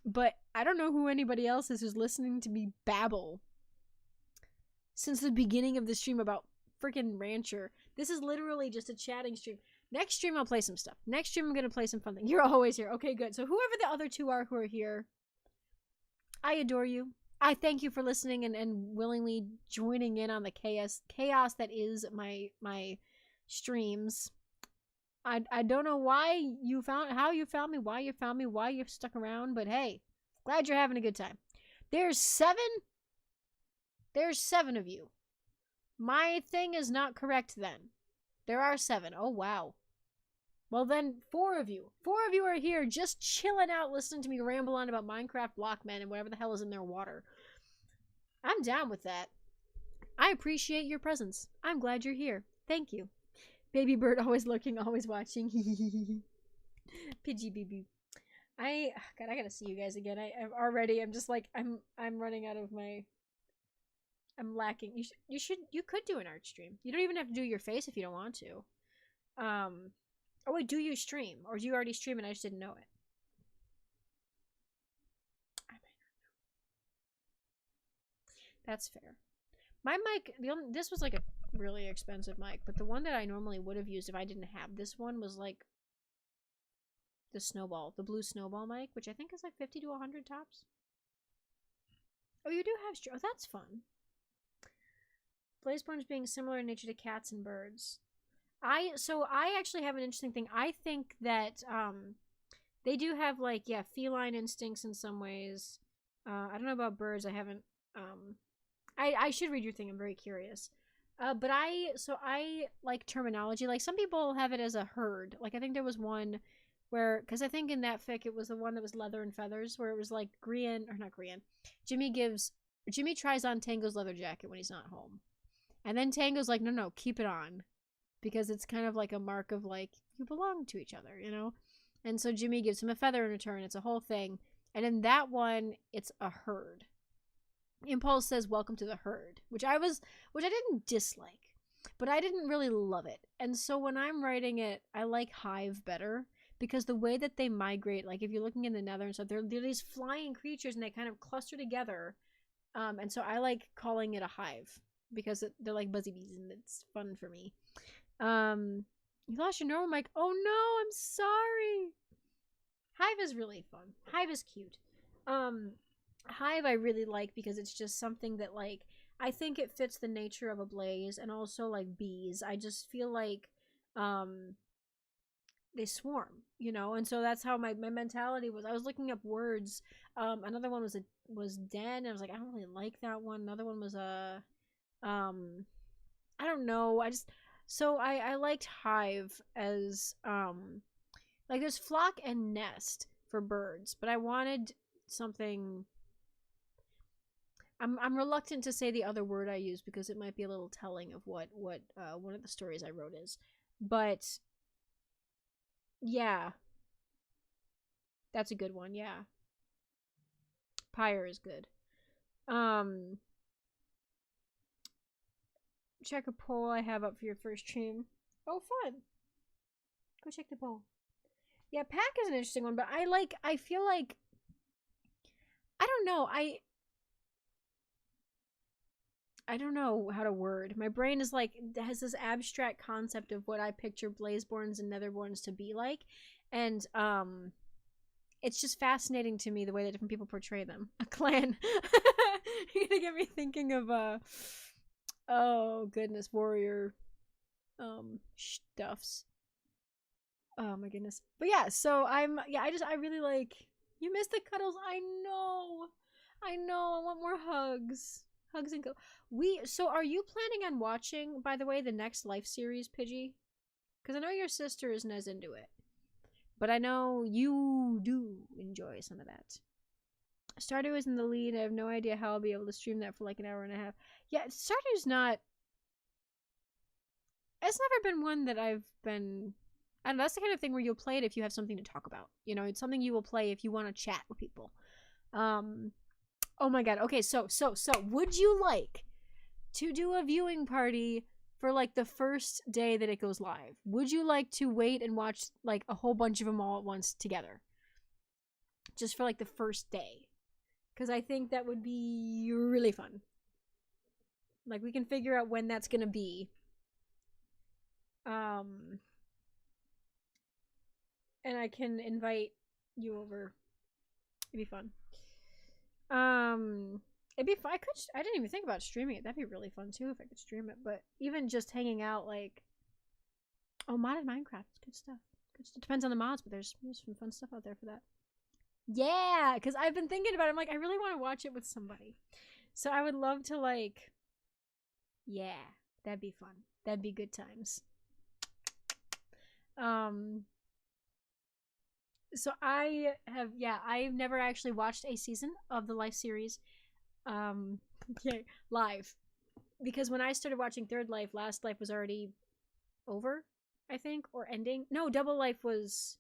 But I don't know who anybody else is who's listening to me babble since the beginning of the stream about freaking Rancher. This is literally just a chatting stream. Next stream, I'll play some stuff. Next stream, I'm going to play some fun things. You're always here. Okay, good. So whoever the other 2 are who are here, I adore you. I thank you for listening and willingly joining in on the chaos that is my streams. I don't know why you found how you found me, why you found me, why you've stuck around, but hey, glad you're having a good time. There's 7 of you. My thing is not correct then. There are 7. Oh wow. Well then 4 of you. 4 of you are here just chilling out listening to me ramble on about Minecraft Blockmen and whatever the hell is in their water. I'm down with that. I appreciate your presence. I'm glad you're here. Thank you. Baby bird always lurking, always watching. Pidgey baby. God, I gotta see you guys again. I'm just like I'm running out of my. I'm lacking. You could do an art stream. You don't even have to do your face if you don't want to. Oh wait, do you stream or do you already stream and I just didn't know it? I might not know. That's fair. My mic, this was like a really expensive mic, but the one that I normally would have used if I didn't have this one was like the blue snowball mic, which I think is like 50 to 100 tops. Oh, you do have oh, that's fun. Blazeborns being similar in nature to cats and birds. I actually have an interesting thing. I think that they do have like feline instincts in some ways. I don't know about birds. I haven't I should read your thing. I'm very curious. But I like terminology. Like some people have it as a herd. Like I think there was one where, because I think in that fic it was the one that was leather and feathers, where it was like Jimmy tries on Tango's leather jacket when he's not home, and then Tango's like, no, keep it on, because it's kind of like a mark of like you belong to each other, you know. And so Jimmy gives him a feather in return. It's a whole thing. And in that one, it's a herd. Impulse says welcome to the herd, which I didn't dislike, but I didn't really love it. And so when I'm writing it, I like hive better, because the way that they migrate, like if you're looking in the nether and stuff, they're these flying creatures and they kind of cluster together. And so I like calling it a hive because they're like buzzy bees and it's fun for me. You lost your normal mic. Oh no, I'm sorry. Hive is really fun. Hive is cute. Hive I really like because it's just something that like I think it fits the nature of a blaze, and also like bees. I just feel like they swarm, you know, and so that's how my mentality was. I was looking up words. Another one was den, and I was like, I don't really like that one. Another one was I don't know. I liked hive as like there's flock and nest for birds, but I wanted something. I'm reluctant to say the other word I use because it might be a little telling of what one of the stories I wrote is. But yeah. That's a good one, yeah. Pyre is good. Check a poll I have up for your first stream. Oh, fun. Go check the poll. Yeah, pack is an interesting one, but I feel like I don't know. I don't know how to word. My brain is like has this abstract concept of what I picture Blazeborns and Netherborns to be like, and it's just fascinating to me the way that different people portray them. A clan. You're gonna get me thinking of oh goodness, warrior stuffs. Oh my goodness. But yeah, so I really like. You miss the cuddles. I know. I want more hugs. Hugs and go. So are you planning on watching, by the way, the next Life series, Pidgey? Because I know your sister isn't as into it. But I know you do enjoy some of that. Stardew is in the lead. I have no idea how I'll be able to stream that for like an hour and a half. Yeah, Stardew's not... It's never been one that I've been... I don't know, that's the kind of thing where you'll play it if you have something to talk about. You know, it's something you will play if you want to chat with people. Oh my god. Okay, so would you like to do a viewing party for like the first day that it goes live? Would you like to wait and watch like a whole bunch of them all at once together? Just for like the first day. Because I think that would be really fun. Like we can figure out when that's gonna be. And I can invite you over. It'd be fun. It'd be fun. I didn't even think about streaming it. That'd be really fun too if I could stream it. But even just hanging out, like, oh, modded Minecraft, it's good stuff. Good stuff. Depends on the mods, but there's some fun stuff out there for that. Yeah, because I've been thinking about it. I'm like, I really want to watch it with somebody. So I would love to, like, yeah, that'd be fun. That'd be good times. So I've never actually watched a season of the Life series, live. Because when I started watching Third Life, Last Life was already over, I think, or ending. No, Double Life was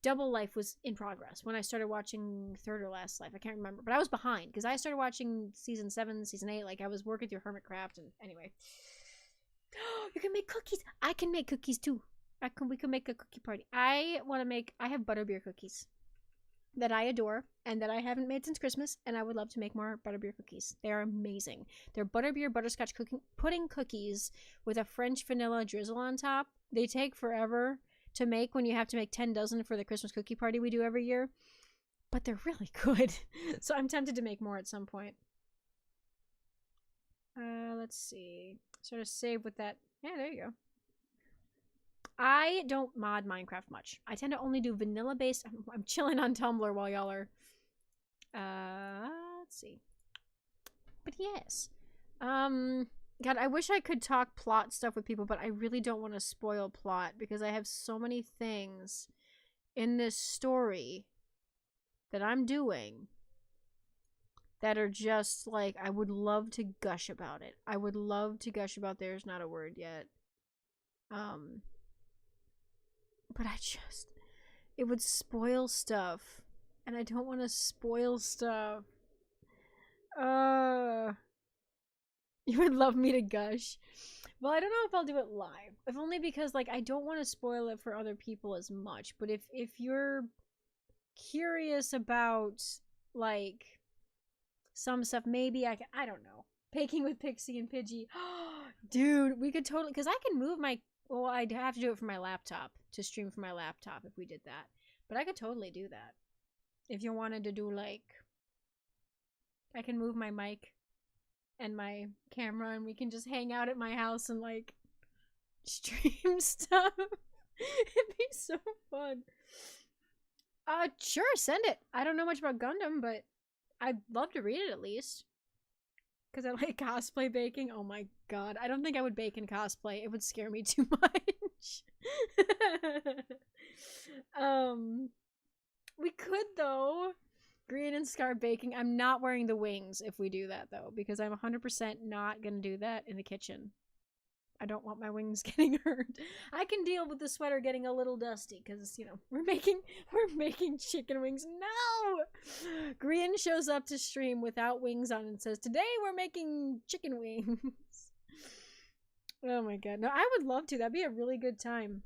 in progress when I started watching Third or Last Life. I can't remember, but I was behind because I started watching season 7, season 8. Like, I was working through Hermitcraft, and anyway. You can make cookies. I can make cookies too. We can make a cookie party. I have butterbeer cookies that I adore and that I haven't made since Christmas, and I would love to make more butterbeer cookies. They are amazing. They're butterbeer butterscotch pudding cookies with a French vanilla drizzle on top. They take forever to make when you have to make 10 dozen for the Christmas cookie party we do every year, but they're really good. So I'm tempted to make more at some point. Let's see. Sort of save with that. Yeah, there you go. I don't mod Minecraft much. I tend to only do vanilla based. I'm chilling on Tumblr while y'all are. Let's see. But yes. God, I wish I could talk plot stuff with people, but I really don't want to spoil plot because I have so many things in this story that I'm doing that are just like, I would love to gush about it. I would love to gush about There's Not a Word Yet. But it would spoil stuff. And I don't want to spoil stuff. You would love me to gush. Well, I don't know if I'll do it live. If only because, like, I don't want to spoil it for other people as much. But if you're curious about, like, some stuff, maybe I don't know. Baking with Pixie and Pidgey. Dude, we could totally, because I can move well, I'd have to do it from my laptop, to stream from my laptop if we did that. But I could totally do that. If you wanted to do, like, I can move my mic and my camera and we can just hang out at my house and, like, stream stuff. It'd be so fun. Sure, send it. I don't know much about Gundam, but I'd love to read it at least. Because I like cosplay baking. Oh my god. I don't think I would bake in cosplay. It would scare me too much. We could, though. Green and Scar baking. I'm not wearing the wings if we do that, though. Because I'm 100% not going to do that in the kitchen. I don't want my wings getting hurt. I can deal with the sweater getting a little dusty because, you know, we're making chicken wings. No! Grian shows up to stream without wings on and says, "Today we're making chicken wings." Oh my god. No, I would love to. That'd be a really good time.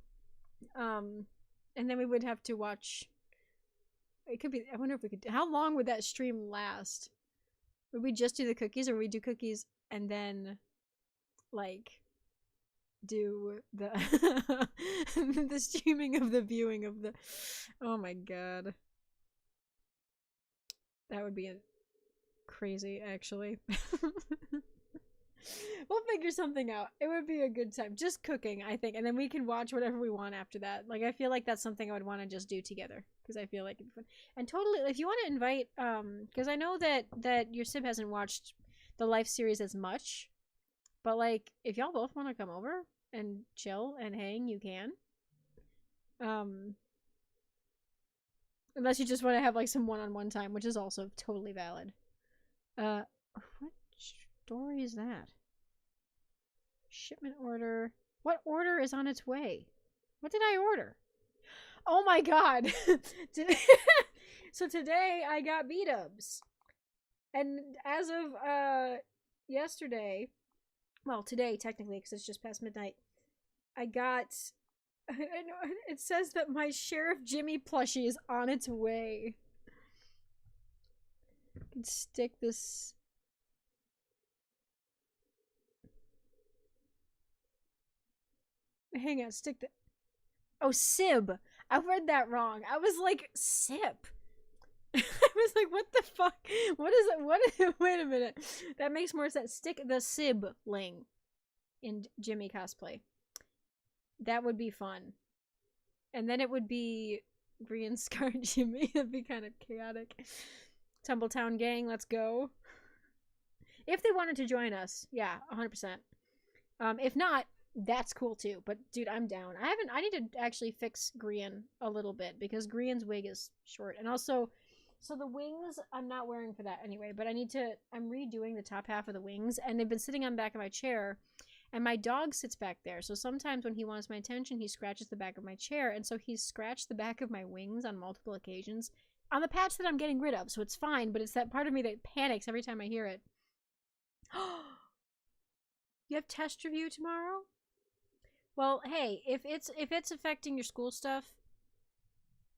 And then we would have to watch. It could be. I wonder if we could. How long would that stream last? Would we just do the cookies, or would we do cookies and then, like, do the the streaming of the viewing of the. Oh my god, that would be crazy, actually. We'll figure something out. It would be a good time. Just cooking, I think, and then we can watch whatever we want after that. Like, I feel like that's something I would want to just do together because I feel like it'd be fun. And totally, if you want to invite, because I know that your Sib hasn't watched the Life series as much, but, like, if y'all both want to come over and chill and hang, you can. Unless you just want to have, like, some one-on-one time, which is also totally valid. What story is that? Shipment order. What order is on its way? What did I order? Oh my god. So today I got B-dubs. And as of yesterday, well, today technically because it's just past midnight, I got, it says that my Sheriff Jimmy plushie is on its way. I can stick this. Hang on, stick the. Oh, Sib. I read that wrong. I was like, Sip. I was like, what the fuck? What is it? What is it? Wait a minute. That makes more sense. Stick the sibling in Jimmy cosplay. That would be fun. And then it would be Green Scar Jimmy. That'd be kind of chaotic. Tumbletown gang, let's go. If they wanted to join us, yeah, 100%. If not, that's cool too. But dude, I'm down. I need to actually fix Grian a little bit because Grian's wig is short. And also, so the wings I'm not wearing for that anyway, but I'm redoing the top half of the wings, and they've been sitting on the back of my chair, and my dog sits back there. So sometimes when he wants my attention, he scratches the back of my chair, and so he's scratched the back of my wings on multiple occasions on the patch that I'm getting rid of. So it's fine, but it's that part of me that panics every time I hear it. You have test review tomorrow? Well, hey, if it's affecting your school stuff,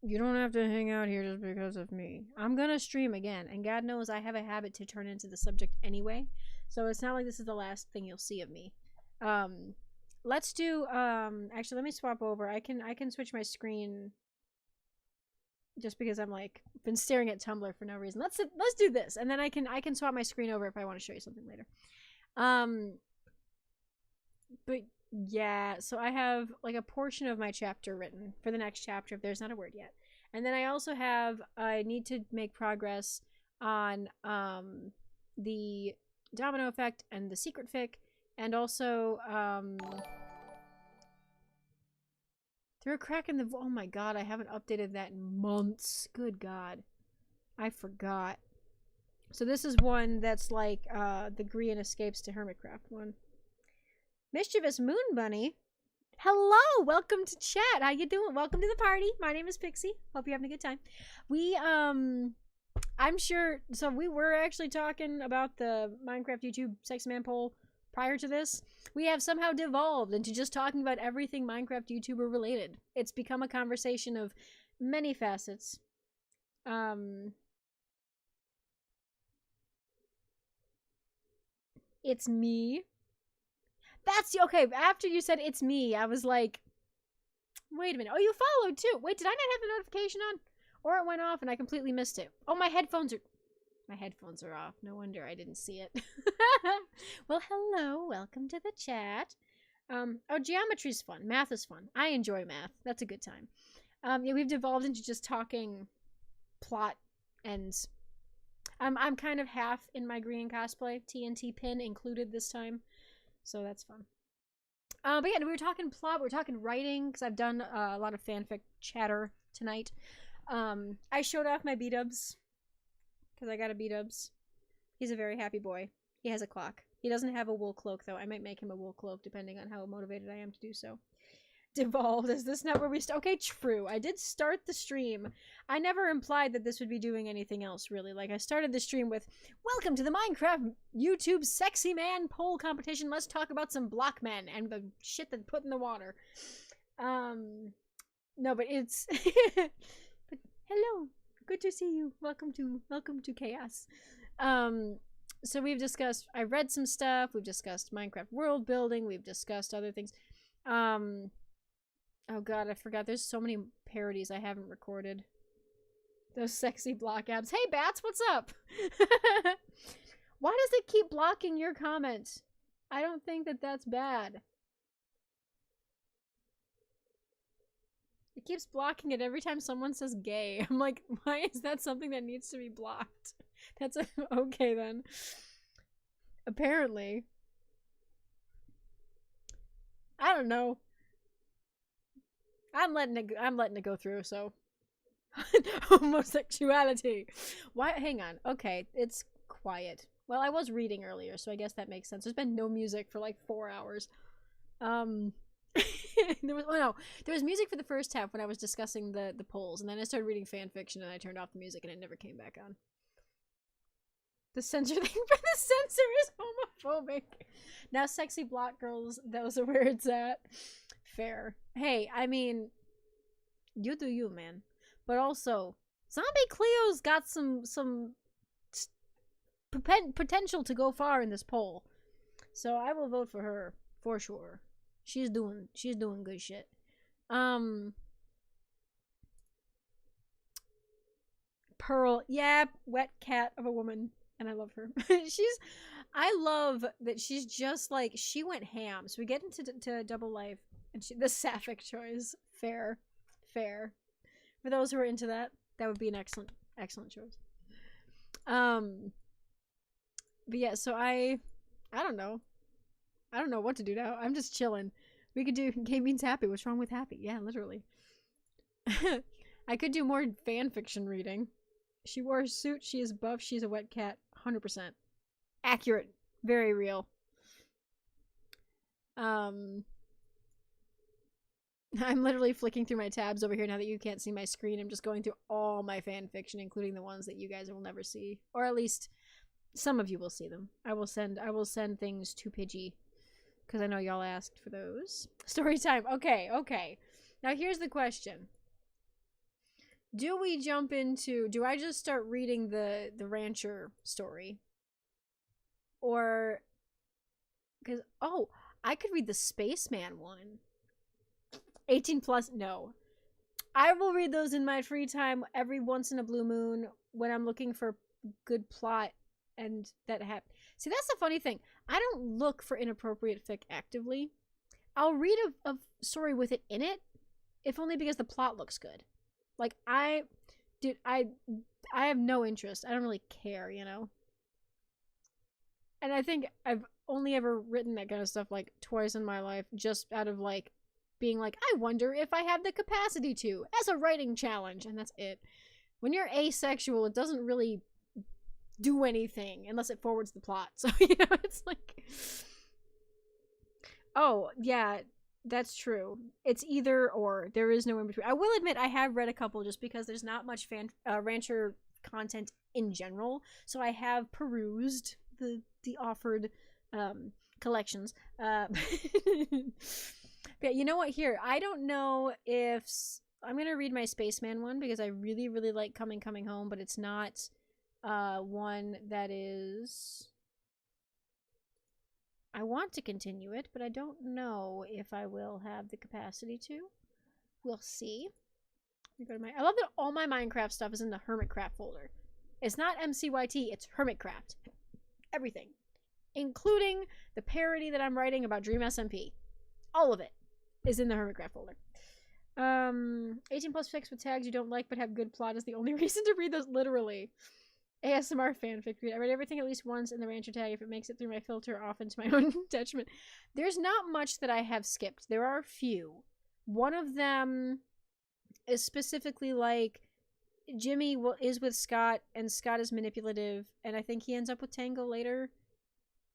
you don't have to hang out here just because of me. I'm gonna stream again, and God knows I have a habit to turn into the subject anyway, so it's not like this is the last thing you'll see of me. Let's do actually let me swap over. I can switch my screen just because I'm like been staring at Tumblr for no reason. Let's do this, and then I can swap my screen over if I want to show you something later. But yeah, so I have like a portion of my chapter written for the next chapter if there's not a word yet. And then I also I need to make progress on the domino effect and the secret fic, and also through a crack in the oh my god, I haven't updated that in months. Good god. I forgot. So this is one that's like the Grian escapes to Hermitcraft one. Mischievous Moon Bunny. Hello, welcome to chat. How you doing? Welcome to the party. My name is Pixie. Hope you're having a good time. We I'm sure so we were actually talking about the Minecraft YouTube Sexyman poll prior to this. We have somehow devolved into just talking about everything Minecraft YouTuber related. It's become a conversation of many facets. It's me. That's okay. After you said it's me, I was like, wait a minute. Oh, you followed too. Wait, did I not have the notification on? Or it went off and I completely missed it. Oh, my headphones are off. No wonder I didn't see it. Well, hello. Welcome to the chat. Oh, geometry's fun. Math is fun. I enjoy math. That's a good time. Yeah, we've devolved into just talking plot ends. I'm kind of half in my green cosplay. TNT pin included this time. So that's fun. But yeah, we were talking plot, we were talking writing, because I've done a lot of fanfic chatter tonight. I showed off my B-dubs, because I got a B-dubs. He's a very happy boy. He has a clock. He doesn't have a wool cloak, though. I might make him a wool cloak, depending on how motivated I am to do so. Devolved. Is this not where we start? Okay, true. I did start the stream. I never implied that this would be doing anything else, really. Like, I started the stream with, welcome to the Minecraft YouTube Sexyman poll competition. Let's talk about some block men and the shit that put in the water. No, but it's... but hello. Good to see you. Welcome to Chaos. So we've discussed... I read some stuff. We've discussed Minecraft world building. We've discussed other things. Oh god, I forgot. There's so many parodies I haven't recorded. Those sexy block abs. Hey, Bats, what's up? Why does it keep blocking your comments? I don't think that that's bad. It keeps blocking it every time someone says gay. I'm like, why is that something that needs to be blocked? That's okay then. Apparently. I don't know. I'm letting it go through, so homosexuality. Why hang on. Okay, it's quiet. Well, I was reading earlier, so I guess that makes sense. There's been no music for like 4 hours. There was music for the first half when I was discussing the polls, and then I started reading fan fiction and I turned off the music and it never came back on. The censor thing for the censor is homophobic. Now sexy black girls, those are where it's at. Fair. Hey, I mean, you do you, man. But also, Zombie Cleo's got some potential to go far in this poll. So I will vote for her for sure. She's doing good shit. Pearl, yeah, wet cat of a woman, and I love her. I love that she's just like, she went ham. So we get into to Double Life, and the sapphic choice, fair. For those who are into that, that would be an excellent choice. But yeah, so I don't know. I don't know what to do now. I'm just chilling. We could do Game Means Happy. What's wrong with happy? Yeah, literally. I could do more fan fiction reading. She wore a suit. She is buff. She's a wet cat. 100%. Accurate. Very real. I'm literally flicking through my tabs over here now that you can't see my screen. I'm just going through all my fan fiction, including the ones that you guys will never see. Or at least some of you will see them. I will send things to Pidgey, because I know y'all asked for those. Story time. Okay. Now here's the question. Do we jump into... Do I just start reading the rancher story? Or... Because... Oh, I could read the Spaceman one. 18 plus? No. I will read those in my free time every once in a blue moon when I'm looking for good plot and that happen. See, that's the funny thing. I don't look for inappropriate fic actively. I'll read a story with it in it, if only because the plot looks good. Like, I have no interest. I don't really care, you know? And I think I've only ever written that kind of stuff, like, twice in my life, just out of, like, being like, I wonder if I have the capacity to, as a writing challenge, and that's it. When you're asexual, it doesn't really do anything unless it forwards the plot. So, you know, it's like... Oh, yeah, that's true. It's either or. There is no in between. I will admit I have read a couple just because there's not much rancher content in general. So I have perused the offered collections. But you know what? Here, I don't know if... I'm going to read my Spaceman one because I really, really like Coming Home, but it's not one that is... I want to continue it, but I don't know if I will have the capacity to. We'll see. Let me go to my... I love that all my Minecraft stuff is in the Hermitcraft folder. It's not MCYT, it's Hermitcraft. Everything. Including the parody that I'm writing about Dream SMP. All of it is in the Hermitcraft folder. 18 plus fics with tags you don't like but have good plot is the only reason to read those, literally. ASMR fanfic read. I read everything at least once in the rancher tag if it makes it through my filter, often to my own detriment. There's not much that I have skipped. There are a few. One of them is specifically like Jimmy is with Scott and Scott is manipulative and I think he ends up with Tango later.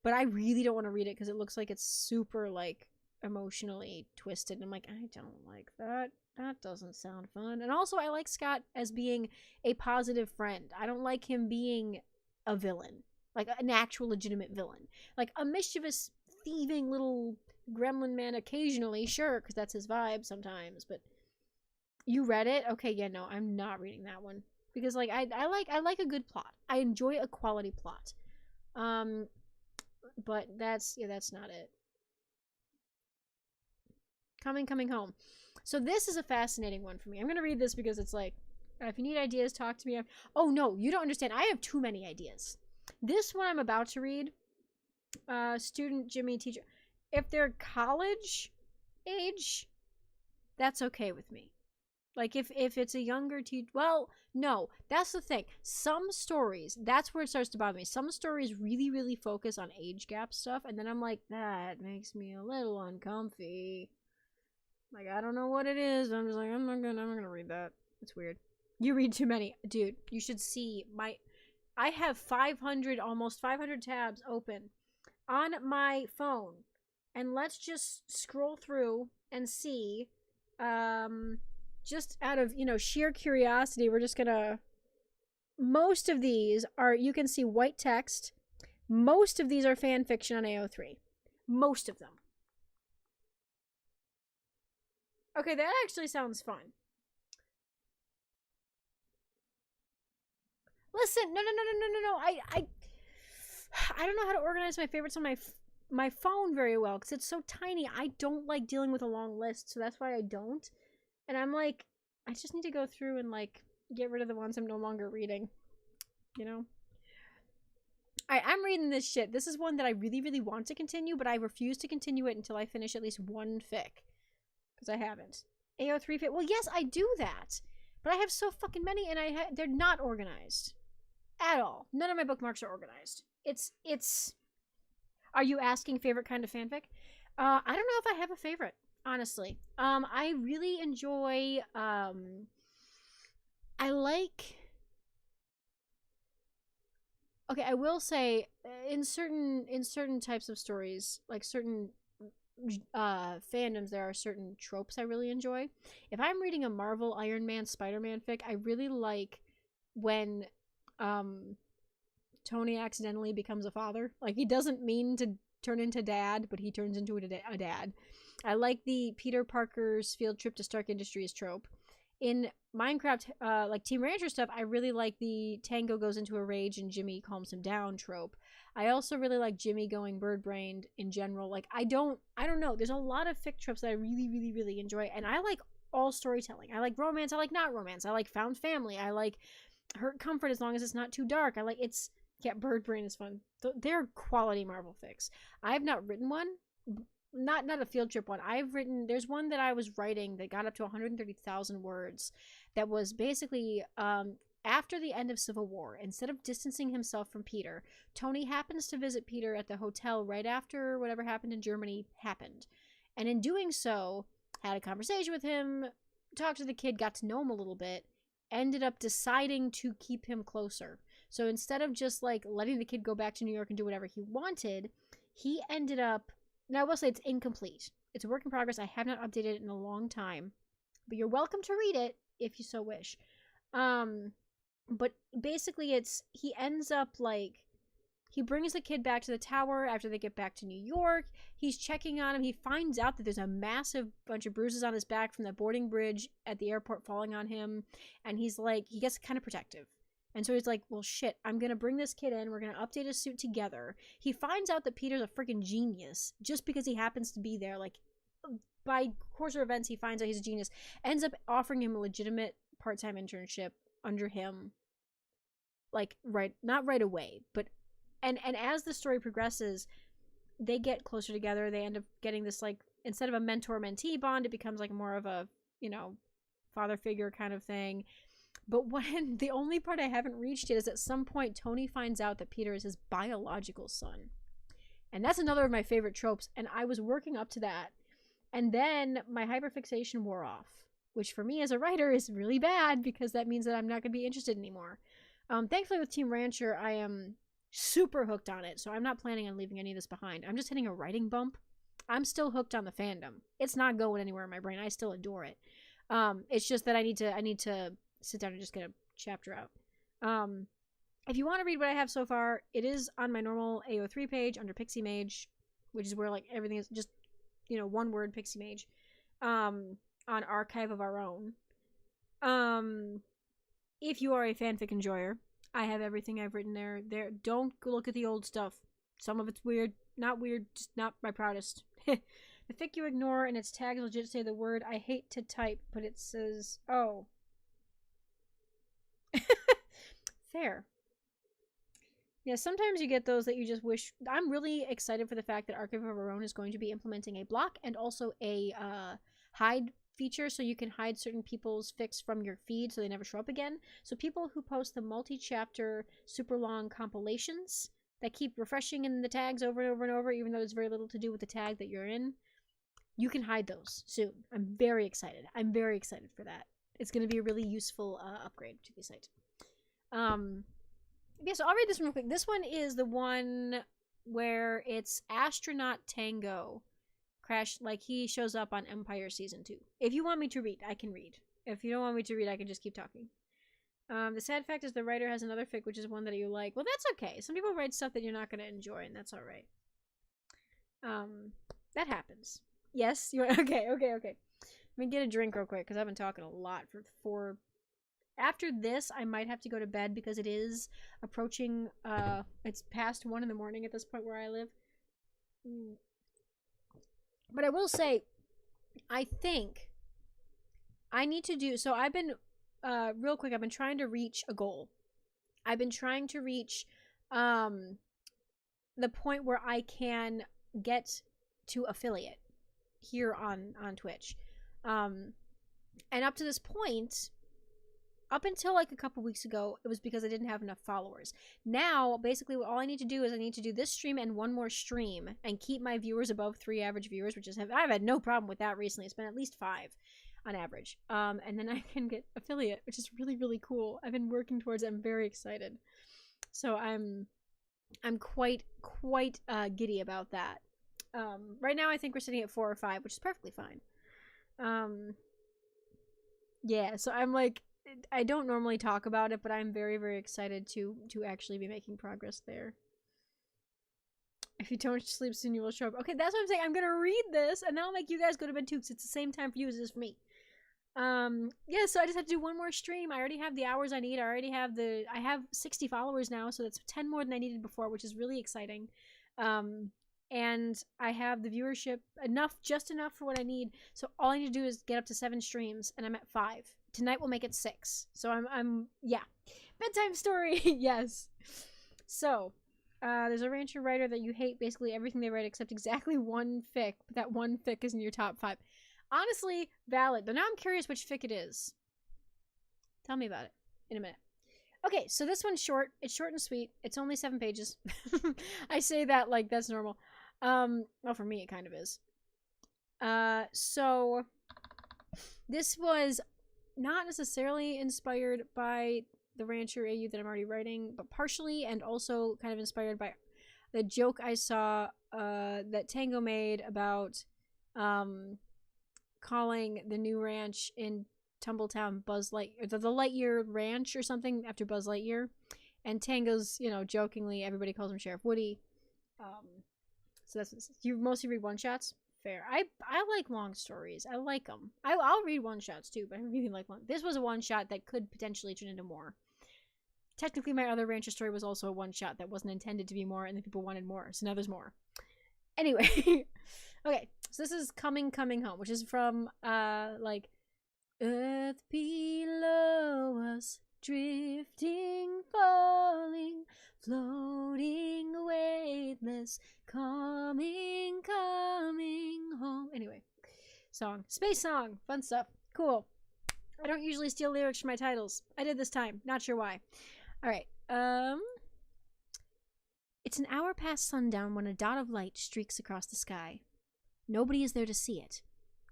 But I really don't want to read it because it looks like it's super like emotionally twisted. And I'm like, I don't like that. That doesn't sound fun. And also, I like Scott as being a positive friend. I don't like him being a villain. Like, an actual legitimate villain. Like, a mischievous, thieving little gremlin man occasionally, sure, because that's his vibe sometimes. But you read it? Okay, yeah, no, I'm not reading that one. Because, like, I like a good plot. I enjoy a quality plot. But that's not it. Coming Home. So this is a fascinating one for me. I'm going to read this because it's like, if you need ideas, talk to me. Oh, no, you don't understand. I have too many ideas. This one I'm about to read, student, Jimmy, teacher. If they're college age, that's okay with me. Like, if it's a younger teacher, well, no, that's the thing. Some stories, that's where it starts to bother me. Some stories really, really focus on age gap stuff, and then I'm like, that makes me a little uncomfy. Like, I don't know what it is. I'm just like, I'm not gonna read that. It's weird. You read too many. Dude, you should see I have almost 500 tabs open on my phone. And let's just scroll through and see, just out of, sheer curiosity, we're just gonna, most of these are, you can see white text. Most of these are fan fiction on AO3. Most of them. Okay, that actually sounds fun. Listen, no. I don't know how to organize my favorites on my phone very well because it's so tiny. I don't like dealing with a long list, so that's why I don't. And I'm like, I just need to go through and like, get rid of the ones I'm no longer reading. You know? Alright, I'm reading this shit. This is one that I really, really want to continue, but I refuse to continue it until I finish at least one fic. Because I haven't. AO3 fic. Well, yes, I do that. But I have so fucking many, and they're not organized. At all. None of my bookmarks are organized. It's... Are you asking favorite kind of fanfic? I don't know if I have a favorite, honestly. I really enjoy, I like... Okay, I will say, in certain types of stories, like certain fandoms, there are certain tropes I really enjoy. If I'm reading a Marvel, Iron Man, Spider-Man fic, I really like when Tony accidentally becomes a father. Like, he doesn't mean to turn into dad, but he turns into a dad. I like the Peter Parker's field trip to Stark Industries trope. In Minecraft, like Team Rancher stuff, I really like the Tango goes into a rage and Jimmy calms him down trope. I also really like Jimmy going bird-brained in general. Like, I don't know. There's a lot of fic tropes that I really, really, really enjoy. And I like all storytelling. I like romance. I like not romance. I like found family. I like hurt comfort as long as it's not too dark. I like yeah, bird-brain is fun. They're quality Marvel fics. I have not written one. Not a field trip one. There's one that I was writing that got up to 130,000 words that was basically after the end of Civil War. Instead of distancing himself from Peter, Tony happens to visit Peter at the hotel right after whatever happened in Germany happened. And in doing so, had a conversation with him, talked to the kid, got to know him a little bit, ended up deciding to keep him closer. So instead of just like letting the kid go back to New York and do whatever he wanted, he ended up... Now, I will say it's incomplete. It's a work in progress. I have not updated it in a long time. But you're welcome to read it if you so wish. But basically he ends up like... He brings the kid back to the tower after they get back to New York. He's checking on him. He finds out that there's a massive bunch of bruises on his back from the boarding bridge at the airport falling on him. And he's like... He gets kind of protective. And so he's like, well, shit, I'm going to bring this kid in. We're going to update his suit together. He finds out that Peter's a freaking genius just because he happens to be there. Like, by course of events, he finds out he's a genius. Ends up offering him a legitimate part-time internship under him. Like, not right away, but... And as the story progresses, they get closer together. They end up getting this, like, instead of a mentor-mentee bond, it becomes, like, more of a, you know, father figure kind of thing. But when the only part I haven't reached yet is at some point Tony finds out that Peter is his biological son. And that's another of my favorite tropes. And I was working up to that. And then my hyperfixation wore off. Which for me as a writer is really bad because that means that I'm not going to be interested anymore. Thankfully with Team Rancher, I am super hooked on it. So I'm not planning on leaving any of this behind. I'm just hitting a writing bump. I'm still hooked on the fandom. It's not going anywhere in my brain. I still adore it. It's just that I need to sit down and just get a chapter out. If you want to read what I have so far, it is on my normal AO3 page under Pixie Mage, which is where like everything is just, you know, one word Pixie Mage, on Archive of Our Own. If you are a fanfic enjoyer, I have everything I've written there. Don't look at the old stuff. Some of it's weird, just not my proudest. The fic you ignore and its tags legit say the word I hate to type, but it says, oh. Fair. Yeah, sometimes you get those that you just wish... I'm really excited for the fact that Archive of Our Own is going to be implementing a block and also a hide feature, so you can hide certain people's fics from your feed so they never show up again. So people who post the multi-chapter, super long compilations that keep refreshing in the tags over and over and over, even though there's very little to do with the tag that you're in, you can hide those soon. I'm very excited. I'm very excited for that. It's going to be a really useful upgrade to the site. Yeah, so I'll read this one real quick. This one is the one where it's Astronaut Tango crash, like he shows up on Empire Season 2. If you want me to read, I can read. If you don't want me to read, I can just keep talking. The sad fact is the writer has another fic, which is one that you like. Well, that's okay. Some people write stuff that you're not going to enjoy, and that's all right. That happens. Yes? You want... Okay. Let me get a drink real quick, because I've been talking a lot for After this, I might have to go to bed, because it is approaching, it's past 1 in the morning at this point where I live. But I will say, I think I need to do... So I've been real quick, I've been trying to reach a goal. I've been trying to reach the point where I can get to affiliate here on Twitch. And up to this point, up until like a couple weeks ago, it was because I didn't have enough followers. Now, basically, all I need to do is I need to do this stream and one more stream and keep my viewers above 3 average viewers, which is I've had no problem with that recently. It's been at least 5 on average. And then I can get affiliate, which is really, really cool. I've been working towards it. I'm very excited. So I'm quite giddy about that. Right now I think we're sitting at 4 or 5, which is perfectly fine. Yeah, so I'm like, I don't normally talk about it, but I'm very, very excited to actually be making progress there. If you don't sleep soon, you will show up. Okay, that's what I'm saying. I'm gonna read this, and then I'll make you guys go to bed too, because it's the same time for you as it is for me. Yeah, so I just have to do one more stream. I already have the hours I need. I have 60 followers now, so that's 10 more than I needed before, which is really exciting. And I have the viewership just enough for what I need. So all I need to do is get up to 7 streams, and I'm at 5. Tonight we'll make it 6. So yeah. Bedtime story, yes. So, there's a rancher writer that you hate basically everything they write except exactly one fic, but that one fic is in your top 5. Honestly, valid. But now I'm curious which fic it is. Tell me about it in a minute. Okay, so this one's short. It's short and sweet. It's only 7 pages. I say that like that's normal. Well, for me it kind of is. So this was not necessarily inspired by the Rancher AU that I'm already writing, but partially and also kind of inspired by the joke I saw that Tango made about calling the new ranch in Tumbletown Buzz Lightyear, the Lightyear Ranch or something after Buzz Lightyear. And Tango's, jokingly, everybody calls him Sheriff Woody. So that's, you mostly read one-shots? Fair. I like long stories. I like them. I'll read one-shots too, but I really like one. This was a one-shot that could potentially turn into more. Technically, my other Rancher story was also a one-shot that wasn't intended to be more, and then people wanted more, so now there's more. Anyway. Okay, so this is Coming Home, which is from, Earth below us, drifting, falling, floating, weightless, coming home. Anyway, space song, fun stuff, cool. I don't usually steal lyrics from my titles. I did this time, not sure why. Alright, it's an hour past sundown when a dot of light streaks across the sky. Nobody is there to see it.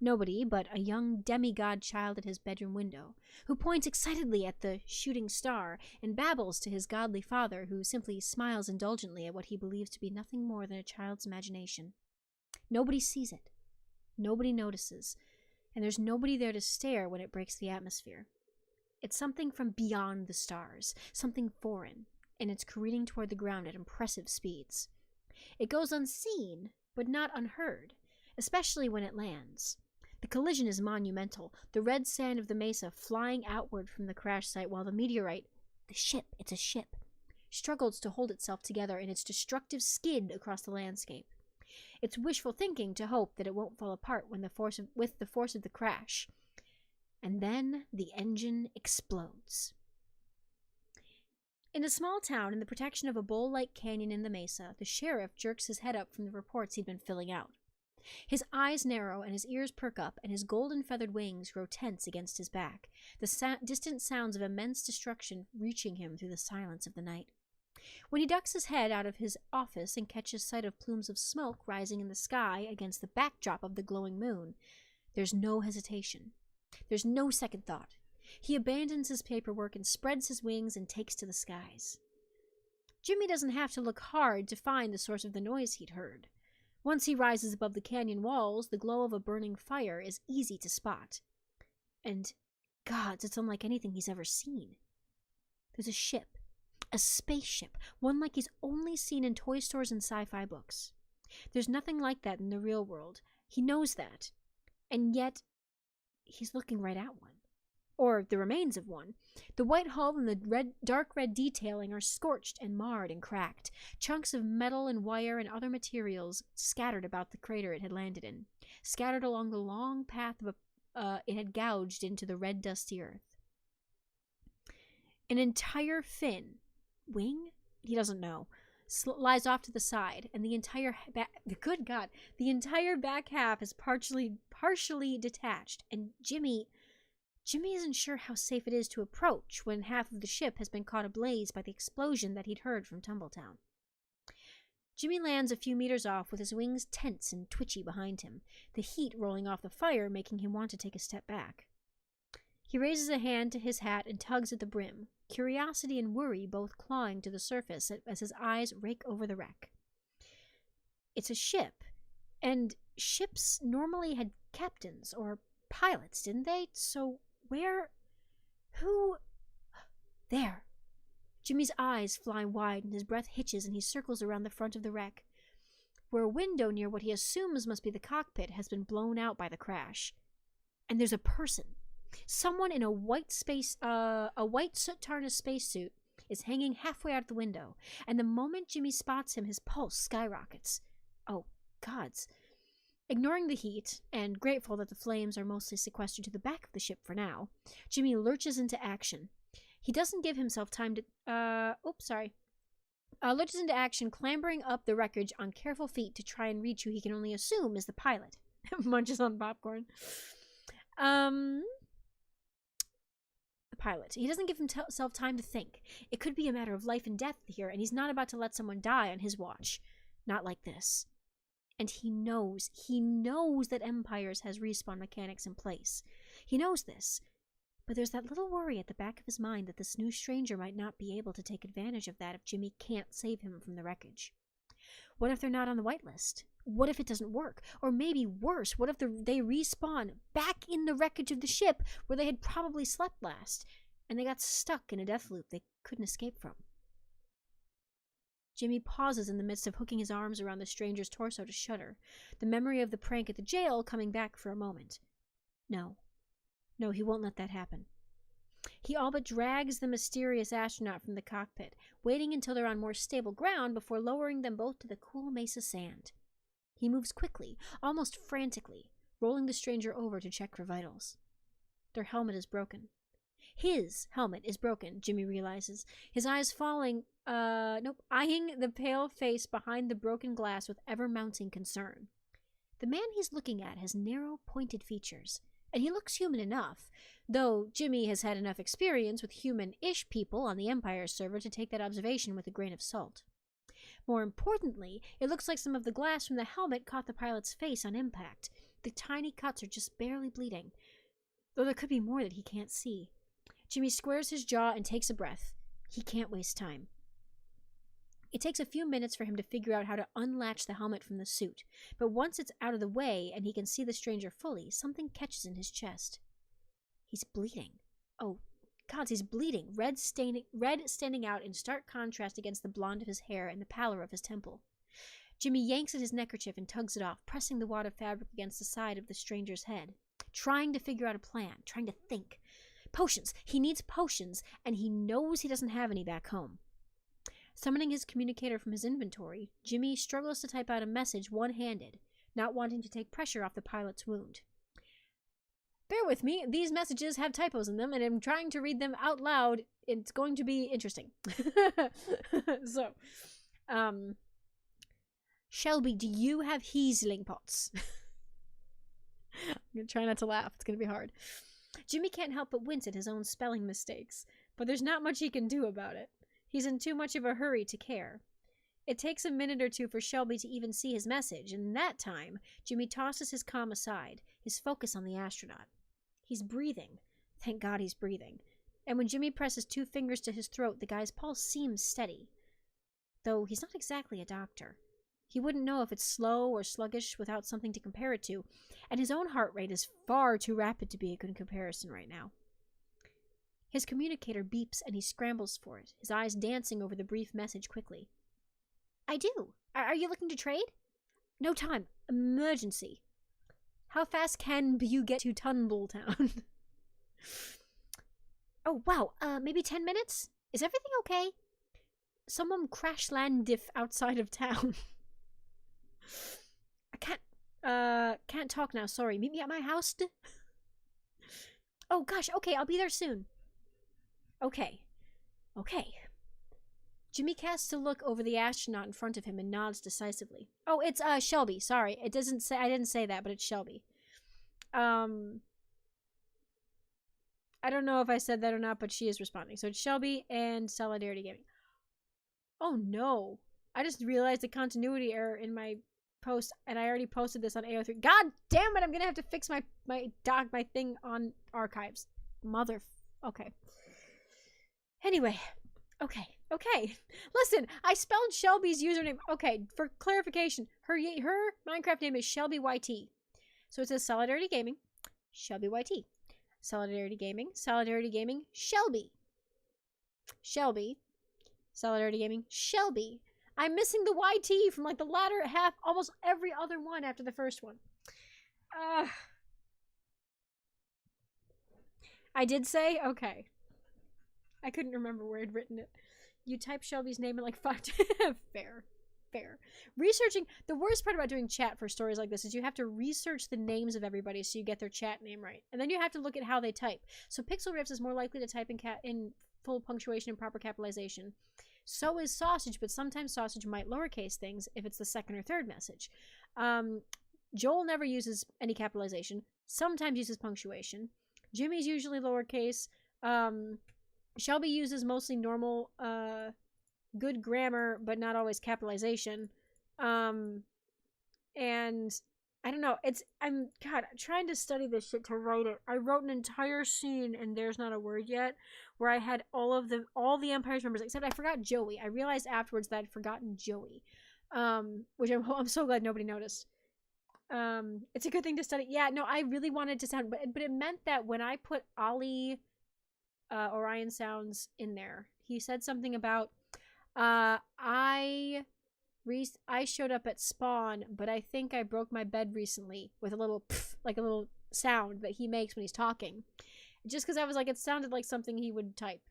Nobody but a young demigod child at his bedroom window, who points excitedly at the shooting star and babbles to his godly father, who simply smiles indulgently at what he believes to be nothing more than a child's imagination. Nobody sees it. Nobody notices. And there's nobody there to stare when it breaks the atmosphere. It's something from beyond the stars, something foreign, and it's careening toward the ground at impressive speeds. It goes unseen, but not unheard, especially when it lands. The collision is monumental, the red sand of the mesa flying outward from the crash site while the meteorite, it's a ship, struggles to hold itself together in its destructive skid across the landscape. It's wishful thinking to hope that it won't fall apart with the force of the crash. And then the engine explodes. In a small town in the protection of a bowl-like canyon in the mesa, the sheriff jerks his head up from the reports he'd been filling out. His eyes narrow and his ears perk up, and his golden feathered wings grow tense against his back, the distant sounds of immense destruction reaching him through the silence of the night. When he ducks his head out of his office and catches sight of plumes of smoke rising in the sky against the backdrop of the glowing moon, there's no hesitation. There's no second thought. He abandons his paperwork and spreads his wings and takes to the skies. Jimmy doesn't have to look hard to find the source of the noise he'd heard. Once he rises above the canyon walls, the glow of a burning fire is easy to spot. And, gods, it's unlike anything he's ever seen. There's a ship. A spaceship. One like he's only seen in toy stores and sci-fi books. There's nothing like that in the real world. He knows that. And yet, he's looking right at one. Or the remains of one. The white hull and the dark red detailing are scorched and marred and cracked, chunks of metal and wire and other materials scattered about the crater it had landed in, scattered along the long path it had gouged into the red dusty earth. An entire wing? He doesn't know. Lies off to the side, and the entire good God, the entire back half is partially detached, and Jimmy isn't sure how safe it is to approach when half of the ship has been caught ablaze by the explosion that he'd heard from Tumbletown. Jimmy lands a few meters off with his wings tense and twitchy behind him, the heat rolling off the fire making him want to take a step back. He raises a hand to his hat and tugs at the brim, curiosity and worry both clawing to the surface as his eyes rake over the wreck. It's a ship, and ships normally had captains or pilots, didn't they? So There. Jimmy's eyes fly wide and his breath hitches and he circles around the front of the wreck, where a window near what he assumes must be the cockpit has been blown out by the crash. And there's a person. Someone in a white soot-tarnished spacesuit is hanging halfway out the window, and the moment Jimmy spots him, his pulse skyrockets. Oh, gods. Ignoring the heat, and grateful that the flames are mostly sequestered to the back of the ship for now, Jimmy lurches into action. He doesn't give himself time to... lurches into action, clambering up the wreckage on careful feet to try and reach who he can only assume is the pilot. Munches on popcorn. The pilot. He doesn't give himself time to think. It could be a matter of life and death here, and he's not about to let someone die on his watch. Not like this. And he knows that Empires has respawn mechanics in place. He knows this. But there's that little worry at the back of his mind that this new stranger might not be able to take advantage of that if Jimmy can't save him from the wreckage. What if they're not on the whitelist? What if it doesn't work? Or maybe worse, what if they respawn back in the wreckage of the ship where they had probably slept last, and they got stuck in a death loop they couldn't escape from? Jimmy pauses in the midst of hooking his arms around the stranger's torso to shudder, the memory of the prank at the jail coming back for a moment. No, he won't let that happen. He all but drags the mysterious astronaut from the cockpit, waiting until they're on more stable ground before lowering them both to the cool mesa sand. He moves quickly, almost frantically, rolling the stranger over to check for vitals. Their helmet is broken. His helmet is broken, Jimmy realizes, his eyes eyeing the pale face behind the broken glass with ever-mounting concern. The man he's looking at has narrow, pointed features, and he looks human enough, though Jimmy has had enough experience with human-ish people on the Empire server to take that observation with a grain of salt. More importantly, it looks like some of the glass from the helmet caught the pilot's face on impact. The tiny cuts are just barely bleeding, though there could be more that he can't see. Jimmy squares his jaw and takes a breath. He can't waste time. It takes a few minutes for him to figure out how to unlatch the helmet from the suit, but once it's out of the way and he can see the stranger fully, something catches in his chest. He's bleeding. Oh, gods, he's bleeding, red standing out in stark contrast against the blonde of his hair and the pallor of his temple. Jimmy yanks at his neckerchief and tugs it off, pressing the wad of fabric against the side of the stranger's head, trying to figure out a plan, trying to think. Potions! He needs potions, and he knows he doesn't have any back home. Summoning his communicator from his inventory, Jimmy struggles to type out a message one-handed, not wanting to take pressure off the pilot's wound. Bear with me, these messages have typos in them, and I'm trying to read them out loud. It's going to be interesting. So, Shelby, do you have healing pots? I'm going to try not to laugh. It's going to be hard. Jimmy can't help but wince at his own spelling mistakes, but there's not much he can do about it. He's in too much of a hurry to care. It takes a minute or two for Shelby to even see his message, and in that time, Jimmy tosses his comm aside, his focus on the astronaut. He's breathing. Thank God he's breathing. And when Jimmy presses 2 fingers to his throat, the guy's pulse seems steady. Though he's not exactly a doctor. He wouldn't know if it's slow or sluggish without something to compare it to, and his own heart rate is far too rapid to be a good comparison right now. His communicator beeps and he scrambles for it, his eyes dancing over the brief message quickly. I do. Are you looking to trade? No time. Emergency. How fast can you get to Tumbletown? Oh, wow. Maybe 10 minutes? Is everything okay? Someone crash landed outside of town. I can't talk now, sorry. Meet me at my house. Oh gosh, okay, I'll be there soon. Okay. Okay. Jimmy casts a look over the astronaut in front of him and nods decisively. Oh, it's Shelby. Sorry, it doesn't say. I didn't say that, but it's Shelby. I don't know if I said that or not, but she is responding. So it's Shelby and Solidarity Gaming. Oh no! I just realized a continuity error in my post, and I already posted this on AO3. God damn it! I'm gonna have to fix my thing on archives. Okay. Anyway. Okay. Listen, I spelled Shelby's username. Okay, for clarification, her Minecraft name is Shelby YT. So it says Solidarity Gaming, Shelby YT. Solidarity Gaming, Shelby. Solidarity Gaming, Shelby. I'm missing the YT from like the latter half, almost every other one after the first one. I did say, okay. I couldn't remember where I'd written it. You type Shelby's name in like 5 Fair. Researching, the worst part about doing chat for stories like this is you have to research the names of everybody so you get their chat name right. And then you have to look at how they type. So Pixel Riffs is more likely to type in full punctuation and proper capitalization. So is Sausage, but sometimes Sausage might lowercase things if it's the second or third message. Joel never uses any capitalization. Sometimes uses punctuation. Jimmy's usually lowercase. Shelby uses mostly normal, good grammar, but not always capitalization. And I don't know. I'm trying to study this shit to write it. I wrote an entire scene, and there's not a word yet, where I had all the Empire's members, except I forgot Joey. I realized afterwards that I'd forgotten Joey, which I'm so glad nobody noticed. It's a good thing to study. Yeah, no, I really wanted to sound, but it meant that when I put Ollie Orion sounds in there, he said something about I showed up at spawn, but I think I broke my bed recently, with a little pff, like a little sound that he makes when he's talking, just because I was like, it sounded like something he would type,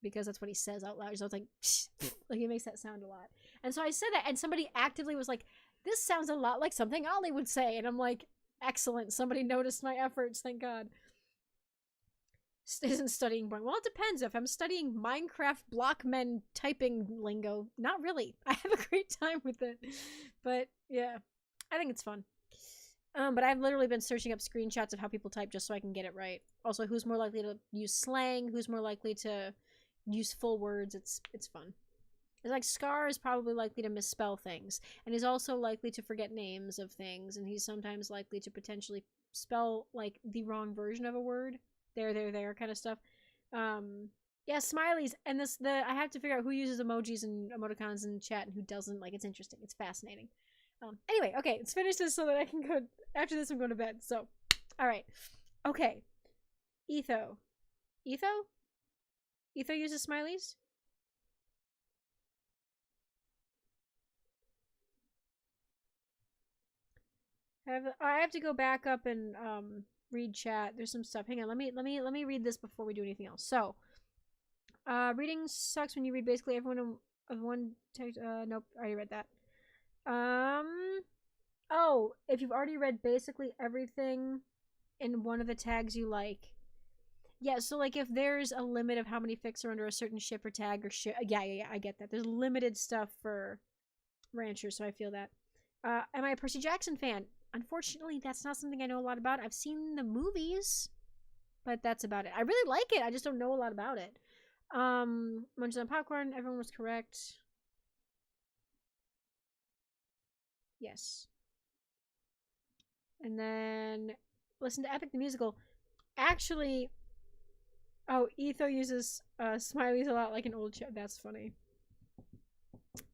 because that's what he says out loud. So I was like, psh, pff, like he makes that sound a lot, and so I said that, and somebody actively was like, this sounds a lot like something Ollie would say, and I'm like, excellent, somebody noticed my efforts, thank God. Isn't studying point. Well, it depends. If I'm studying Minecraft blockmen typing lingo, not really. I have a great time with it, but yeah, I think it's fun. But I've literally been searching up screenshots of how people type just so I can get it right. Also, who's more likely to use slang? Who's more likely to use full words? It's fun. It's like Scar is probably likely to misspell things, and he's also likely to forget names of things, and he's sometimes likely to potentially spell like the wrong version of a word. There kind of stuff. Yeah, smileys, and I have to figure out who uses emojis and emoticons in chat and who doesn't. Like, it's interesting. It's fascinating. Anyway, okay, let's finish this so that I can go. After this, I'm going to bed. So, all right, okay. Etho uses smileys. I have to go back up and read chat. There's some stuff. Hang on. Let me read this before we do anything else. So, reading sucks when you read basically everyone of one text. Nope, I already read that. Oh, if you've already read basically everything in one of the tags you like. Yeah, so like if there's a limit of how many fics are under a certain ship or tag or ship. Yeah, I get that. There's limited stuff for ranchers, so I feel that. Am I a Percy Jackson fan? Unfortunately, that's not something I know a lot about. I've seen the movies, but that's about it. I really like it. I just don't know a lot about it. Munches on popcorn. Everyone was correct. Yes. And then listen to Epic the Musical. Actually, Etho uses smileys a lot like an old show. That's funny.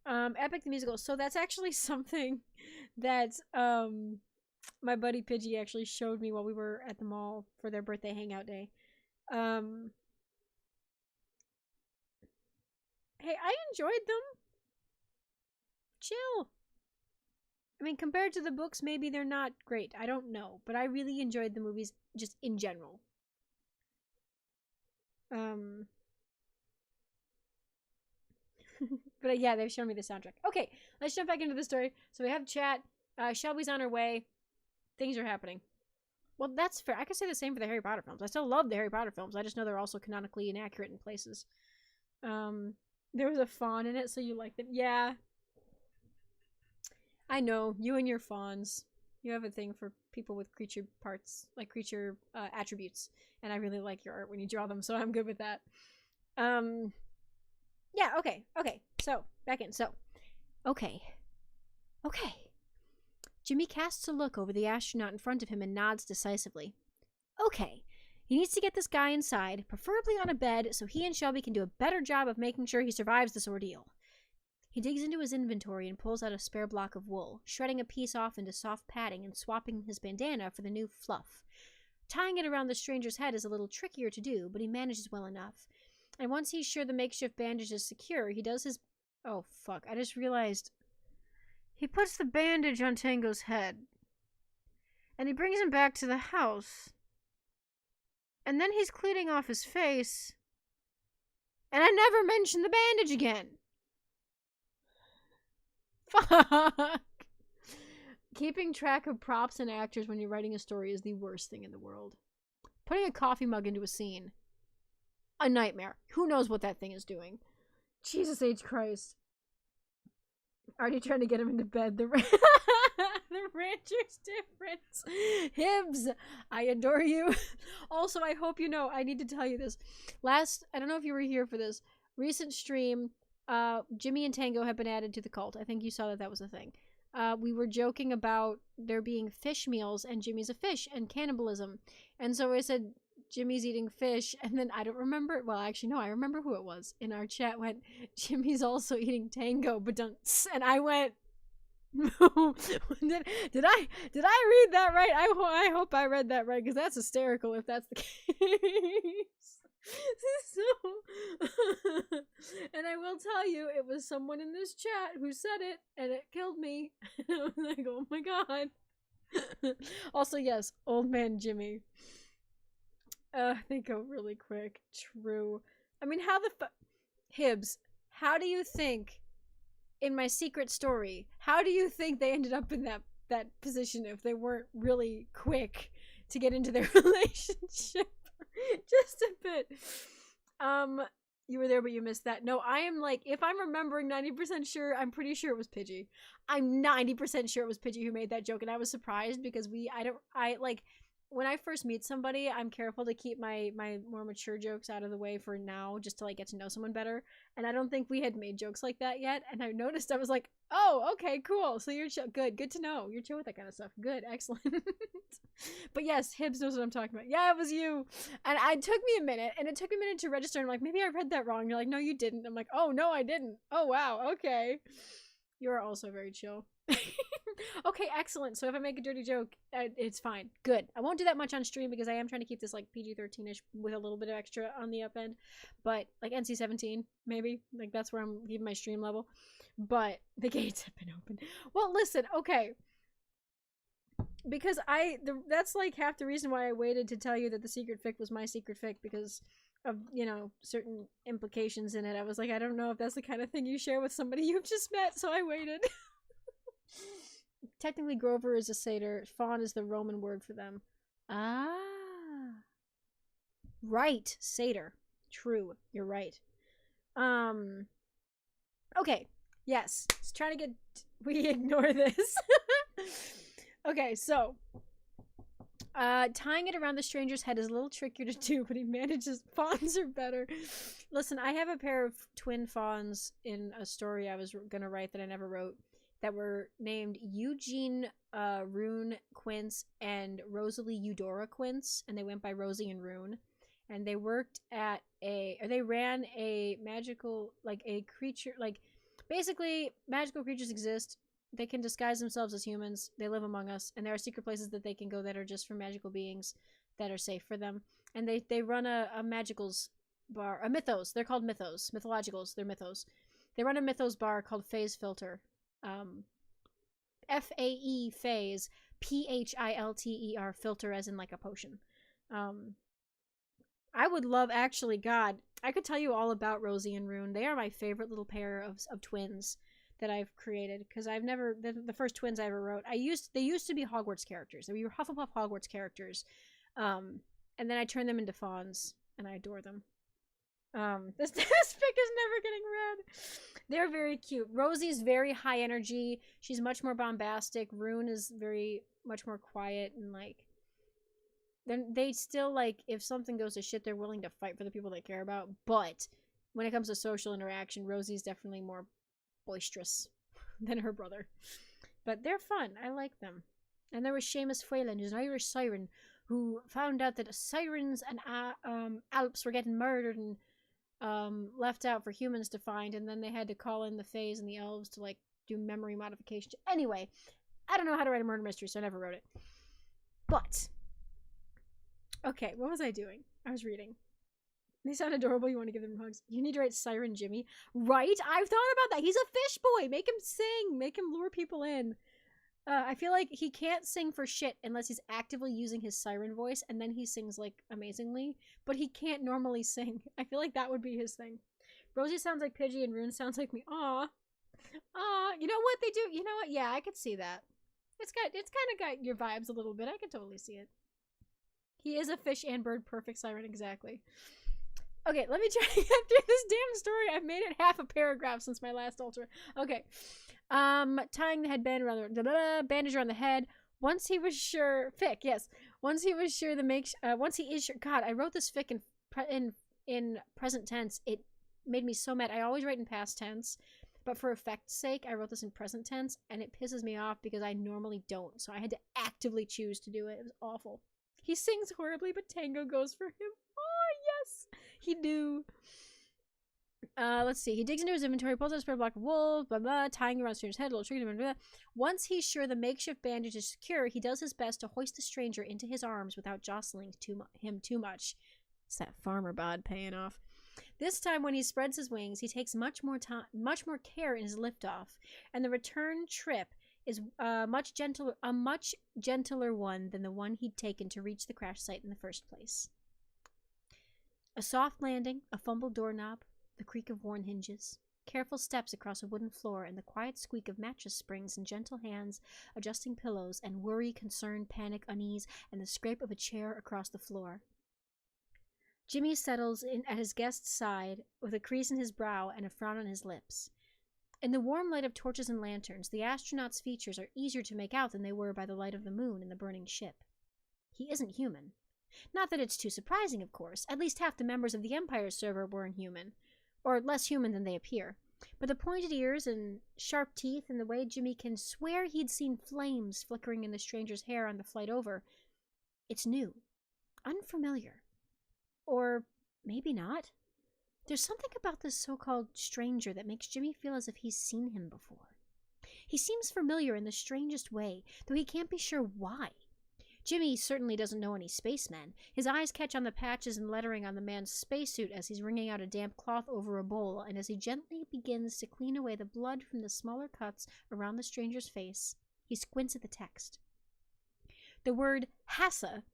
Epic the Musical. So that's actually something that my buddy Pidgey actually showed me while we were at the mall for their birthday hangout day. Hey, I enjoyed them. Chill. I mean, compared to the books, maybe they're not great. I don't know, but I really enjoyed the movies just in general. But yeah, they've shown me the soundtrack. Okay, let's jump back into the story. So we have chat. Shelby's on her way. Things are happening. Well, that's fair. I could say the same for the Harry Potter films. I still love the Harry Potter films. I just know they're also canonically inaccurate in places. There was a fawn in it, so you liked it. Yeah, I know. You and your fawns. You have a thing for people with creature parts, like creature attributes. And I really like your art when you draw them, so I'm good with that. Yeah, okay. So, back in. So, okay. Jimmy casts a look over the astronaut in front of him and nods decisively. Okay. He needs to get this guy inside, preferably on a bed, so he and Shelby can do a better job of making sure he survives this ordeal. He digs into his inventory and pulls out a spare block of wool, shredding a piece off into soft padding and swapping his bandana for the new fluff. Tying it around the stranger's head is a little trickier to do, but he manages well enough. And once he's sure the makeshift bandage is secure, he does his... Oh, fuck. I just realized... He puts the bandage on Tango's head. And he brings him back to the house. And then he's cleaning off his face. And I never mentioned the bandage again. Fuck. Keeping track of props and actors when you're writing a story is the worst thing in the world. Putting a coffee mug into a scene. A nightmare. Who knows what that thing is doing? Jesus H. Christ. Already trying to get him into bed. The rancher's difference. Hibbs, I adore you. Also, I hope you know, I need to tell you this. I don't know if you were here for this. Recent stream, Jimmy and Tango have been added to the cult. I think you saw that was a thing. We were joking about there being fish meals and Jimmy's a fish and cannibalism. And so I said, Jimmy's eating fish, and then I don't remember. Well, actually, no, I remember who it was. In our chat went, Jimmy's also eating Tango, but don't. And I went, did I read that right? I hope I read that right, because that's hysterical if that's the case. So, and I will tell you, it was someone in this chat who said it, and it killed me. And I was like, oh my god. Also, yes, old man Jimmy. They go really quick. True. I mean, how the Hibbs, how do you think, in my secret story, how do you think they ended up in that position if they weren't really quick to get into their relationship? Just a bit. You were there, but you missed that. No, I am like, if I'm remembering 90% sure, I'm pretty sure it was Pidgey. I'm 90% sure it was Pidgey who made that joke, and I was surprised because when I first meet somebody, I'm careful to keep my more mature jokes out of the way for now, just to like get to know someone better. And I don't think we had made jokes like that yet. And I noticed, I was like, oh, okay, cool. So you're chill. Good to know. You're chill with that kind of stuff. Good, excellent. But yes, Hibbs knows what I'm talking about. Yeah, it was you. And it took me a minute to register. I'm like, maybe I read that wrong. You're like, no, you didn't. I'm like, oh, no, I didn't. Oh, wow, okay. You're also very chill. Okay, excellent. So if I make a dirty joke, it's fine. Good. I won't do that much on stream because I am trying to keep this like PG-13-ish with a little bit of extra on the up end. But like NC-17, maybe. Like that's where I'm keeping my stream level. But the gates have been open. Well, listen, okay. Because that's like half the reason why I waited to tell you that the secret fic was my secret fic, because of, you know, certain implications in it. I was like, I don't know if that's the kind of thing you share with somebody you've just met, so I waited. Technically, Grover is a satyr. Fawn is the Roman word for them. Ah. Right. Satyr. True. You're right. Okay. Yes. Just trying to get... We ignore this. Okay, so... tying it around the stranger's head is a little trickier to do, but he manages. Fawns are better. Listen, I have a pair of twin fawns in a story I was gonna write that I never wrote, that were named Eugene Rune Quince and Rosalie Eudora Quince, and they went by Rosie and Rune. And they worked at they ran a magical, like a creature, like basically magical creatures exist. They can disguise themselves as humans. They live among us, and there are secret places that they can go that are just for magical beings that are safe for them. And they run a magicals bar, a mythos. They're called mythos, mythologicals. They're mythos. They run a mythos bar called Phase Filter. F-A-E phase, P-H-I-L-T-E-R, filter as in like a potion. I would love, actually, God, I could tell you all about Rosie and Rune. They are my favorite little pair of twins that I've created, because I've never, the first twins I ever wrote, they used to be Hogwarts characters. They were Hufflepuff Hogwarts characters. And then I turned them into fawns, and I adore them. This pic is never getting read. They're very cute. Rosie's very high energy. She's much more bombastic. Rune is very much more quiet and like. Then they still like if something goes to shit, they're willing to fight for the people they care about. But when it comes to social interaction, Rosie's definitely more boisterous than her brother. But they're fun. I like them. And there was Seamus Phelan, who's an Irish siren, who found out that sirens and Alps were getting murdered and left out for humans to find, and then they had to call in the Fays and the Elves to like do memory modification. Anyway, I don't know how to write a murder mystery, so I never wrote it. But okay, what was I doing? I was reading. They sound adorable. You want to give them hugs. You need to write Siren Jimmy. Right? I've thought about that. He's a fish boy. Make him sing. Make him lure people in. I feel like he can't sing for shit unless he's actively using his siren voice, and then he sings, like, amazingly. But he can't normally sing. I feel like that would be his thing. Rosie sounds like Pidgey, and Rune sounds like me. Aw. Aw. You know what they do? You know what? Yeah, I could see that. It's kind of got your vibes a little bit. I could totally see it. He is a fish and bird perfect siren, exactly. Okay, let me try to get through this damn story. I've made it half a paragraph since my last ultra. Okay. Tying the headband around the bandage around the head. Once he was sure, fic, yes. Once he was sure once he is sure. God, I wrote this fic in present tense. It made me so mad. I always write in past tense, but for effect's sake, I wrote this in present tense, and it pisses me off because I normally don't. So I had to actively choose to do it. It was awful. He sings horribly, but Tango goes for him. Oh, yes, he do. Let's see. He digs into his inventory, pulls out a spare block of wool, blah, blah, tying around the stranger's head, a little trigger, blah, blah. Once he's sure the makeshift bandage is secure, he does his best to hoist the stranger into his arms without jostling him too much. It's that farmer bod paying off. This time, when he spreads his wings, he takes much more care in his liftoff, and the return trip is a much gentler one than the one he'd taken to reach the crash site in the first place. A soft landing, a fumbled doorknob, the creak of worn hinges, careful steps across a wooden floor, and the quiet squeak of mattress springs and gentle hands adjusting pillows, and worry, concern, panic, unease, and the scrape of a chair across the floor. Jimmy settles in at his guest's side with a crease in his brow and a frown on his lips. In the warm light of torches and lanterns, the astronaut's features are easier to make out than they were by the light of the moon in the burning ship. He isn't human. Not that it's too surprising, of course. At least half the members of the Empire server weren't human. Or less human than they appear. But the pointed ears and sharp teeth and the way Jimmy can swear he'd seen flames flickering in the stranger's hair on the flight over, it's new. Unfamiliar. Or maybe not. There's something about this so-called stranger that makes Jimmy feel as if he's seen him before. He seems familiar in the strangest way, though he can't be sure why. Jimmy certainly doesn't know any spacemen. His eyes catch on the patches and lettering on the man's spacesuit as he's wringing out a damp cloth over a bowl, and as he gently begins to clean away the blood from the smaller cuts around the stranger's face, he squints at the text. The word HASA,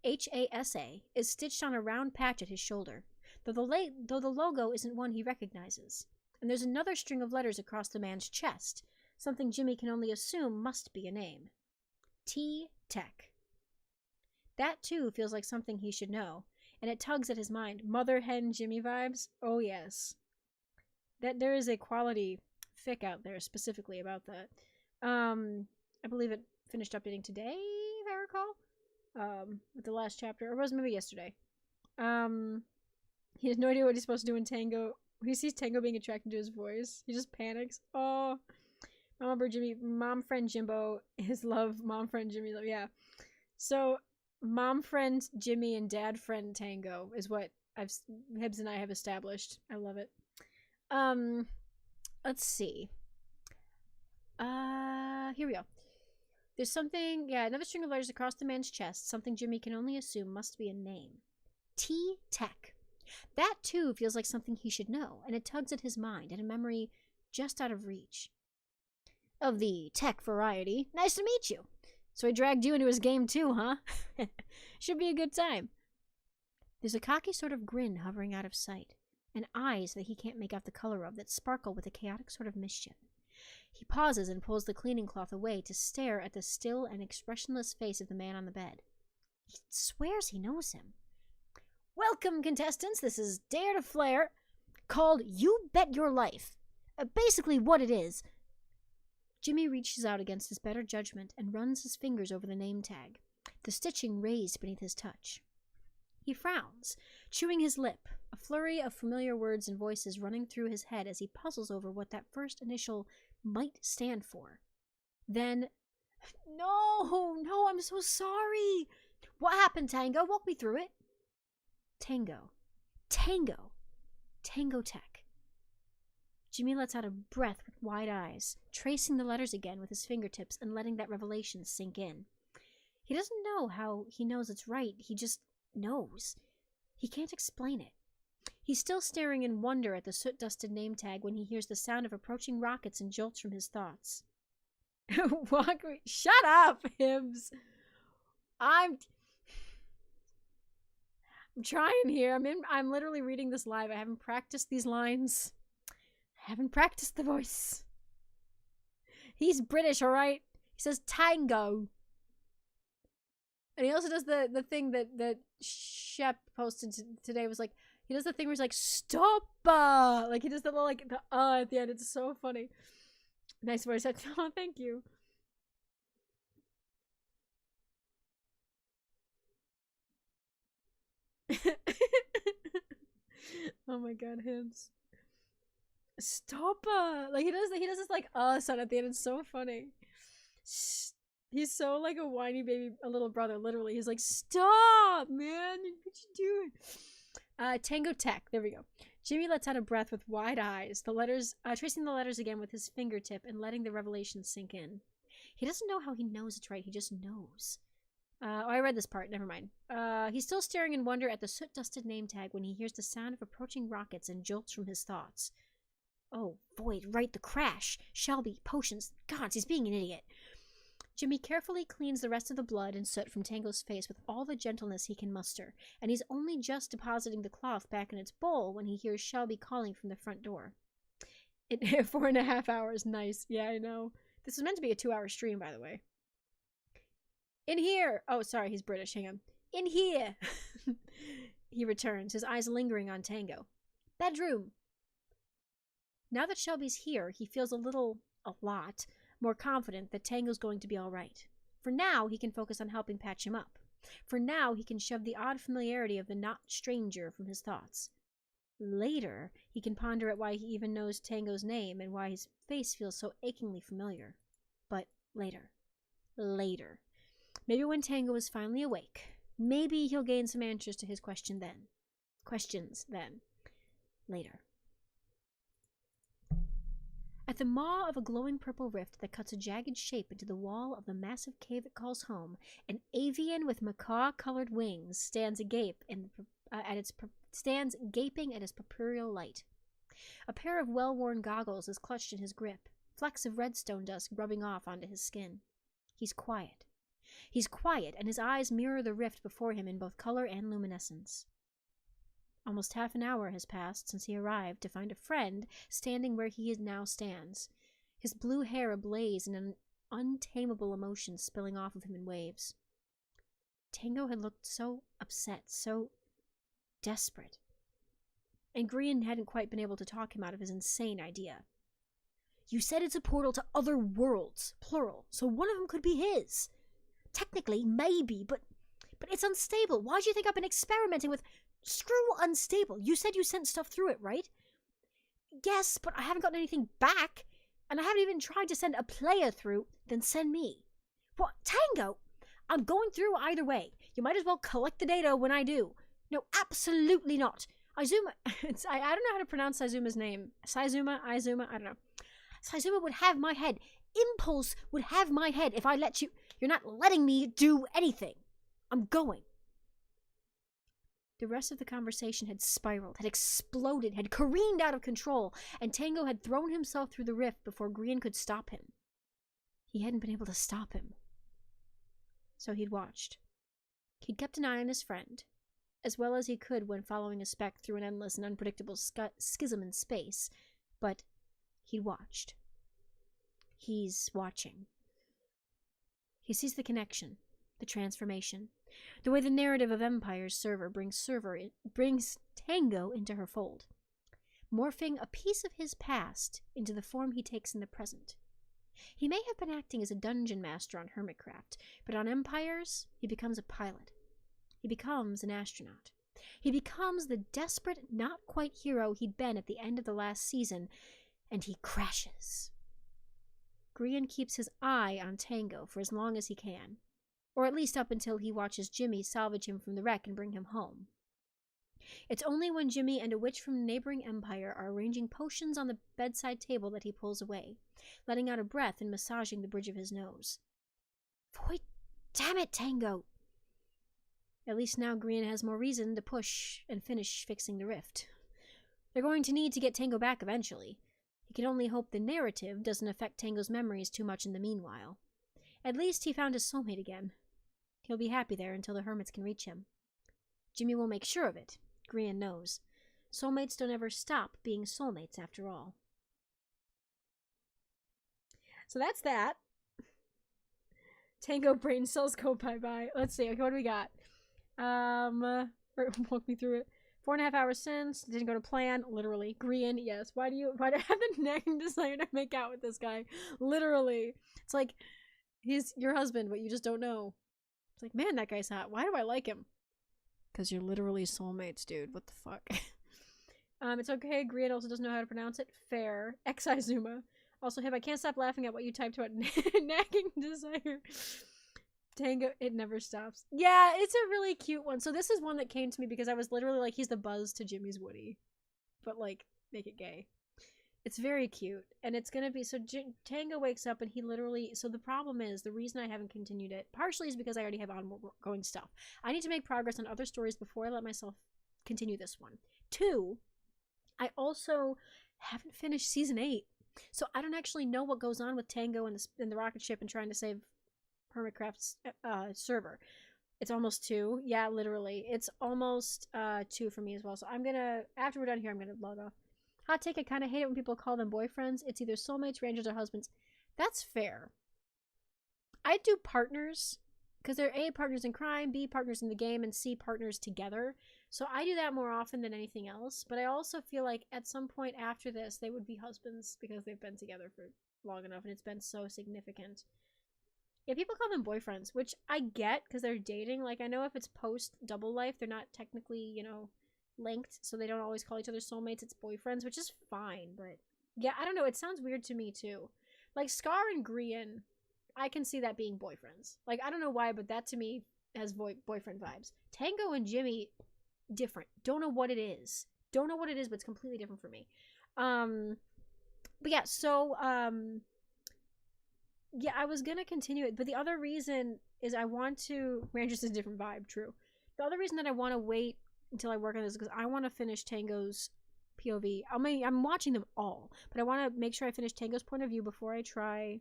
H-A-S-A, is stitched on a round patch at his shoulder, though the logo isn't one he recognizes. And there's another string of letters across the man's chest, something Jimmy can only assume must be a name. T-Tech. That, too, feels like something he should know, and it tugs at his mind. Mother hen Jimmy vibes? Oh, yes. That there is a quality fic out there specifically about that. I believe it finished updating today, if I recall, with the last chapter, or was it maybe yesterday. He has no idea what he's supposed to do in Tango. He sees Tango being attracted to his voice. He just panics. Oh, mom friend Jimbo, his love, mom friend Jimmy love. Yeah. So, mom friend Jimmy and dad friend Tango is what Hibbs and I have established. I love it. Let's see. Here we go. There's something, another string of letters across the man's chest, something Jimmy can only assume must be a name. T-Tech. That, too, feels like something he should know, and it tugs at his mind, and a memory just out of reach. Of the tech variety. Nice to meet you. So he dragged you into his game too, huh? Should be a good time. There's a cocky sort of grin hovering out of sight, and eyes that he can't make out the color of that sparkle with a chaotic sort of mischief. He pauses and pulls the cleaning cloth away to stare at the still and expressionless face of the man on the bed. He swears he knows him. Welcome, contestants. This is Dare to Flare, called You Bet Your Life. Basically, what it is. Jimmy reaches out against his better judgment and runs his fingers over the name tag, the stitching raised beneath his touch. He frowns, chewing his lip, a flurry of familiar words and voices running through his head as he puzzles over what that first initial might stand for. Then, no, I'm so sorry. What happened, Tango? Walk me through it. Tango Tech. Jimmy lets out a breath with wide eyes, tracing the letters again with his fingertips and letting that revelation sink in. He doesn't know how he knows it's right, he just knows. He can't explain it. He's still staring in wonder at the soot-dusted name tag when he hears the sound of approaching rockets and jolts from his thoughts. Shut up, Hibbs! I'm trying here. I'm literally reading this live. I haven't practiced these lines. I haven't practiced the voice. He's British, alright? He says tango. And he also does the thing that Shep posted today, was like, he does the thing where he's like, stop! Like, he does the little, like, the at the end. It's so funny. Nice voice. Oh, thank you. Oh my god, Hibbs. Stop! Like, he does this, like, sound at the end. It's so funny. He's so like a whiny baby, a little brother, literally. He's like, stop, man! What you doing? Tango Tech. There we go. Jimmy lets out a breath with wide eyes, the letters, tracing the letters again with his fingertip and letting the revelation sink in. He doesn't know how he knows it's right. He just knows. I read this part. Never mind. He's still staring in wonder at the soot-dusted name tag when he hears the sound of approaching rockets and jolts from his thoughts. Oh, Void, right, the crash. Shelby, potions. Gods, he's being an idiot. Jimmy carefully cleans the rest of the blood and soot from Tango's face with all the gentleness he can muster, and he's only just depositing the cloth back in its bowl when he hears Shelby calling from the front door. 4.5 hours, nice. Yeah, I know. This was meant to be a 2-hour stream, by the way. In here! Oh, sorry, he's British. Hang on. In here! He returns, his eyes lingering on Tango. Bedroom! Now that Shelby's here, he feels a lot, more confident that Tango's going to be all right. For now, he can focus on helping patch him up. For now, he can shove the odd familiarity of the not stranger from his thoughts. Later, he can ponder at why he even knows Tango's name and why his face feels so achingly familiar. But later. Later. Maybe when Tango is finally awake. Maybe he'll gain some answers to his questions then. Later. At the maw of a glowing purple rift that cuts a jagged shape into the wall of the massive cave it calls home, an avian with macaw-colored wings stands gaping at its purpureal light. A pair of well-worn goggles is clutched in his grip, flecks of redstone dust rubbing off onto his skin. He's quiet. He's quiet, and his eyes mirror the rift before him in both color and luminescence. Almost half an hour has passed since he arrived to find a friend standing where he now stands, his blue hair ablaze and an untamable emotion spilling off of him in waves. Tango had looked so upset, so desperate. And Grian hadn't quite been able to talk him out of his insane idea. You said it's a portal to other worlds, plural, so one of them could be his. Technically, maybe, but it's unstable. Why do you think I've been experimenting with... Screw unstable. You said you sent stuff through it, right? Yes, but I haven't gotten anything back, and I haven't even tried to send a player through, then send me. What? Tango? I'm going through either way. You might as well collect the data when I do. No, absolutely not. Izuma... I don't know how to pronounce Izuma's name. Izuma, I don't know. Izuma would have my head. Impulse would have my head if I let you... You're not letting me do anything. I'm going. The rest of the conversation had spiraled, had exploded, had careened out of control, and Tango had thrown himself through the rift before Grian could stop him. He hadn't been able to stop him. So he'd watched. He'd kept an eye on his friend, as well as he could when following a speck through an endless and unpredictable schism in space, but he'd watched. He's watching. He sees the connection. the transformation. The way the narrative of Empire's server brings Tango into her fold, morphing a piece of his past into the form he takes in the present. He may have been acting as a dungeon master on Hermitcraft, but on Empires, he becomes a pilot. He becomes an astronaut. He becomes the desperate, not-quite hero he'd been at the end of the last season, and he crashes. Grian keeps his eye on Tango for as long as he can, or at least up until he watches Jimmy salvage him from the wreck and bring him home. It's only when Jimmy and a witch from a neighboring empire are arranging potions on the bedside table that he pulls away, letting out a breath and massaging the bridge of his nose. Boy, damn it, Tango! At least now Grian has more reason to push and finish fixing the rift. They're going to need to get Tango back eventually. He can only hope the narrative doesn't affect Tango's memories too much in the meanwhile. At least he found his soulmate again. He'll be happy there until the hermits can reach him. Jimmy will make sure of it. Grian knows. Soulmates don't ever stop being soulmates after all. So that's that. Tango brain cells go bye-bye. Let's see. Okay, what do we got? Walk me through it. 4.5 hours since. Didn't go to plan. Literally. Grian, yes. Why do you have the nagging desire to make out with this guy? Literally. It's like, he's your husband, but you just don't know. It's like, man, that guy's hot. Why do I like him? Because you're literally soulmates, dude. What the fuck? It's okay. Grian also doesn't know how to pronounce it. Fair. Exizuma. Also, Hib, I can't stop laughing at what you typed about nagging desire. Tango, it never stops. Yeah, it's a really cute one. So this is one that came to me because I was literally like, he's the Buzz to Jimmy's Woody. But, like, make it gay. It's very cute. And it's gonna be, so Tango wakes up and he literally, so the problem is, the reason I haven't continued it, partially is because I already have ongoing stuff. I need to make progress on other stories before I let myself continue this one. 2, I also haven't finished season 8. So I don't actually know what goes on with Tango and the rocket ship and trying to save Hermitcraft's server. It's almost 2. Yeah, literally. It's almost 2 for me as well. So I'm gonna, after we're done here, I'm gonna log off. Hot take, I kind of hate it when people call them boyfriends. It's either soulmates, rangers, or husbands. That's fair. I do partners, because they're A, partners in crime, B, partners in the game, and C, partners together. So I do that more often than anything else. But I also feel like at some point after this, they would be husbands because they've been together for long enough and it's been so significant. Yeah, people call them boyfriends, which I get because they're dating. Like, I know if it's post-double life, they're not technically, you know, linked, so they don't always call each other soulmates. It's boyfriends, which is fine, but yeah, I don't know. It sounds weird to me, too. Like, Scar and Grian, I can see that being boyfriends. Like, I don't know why, but that to me has boyfriend vibes. Tango and Jimmy, different. Don't know what it is. Don't know what it is, but it's completely different for me. But yeah, so, yeah, I was gonna continue it, but the other reason is I want to, Ranger's is a different vibe, true. The other reason that I want to wait until I work on this is because I want to finish Tango's POV. I mean, I'm watching them all, but I want to make sure I finish Tango's point of view before I try.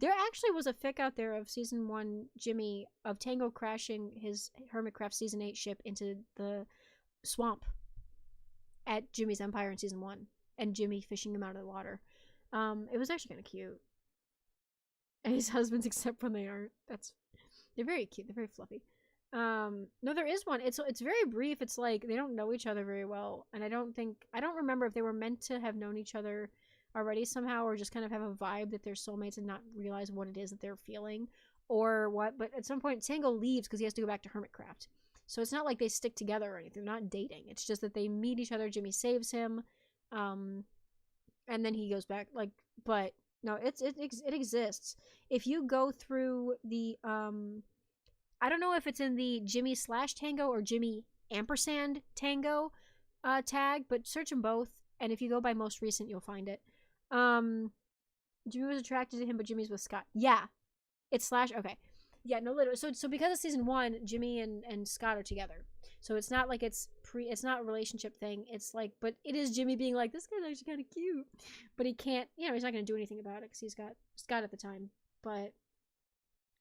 There actually was a fic out there of season 1 Jimmy, of Tango crashing his Hermitcraft season 8 ship into the swamp at Jimmy's Empire in season 1, and Jimmy fishing him out of the water. It was actually kind of cute. And his husbands, except when they aren't. They're very cute. They're very fluffy. No, there is one. It's very brief. It's like they don't know each other very well, and I don't remember if they were meant to have known each other already somehow, or just kind of have a vibe that they're soulmates and not realize what it is that they're feeling, or what. But at some point, Tango leaves because he has to go back to Hermitcraft. So it's not like they stick together or anything. They're not dating. It's just that they meet each other. Jimmy saves him, and then he goes back. Like, but no, it exists. If you go through the I don't know if it's in the Jimmy / Tango or Jimmy & Tango tag, but search them both, and if you go by most recent, you'll find it. Jimmy was attracted to him, but Jimmy's with Scott. Yeah, it's / okay. Yeah, no, literally. So because of season 1, Jimmy and Scott are together. So it's not like it's not a relationship thing. It's like, but it is Jimmy being like, this guy's actually kind of cute, but he can't, you know, he's not going to do anything about it because he's got Scott at the time. But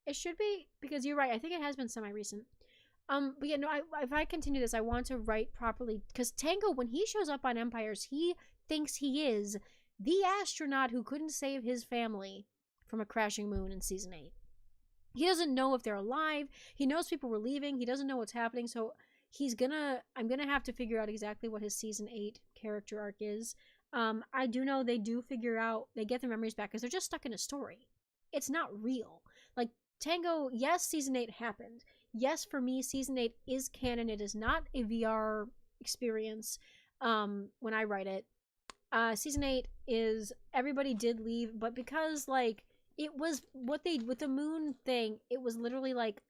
it should be, because you're right. I think it has been semi-recent. But yeah, no, if I continue this, I want to write properly, because Tango, when he shows up on Empires, he thinks he is the astronaut who couldn't save his family from a crashing moon in season 8. He doesn't know if they're alive. He knows people were leaving. He doesn't know what's happening. So I'm gonna have to figure out exactly what his season 8 character arc is. I do know they do figure out, they get their memories back because they're just stuck in a story. It's not real. Like, Tango, yes, season 8 happened. Yes, for me, season 8 is canon. It is not a VR experience when I write it. Season 8 is, everybody did leave, but because, like, it was what they, with the moon thing, it was literally like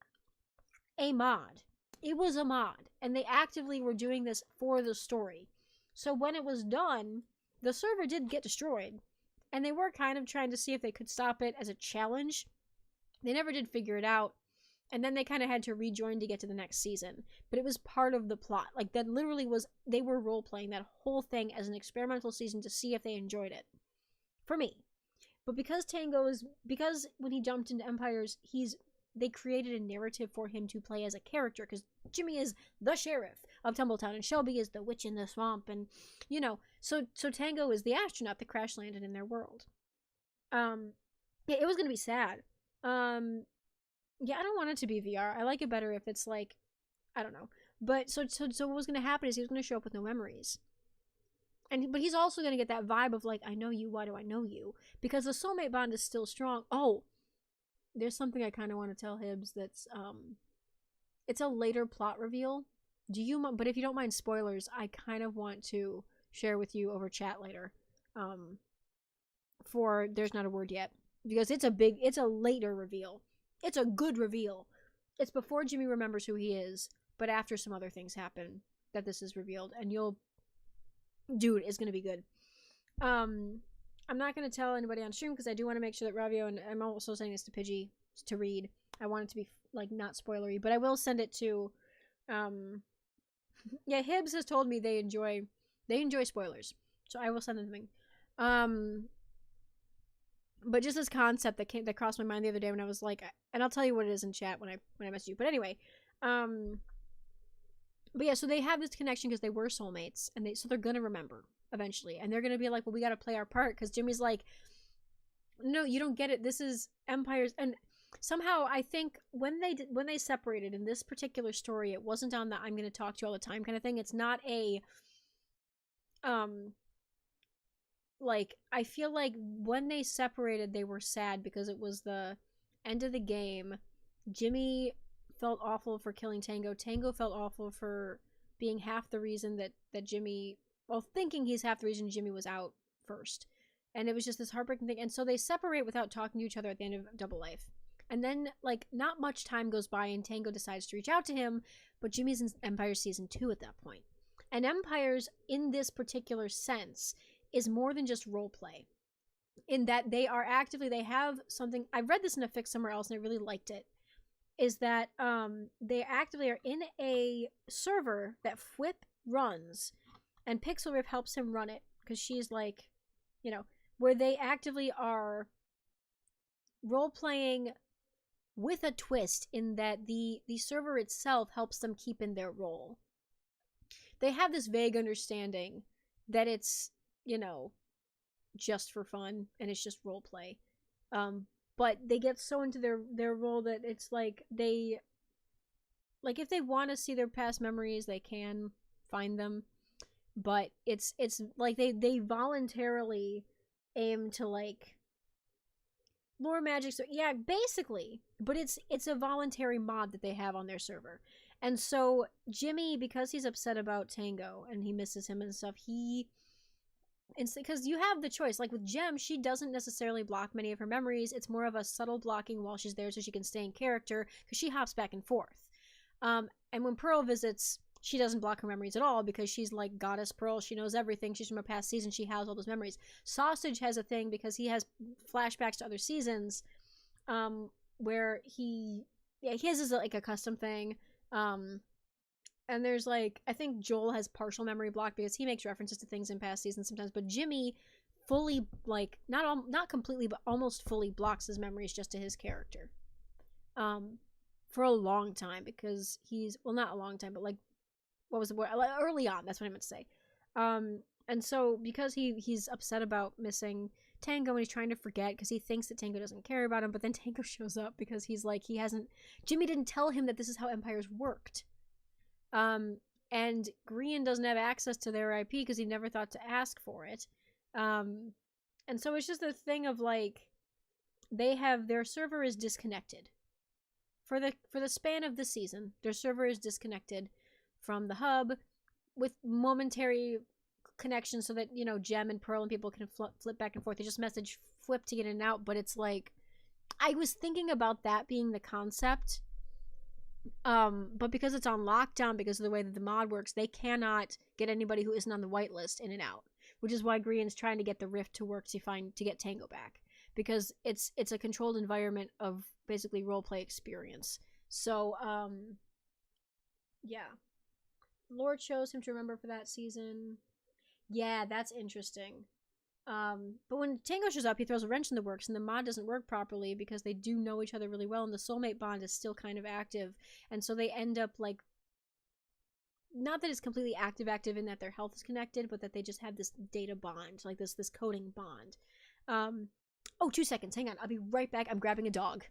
a mod. It was a mod, and they actively were doing this for the story. So when it was done, the server did get destroyed, and they were kind of trying to see if they could stop it as a challenge. They never did figure it out, and then they kind of had to rejoin to get to the next season. But it was part of the plot. Like, that literally was, they were role-playing that whole thing as an experimental season to see if they enjoyed it. For me. But because because when he jumped into Empires, they created a narrative for him to play as a character, because Jimmy is the sheriff of Tumbletown, and Shelby is the witch in the swamp, and, you know, so Tango is the astronaut that crash landed in their world. Yeah, it was gonna be sad. Yeah, I don't want it to be VR. I like it better if it's like, I don't know. But so what was gonna happen is he was gonna show up with no memories. But he's also going to get that vibe of, like, I know you, why do I know you? Because the soulmate bond is still strong. Oh, there's something I kind of want to tell Hibbs that's, it's a later plot reveal. But if you don't mind spoilers, I kind of want to share with you over chat later. For There's Not a Word Yet. Because it's a later reveal. It's a good reveal. It's before Jimmy remembers who he is, but after some other things happen that this is revealed. And dude, it's gonna be good. I'm not gonna tell anybody on stream because I do want to make sure that Ravio, and I'm also saying this to Pidgey to read. I want it to be like not spoilery, but I will send it to. Yeah, Hibbs has told me they enjoy spoilers, so I will send them thing. But just this concept that crossed my mind the other day when I was like, and I'll tell you what it is in chat when I message you. But anyway, but yeah, so they have this connection because they were soulmates, and so they're gonna remember eventually, and they're gonna be like, well, we gotta play our part, because Jimmy's like, no, you don't get it. This is Empires, and somehow I think when they separated in this particular story, it wasn't on the I'm gonna talk to you all the time kind of thing. It's not a like, I feel like when they separated, they were sad because it was the end of the game. Jimmy felt awful for killing Tango. Tango felt awful for being half the reason that Jimmy, well, thinking he's half the reason Jimmy was out first. And it was just this heartbreaking thing. And so they separate without talking to each other at the end of Double Life. And then, like, not much time goes by and Tango decides to reach out to him, but Jimmy's in Empires Season 2 at that point. And Empires, in this particular sense, is more than just roleplay. In that they have something, I read this in a fic somewhere else and I really liked it, is that they actively are in a server that Fwhip runs, and Pixel Riff helps him run it, because she's like, you know, where they actively are role-playing with a twist in that the server itself helps them keep in their role. They have this vague understanding that it's, you know, just for fun, and it's just roleplay. But they get so into their role that it's like they, like, if they want to see their past memories, they can find them. But it's like they voluntarily aim to, like, lore magic. So yeah, basically, but it's a voluntary mod that they have on their server. And so Jimmy, because he's upset about Tango and he misses him and stuff, because you have the choice. Like with Gem, she doesn't necessarily block many of her memories. It's more of a subtle blocking while she's there so she can stay in character, because she hops back and forth. And when Pearl visits, she doesn't block her memories at all, because she's like Goddess Pearl. She knows everything. She's from a past season. She has all those memories. Sausage has a thing because he has flashbacks to other seasons, where his is like a custom thing. And there's, like, I think Joel has partial memory block because he makes references to things in past seasons sometimes, but Jimmy fully, like, not completely, but almost fully blocks his memories just to his character. For a long time, because well, not a long time, but, like, what was the word? Early on, that's what I meant to say. And so, because he's upset about missing Tango and he's trying to forget because he thinks that Tango doesn't care about him, but then Tango shows up because he's like, Jimmy didn't tell him that this is how empires worked. And Grian doesn't have access to their IP because he never thought to ask for it. And so it's just a thing of like, their server is disconnected. For the span of the season, their server is disconnected from the hub with momentary connection so that, you know, Gem and Pearl and people can flip back and forth. They just message flip to get in and out, but it's like, I was thinking about that being the concept. But because it's on lockdown, because of the way that the mod works, they cannot get anybody who isn't on the whitelist in and out, which is why Grian's trying to get the rift to work to get Tango back, because it's a controlled environment of basically roleplay experience. So, yeah. Lord chose him to remember for that season. Yeah, that's interesting. But when Tango shows up, he throws a wrench in the works, and the mod doesn't work properly because they do know each other really well, and the soulmate bond is still kind of active, and so they end up like, not that it's completely active in that their health is connected, but that they just have this data bond, like this coding bond. Oh, 2 seconds, hang on, I'll be right back. I'm grabbing a dog.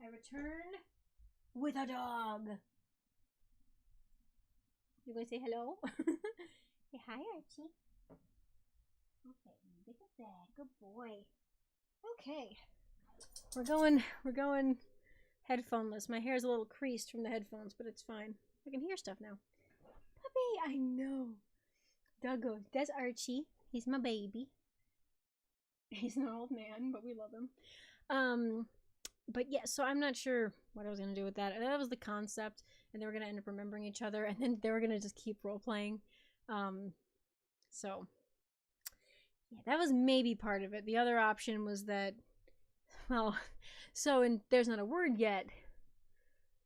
I return with a dog. You gonna say hello? Say hi, Archie. Okay, look at that. Good boy. Okay. We're going headphoneless. My hair's a little creased from the headphones, but it's fine. I can hear stuff now. Puppy, I know. Doggo, that's Archie. He's my baby. He's an old man, but we love him. But yeah, so I'm not sure what I was gonna do with that. That was the concept, and they were gonna end up remembering each other, and then they were gonna just keep role playing. So yeah, that was maybe part of it. The other option was that, well, there's not a word yet.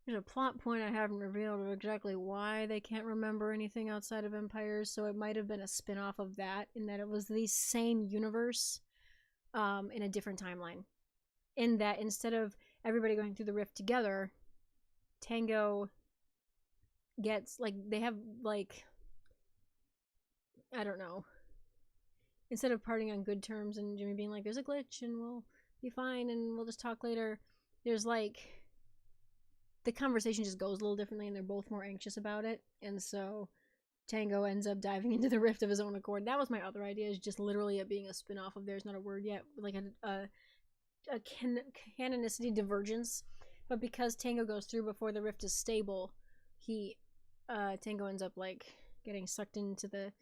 There's a plot point I haven't revealed of exactly why they can't remember anything outside of Empires, so it might have been a spin-off of that, in that it was the same universe, in a different timeline. In that instead of everybody going through the rift together, Tango gets, like, they have, like, I don't know, instead of parting on good terms and Jimmy being like, there's a glitch and we'll be fine and we'll just talk later, there's like, the conversation just goes a little differently and they're both more anxious about it, and so Tango ends up diving into the rift of his own accord. That was my other idea, is just literally it being a spin-off of There's Not a Word Yet, like a canonicity divergence, but because Tango goes through before the rift is stable, Tango ends up like getting sucked into the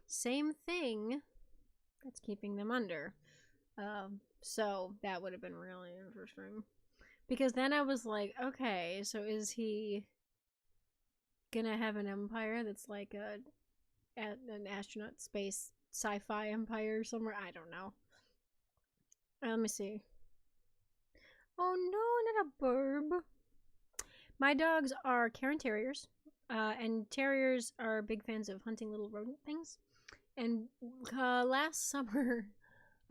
same thing that's keeping them under. So that would have been really interesting, because then I was like, okay, so is he gonna have an empire that's like an astronaut space sci-fi empire somewhere? I don't know. Let me see. Oh no, not a burb. My dogs are Cairn Terriers, and terriers are big fans of hunting little rodent things. And last summer,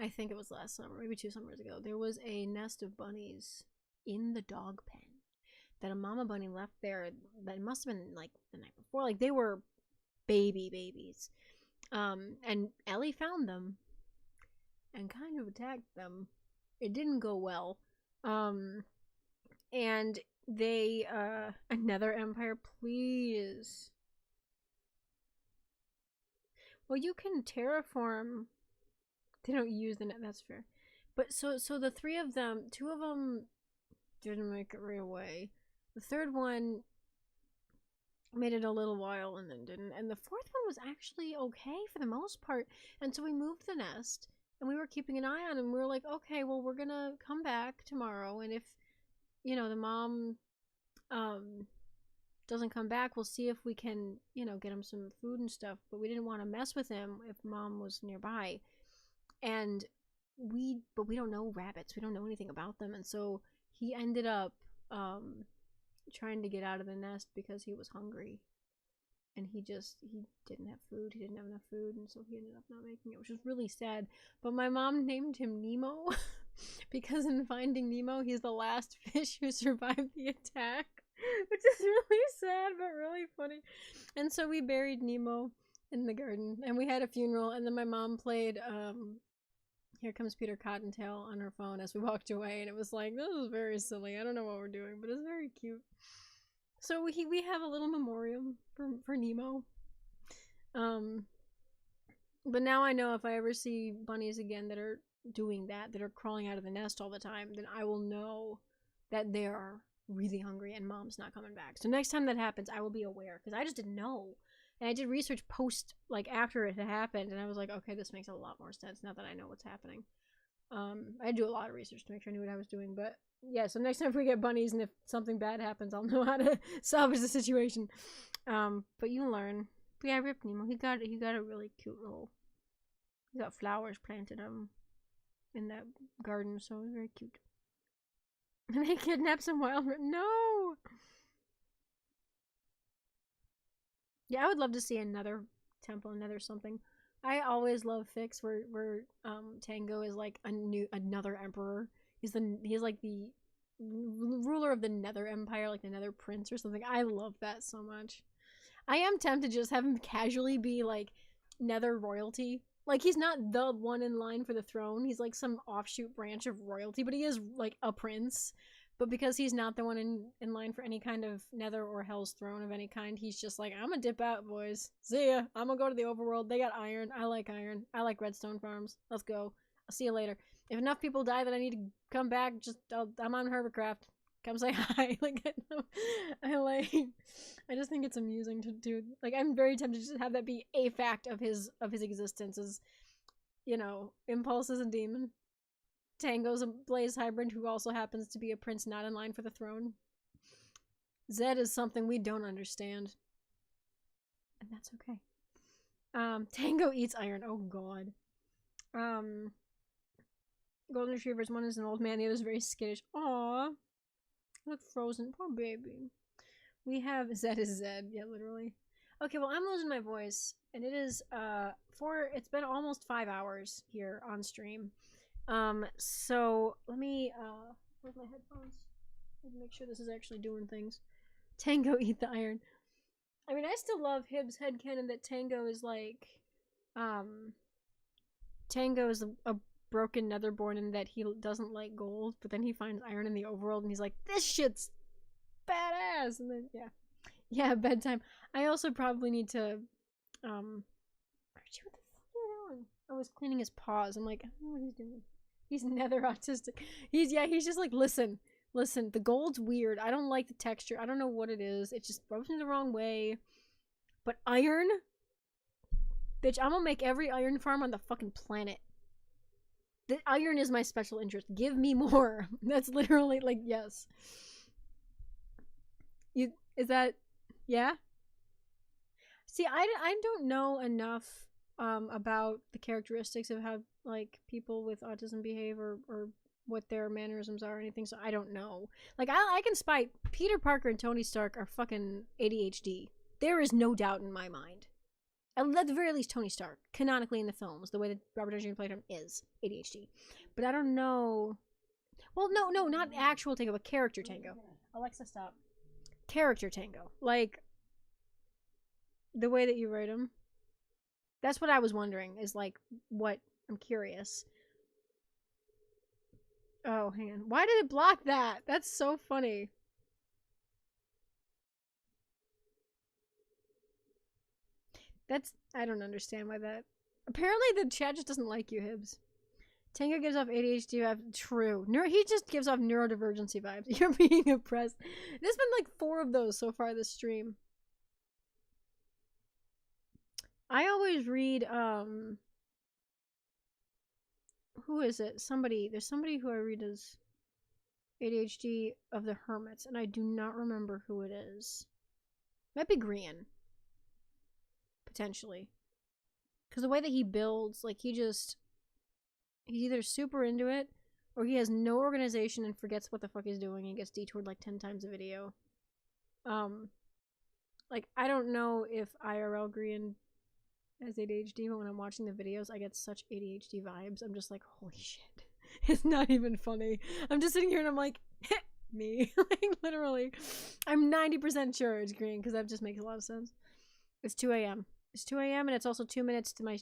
I think it was last summer, maybe 2 summers ago, there was a nest of bunnies in the dog pen that a mama bunny left there. That must have been like the night before. Like, they were babies. And Ellie found them and kind of attacked them. It didn't go well. And they, another empire, please. Well, you can terraform. They don't use the net. That's fair. But so the three of them, two of them didn't make it right away. The third one made it a little while and then didn't. And the fourth one was actually okay for the most part. And so we moved the nest and we were keeping an eye on him. We were like, okay, well, we're gonna come back tomorrow, and if, you know, the mom doesn't come back, we'll see if we can, you know, get him some food and stuff. But we didn't want to mess with him if mom was nearby. And we don't know rabbits. We don't know anything about them. And so he ended up trying to get out of the nest because he was hungry. And he didn't have food. He didn't have enough food, and so he ended up not making it, which was really sad. But my mom named him Nemo because in Finding Nemo, he's the last fish who survived the attack, which is really sad but really funny. And so we buried Nemo in the garden, and we had a funeral, and then my mom played Here Comes Peter Cottontail on her phone as we walked away, and it was like, this is very silly. I don't know what we're doing, but it's very cute. So we have a little memoriam for Nemo. But now I know if I ever see bunnies again that are doing that are crawling out of the nest all the time, then I will know that they are really hungry and mom's not coming back. So next time that happens, I will be aware, because I just didn't know. And I did research post, like, after it had happened, and I was like, okay, this makes a lot more sense now that I know what's happening. I do a lot of research to make sure I knew what I was doing, but yeah, so next time if we get bunnies and if something bad happens, I'll know how to salvage the situation. But you learn. But yeah, Rip Nemo, he got a really cute little, he got flowers planted in that garden, so it was very cute. And they kidnapped some wild, no! Yeah, I would love to see another temple, another something. I always love fics where Tango is like another emperor. He's like the ruler of the Nether Empire, like the Nether Prince or something. I love that so much. I am tempted to just have him casually be like Nether royalty. Like, he's not the one in line for the throne. He's like some offshoot branch of royalty, but he is like a prince. But because he's not the one in line for any kind of Nether or Hell's throne of any kind, he's just like, I'm gonna dip out, boys. See ya. I'm gonna go to the overworld. They got iron. I like iron. I like redstone farms. Let's go. I'll see you later. If enough people die that I need to come back, I'm on Herbercraft. Come say hi. Like, I just think it's amusing to do. Like, I'm very tempted to just have that be a fact of his existence, is, you know, Impulse is a demon. Tango's a Blaze hybrid who also happens to be a prince not in line for the throne. Zed is something we don't understand. And that's okay. Tango eats iron. Oh god. Golden Retrievers, one is an old man, the other is very skittish. Aww. Look frozen. Poor baby. We have Zed is Zed. Yeah, literally. Okay, well, I'm losing my voice. And it is, it's been almost 5 hours here on stream. So let me, where's my headphones? Let me make sure this is actually doing things. Tango eat the iron. I mean, I still love Hibbs' headcanon that Tango is like, Tango is a broken Netherborn and that he doesn't like gold, but then he finds iron in the overworld and he's like, this shit's badass! And then, yeah. Yeah, bedtime. I also probably need to, Archie, what the fuck are you doing? I was cleaning his paws. I'm like, I don't know what he's doing. He's nether autistic. He's just like, listen, the gold's weird. I don't like the texture. I don't know what it is. It just rubs me the wrong way. But iron? Bitch, I'm gonna make every iron farm on the fucking planet. The iron is my special interest. Give me more. That's literally, like, yes. Is that, yeah? See, I don't know enough about the characteristics of how, like, people with autism behave or what their mannerisms are or anything, so I don't know. Like, I can spy Peter Parker and Tony Stark are fucking ADHD. There is no doubt in my mind. At the very least, Tony Stark, canonically in the films, the way that Robert Downey Jr. played him is ADHD. But I don't know. Well, no, not actual Tango, but character Tango. Alexa, stop. Character Tango. Like, the way that you write him. That's what I was wondering, is like, what, I'm curious. Oh, hang on. Why did it block that? That's so funny. I don't understand why that. Apparently the chat just doesn't like you, Hibbs. Tango gives off ADHD vibes. True. He just gives off neurodivergency vibes. You're being oppressed. There's been like 4 of those so far this stream. I always read, who is it? There's somebody who I read as ADHD of the Hermits, and I do not remember who it is. Might be Grian. Potentially. Because the way that he builds, like, he's either super into it, or he has no organization and forgets what the fuck he's doing and gets detoured like 10 times a video. Like, I don't know if IRL Grian has ADHD, but when I'm watching the videos, I get such ADHD vibes. I'm just like, holy shit. It's not even funny. I'm just sitting here and I'm like, me. Like, literally. I'm 90% sure it's Grian, because that just makes a lot of sense. It's 2 a.m. It's 2 a.m. and it's also 2 minutes to my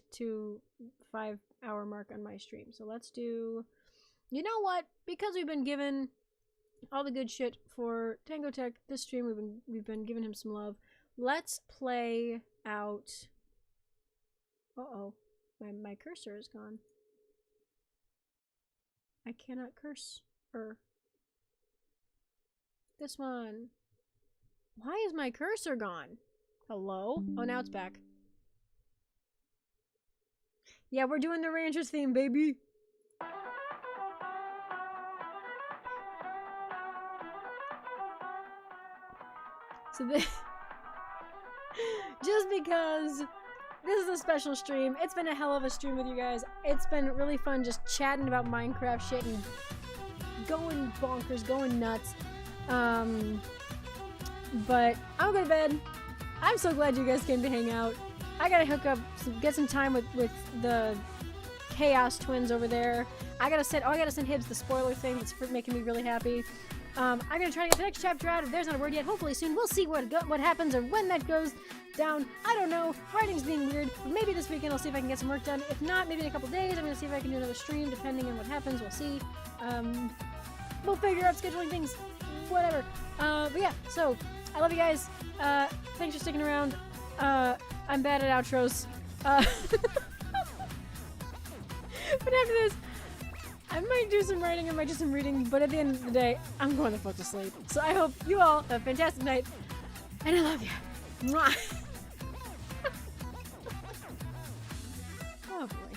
5-hour mark on my stream. So let's do... You know what? Because we've been given all the good shit for Tango Tech this stream, we've been giving him some love. Let's play out... Uh-oh. My cursor is gone. I cannot curse her. This one. Why is my cursor gone? Hello? Oh, now it's back. Yeah, we're doing the Ranchers theme, baby. So just because this is a special stream, it's been a hell of a stream with you guys. It's been really fun just chatting about Minecraft shit and going bonkers, going nuts. But I'll go to bed. I'm so glad you guys came to hang out. I gotta hook up, get some time with the Chaos Twins over there. I gotta send Hibbs the spoiler thing that's making me really happy. I'm gonna try to get the next chapter out. If there's not a word yet, hopefully soon. We'll see what happens or when that goes down. I don't know. Writing's being weird. But maybe this weekend I'll see if I can get some work done. If not, maybe in a couple days I'm gonna see if I can do another stream, depending on what happens. We'll see. We'll figure out scheduling things. Whatever. But yeah. So I love you guys. Thanks for sticking around. I'm bad at outros. But after this, I might do some writing, I might do some reading, but at the end of the day, I'm going the fuck to sleep. So I hope you all have a fantastic night, and I love you. Mwah. Oh boy.